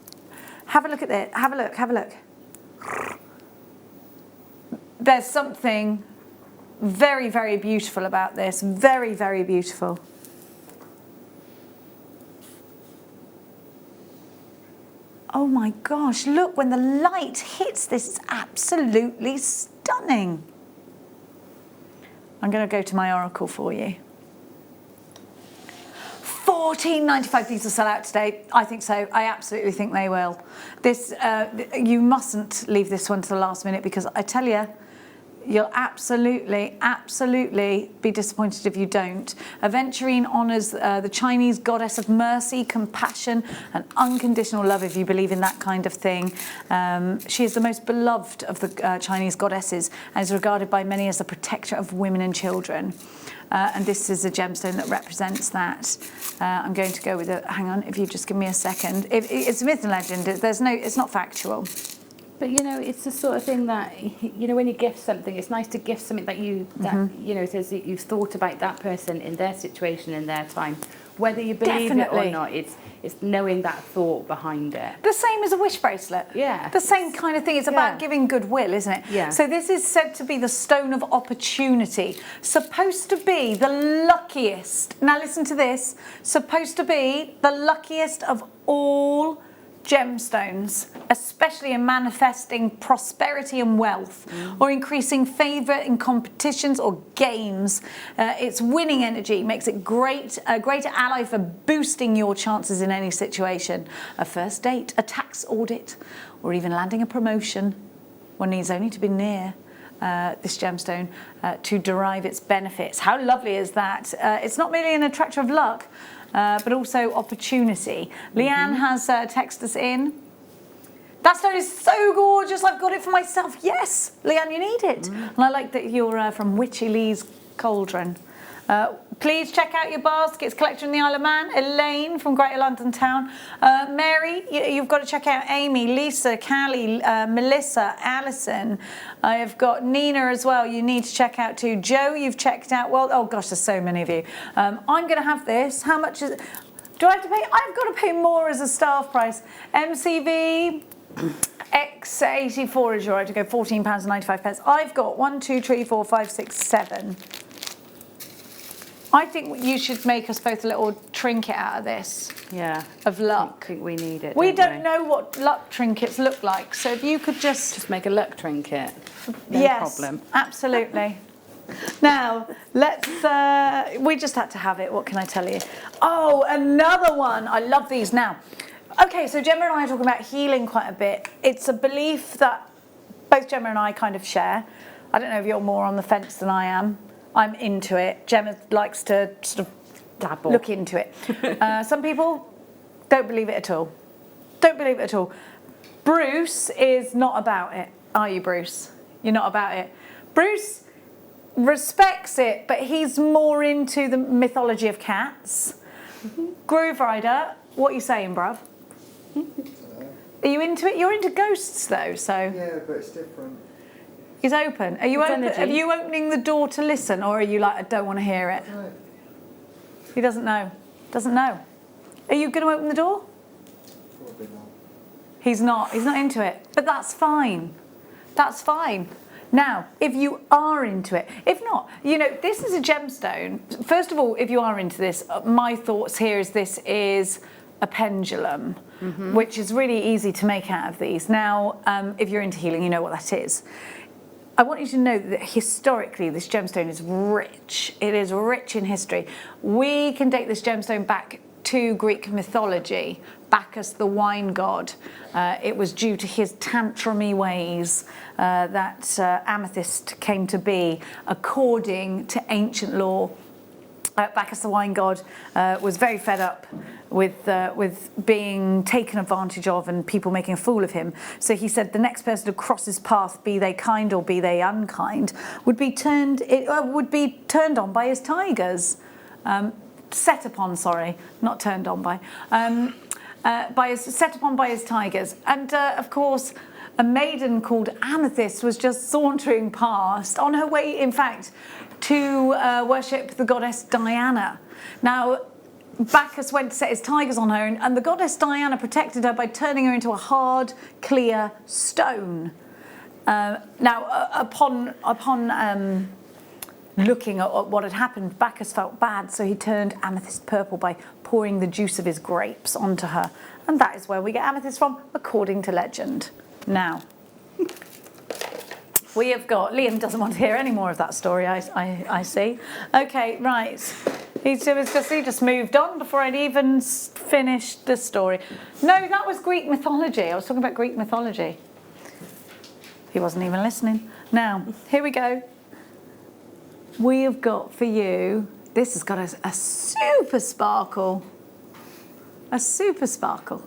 Have a look at it, have a look. There's something very, very beautiful about this. Very, very beautiful. Oh my gosh, look, when the light hits this, it's absolutely stunning. I'm going to go to my oracle for you. $14.95. These will sell out today. I think so. I absolutely think they will. This, you mustn't leave this one to the last minute, because I tell you, you'll absolutely, absolutely be disappointed if you don't. Aventurine honours the Chinese goddess of mercy, compassion, and unconditional love, if you believe in that kind of thing. She is the most beloved of the Chinese goddesses and is regarded by many as the protector of women and children. And this is a gemstone that represents that. I'm going to go with it. Hang on, if you just give me a second. It's a myth and legend. It's not factual. But you know, it's the sort of thing that, you know, when you gift something, it's nice to gift something that you know, says that you've thought about that person in their situation, in their time. Whether you believe it or not, it's knowing that thought behind it. The same as a wish bracelet. Yeah. The same kind of thing. It's about giving goodwill, isn't it? Yeah. So this is said to be the stone of opportunity. Supposed to be the luckiest. Now listen to this. Supposed to be the luckiest of all gemstones, especially in manifesting prosperity and wealth, or increasing favour in competitions or games. Its winning energy makes it a greater ally for boosting your chances in any situation. A first date, a tax audit, or even landing a promotion. One needs only to be near this gemstone to derive its benefits. How lovely is that? It's not merely an attractor of luck, but also opportunity. Leanne has texted us in. That stone is so gorgeous, I've got it for myself. Yes, Leanne, you need it. And I like that you're from Witchy Lee's Cauldron. Please check out your baskets collection in the Isle of Man. Elaine from Greater London Town. Mary, you've got to check out Amy, Lisa, Callie, Melissa, Alison. I've got Nina as well. You need to check out too. Joe, you've checked out. Well, oh gosh, there's so many of you. I'm going to have this. How much is it? Do I have to pay? I've got to pay more as a staff price. MCV X84 is your right to go. £14.95. I've got 1, 2, 3, 4, 5, 6, 7. I think you should make us both a little trinket out of this. Yeah. Of luck. I think we need it. We don't know what luck trinkets look like, so if you could just make a luck trinket. No yes, problem. Absolutely. Now, we just had to have it. What can I tell you? Oh, another one. I love these now. Okay, so Gemma and I are talking about healing quite a bit. It's a belief that both Gemma and I kind of share. I don't know if you're more on the fence than I am. I'm into it. Gemma likes to sort of dabble, look into it. Some people don't believe it at all. Don't believe it at all. Bruce is not about it. Are you, Bruce? You're not about it. Bruce respects it, but he's more into the mythology of cats. Groove Rider, what are you saying, bruv? Are you into it? You're into ghosts, though, so... Yeah, but it's different. He's open. Are you opening the door to listen, or are you like, I don't want to hear it? No. He doesn't know. Doesn't know. Are you going to open the door? Probably not. He's not. He's not into it. But that's fine. That's fine. Now, if you are into it, if not, this is a gemstone. First of all, if you are into this, my thoughts here is this is a pendulum, which is really easy to make out of these. Now, if you're into healing, you know what that is. I want you to know that historically this gemstone is rich. It is rich in history. We can date this gemstone back to Greek mythology. Bacchus, the wine god. It was due to his tantrumy ways that amethyst came to be, according to ancient law. Bacchus, the wine god, was very fed up with being taken advantage of and people making a fool of him. So he said the next person to cross his path, be they kind or be they unkind, would be turned on by his tigers. Set upon, sorry, not turned on by. Set upon by his tigers. And of course, a maiden called Amethyst was just sauntering past on her way, in fact, to worship the goddess Diana. Now, Bacchus went to set his tigers on her, and the goddess Diana protected her by turning her into a hard, clear stone. Now, upon looking at what had happened, Bacchus felt bad, so he turned Amethyst purple by pouring the juice of his grapes onto her. And that is where we get Amethyst from, according to legend. Now, we have got... Liam doesn't want to hear any more of that story, I see. Okay, right. He just moved on before I'd even finished the story. No, that was Greek mythology. I was talking about Greek mythology. He wasn't even listening. Now, here we go. We have got for you, this has got a super sparkle. A super sparkle.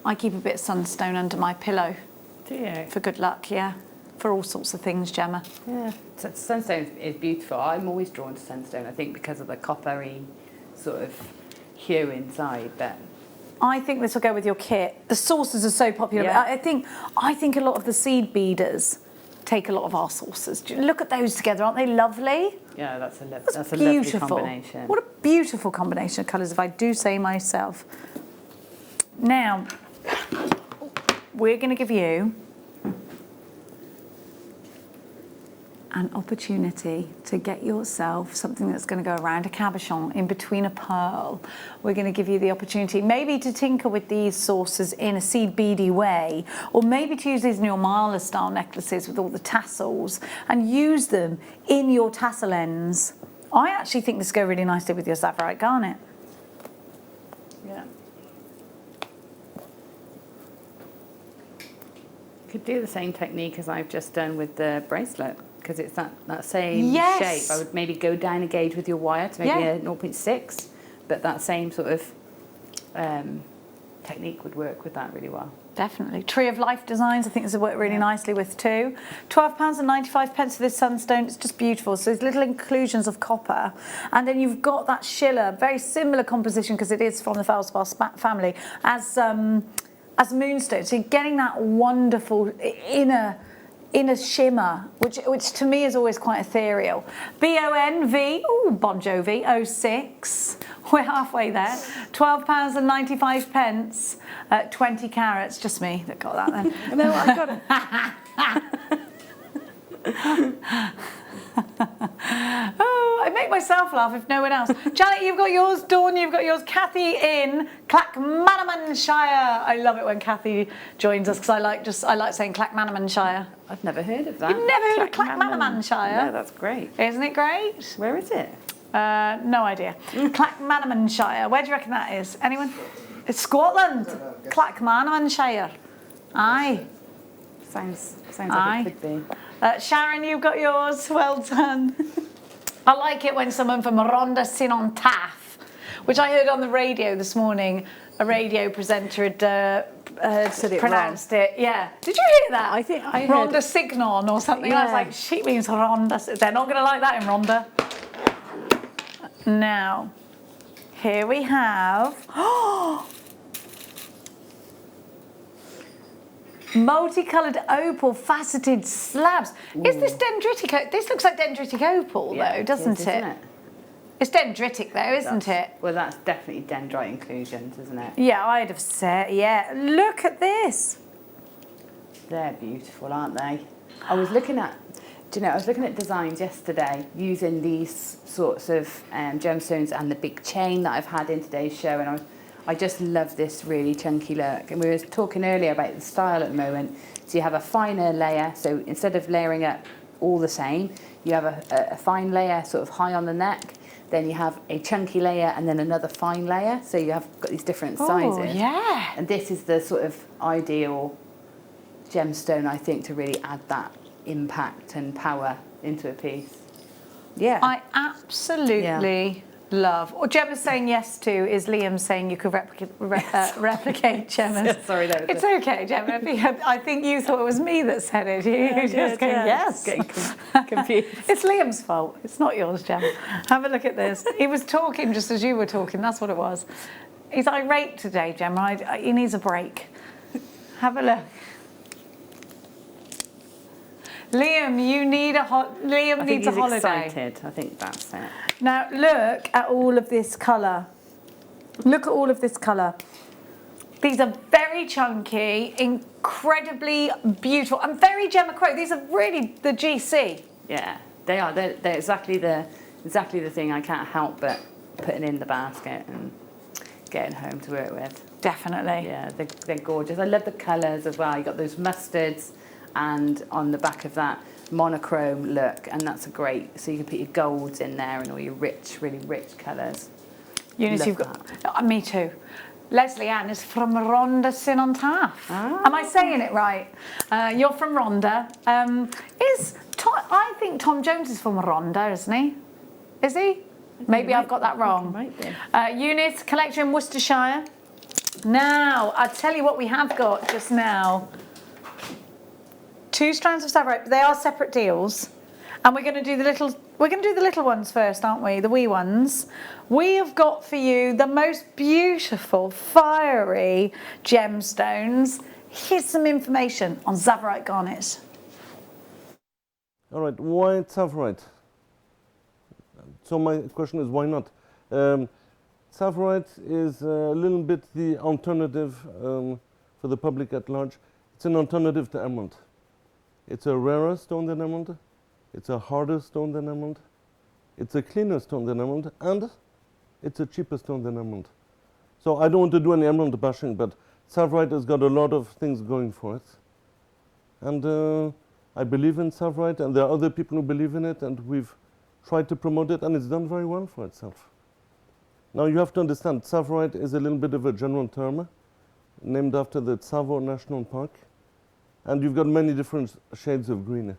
I keep a bit of sunstone under my pillow. Do you? For good luck, yeah. For all sorts of things, Gemma. Yeah, sunstone is beautiful. I'm always drawn to sunstone, I think, because of the coppery sort of hue inside. But I think this will go with your kit. The saucers are so popular. Yeah. I think a lot of the seed beaders take a lot of our saucers. Look at those together, aren't they lovely? Yeah, that's a lovely combination. What a beautiful combination of colours, if I do say myself. Now, we're going to give you an opportunity to get yourself something that's going to go around a cabochon in between a pearl. We're going to give you the opportunity maybe to tinker with these saucers in a seed beady way, or maybe to use these in your Marla style necklaces with all the tassels and use them in your tassel ends. I actually think this go really nicely with your Tsavorite garnet. Yeah. You could do the same technique as I've just done with the bracelet, because it's that same shape. I would maybe go down a gauge with your wire to maybe a 0.6, but that same sort of technique would work with that really well. Definitely. Tree of Life Designs, I think this would work really nicely with too. £12.95 for this sunstone. It's just beautiful. So there's little inclusions of copper. And then you've got that Schiller, very similar composition because it is from the Feldspar family, as Moonstone. So you're getting that wonderful inner shimmer, which to me is always quite ethereal. BONV, Bon Jovi, 06. We're halfway there. £12.95, 20 carats. Just me that got that then. No, I got it. It make myself laugh if no one else. Janet, you've got yours. Dawn, you've got yours. Kathy in Clackmanamanshire. I love it when Kathy joins us because I like saying Clackmanamanshire. I've never heard of that. You've never heard of Clackmanamanshire? No, that's great. Isn't it great? Where is it? No idea. Clackmanamanshire. Where do you reckon that is? Anyone? It's Scotland. Clackmanamanshire. Aye. Sounds like it could be. Sharon, you've got yours. Well done. I like it when someone from Rhondda Sy'n Taff, which I heard on the radio this morning, a radio presenter had pronounced it. Yeah. Did you hear that? I think I heard Rhondda Signon or something. Yeah. I was like, she means Rhondda. They're not going to like that in Rhondda. Now, here we have multicoloured opal faceted slabs. Ooh. Is this dendritic? This looks like dendritic opal, though, doesn't it? It's dendritic, though, isn't it? Well, that's definitely dendrite inclusions, isn't it? Yeah, I'd have said. Yeah, look at this. They're beautiful, aren't they? I was looking at designs yesterday using these sorts of gemstones and the big chain that I've had in today's show, and I just love this really chunky look. And we were talking earlier about the style at the moment. So you have a finer layer, so instead of layering up all the same, you have a fine layer sort of high on the neck, then you have a chunky layer and then another fine layer, so you have got these different sizes. Oh, yeah. And this is the sort of ideal gemstone, I think, to really add that impact and power into a piece. Yeah. I absolutely love. Or Gemma's saying yes to is Liam saying you could replicate Gemma's. Sorry, that was it's okay, Gemma. I think you thought it was me that said it. You just go, yes. Getting confused. It's Liam's fault. It's not yours, Gemma. Have a look at this. He was talking just as you were talking. That's what it was. He's irate today, Gemma. He needs a break. Have a look. Liam, you need Liam needs a holiday. Excited. I think that's it. Now look at all of this colour. Look at all of this colour. These are very chunky, incredibly beautiful, and very Gemma Crow. These are really the GC. Yeah, they are. They're exactly the thing I can't help but putting in the basket and getting home to work with. Definitely. Yeah, they're gorgeous. I love the colours as well. You got those mustards, and on the back of that monochrome look, and that's a great, so you can put your golds in there and all your rich, really rich colours. Eunice, you've got, me too. Leslie Ann is from Rhondda Sy'n Taff. Am I saying it right? You're from Rhondda. I think Tom Jones is from Rhondda, isn't he? Is he? Maybe I've got that wrong. Might be. Eunice, collection Worcestershire. Now, I'll tell you what we have got just now. 2 strands of Savarite. They are separate deals, and we're going to do the little ones first, aren't we? The wee ones. We have got for you the most beautiful, fiery gemstones. Here's some information on Savarite garnets. All right, why Savarite? So my question is, why not? Savarite is a little bit the alternative for the public at large. It's an alternative to emerald. It's a rarer stone than emerald, it's a harder stone than emerald, it's a cleaner stone than emerald, and it's a cheaper stone than emerald. So I don't want to do any emerald bashing, but Savarite has got a lot of things going for it. And I believe in Savarite, and there are other people who believe in it, and we've tried to promote it, and it's done very well for itself. Now you have to understand, Savarite is a little bit of a general term, named after the Tsavo National Park. And you've got many different shades of green.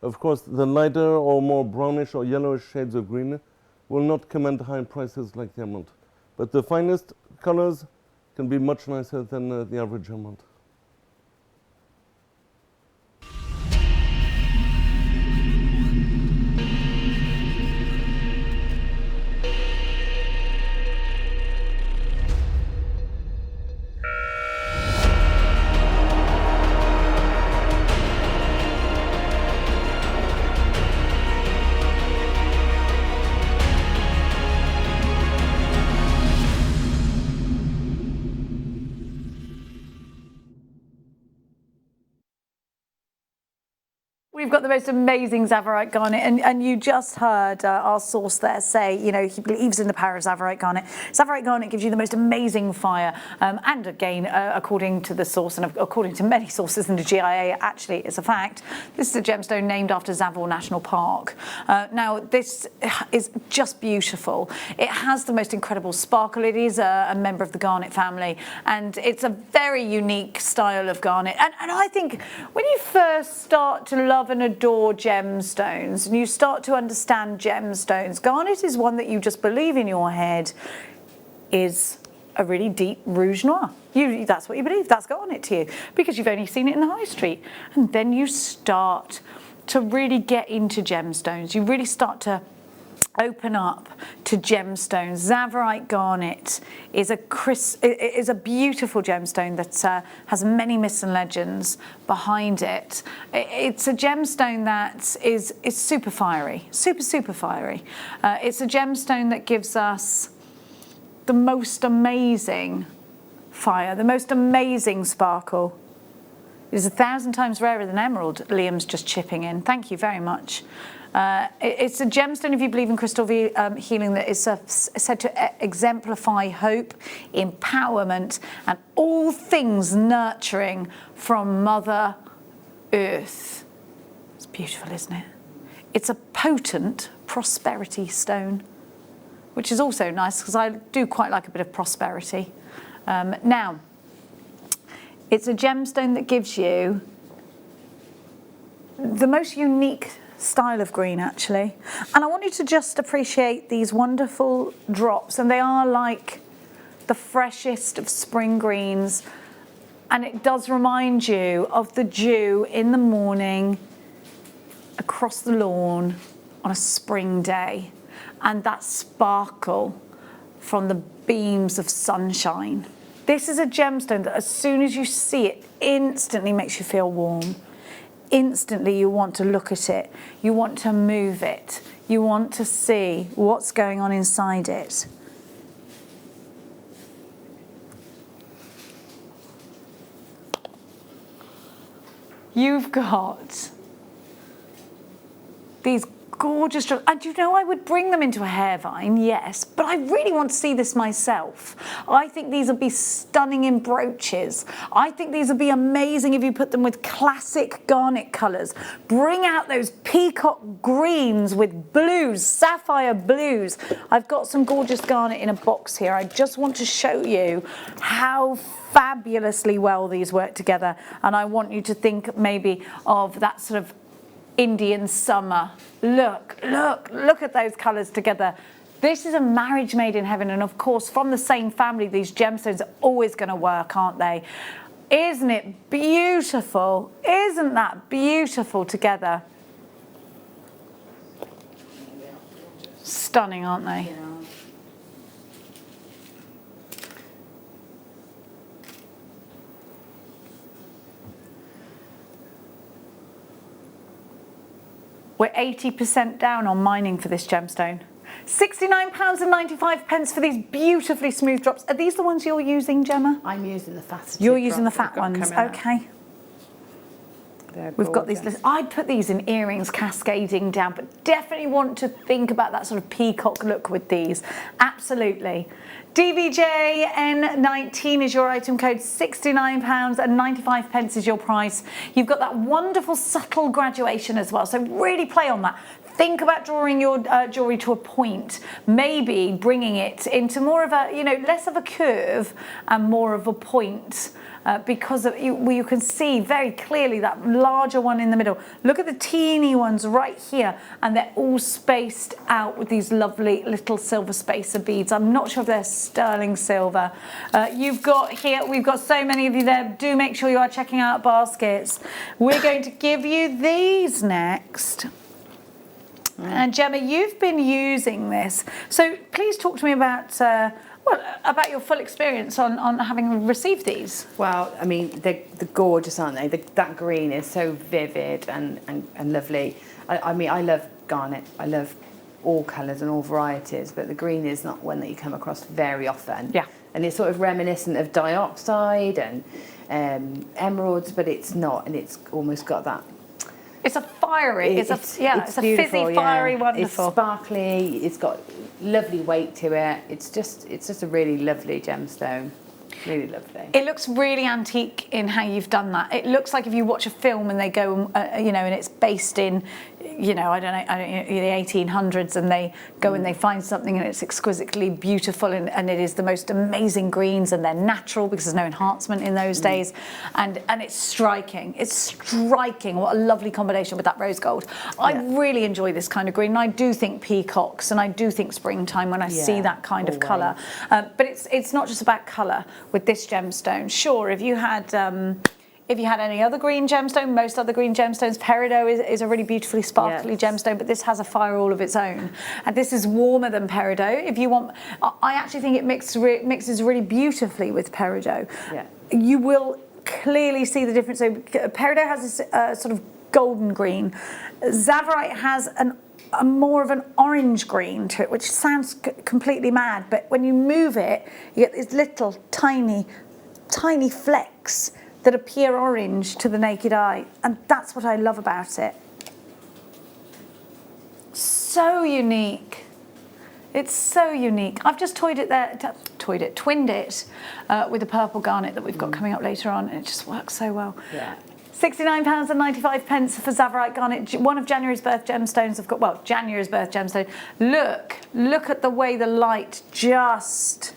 Of course, the lighter or more brownish or yellowish shades of green will not command high prices like the emerald. But the finest colors can be much nicer than the average emerald. We've got the most amazing Tsavorite garnet, and you just heard our source there say, you know, he believes in the power of Tsavorite garnet. Tsavorite garnet gives you the most amazing fire, and again, according to the source and according to many sources in the GIA, actually it's a fact, this is a gemstone named after Tsavorite National Park. Now, this is just beautiful. It has the most incredible sparkle. It is a member of the garnet family, and it's a very unique style of garnet. And I think when you first start to love and adore gemstones and you start to understand gemstones, garnet is one that you just believe in your head is a really deep rouge noir. That's what you believe, that's garnet to you, because you've only seen it in the high street. And then you start to really get into gemstones. You really start to open up to gemstones. Tsavorite garnet is a beautiful gemstone that has many myths and legends behind it. It's a gemstone that is super fiery, super fiery. It's a gemstone that gives us the most amazing fire, the most amazing sparkle. It is 1,000 times rarer than emerald. Liam's just chipping in. Thank you very much. It's a gemstone, if you believe in crystal healing, that is said to exemplify hope, empowerment, and all things nurturing from Mother Earth. It's beautiful, isn't it? It's a potent prosperity stone, which is also nice because I do quite like a bit of prosperity. Now, it's a gemstone that gives you the most unique style of green, actually. And I want you to just appreciate these wonderful drops, and they are like the freshest of spring greens. And it does remind you of the dew in the morning across the lawn on a spring day, and that sparkle from the beams of sunshine. This is a gemstone that as soon as you see it, instantly makes you feel warm. Instantly you want to look at it, you want to move it, you want to see what's going on inside it. You've got these gorgeous drops, and you know I would bring them into a hair vine, yes, but I really want to see this myself. I think these will be stunning in brooches. I think these will be amazing if you put them with classic garnet colours. Bring out those peacock greens with blues, sapphire blues. I've got some gorgeous garnet in a box here. I just want to show you how fabulously well these work together, and I want you to think maybe of that sort of Indian summer. Look at those colours together. This is a marriage made in heaven, and of course from the same family these gemstones are always going to work, aren't they? Isn't it beautiful? Isn't that beautiful together? Stunning, aren't they? We're 80% down on mining for this gemstone. £69.95 for these beautifully smooth drops. Are these the ones you're using, Gemma? I'm using the faceted. You're using the fat ones, okay. We've got these, I'd put these in earrings cascading down, but definitely want to think about that sort of peacock look with these. Absolutely. DVJN19 is your item code, £69.95 is your price. You've got that wonderful subtle graduation as well, so really play on that. Think about drawing your jewellery to a point, maybe bringing it into more of a, you know, less of a curve and more of a point. Because you can see very clearly that larger one in the middle. Look at the teeny ones right here, and they're all spaced out with these lovely little silver spacer beads. I'm not sure if they're sterling silver. You've got here, we've got so many of you there. Do make sure you are checking out baskets. We're going to give you these next. And Gemma, you've been using this, so please talk to me about about your full experience on having received these. Well, I mean, they're gorgeous, aren't they? That green is so vivid and lovely. I mean, I love garnet. I love all colours and all varieties, but the green is not one that you come across very often. Yeah. And it's sort of reminiscent of dioxide and emeralds, but it's not, and it's almost got that It's a fiery, it's a fizzy, beautiful, fiery, yeah. wonderful. It's sparkly, it's got lovely weight to it. It's just a really lovely gemstone. Really lovely. It looks really antique in how you've done that. It looks like if you watch a film and they go, you know, and it's based in, you know, I don't know, the 1800s, and they go and they find something and it's exquisitely beautiful, and it is the most amazing greens, and they're natural because there's no enhancement in those days, and it's striking. It's striking. What a lovely combination with that rose gold. I really enjoy this kind of green, and I do think peacocks, and I do think springtime when I see that kind of colour. But it's not just about colour with this gemstone. Sure, if you had any other green gemstone, most other green gemstones, peridot is a really beautifully sparkly gemstone, but this has a fire all of its own. And this is warmer than peridot. If you want, I actually think it mixes really beautifully with peridot. Yeah. You will clearly see the difference. So peridot has this sort of golden green. Tsavorite has a more of an orange green to it, which sounds completely mad, but when you move it, you get these little tiny flecks that appear orange to the naked eye, and that's what I love about it. So unique. It's so unique. I've just twinned it with the purple garnet that we've got coming up later on, and it just works so well. Yeah. £69.95 for Tsavorite garnet, one of January's birth gemstones. I've got, well, January's birth gemstone. Look at the way the light just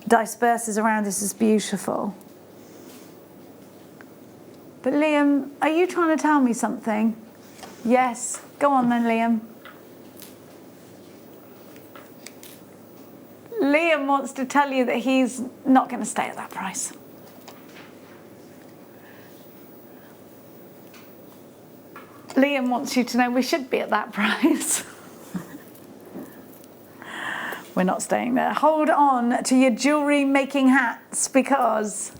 disperses around this. Is beautiful. But Liam, are you trying to tell me something? Yes. Go on then, Liam. Liam wants to tell you that he's not going to stay at that price. Liam wants you to know we should be at that price. We're not staying there. Hold on to your jewellery making hats, because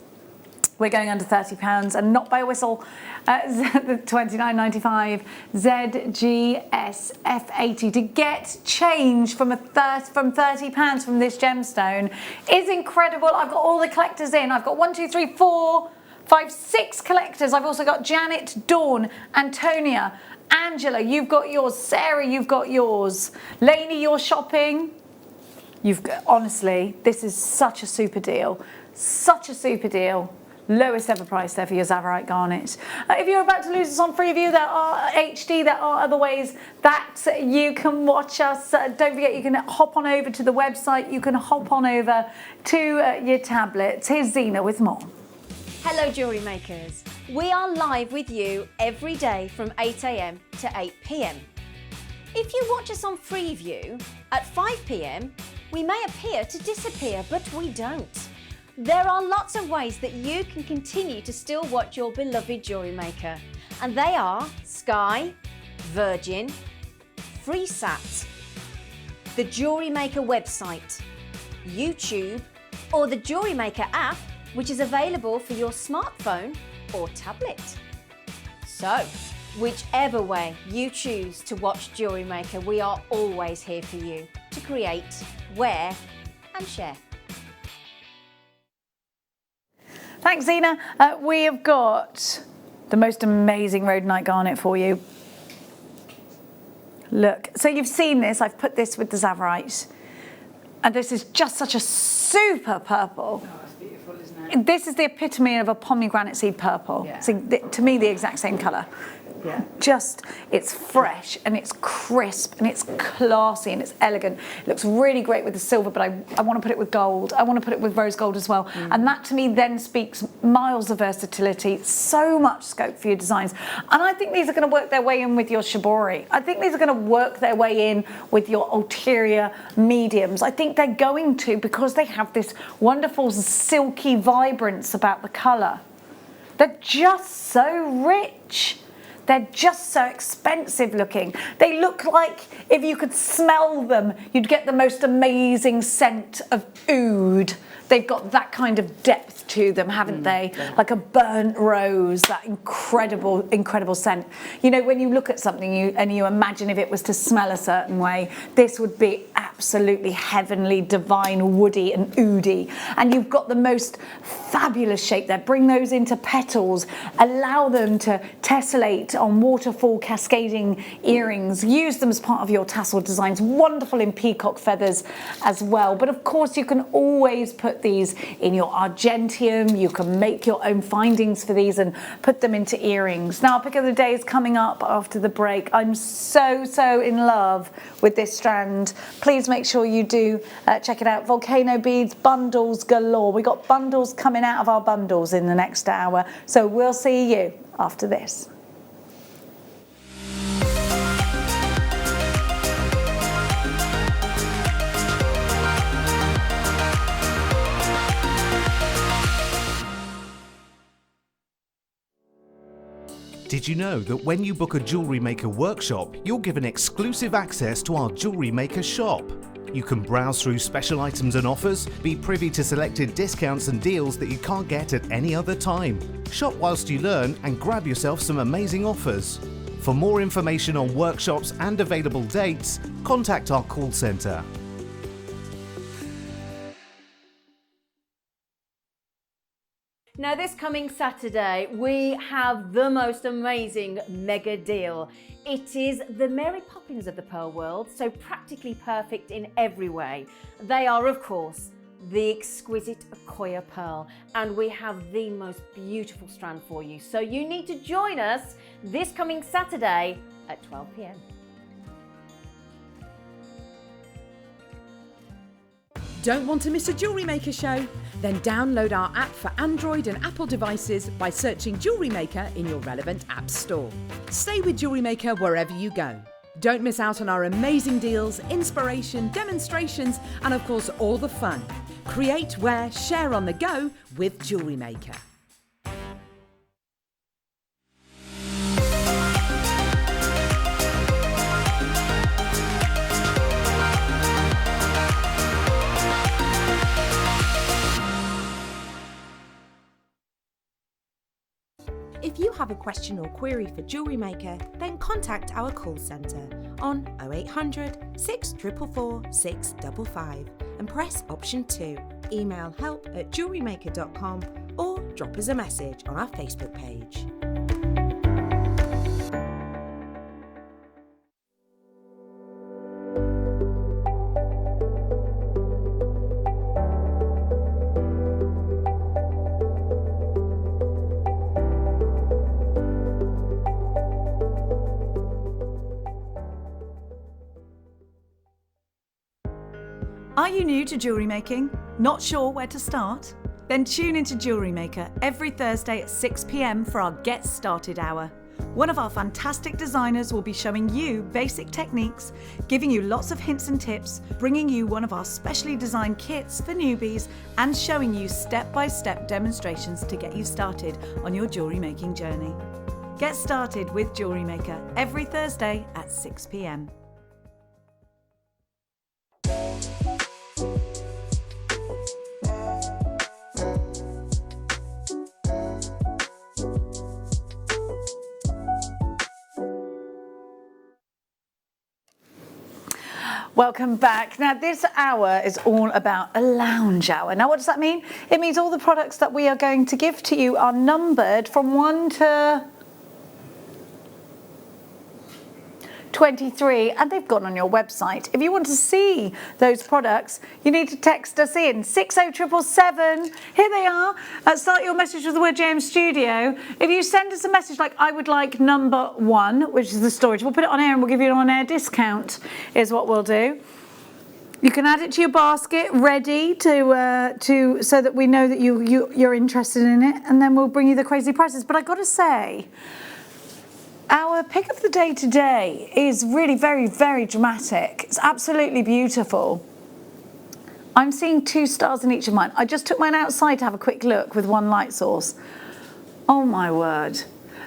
we're going under £30 and not by a whistle. The $29.95 ZGS F80 to get change from £30 from this gemstone is incredible. I've got all the collectors in. I've got 1, 2, 3, 4, 5, 6 collectors. I've also got Janet, Dawn, Antonia, Angela, you've got yours. Sarah, you've got yours. Lainey, you're shopping. Honestly, this is such a super deal. Such a super deal. Lowest ever price there for your Tsavorite garnet. If you're about to lose us on Freeview, there are HD, there are other ways that you can watch us. Don't forget, you can hop on over to the website. You can hop on over to your tablets. Here's Zena with more. Hello Jewellery Makers. We are live with you every day from 8 AM to 8 PM. If you watch us on Freeview at 5 PM, we may appear to disappear, but we don't. There are lots of ways that you can continue to still watch your beloved Jewellery Maker, and they are Sky, Virgin, FreeSat, the Jewellery Maker website, YouTube, or the Jewellery Maker app, which is available for your smartphone or tablet. So, whichever way you choose to watch Jewellery Maker, we are always here for you to create, wear, and share. Thanks, Zena. We have got the most amazing rhodonite garnet for you. Look, so you've seen this. I've put this with the Tsavorite, and this is just such a super purple. Oh, it's beautiful, isn't it? This is the epitome of a pomegranate seed purple. Yeah. So to me, the exact same colour. Yeah. Just, it's fresh and it's crisp and it's classy and it's elegant. It looks really great with the silver, but I want to put it with gold. I want to put it with rose gold as well. And that to me then speaks miles of versatility, so much scope for your designs. And I think these are going to work their way in with your shibori. I think these are going to work their way in with your ulterior mediums. I think they're going to, because they have this wonderful silky vibrance about the colour. They're just so rich. They're just so expensive looking. They look like if you could smell them, you'd get the most amazing scent of oud. they've got that kind of depth to them, haven't they? Like a burnt rose, that incredible scent. You know, when you look at something and you imagine if it was to smell a certain way, this would be absolutely heavenly, divine, woody and oody. And you've got the most fabulous shape there. Bring those into petals, allow them to tessellate on waterfall cascading earrings. Use them as part of your tassel designs. Wonderful in peacock feathers as well. But of course, you can always put these in your argentium. You can make your own findings for these and put them into earrings. Now, our pick of the day is coming up after the break. I'm so in love with this strand. Please make sure you do check it out. Volcano beads, bundles galore. We got bundles coming out of our bundles in the next hour. So we'll see you after this. Did you know that when you book a Jewellery Maker workshop, you're given exclusive access to our Jewellery Maker shop? You can browse through special items and offers, be privy to selected discounts and deals that you can't get at any other time. Shop whilst you learn and grab yourself some amazing offers. For more information on workshops and available dates, contact our call centre. Now this coming Saturday, we have the most amazing mega deal. It is the Mary Poppins of the pearl world, so practically perfect in every way. They are, of course, the exquisite Akoya pearl, and we have the most beautiful strand for you. So you need to join us this coming Saturday at 12 p.m. Don't want to miss a Jewellery Maker show? Then download our app for Android and Apple devices by searching Jewellery Maker in your relevant app store. Stay with Jewellery Maker wherever you go. Don't miss out on our amazing deals, inspiration, demonstrations, and of course all the fun. Create, wear, share on the go with Jewellery Maker. If you have a question or query for Jewellery Maker, then contact our call centre on 0800 644 655 and press option 2. Email help@jewellerymaker.com or drop us a message on our Facebook page. Are you new to jewellery making? Not sure where to start? Then tune into Jewellery Maker every Thursday at 6 p.m. for our Get Started Hour. One of our fantastic designers will be showing you basic techniques, giving you lots of hints and tips, bringing you one of our specially designed kits for newbies, and showing you step-by-step demonstrations to get you started on your jewellery making journey. Get started with Jewellery Maker every Thursday at 6 p.m. Welcome back. Now this hour is all about a lounge hour. Now what does that mean? It means all the products that we are going to give to you are numbered from 1 to 23, and they've gone on your website. If you want to see those products, you need to text us in 60777. Here they are. Start your message with the word JM Studio. If you send us a message like I would like number 1, which is the storage, we'll put it on air and we'll give you an on-air discount is what we'll do. You can add it to your basket ready to so that we know that you're interested in it, and then we'll bring you the crazy prices. But I got to say, our pick of the day today is really very, very dramatic. It's absolutely beautiful. I'm seeing 2 stars in each of mine. I just took mine outside to have a quick look with one light source. Oh my word.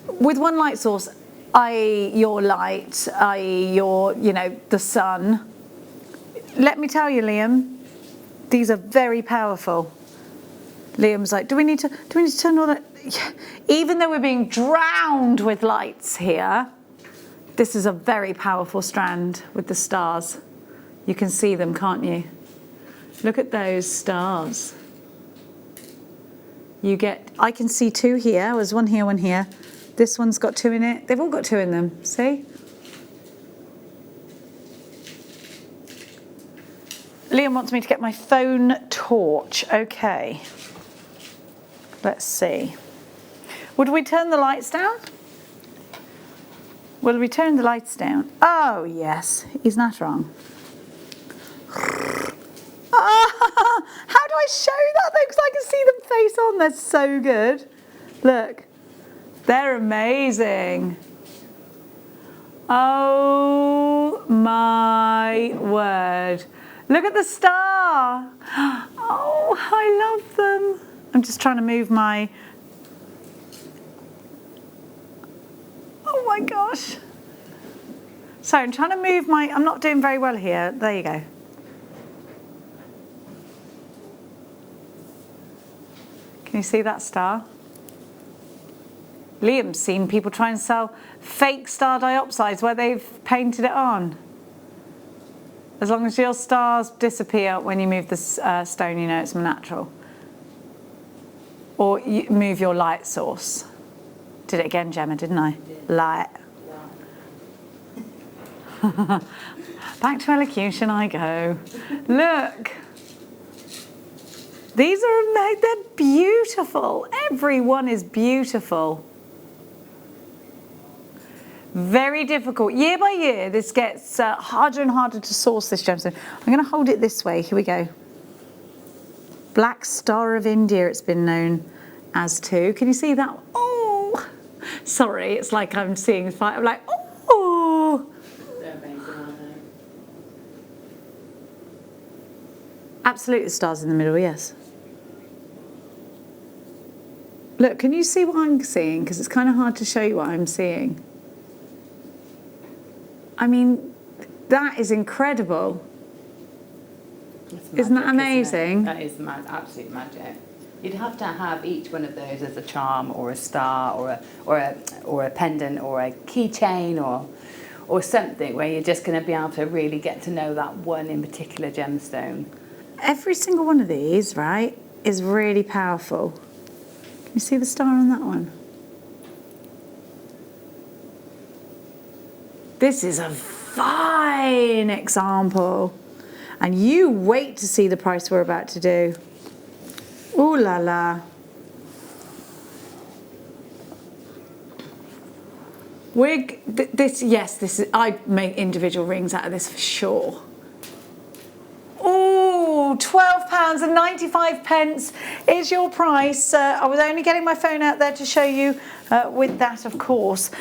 With one light source, i.e. your light, i.e. your, the sun. Let me tell you, Liam, these are very powerful. Liam's like, do we need to turn all that? Yeah. Even though we're being drowned with lights here, this is a very powerful strand with the stars. You can see them, can't you? Look at those stars. I can see 2 here. There's one here, one here. This one's got 2 in it. They've all got 2 in them, see? Liam wants me to get my phone torch. Okay. Let's see. Would we turn the lights down? Will we turn the lights down? Oh, yes. He's not wrong. How do I show that though? Because I can see them face on. They're so good. Look. They're amazing. Oh my word. Look at the star. Oh, I love them. I'm just trying to move my... Oh my gosh. So I'm trying to move my... I'm not doing very well here. There you go. Can you see that star? Liam's seen people try and sell fake star dioxides where they've painted it on. As long as your stars disappear when you move the stone, you know it's natural. Or you move your light source. Did it again, Gemma, didn't I? Light. Back to elocution I go. Look. These are amazing. They're beautiful. Every one is beautiful. Very difficult. Year by year, this gets harder and harder to source this gemstone. I'm going to hold it this way. Here we go. Black Star of India, it's been known as too. Can you see that? Oh, sorry. It's like I'm seeing the fire. I'm like, oh. They're amazing, aren't they? Absolutely, the stars in the middle, yes. Look, can you see what I'm seeing? Because it's kind of hard to show you what I'm seeing. I mean, that is incredible. Isn't that amazing? That is absolute magic. You'd have to have each one of those as a charm or a star or a pendant or a keychain or something where you're just going to be able to really get to know that one in particular gemstone. Every single one of these, right, is really powerful. Can you see the star on that one? This is a fine example. And you wait to see the price we're about to do. Ooh la la. I make individual rings out of this for sure. Ooh, £12.95 is your price. I was only getting my phone out there to show you with that, of course.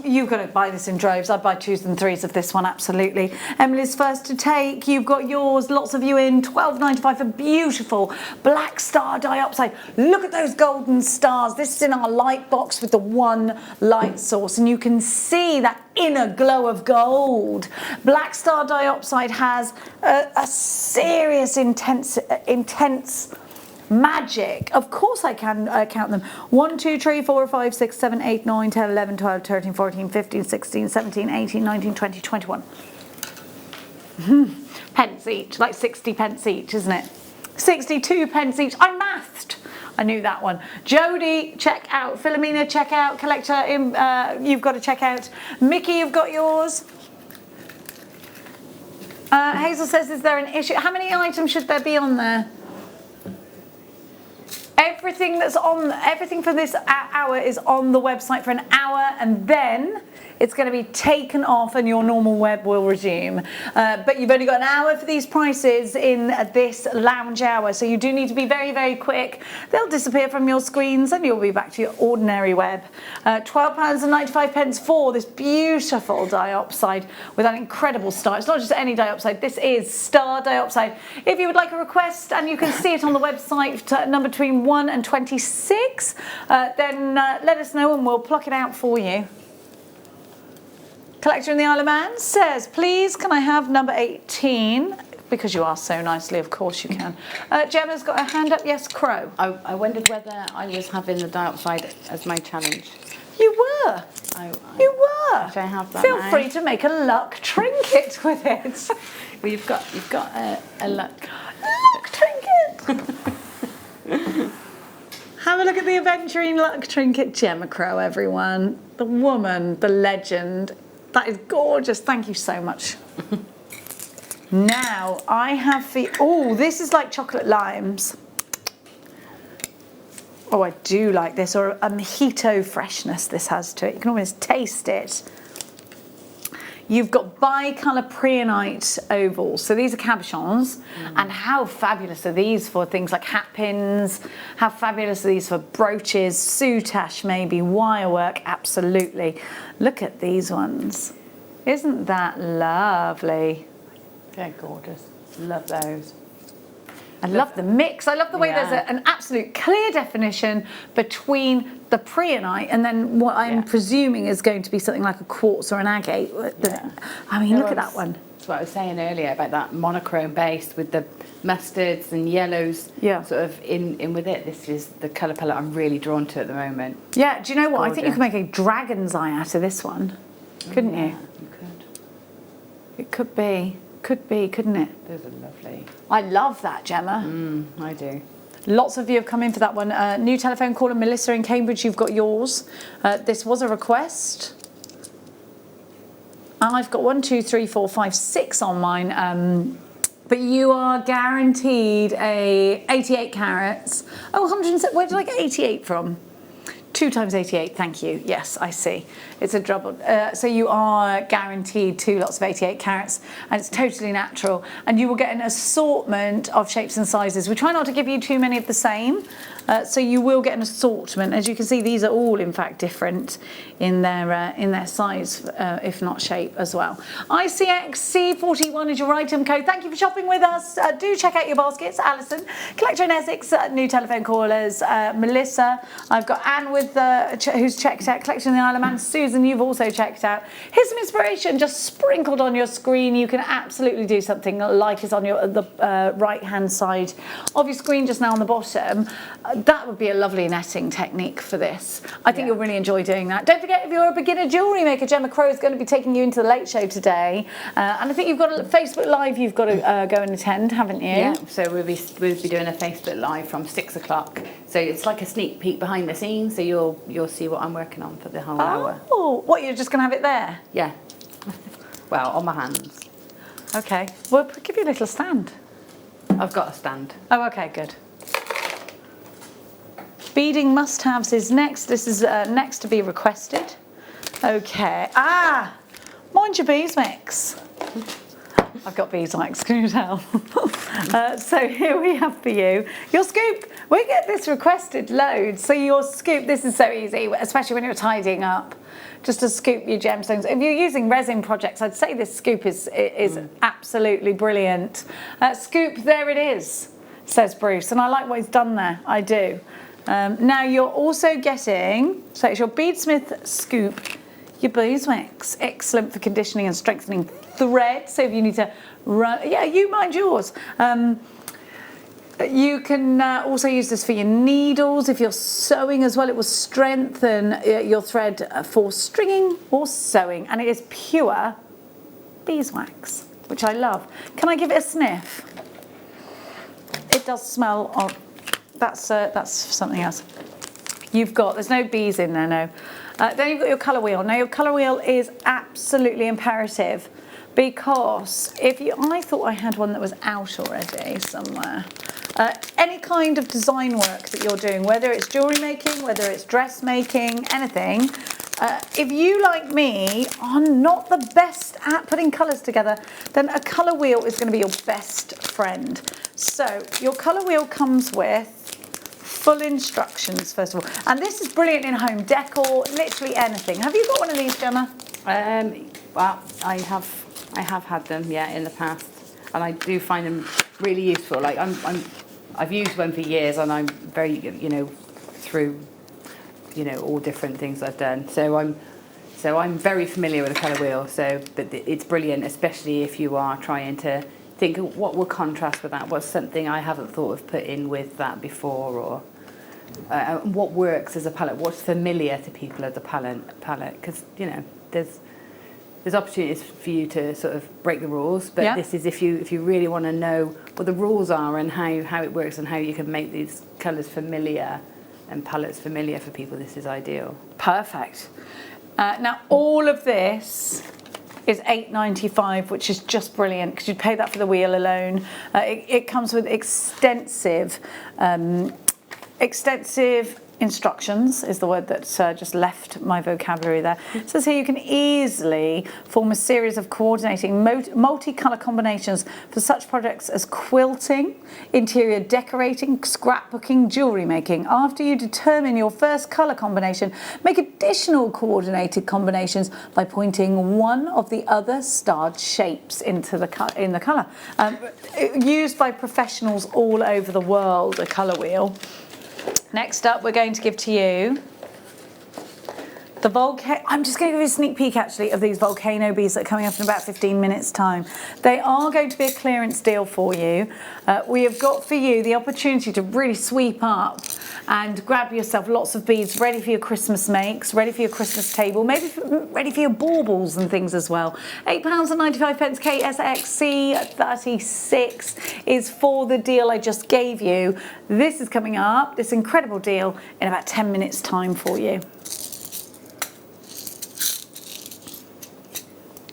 You've got to buy this in droves. I'd buy 2s and 3s of this one, absolutely. Emily's first to take. You've got yours, lots of you in. £12.95 for beautiful black star dioxide. Look at those golden stars. This is in our light box with the one light source, and you can see that inner glow of gold. Black star dioxide has a serious, intense magic. Of course I can count them. 1, 2, 3, 4, 5, 6, 7, 8, 9, 10, 11, 12, 13, 14, 15, 16, 17, 18, 19, 20, 21. Pence each, like 60 pence each, isn't it? 62 pence each. I mathed. I knew that one. Jodie, check out. Philomena, check out. Collector, you've got to check out. Mickey, you've got yours. Hazel says, is there an issue? How many items should there be on there? Everything for this hour is on the website for an hour, and then it's going to be taken off and your normal web will resume. But you've only got an hour for these prices in this lounge hour, so you do need to be very, very quick. They'll disappear from your screens and you'll be back to your ordinary web. £12.95 for this beautiful dioxide with an incredible star. It's not just any dioxide, this is star dioxide. If you would like a request, and you can see it on the website, number between 1 and 26, then let us know and we'll pluck it out for you. Collector in the Isle of Man says, please can I have number 18? Because you asked so nicely, of course you can. Gemma's got her hand up. Yes, Crow. I wondered whether I was having the dioxide as my challenge. You were. You were. Should I have that Feel now? free to make a luck trinket with it. Well, you've got a luck trinket. Have a look at the Aventurine luck trinket, Gemma Crow, everyone. The woman, the legend. That is gorgeous. Thank you so much. Now, I have for you... Oh, this is like chocolate limes. Oh, I do like this. Or a mojito freshness this has to it. You can almost taste it. You've got bicolour preonite ovals. So these are cabochons. And how fabulous are these for things like hat pins? How fabulous are these for brooches, soutache maybe, wirework? Absolutely. Look at these ones. Isn't that lovely? They're gorgeous. Love those. I love the mix. I love the way there's an absolute clear definition between the preonite and then what I'm presuming is going to be something like a quartz or an agate. I mean, look at that one. That's what I was saying earlier about that monochrome base with the mustards and yellows sort of in with it. This is the colour palette I'm really drawn to at the moment. Yeah, do you know what? Gorgeous. I think you could make a dragon's eye out of this one. Couldn't you? You could. It could be. Could be, couldn't it? Those are lovely. I love that, Gemma. I do. Lots of you have come in for that one. New telephone caller, Melissa in Cambridge, you've got yours. This was a request. I've got 1, 2, 3, 4, 5, 6 on mine. But you are guaranteed a 88 carats. Oh, 100. Where did I get 88 from? 2 times 88, thank you. Yes, I see. It's a double. So you are guaranteed 2 lots of 88 carats, and it's totally natural. And you will get an assortment of shapes and sizes. We try not to give you too many of the same, so you will get an assortment. As you can see, these are all, in fact, different in their size, if not shape as well. ICXC41 is your item code. Thank you for shopping with us. Do check out your baskets. Alison, Collector in Essex, new telephone callers. Melissa, I've got Anne with who's checked out Collection in the Isle of Man. Susan, you've also checked out. Here's some inspiration just sprinkled on your screen. You can absolutely do something like is on the right hand side of your screen just now on the bottom. That would be a lovely netting technique for this. I think you'll really enjoy doing that. Don't forget, if you're a beginner jewellery maker, Gemma Crow is going to be taking you into the Late Show today. And I think you've got a Facebook Live you've got to go and attend, haven't you? Yeah, so we'll be doing a Facebook Live from 6 o'clock. So it's like a sneak peek behind the scenes, so you'll see what I'm working on for the whole hour. Oh, what, you're just going to have it there? Yeah. Well, on my hands. Okay. We'll give you a little stand. I've got a stand. Oh, okay, good. Beading must-haves is next. This is next to be requested. Okay. Mind your beeswax. I've got beeswax, can you tell? So here we have for you your scoop. We get this requested loads. So your scoop, this is so easy, especially when you're tidying up. Just to scoop your gemstones. If you're using resin projects, I'd say this scoop is absolutely brilliant. Scoop, there it is, says Bruce. And I like what he's done there, I do. Now you're also getting, so it's your Beadsmith scoop, your beeswax, excellent for conditioning and strengthening thread. So if you need to run, you mind yours. You can also use this for your needles. If you're sewing as well, it will strengthen your thread for stringing or sewing. And it is pure beeswax, which I love. Can I give it a sniff? It does smell of, that's something else. There's no bees in there, no. Then you've got your colour wheel. Now your colour wheel is absolutely imperative because I thought I had one that was out already somewhere. Any kind of design work that you're doing, whether it's jewellery making, whether it's dressmaking, anything, if you, like me, are not the best at putting colours together, then a colour wheel is going to be your best friend. So your colour wheel comes with full instructions, first of all. And this is brilliant in home decor, literally anything. Have you got one of these, Gemma? Well, I have had them, in the past. And I do find them really useful. Like I've used one for years and I'm very, through, all different things I've done. So I'm very familiar with the colour wheel. But it's brilliant, especially if you are trying to think what will contrast with that? What's something I haven't thought of putting with that before, or what works as a palette? What's familiar to people as a palette? Because you know, there's opportunities for you to sort of break the rules, but this is if you really want to know what the rules are and how it works and how you can make these colours familiar and palettes familiar for people. This is ideal. Perfect. Now all of this is £8.95, which is just brilliant because you'd pay that for the wheel alone. It comes with extensive instructions is the word that just left my vocabulary there. It says here you can easily form a series of coordinating multi-colour combinations for such projects as quilting, interior decorating, scrapbooking, jewellery making. After you determine your first colour combination, make additional coordinated combinations by pointing one of the other starred shapes into the colour. Used by professionals all over the world, a colour wheel. Next up, we're going to give to you the volcano. I'm just going to give you a sneak peek actually of these volcano beads that are coming up in about 15 minutes time. They are going to be a clearance deal for you. We have got for you the opportunity to really sweep up and grab yourself lots of beads ready for your Christmas makes, ready for your Christmas table, maybe ready for your baubles and things as well. £8.95 KSXC 36 is for the deal I just gave you. This is coming up, this incredible deal, in about 10 minutes time for you.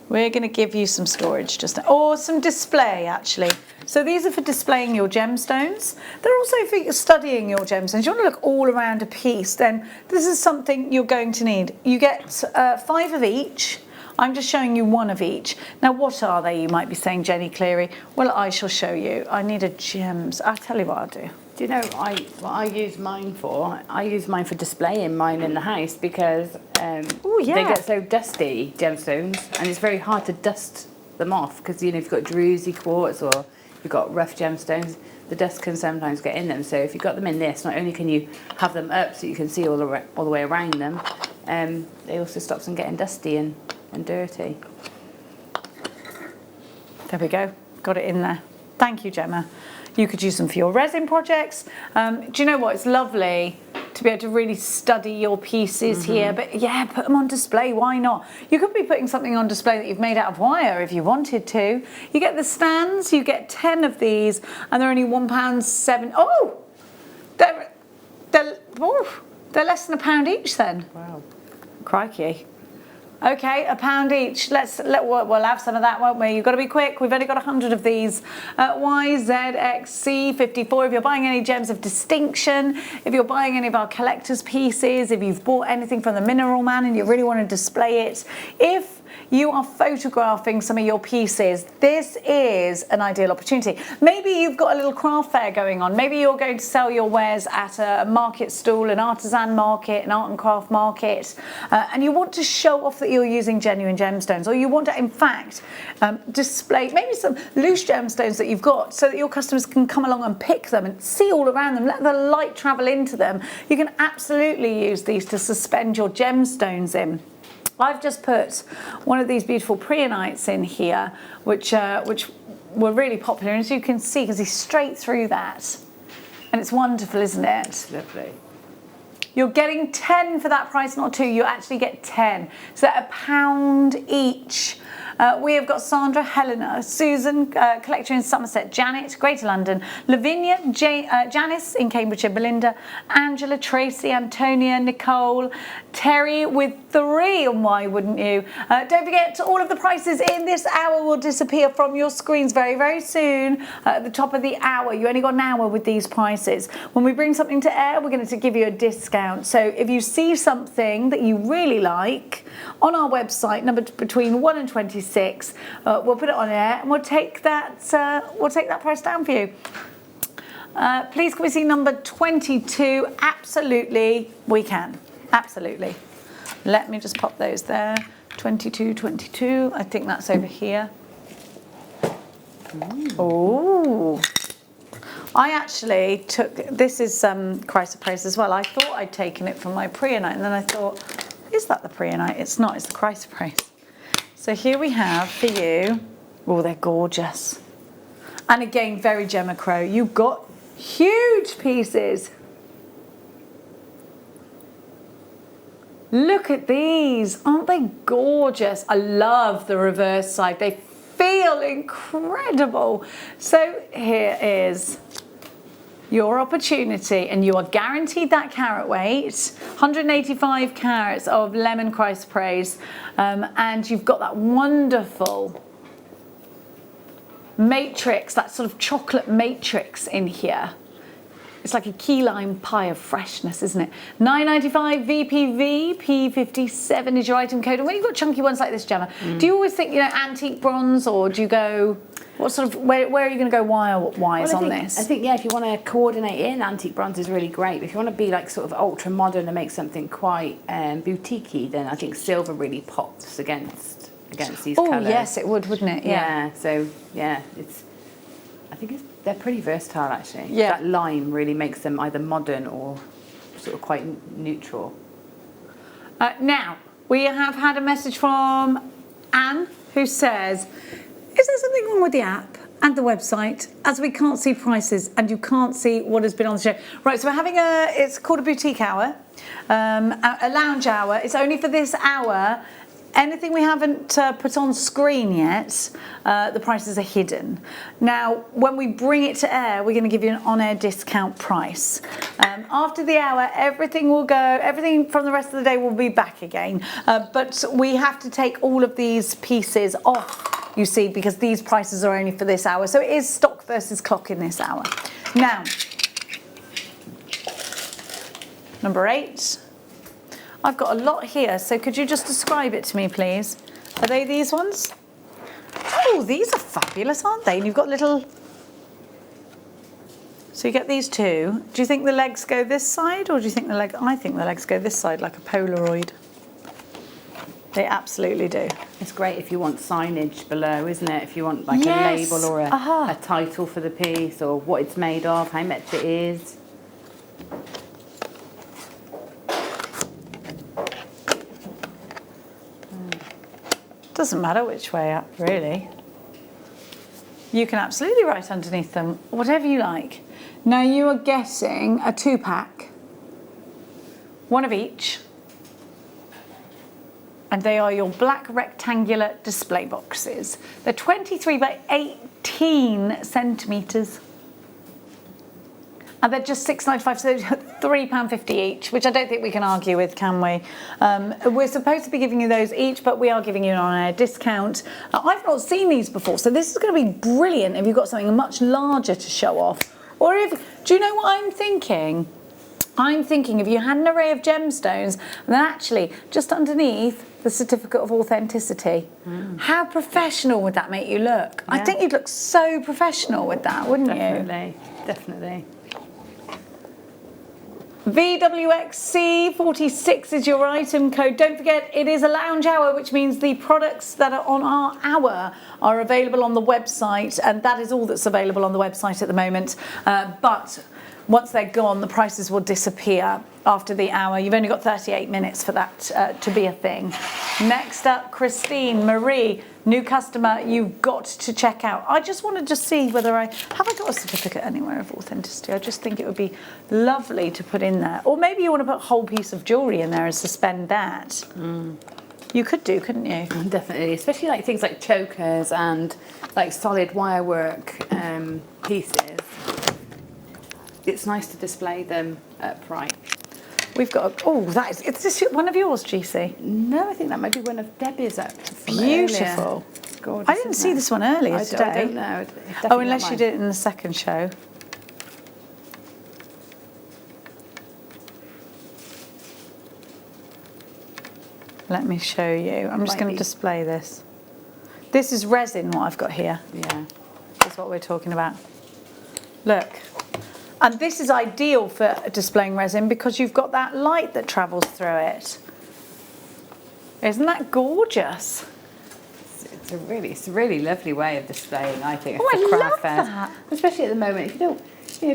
We're going to give you some storage just now, or some display actually. So these are for displaying your gemstones. They're also for studying your gemstones. You want to look all around a piece, then this is something you're going to need. You get 5 of each. I'm just showing you 1 of each. Now what are they, you might be saying, Jenny Cleary? Well, I shall show you. I need a gems. I'll tell you what I'll do. Do you know what I use mine for? I use mine for displaying mine in the house because they get so dusty, gemstones, and it's very hard to dust them off because, you know, if you've got druzy quartz or you've got rough gemstones, the dust can sometimes get in them. So if you've got them in this, not only can you have them up so you can see all the way around them, they also stop them getting dusty and dirty. There we go, got it in there. Thank you, Gemma. You could use them for your resin projects. Do you know what? It's lovely to be able to really study your pieces here, but yeah, put them on display. Why not? You could be putting something on display that you've made out of wire if you wanted to. You get the stands, you get 10 of these, and they're only £1.7. Oh, they're less than £1 each then. Wow, crikey. Okay, £1 each. We'll have some of that, won't we? You've got to be quick. We've only got 100 of these. YZXC54. If you're buying any gems of distinction, if you're buying any of our collector's pieces, if you've bought anything from the Mineral Man and you really want to display it, if you are photographing some of your pieces, this is an ideal opportunity. Maybe you've got a little craft fair going on. Maybe you're going to sell your wares at a market stall, an artisan market, an art and craft market, and you want to show off that you're using genuine gemstones, or you want to, in fact, display maybe some loose gemstones that you've got so that your customers can come along and pick them and see all around them, let the light travel into them. You can absolutely use these to suspend your gemstones in. I've just put one of these beautiful preonites in here, which were really popular, and as you can see, because he's straight through that, and it's wonderful, isn't it? Lovely. You're getting 10 for that price, not 2. You actually get 10. So they're £1 each. We have got Sandra, Helena, Susan, collector in Somerset, Janet, Greater London, Lavinia, Janice in Cambridgeshire, Belinda, Angela, Tracy, Antonia, Nicole, Terry with 3, and why wouldn't you? Don't forget, all of the prices in this hour will disappear from your screens very, very soon. At the top of the hour, you only got an hour with these prices. When we bring something to air, we're going to give you a discount. So if you see something that you really like on our website, numbered between 1 and 26, we'll put it on air and we'll take that price down for you. Please can we see number 22? Absolutely, we can. Absolutely. Let me just pop those there. 22. I think that's over here. Oh. I actually took, this is chrysoprase as well. I thought I'd taken it from my preonite, and then I thought, is that the preonite? It's not, it's the chrysoprase. So here we have for you, oh, they're gorgeous. And again, very Gemma Crow. You've got huge pieces. Look at these, aren't they gorgeous? I love the reverse side. They feel incredible. So here is your opportunity, and you are guaranteed that carat weight, 185 carats of lemon chrysoprase, and you've got that wonderful matrix, that sort of chocolate matrix in here. It's like a key lime pie of freshness, isn't it? $9.95 VPV, P57 is your item code. And when you've got chunky ones like this, Gemma, do you always think, you know, antique bronze, or do you go, what sort of, where are you going to go wire-wise on this? I think, yeah, if you want to coordinate in, antique bronze is really great. But if you want to be like sort of ultra modern and make something quite boutique-y, then I think silver really pops against these colours. Oh, yes, it would, wouldn't it? Yeah. So, yeah, they're pretty versatile, actually. Yeah. That lime really makes them either modern or sort of quite neutral. Now, we have had a message from Anne, who says, is there something wrong with the app and the website, as we can't see prices and you can't see what has been on the show? Right, so we're having it's called a boutique hour, a lounge hour. It's only for this hour. Anything we haven't put on screen yet, the prices are hidden. Now, when we bring it to air, we're going to give you an on-air discount price. After the hour, everything from the rest of the day will be back again. But we have to take all of these pieces off, you see, because these prices are only for this hour. So it is stock versus clock in this hour. Now, number 8. I've got a lot here, so could you just describe it to me, please? Are they these ones? Oh, these are fabulous, aren't they? And you've got little... So you get these two. Do you think the legs go this side, or do you think I think the legs go this side, like a Polaroid. They absolutely do. It's great if you want signage below, isn't it? If you want like a label or a title for the piece, or what it's made of, how much it is. Doesn't matter which way up, really. You can absolutely write underneath them, whatever you like. Now you are getting a 2-pack, one of each, and they are your black rectangular display boxes. They're 23 by 18 centimetres. And they're just $6.95, so £3.50 each, which I don't think we can argue with, can we? We're supposed to be giving you those each, but we are giving you an on-air discount. I've not seen these before, so this is going to be brilliant if you've got something much larger to show off. Or do you know what I'm thinking? I'm thinking if you had an array of gemstones, and then actually just underneath the certificate of authenticity, how professional would that make you look? Yeah. I think you'd look so professional with that, wouldn't you? Definitely. VWXC46 is your item code. Don't forget, it is a lounge hour, which means the products that are on our hour are available on the website, and that is all that's available on the website at the moment. But once they're gone, the prices will disappear after the hour. You've only got 38 minutes for that to be a thing. Next up, Christine Marie, new customer, you've got to check out. I just wanted to see whether I got a certificate anywhere of authenticity. I just think it would be lovely to put in there. Or maybe you want to put a whole piece of jewellery in there and suspend that. You could do, couldn't you? Definitely, especially like things like chokers and like solid wirework pieces. It's nice to display them upright. We've got, is this one of yours, GC? No, I think that might be one of Debbie's up from beautiful. It's gorgeous, I didn't see this one earlier today. I don't know. Oh, unless you did it in the second show. Let me show you. I'm just going to display this. This is resin, what I've got here. Yeah. That's what we're talking about. Look. And this is ideal for displaying resin because you've got that light that travels through it. Isn't that gorgeous? It's a really lovely way of displaying, I think. Oh, I love fairs. that. Especially at the moment, if you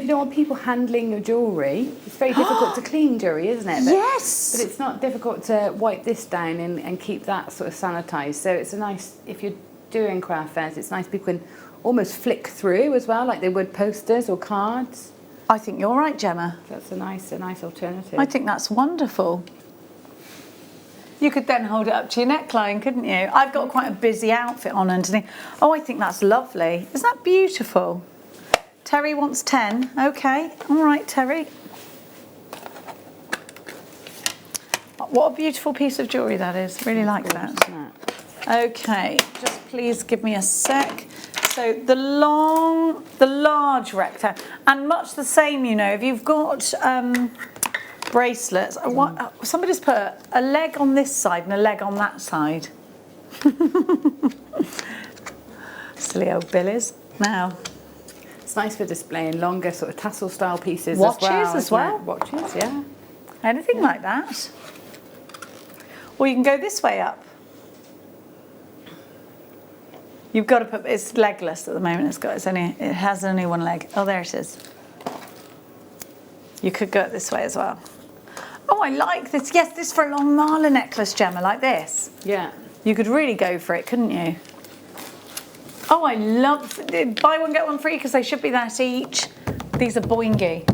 don't want people handling your jewellery, it's very difficult to clean jewellery, isn't it? Yes. But it's not difficult to wipe this down and keep that sort of sanitised. So it's a nice, if you're doing craft fairs, it's nice people can almost flick through as well, like they would posters or cards. I think you're right, Gemma. That's a nice alternative. I think that's wonderful. You could then hold it up to your neckline, couldn't you? I've got quite a busy outfit on underneath. Oh, I think that's lovely. Isn't that beautiful? Terry wants 10. Okay, all right, Terry. What a beautiful piece of jewellery that is. Really like that. Okay, just please give me a sec. So the large rectangle, and much the same, you know, if you've got bracelets, somebody's put a leg on this side and a leg on that side. Silly old Billies. Now, it's nice for displaying longer sort of tassel style pieces. Watches as well. Watches, yeah. Anything like that. Or you can go this way up. You've got to put, it's legless at the moment. It has only one leg. Oh, there it is. You could go it this way as well. Oh, I like this. Yes, this for a long mala necklace, Gemma, like this. Yeah. You could really go for it, couldn't you? Oh, I love, buy one, get one free, because they should be that each. These are boingy.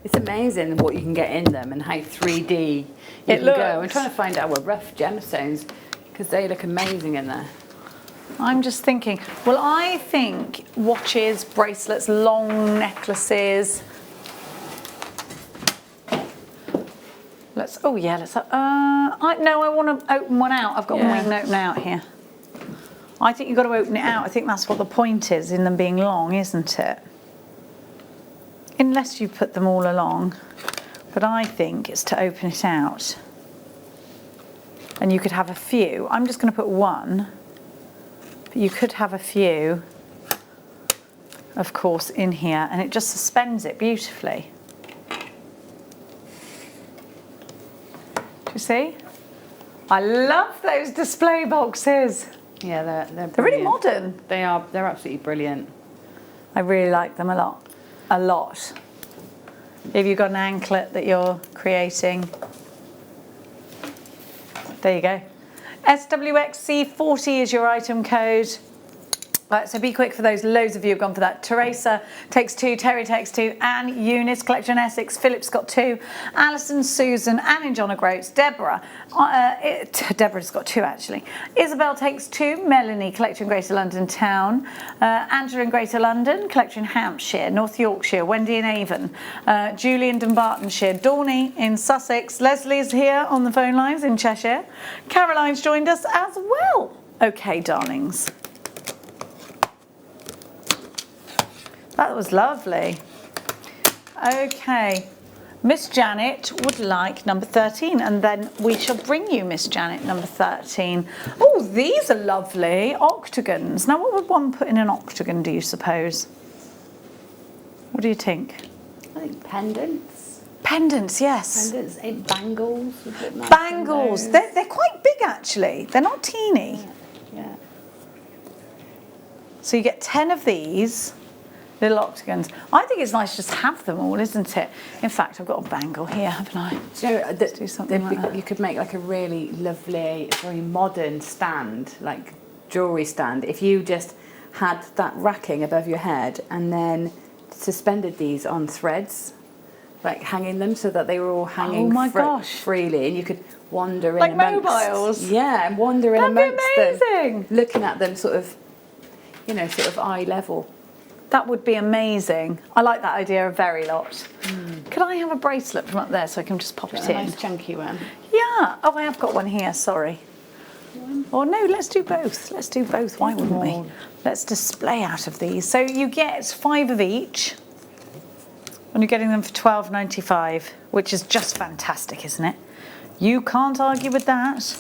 It's amazing what you can get in them and how 3D you can go. I'm trying to find our rough gemstones because they look amazing in there. I'm just thinking, well, I think watches, bracelets, long necklaces. I want to open one out. I've got one we can open out here. I think you've got to open it out. I think that's what the point is in them being long, isn't it? Unless you put them all along. But I think it's to open it out. And you could have a few. I'm just going to put one. But you could have a few, of course, in here. And it just suspends it beautifully. Do you see? I love those display boxes. Yeah, they're really modern. They are. They're absolutely brilliant. I really like them a lot. A lot. If you've got an anklet that you're creating. There you go. SWXC40 is your item code. Right, so be quick for those. Loads of you have gone for that. Teresa takes 2, Terry takes 2, Anne, Eunice, Collection Essex, Philip's got 2, Alison, Susan, Anne in John O'Groats, Deborah. Deborah's got 2 actually. Isabel takes 2, Melanie, Collection Greater London Town, Angela in Greater London, Collection Hampshire, North Yorkshire, Wendy in Avon, Julie in Dunbartonshire, Dawny in Sussex, Leslie's here on the phone lines in Cheshire, Caroline's joined us as well. Okay, darlings. That was lovely. Okay, Miss Janet would like number 13, and then we shall bring you Miss Janet number 13. Oh, these are lovely octagons. Now, what would one put in an octagon, do you suppose? What do you think? I think pendants. Pendants, yes. Pendants, bangles. Nice bangles. They're quite big actually. They're not teeny. Yeah. So you get 10 of these. Little octagons. I think it's nice just to have them all, isn't it? In fact, I've got a bangle here, haven't I? Do you know, Let's do something like that. You could make like a really lovely, very modern stand, like jewellery stand, if you just had that racking above your head and then suspended these on threads, like hanging them so that they were all hanging freely, and you could wander like in amongst... mobiles? Yeah, and wander in That'd amongst be amazing. them, looking at them sort of, you know, sort of eye level. That would be amazing. I like that idea a very lot. Could I have a bracelet from up there so I can just pop it in? A nice chunky one. Yeah. Oh, I have got one here, sorry. Or no, let's do both. Let's do both. Why wouldn't we? Let's display out of these. So you get 5 of each. And you're getting them for £12.95, which is just fantastic, isn't it? You can't argue with that.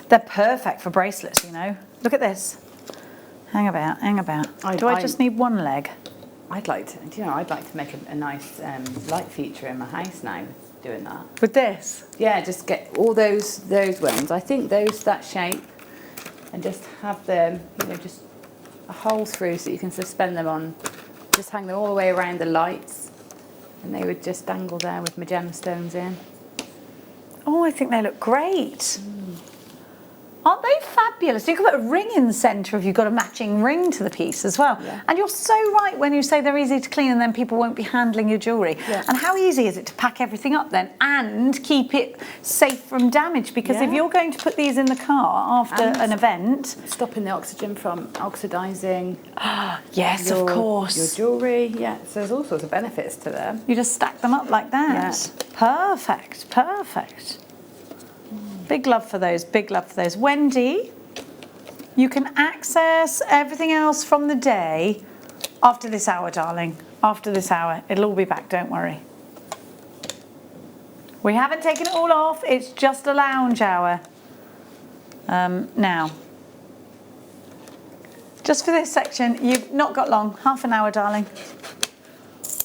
They're perfect for bracelets, you know. Look at this. Hang about, hang about. Do I just need one leg? I'd like to make a nice light feature in my house now, doing that. With this? Yeah, just get all those ones. I think that shape, and just have them, you know, just a hole through so you can suspend them on, just hang them all the way around the lights, and they would just dangle there with my gemstones in. Oh, I think they look great. Aren't they fabulous? You can put a ring in the centre if you've got a matching ring to the piece as well. Yeah. And you're so right when you say they're easy to clean and then people won't be handling your jewellery. Yeah. And how easy is it to pack everything up then and keep it safe from damage? Because if you're going to put these in the car after an event... Stopping the oxygen from oxidising. Yes, of course. Your jewellery, yeah. So there's all sorts of benefits to them. You just stack them up like that. Yeah. Perfect, perfect. Big love for those, big love for those. Wendy, you can access everything else from the day after this hour, darling. After this hour. It'll all be back, don't worry. We haven't taken it all off, it's just a lounge hour. Now, just for this section, you've not got long, half an hour, darling.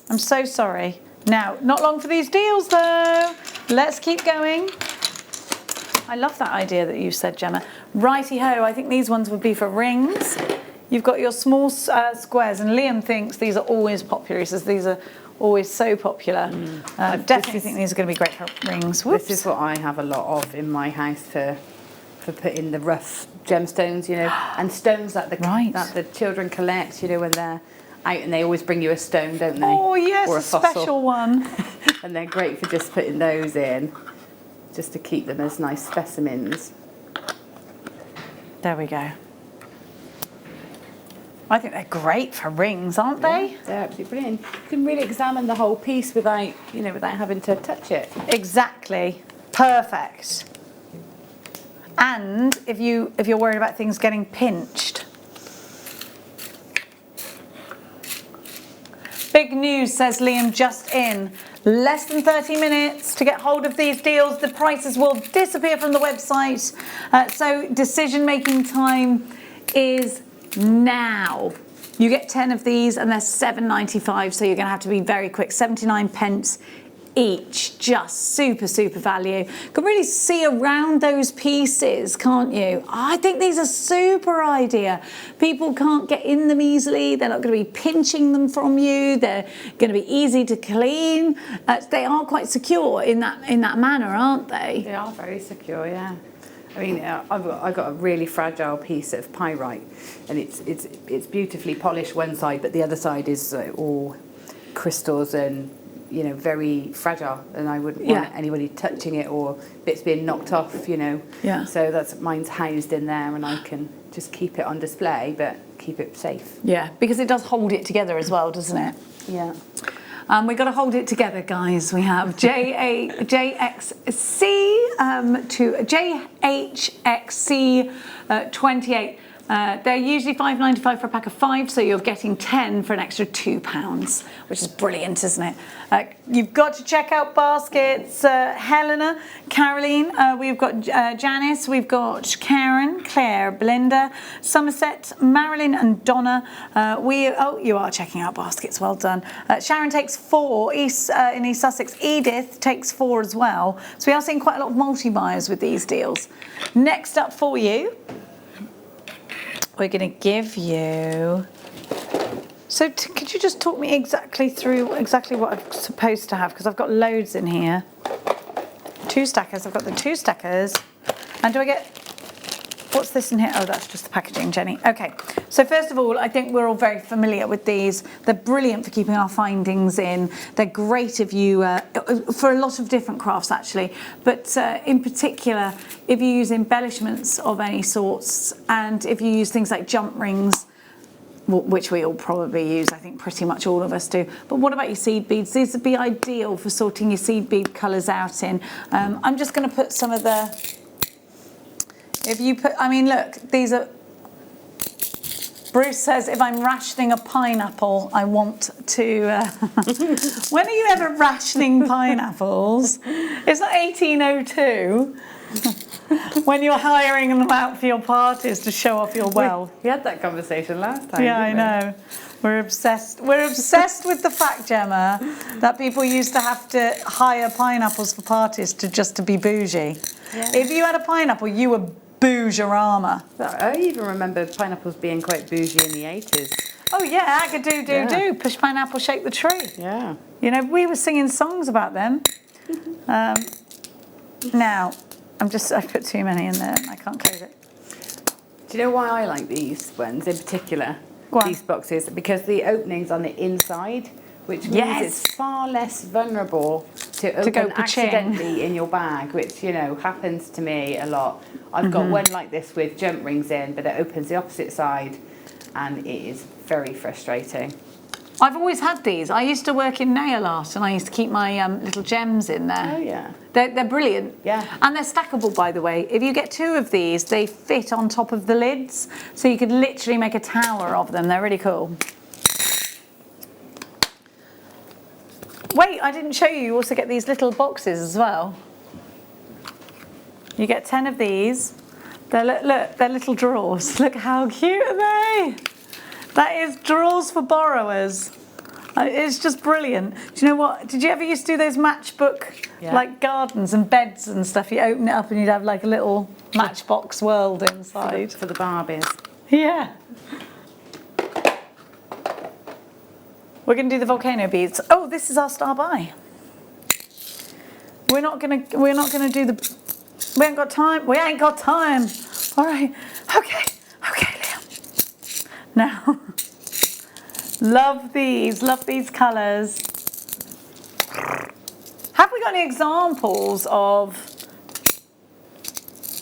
I'm so sorry. Now, not long for these deals though. Let's keep going. I love that idea that you said, Gemma. Righty-ho, I think these ones would be for rings. You've got your small squares, and Liam thinks these are always popular. He says these are always so popular. I definitely think these are going to be great for rings. Whoops. This is what I have a lot of in my house for putting the rough gemstones, you know, and stones that the children collect, you know, when they're out, and they always bring you a stone, don't they? Oh yes, or a special one. And they're great for just putting those in, just to keep them as nice specimens. There we go. I think they're great for rings, aren't they? Yeah, they're absolutely brilliant. You can really examine the whole piece without, you know, without having to touch it. Exactly. Perfect. And if you're worried about things getting pinched. Big news, says Liam, just in. Less than 30 minutes to get hold of these deals. The prices will disappear from the website. So decision-making time is now. You get 10 of these and they're £7.95, so you're going to have to be very quick. 79 pence each. Just super, super value. You can really see around those pieces, can't you? I think these are super idea. People can't get in them easily. They're not going to be pinching them from you. They're going to be easy to clean. They are quite secure in that manner, aren't they? They are very secure, yeah. I mean, I've got a really fragile piece of pyrite, and it's beautifully polished one side, but the other side is all crystals and, you know, very fragile, and I wouldn't want anybody touching it or bits being knocked off, you know. Yeah. So mine's housed in there, and I can just keep it on display, but keep it safe. Yeah, because it does hold it together as well, doesn't it? Yeah. We've got to hold it together, guys. We have JXC to JHXC 28. They're usually £5.95 for a pack of 5, so you're getting 10 for an extra £2, which is brilliant, isn't it? You've got to check out baskets. Helena, Caroline, we've got Janice, we've got Karen, Claire, Belinda, Somerset, Marilyn and Donna. You are checking out baskets, well done. Sharon takes 4, in East Sussex. Edith takes 4 as well. So we are seeing quite a lot of multi-buyers with these deals. Next up for you, we're going to give you... So could you just talk me through exactly what I'm supposed to have? Because I've got loads in here. 2 stackers. I've got the 2 stackers. And do I get... What's this in here? Oh, that's just the packaging, Jenny. Okay. So first of all, I think we're all very familiar with these. They're brilliant for keeping our findings in. They're great if you... for a lot of different crafts, actually. But in particular, if you use embellishments of any sorts, and if you use things like jump rings, which we all probably use, I think pretty much all of us do. But what about your seed beads? These would be ideal for sorting your seed bead colours out in. I'm just going to put some of the... If you put... I mean, look, these are... Bruce says, if I'm rationing a pineapple, I want to... When are you ever rationing pineapples? It's not 1802. When you're hiring them out for your parties to show off your wealth. We had that conversation last time. Yeah, I know. We're obsessed. We're obsessed with the fact, Gemma, that people used to have to hire pineapples for parties to be bougie. Yeah. If you had a pineapple, you were bougerama. I even remember pineapples being quite bougie in the 80s. Oh yeah, do. Push pineapple, shake the tree. Yeah. You know, we were singing songs about them. Now, I put too many in there. I can't close it. Do you know why I like these ones in particular? These boxes, because the opening's on the inside, which means it's far less vulnerable to open accidentally in your bag, which, you know, happens to me a lot. I've got one like this with jump rings in, but it opens the opposite side, and it is very frustrating. I've always had these. I used to work in nail art and I used to keep my little gems in there. Oh, yeah. They're brilliant. Yeah. And they're stackable, by the way. If you get 2 of these, they fit on top of the lids. So you could literally make a tower of them. They're really cool. Wait, I didn't show you. You also get these little boxes as well. You get 10 of these. Look, they're little drawers. Look how cute are they? That is drawers for borrowers. It's just brilliant. Do you know what? Did you ever used to do those matchbook like gardens and beds and stuff? You open it up and you'd have like a little matchbox world inside. For the Barbies. Yeah. We're going to do the volcano beads. Oh, this is our star buy. We're not going to do the. We ain't got time. We ain't got time. All right. Okay, Liam. Now, love these colours. Have we got any examples of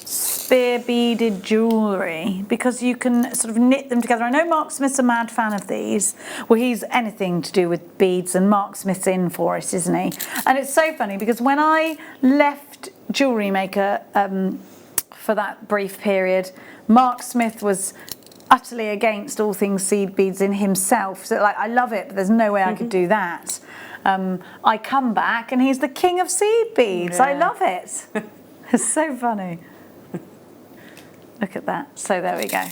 spear beaded jewellery? Because you can sort of knit them together. I know Mark Smith's a mad fan of these. Well, he's anything to do with beads, and Mark Smith's in for it, isn't he? And it's so funny because when I left Jewellery Maker for that brief period, Mark Smith was utterly against all things seed beads in himself. So like, I love it, but there's no way I could do that. I come back and he's the king of seed beads. I love it. It's so funny. Look at that. So there we go.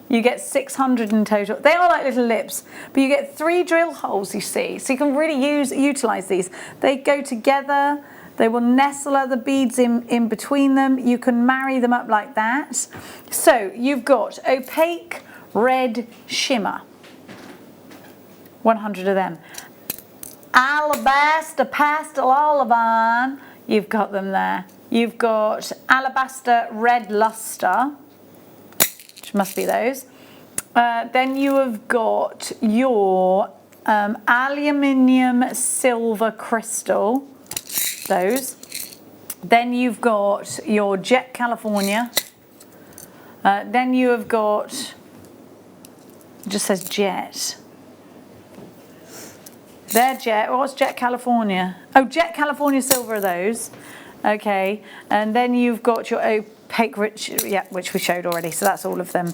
You get 600 in total. They are like little lips, but you get 3 drill holes, you see. So you can really utilise these. They go together. They will nestle other beads in between them. You can marry them up like that. So you've got opaque red shimmer. 100 of them. Alabaster pastel olivine. You've got them there. You've got alabaster red luster, which must be those. Then you have got your aluminium silver crystal, those. Then you've got your Jet California. Then you have got, it just says Jet. They're Jet. What's Jet California? Oh, Jet California silver are those. Okay, and then you've got your opaque rich, which we showed already, so that's all of them.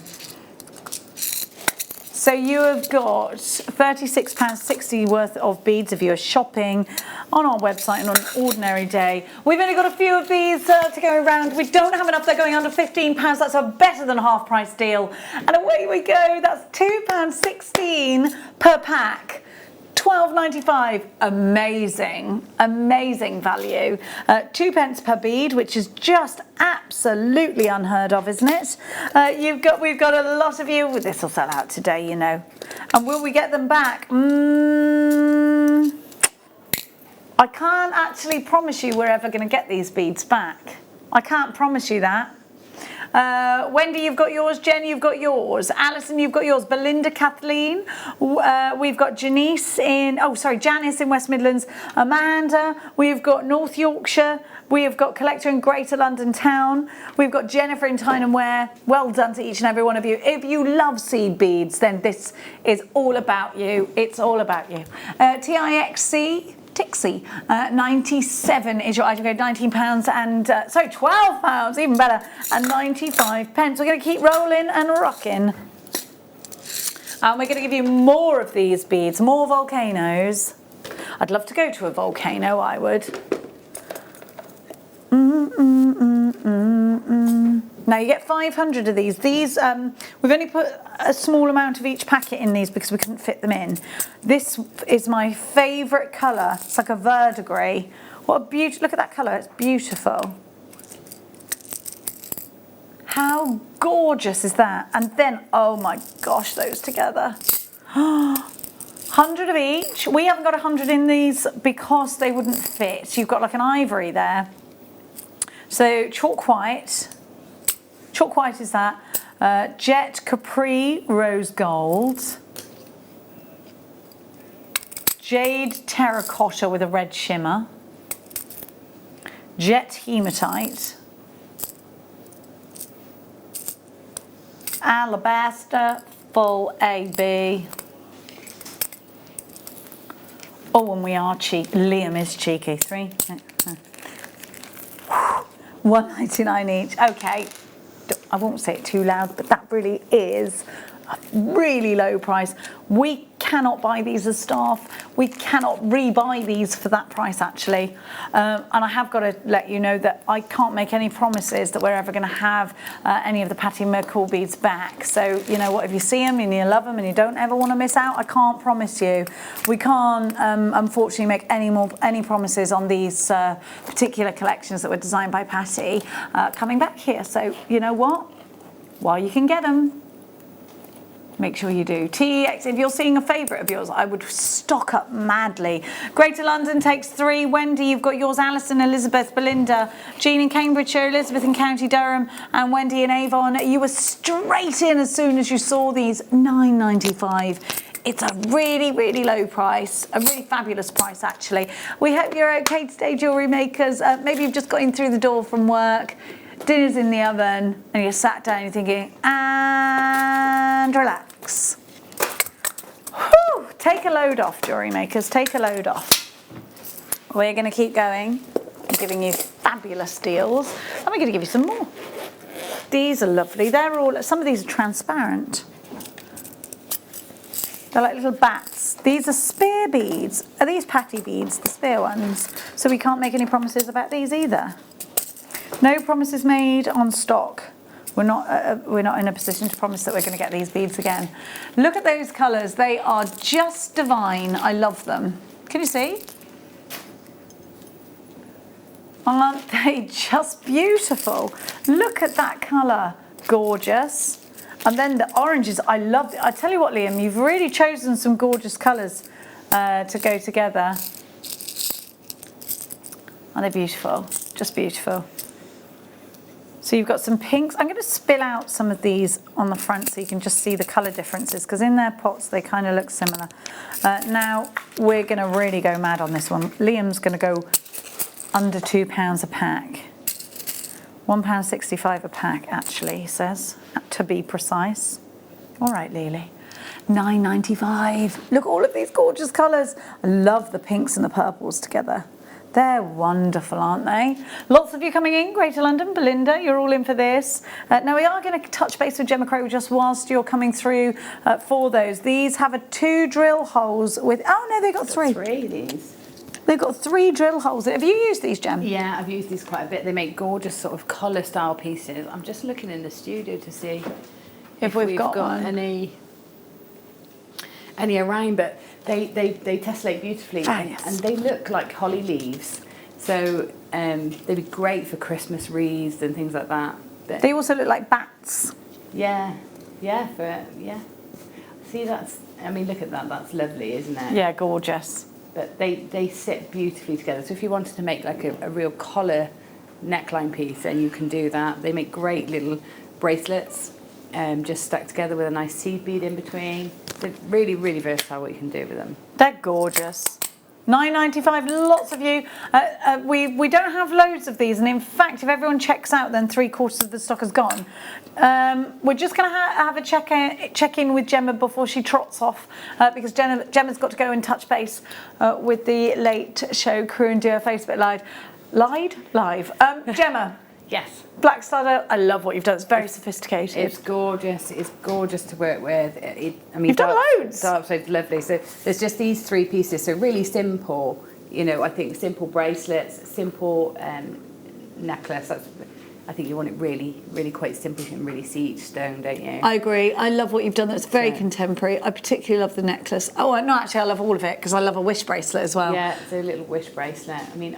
So you have got £36.60 worth of beads if you're shopping on our website and on an ordinary day. We've only got a few of these to go around. We don't have enough. They're going under £15. That's a better than half price deal. And away we go. That's £2.16 per pack. £12.95, amazing value. 2 pence per bead, which is just absolutely unheard of, isn't it? We've got a lot of you. This will sell out today, you know. And will we get them back? I can't actually promise you we're ever going to get these beads back. I can't promise you that. Wendy, you've got yours. Jen, you've got yours. Alison, you've got yours. Belinda, Kathleen. We've got Janice Janice in West Midlands. Amanda. We've got North Yorkshire. We have got Collector in Greater London Town. We've got Jennifer in Tyne and Wear. Well done to each and every one of you. If you love seed beads, then this is all about you. It's all about you. TIXC. Tixie, 97 is your item code, £19 and, £12, even better, and 95 pence. We're going to keep rolling and rocking. And we're going to give you more of these beads, more volcanoes. I'd love to go to a volcano, I would. Now you get 500 of these. These, we've only put a small amount of each packet in these because we couldn't fit them in. This is my favourite colour. It's like a verdigris. What a beauty, look at that colour, it's beautiful. How gorgeous is that? And then, oh my gosh, those together. 100 of each. We haven't got 100 in these because they wouldn't fit. You've got like an ivory there. So chalk white. Chalk white is that. Jet Capri Rose Gold. Jade Terracotta with a red shimmer. Jet Hematite. Alabaster Full AB. Oh, and we are cheeky. Liam is cheeky. 3. $1.99 each. Okay, I won't say it too loud, but that really is a really low price. We cannot buy these as staff. We cannot rebuy these for that price, actually. And I have got to let you know that I can't make any promises that we're ever going to have any of the Patty McCall beads back. So, you know what, if you see them and you love them and you don't ever want to miss out, I can't promise you. We can't, unfortunately, make any promises on these particular collections that were designed by Patty coming back here. So, you know what? While you can get them, make sure you do. TEX, if you're seeing a favourite of yours, I would stock up madly. Greater London takes 3. Wendy, you've got yours. Alison, Elizabeth, Belinda, Jean in Cambridgeshire, Elizabeth in County Durham, and Wendy in Avon. You were straight in as soon as you saw these. $9.95. It's a really, really low price, a really fabulous price, actually. We hope you're okay today, jewellery makers. Maybe you've just got in through the door from work. Dinner's in the oven and you're sat down and you're thinking, and relax. Whew, take a load off, jewellery makers, take a load off. We're going to keep going, giving you fabulous deals. And we're going to give you some more. These are lovely. They're all, some of these are transparent. They're like little bats. These are spear beads. Are these Patty beads, the spear ones? So we can't make any promises about these either. No promises made on stock. We're not in a position to promise that we're going to get these beads again. Look at those colours. They are just divine. I love them. Can you see? Aren't they just beautiful? Look at that colour. Gorgeous. And then the oranges. I love it. I tell you what, Liam, you've really chosen some gorgeous colours to go together. Aren't they beautiful? Just beautiful. So you've got some pinks. I'm going to spill out some of these on the front so you can just see the colour differences, because in their pots they kind of look similar. Now we're going to really go mad on this one. Liam's going to go under £2 a pack. £1.65 a pack, actually, he says, to be precise. All right, Lily. $9.95. Look at all of these gorgeous colours. I love the pinks and the purples together. They're wonderful, aren't they? Lots of you coming in. Greater London, Belinda, you're all in for this. Now, we are going to touch base with Gemma Crow just whilst you're coming through for those. These have 2 drill holes with... Oh, no, they've got 3. 3, these. They've got 3 drill holes. Have you used these, Gem? Yeah, I've used these quite a bit. They make gorgeous sort of collar style pieces. I'm just looking in the studio to see if we've got any around, but they tessellate beautifully, and they look like holly leaves. So they'd be great for Christmas wreaths and things like that. But they also look like bats. Yeah. See, that's, I mean, look at that. That's lovely, isn't it? Yeah, gorgeous. But they sit beautifully together. So if you wanted to make like a real collar neckline piece, then you can do that. They make great little bracelets, just stuck together with a nice seed bead in between. They're really, really versatile what you can do with them. They're gorgeous. $9.95, lots of you. We don't have loads of these, and in fact, if everyone checks out, then 3/4 of the stock is gone. We're just going to have a check-in with Gemma before she trots off, because Gemma's got to go and touch base with the Late Show crew and do a Facebook Live. Gemma. Yes. Black Star, I love what you've done. It's very sophisticated. It's gorgeous. It's gorgeous to work with. I mean, you've done loads. Dark side's lovely. So there's just these 3 pieces. So really simple. You know, I think simple bracelets, simple necklace. I think you want it really, really quite simple. You can really see each stone, don't you? I agree. I love what you've done. That's very contemporary. I particularly love the necklace. Oh, no, actually, I love all of it because I love a wish bracelet as well. Yeah, it's a little wish bracelet. I mean,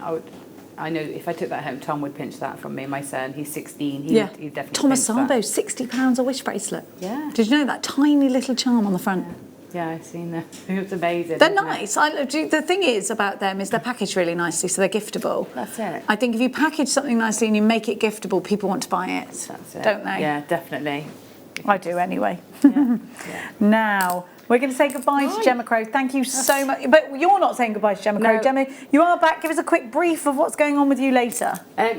I know if I took that home, Tom would pinch that from me. My son, he's 16. He'd definitely Thomas pinch that. Sabo, £60 a wish bracelet. Yeah. Did you know that? Tiny little charm on the front. Yeah, I've seen them. It was amazing. They're nice. The thing is about them is they're packaged really nicely, so they're giftable. That's it. I think if you package something nicely and you make it giftable, people want to buy it. That's it. Don't they? Yeah, definitely. I do anyway. Yeah. Now, we're going to say goodbye to Gemma Crow. Thank you so much. But you're not saying goodbye to Gemma Crow. No. Gemma, you are back. Give us a quick brief of what's going on with you later.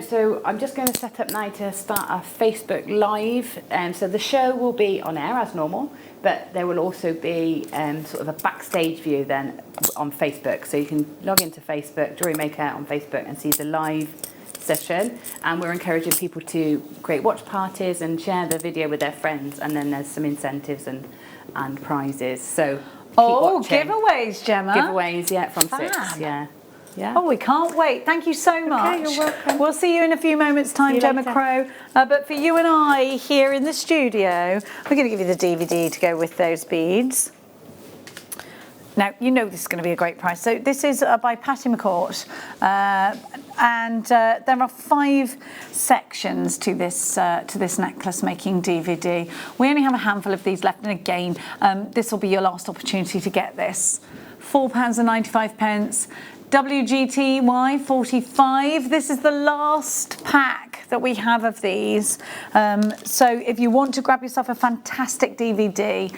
So I'm just going to set up now to start a Facebook Live. So the show will be on air as normal, but there will also be sort of a backstage view then on Facebook. So you can log into Facebook, Jewellery Maker on Facebook, and see the live session. And we're encouraging people to create watch parties and share the video with their friends. And then there's some incentives and prizes. So keep watching. Giveaways, Gemma. Giveaways, yeah, from 6. Yeah. Yeah. Oh, we can't wait. Thank you so much. Okay, you're welcome. We'll see you in a few moments' time, Gemma Crow. But for you and I here in the studio, we're going to give you the DVD to go with those beads. Now, you know this is going to be a great price. So this is by Patty McCourt. And there are 5 sections to this necklace making DVD. We only have a handful of these left. And again, this will be your last opportunity to get this. £4.95. WGTY 45. This is the last pack that we have of these. So if you want to grab yourself a fantastic DVD,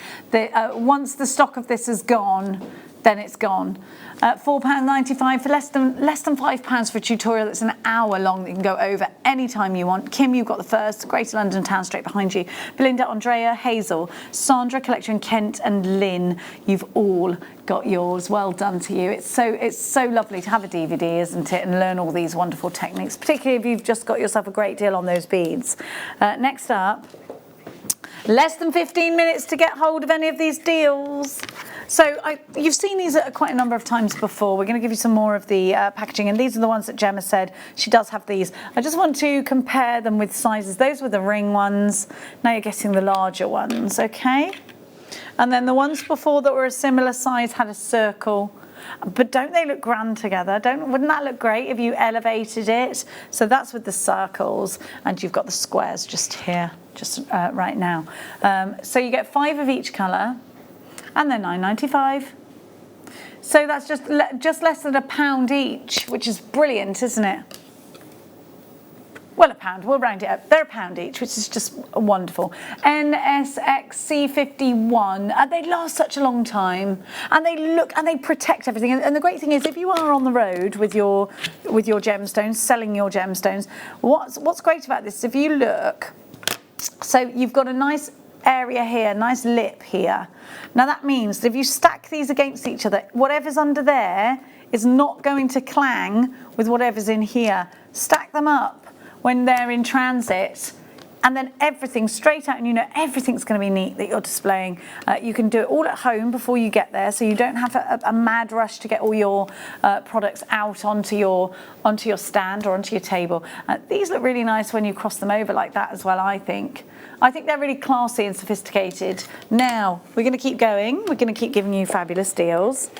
once the stock of this is gone, then it's gone. £4.95 for less than £5 for a tutorial that's an hour long that you can go over anytime you want. Kim, you've got the first. Greater London Town straight behind you. Belinda, Andrea, Hazel, Sandra, Collection, Kent and Lynn, you've all got yours. Well done to you. It's so lovely to have a DVD, isn't it, and learn all these wonderful techniques, particularly if you've just got yourself a great deal on those beads. Next up, less than 15 minutes to get hold of any of these deals. So you've seen these quite a number of times before. We're going to give you some more of the packaging, and these are the ones that Gemma said she does have these. I just want to compare them with sizes. Those were the ring ones. Now you're getting the larger ones, okay? And then the ones before that were a similar size had a circle. But don't they look grand together? Wouldn't that look great if you elevated it? So that's with the circles, and you've got the squares just here, right now. So you get 5 of each colour, and they're £9.95. So that's just less than £1 each, which is brilliant, isn't it? Well, £1. We'll round it up. They're £1 each, which is just wonderful. NSXC51. They last such a long time, and they protect everything. And the great thing is, if you are on the road with your gemstones, selling your gemstones, what's great about this is if you look, so you've got a nice area here, nice lip here. Now that means that if you stack these against each other, whatever's under there is not going to clang with whatever's in here. Stack them up when they're in transit, and then everything straight out, and you know everything's going to be neat that you're displaying. You can do it all at home before you get there, so you don't have a mad rush to get all your products out onto your stand or onto your table. These look really nice when you cross them over like that as well, I think. I think they're really classy and sophisticated. Now, we're going to keep going. We're going to keep giving you fabulous deals.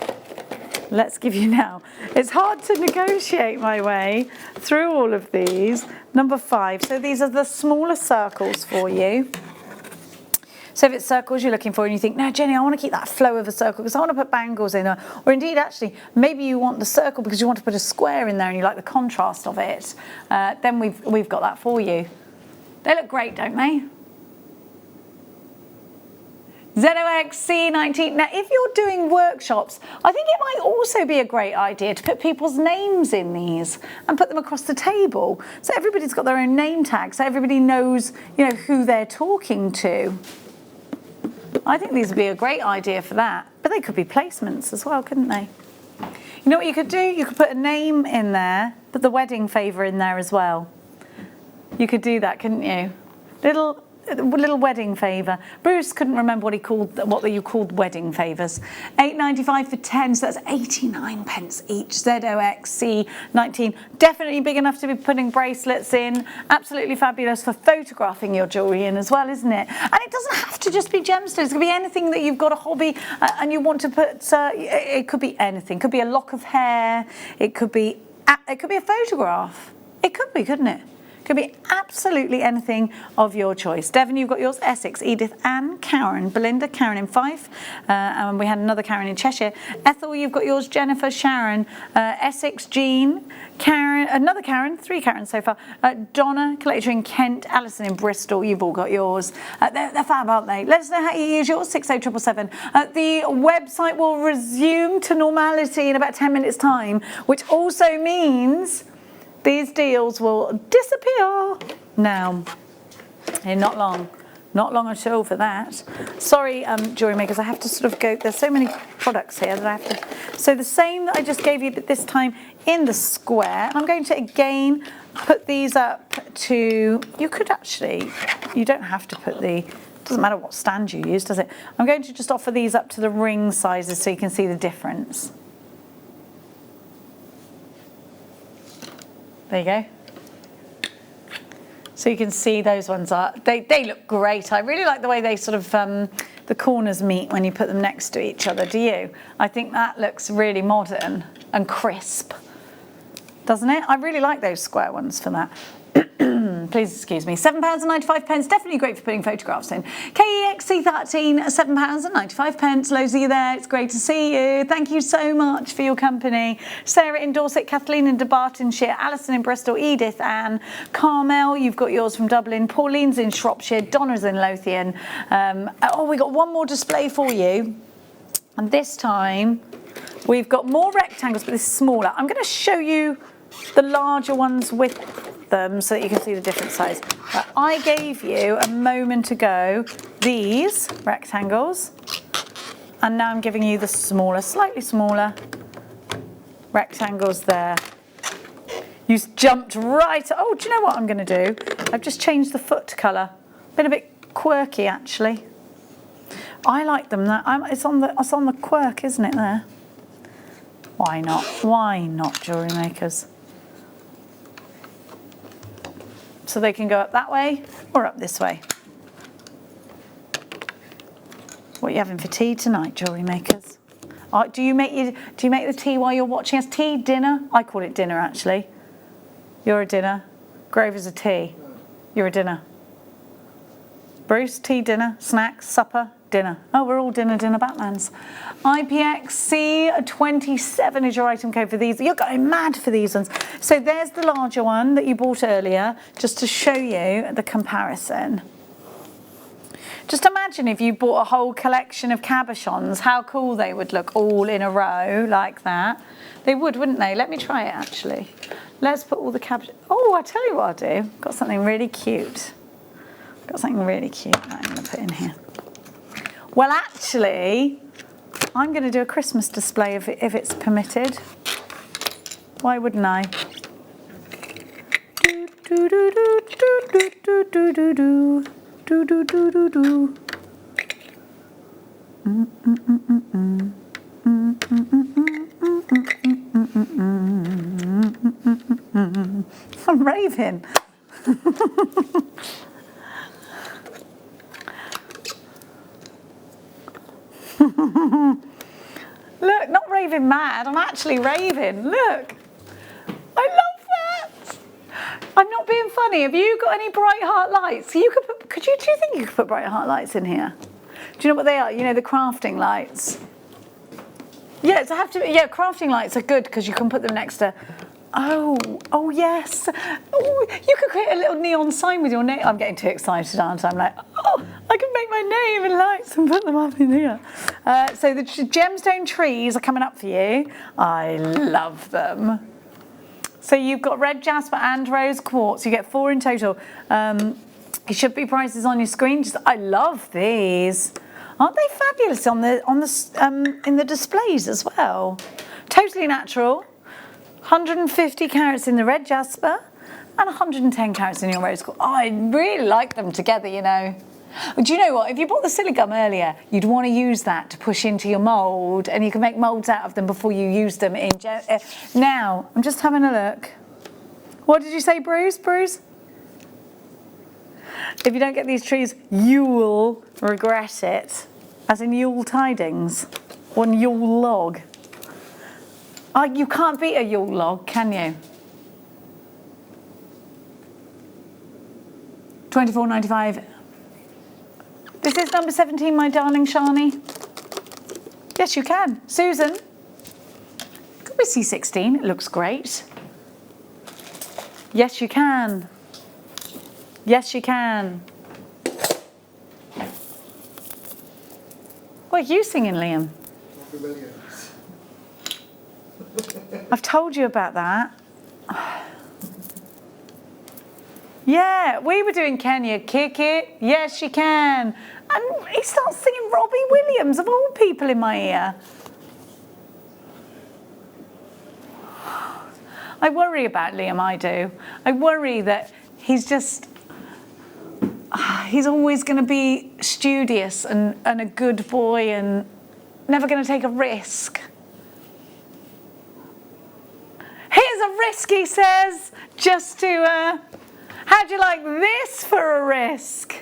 Let's give you now. It's hard to negotiate my way through all of these. Number 5. So these are the smaller circles for you. So if it's circles you're looking for and you think, no, Jenny, I want to keep that flow of a circle because I want to put bangles in there. Or indeed, actually, maybe you want the circle because you want to put a square in there and you like the contrast of it. Then we've got that for you. They look great, don't they? ZOXC19. Now, if you're doing workshops, I think it might also be a great idea to put people's names in these and put them across the table. So everybody's got their own name tag, so everybody knows, you know, who they're talking to. I think these would be a great idea for that. But they could be placements as well, couldn't they? You know what you could do? You could put a name in there, put the wedding favour in there as well. You could do that, couldn't you? Little wedding favour. Bruce couldn't remember what you called wedding favours. £8.95 for 10, so that's 89 pence each. ZOXC19. Definitely big enough to be putting bracelets in. Absolutely fabulous for photographing your jewellery in as well, isn't it? And it doesn't have to just be gemstones. It could be anything that you've got a hobby and you want to put. It could be anything. It could be a lock of hair. It could be a photograph. It could be, couldn't it? Could be absolutely anything of your choice. Devon, you've got yours. Essex, Edith, Anne, Karen, Belinda, Karen in Fife, and we had another Karen in Cheshire. Ethel, you've got yours. Jennifer, Sharon, Essex, Jean, Karen, another Karen, 3 Karens so far. Donna, collector in Kent, Alison in Bristol, you've all got yours. They're fab, aren't they? Let us know how you use yours, 60777. The website will resume to normality in about 10 minutes time, which also means these deals will disappear now. And not long at all for that. Sorry, jewellery makers, I have to sort of go, there's so many products here that I have to, so the same that I just gave you, but this time in the square. I'm going to again put these up to, you could actually, you don't have to put the, doesn't matter what stand you use, does it? I'm going to just offer these up to the ring sizes so you can see the difference. There you go. So you can see those ones are, they look great. I really like the way they sort of, the corners meet when you put them next to each other, do you? I think that looks really modern and crisp, doesn't it? I really like those square ones for that. Please excuse me. £7.95, definitely great for putting photographs in. KEXC13, £7.95. Loads of you there, it's great to see you. Thank you so much for your company. Sarah in Dorset, Kathleen in Bartonshire, Alison in Bristol, Edith, Anne, Carmel, you've got yours from Dublin, Pauline's in Shropshire, Donna's in Lothian. Oh, we got one more display for you. And this time we've got more rectangles, but this is smaller. I'm going to show you the larger ones with them so that you can see the different size. I gave you a moment ago these rectangles, and now I'm giving you the smaller, slightly smaller rectangles there. You jumped right. Oh, do you know what I'm going to do? I've just changed the foot colour. Been a bit quirky actually. I like them. It's on the quirk, isn't it? There. Why not? Why not, jewellery makers? So they can go up that way or up this way. What are you having for tea tonight, jewellery makers? Do you make the tea while you're watching us? Tea, dinner? I call it dinner actually. You're a dinner. Grover's a tea. You're a dinner. Bruce, tea, dinner, snacks, supper, dinner. Oh, we're all dinner Batmans. IPXC27 is your item code for these. You're going mad for these ones. So there's the larger one that you bought earlier, just to show you the comparison. Just imagine if you bought a whole collection of cabochons, how cool they would look all in a row like that. They would, wouldn't they? Let me try it actually. Let's put all the cabochons. Oh, I tell you what I'll do. Got something really cute. Got something really cute that I'm going to put in here. Well, actually, I'm going to do a Christmas display if it's permitted. Why wouldn't I? I'm raving. Look, not raving mad, I'm actually raving. Look, I love that. I'm not being funny. Have you got any bright heart lights? Do you think you could put bright heart lights in here? Do you know what they are? You know, the crafting lights. Yeah, crafting lights are good because you can put them next to, oh yes. Oh, you could create a little neon sign with your name. I'm getting too excited, aren't I? I'm like, oh, I can make my name in lights and put them up in here. So the gemstone trees are coming up for you. I love them. So you've got red jasper and rose quartz. You get 4 in total. It should be prices on your screen. I love these. Aren't they fabulous in the displays as well? Totally natural. 150 carats in the red jasper and 110 carats in your rose quartz. Oh, I really like them together, you know. Do you know what? If you bought the silicone earlier, you'd want to use that to push into your mould, and you can make moulds out of them before you use them in. Now, I'm just having a look. What did you say, Bruce? If you don't get these trees, you will regret it. As in Yule tidings, one Yule log. You can't beat a Yule log, can you? 24.95. This is number 17, my darling Shani. Yes, you can. Susan. Could we see 16? It looks great. Yes, you can. Yes, you can. What are you singing, Liam? I've told you about that. Yeah, we were doing Can You Kick It? Yes, you can. And he starts singing Robbie Williams, of all people, in my ear. I worry about Liam, I do. I worry that he's just, he's always going to be studious and a good boy and never going to take a risk. Here's a risk, he says, just to, how'd you like this for a risk?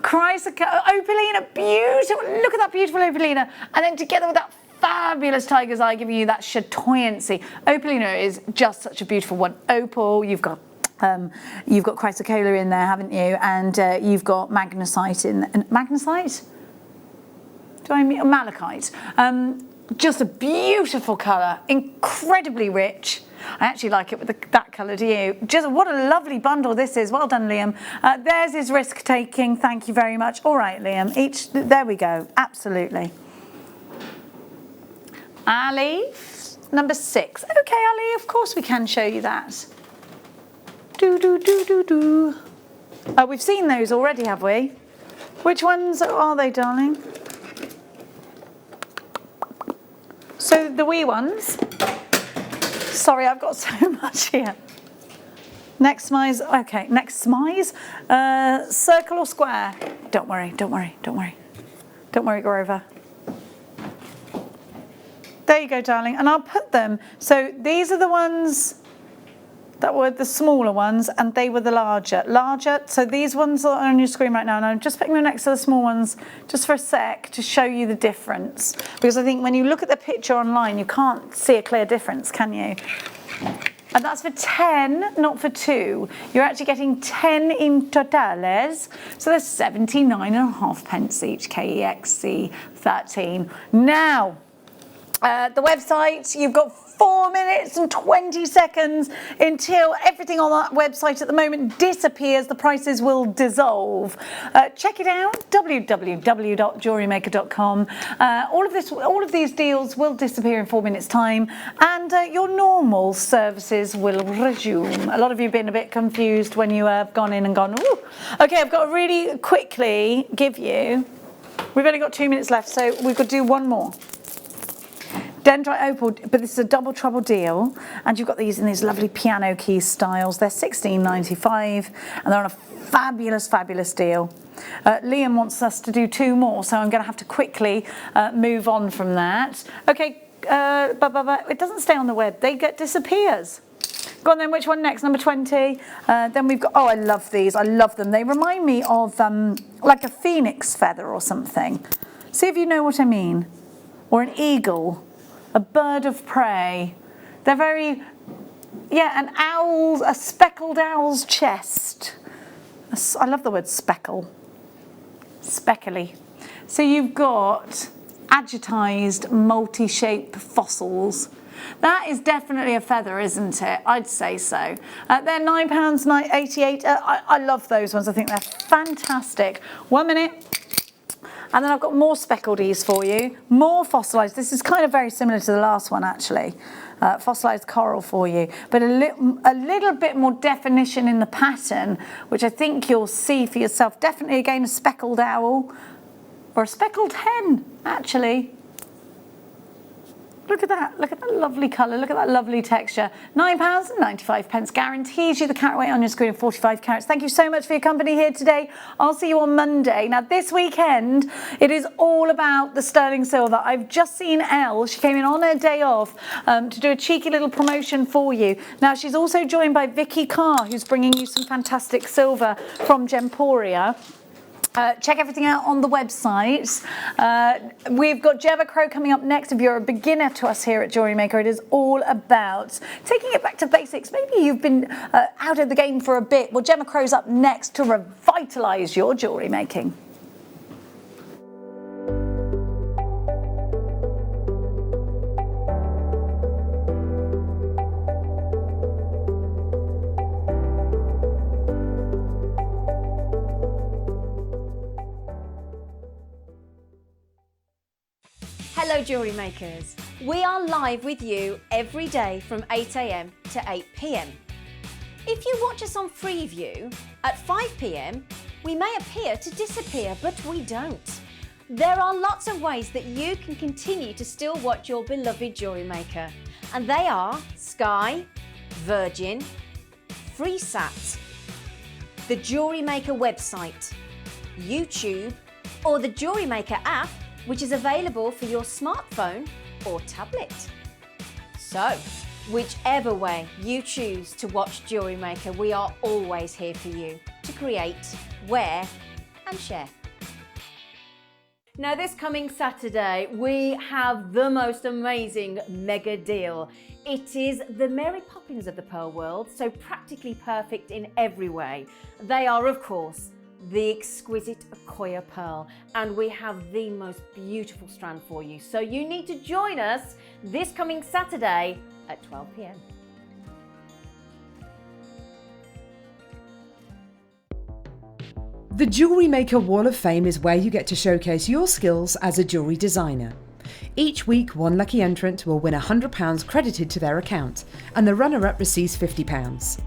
Opalina, beautiful, look at that beautiful Opalina. And then together with that fabulous tiger's eye giving you that chatoyancy. Opalina is just such a beautiful one. Opal, you've got chrysocolla in there, haven't you? And you've got magnesite in magnesite? Do I mean malachite? Just a beautiful colour, incredibly rich. I actually like it with that colour, do you? Just what a lovely bundle this is. Well done, Liam. There's his risk taking. Thank you very much. All right, Liam. There we go. Absolutely. Ali, number 6. Okay, Ali, of course we can show you that. Oh, we've seen those already, have we? Which ones are they, darling? So the wee ones. Sorry, I've got so much here. Next smize. Okay, next smize. Circle or square? Don't worry, don't worry, don't worry. Don't worry, Grover. There you go, darling. And I'll put them. So these are the ones that were the smaller ones, and they were the larger. So these ones are on your screen right now, and I'm just putting them next to the small ones just for a sec to show you the difference. Because I think when you look at the picture online, you can't see a clear difference, can you? And that's for 10, not for 2. You're actually getting 10 in totales. So there's 79.5 pence each, KEXC 13. Now, the website, you've got 4 minutes and 20 seconds until everything on that website at the moment disappears. The prices will dissolve. Check it out, www.jewellerymaker.com. All of these deals will disappear in 4 minutes' time, and your normal services will resume. A lot of you have been a bit confused when you have gone in and gone, ooh. Okay, I've got to really quickly give you, we've only got 2 minutes left, so we've got to do one more. Dendrite Opal, but this is a double trouble deal, and you've got these in these lovely piano key styles. They're $16.95, and they're on a fabulous, fabulous deal. Liam wants us to do 2 more, so I'm going to have to quickly move on from that. Okay, it doesn't stay on the web. disappears. Go on then, which one next? Number 20. Then we've got, oh, I love these. I love them. They remind me of like a phoenix feather or something. See if you know what I mean. Or an eagle. A bird of prey. They're very, yeah, a speckled owl's chest. I love the word speckle. Speckly. So you've got agitized multi-shape fossils. That is definitely a feather, isn't it? I'd say so. They're £9.88. I love those ones. I think they're fantastic. 1 minute. And then I've got more speckledies for you, more fossilised. This is kind of very similar to the last one, actually. Fossilised coral for you, but a little bit more definition in the pattern, which I think you'll see for yourself. Definitely, again, a speckled owl or a speckled hen, actually. Look at that lovely colour, look at that lovely texture. £9.95 guarantees you the carat weight on your screen of 45 carats. Thank you so much for your company here today. I'll see you on Monday. Now this weekend, it is all about the sterling silver. I've just seen Elle, she came in on her day off to do a cheeky little promotion for you. Now she's also joined by Vicky Carr, who's bringing you some fantastic silver from Gemporia. Check everything out on the website. We've got Gemma Crow coming up next. If you're a beginner to us here at Jewellery Maker, it is all about taking it back to basics. Maybe you've been out of the game for a bit. Well, Gemma Crow's up next to revitalise your jewellery making. Hello Jewellery Makers. We are live with you every day from 8 AM to 8 PM. If you watch us on Freeview at 5 PM, we may appear to disappear, but we don't. There are lots of ways that you can continue to still watch your beloved Jewellery Maker, and they are Sky, Virgin, FreeSat, the Jewellery Maker website, YouTube, or the Jewellery Maker app, which is available for your smartphone or tablet. So, whichever way you choose to watch Jewellery Maker, we are always here for you to create, wear and share. Now this coming Saturday, we have the most amazing mega deal. It is the Mary Poppins of the pearl world, so practically perfect in every way. They are, of course, the exquisite Akoya pearl, and we have the most beautiful strand for you. So you need to join us this coming Saturday at 12 PM. The Jewellery Maker Wall of Fame is where you get to showcase your skills as a jewellery designer. Each week, one lucky entrant will win £100 credited to their account, and the runner-up receives £50.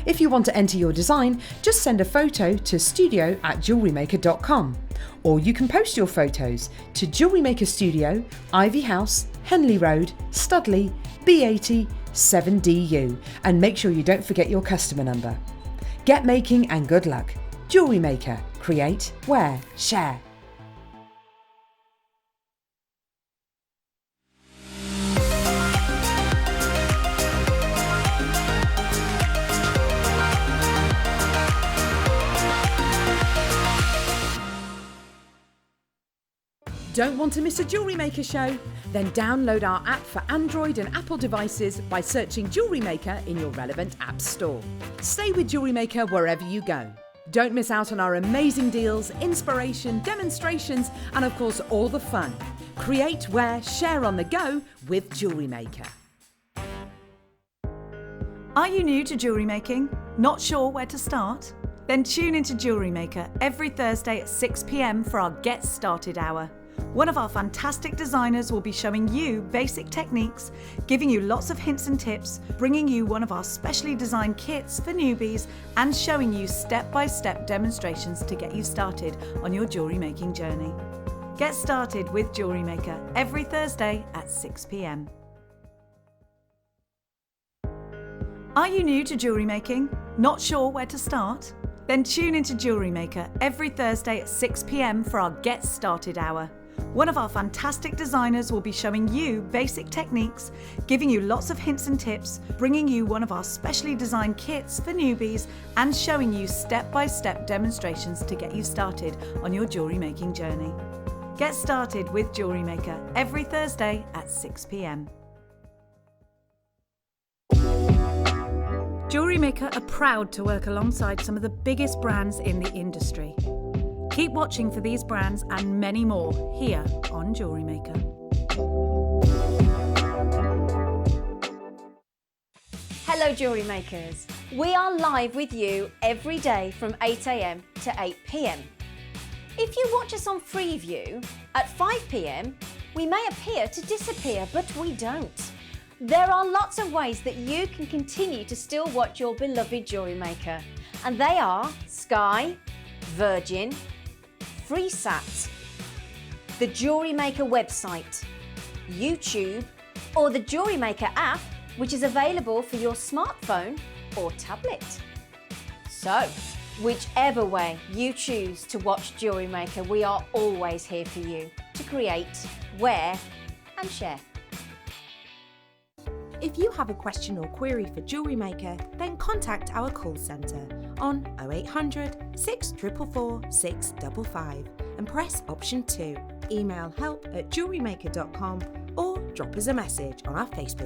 If you want to enter your design, just send a photo to studio@jewellerymaker.com, or you can post your photos to Jewellery Maker Studio, Ivy House, Henley Road, Studley, B80 7DU, and make sure you don't forget your customer number. Get making and good luck. Jewellery Maker. Create, wear, share. Don't want to miss a Jewellery Maker show? Then download our app for Android and Apple devices by searching Jewellery Maker in your relevant app store. Stay with Jewellery Maker wherever you go. Don't miss out on our amazing deals, inspiration, demonstrations, and of course all the fun. Create, wear, share on the go with Jewellery Maker. Are you new to jewellery making? Not sure where to start? Then tune into Jewellery Maker every Thursday at 6 PM for our Get Started hour. One of our fantastic designers will be showing you basic techniques, giving you lots of hints and tips, bringing you one of our specially designed kits for newbies, and showing you step-by-step demonstrations to get you started on your jewellery making journey. Get started with Jewellery Maker every Thursday at 6 PM. Are you new to jewellery making? Not sure where to start? Then tune into Jewellery Maker every Thursday at 6 PM for our Get Started hour. One of our fantastic designers will be showing you basic techniques, giving you lots of hints and tips, bringing you one of our specially designed kits for newbies, and showing you step-by-step demonstrations to get you started on your jewellery making journey. Get started with Jewellery Maker every Thursday at 6 PM. Jewellery Maker are proud to work alongside some of the biggest brands in the industry. Keep watching for these brands and many more here on Jewellery Maker. Hello Jewellery Makers. We are live with you every day from 8 AM to 8 PM. If you watch us on Freeview at 5 PM, we may appear to disappear, but we don't. There are lots of ways that you can continue to still watch your beloved Jewellery Maker, and they are Sky, Virgin, FreeSat, the Jewellery Maker website, YouTube, or the Jewellery Maker app, which is available for your smartphone or tablet. So, whichever way you choose to watch Jewellery Maker, we are always here for you to create, wear and share. If you have a question or query for Jewellery Maker, then contact our call centre on 0800 644 655 and press option 2. Email help@jewellerymaker.com or drop us a message on our Facebook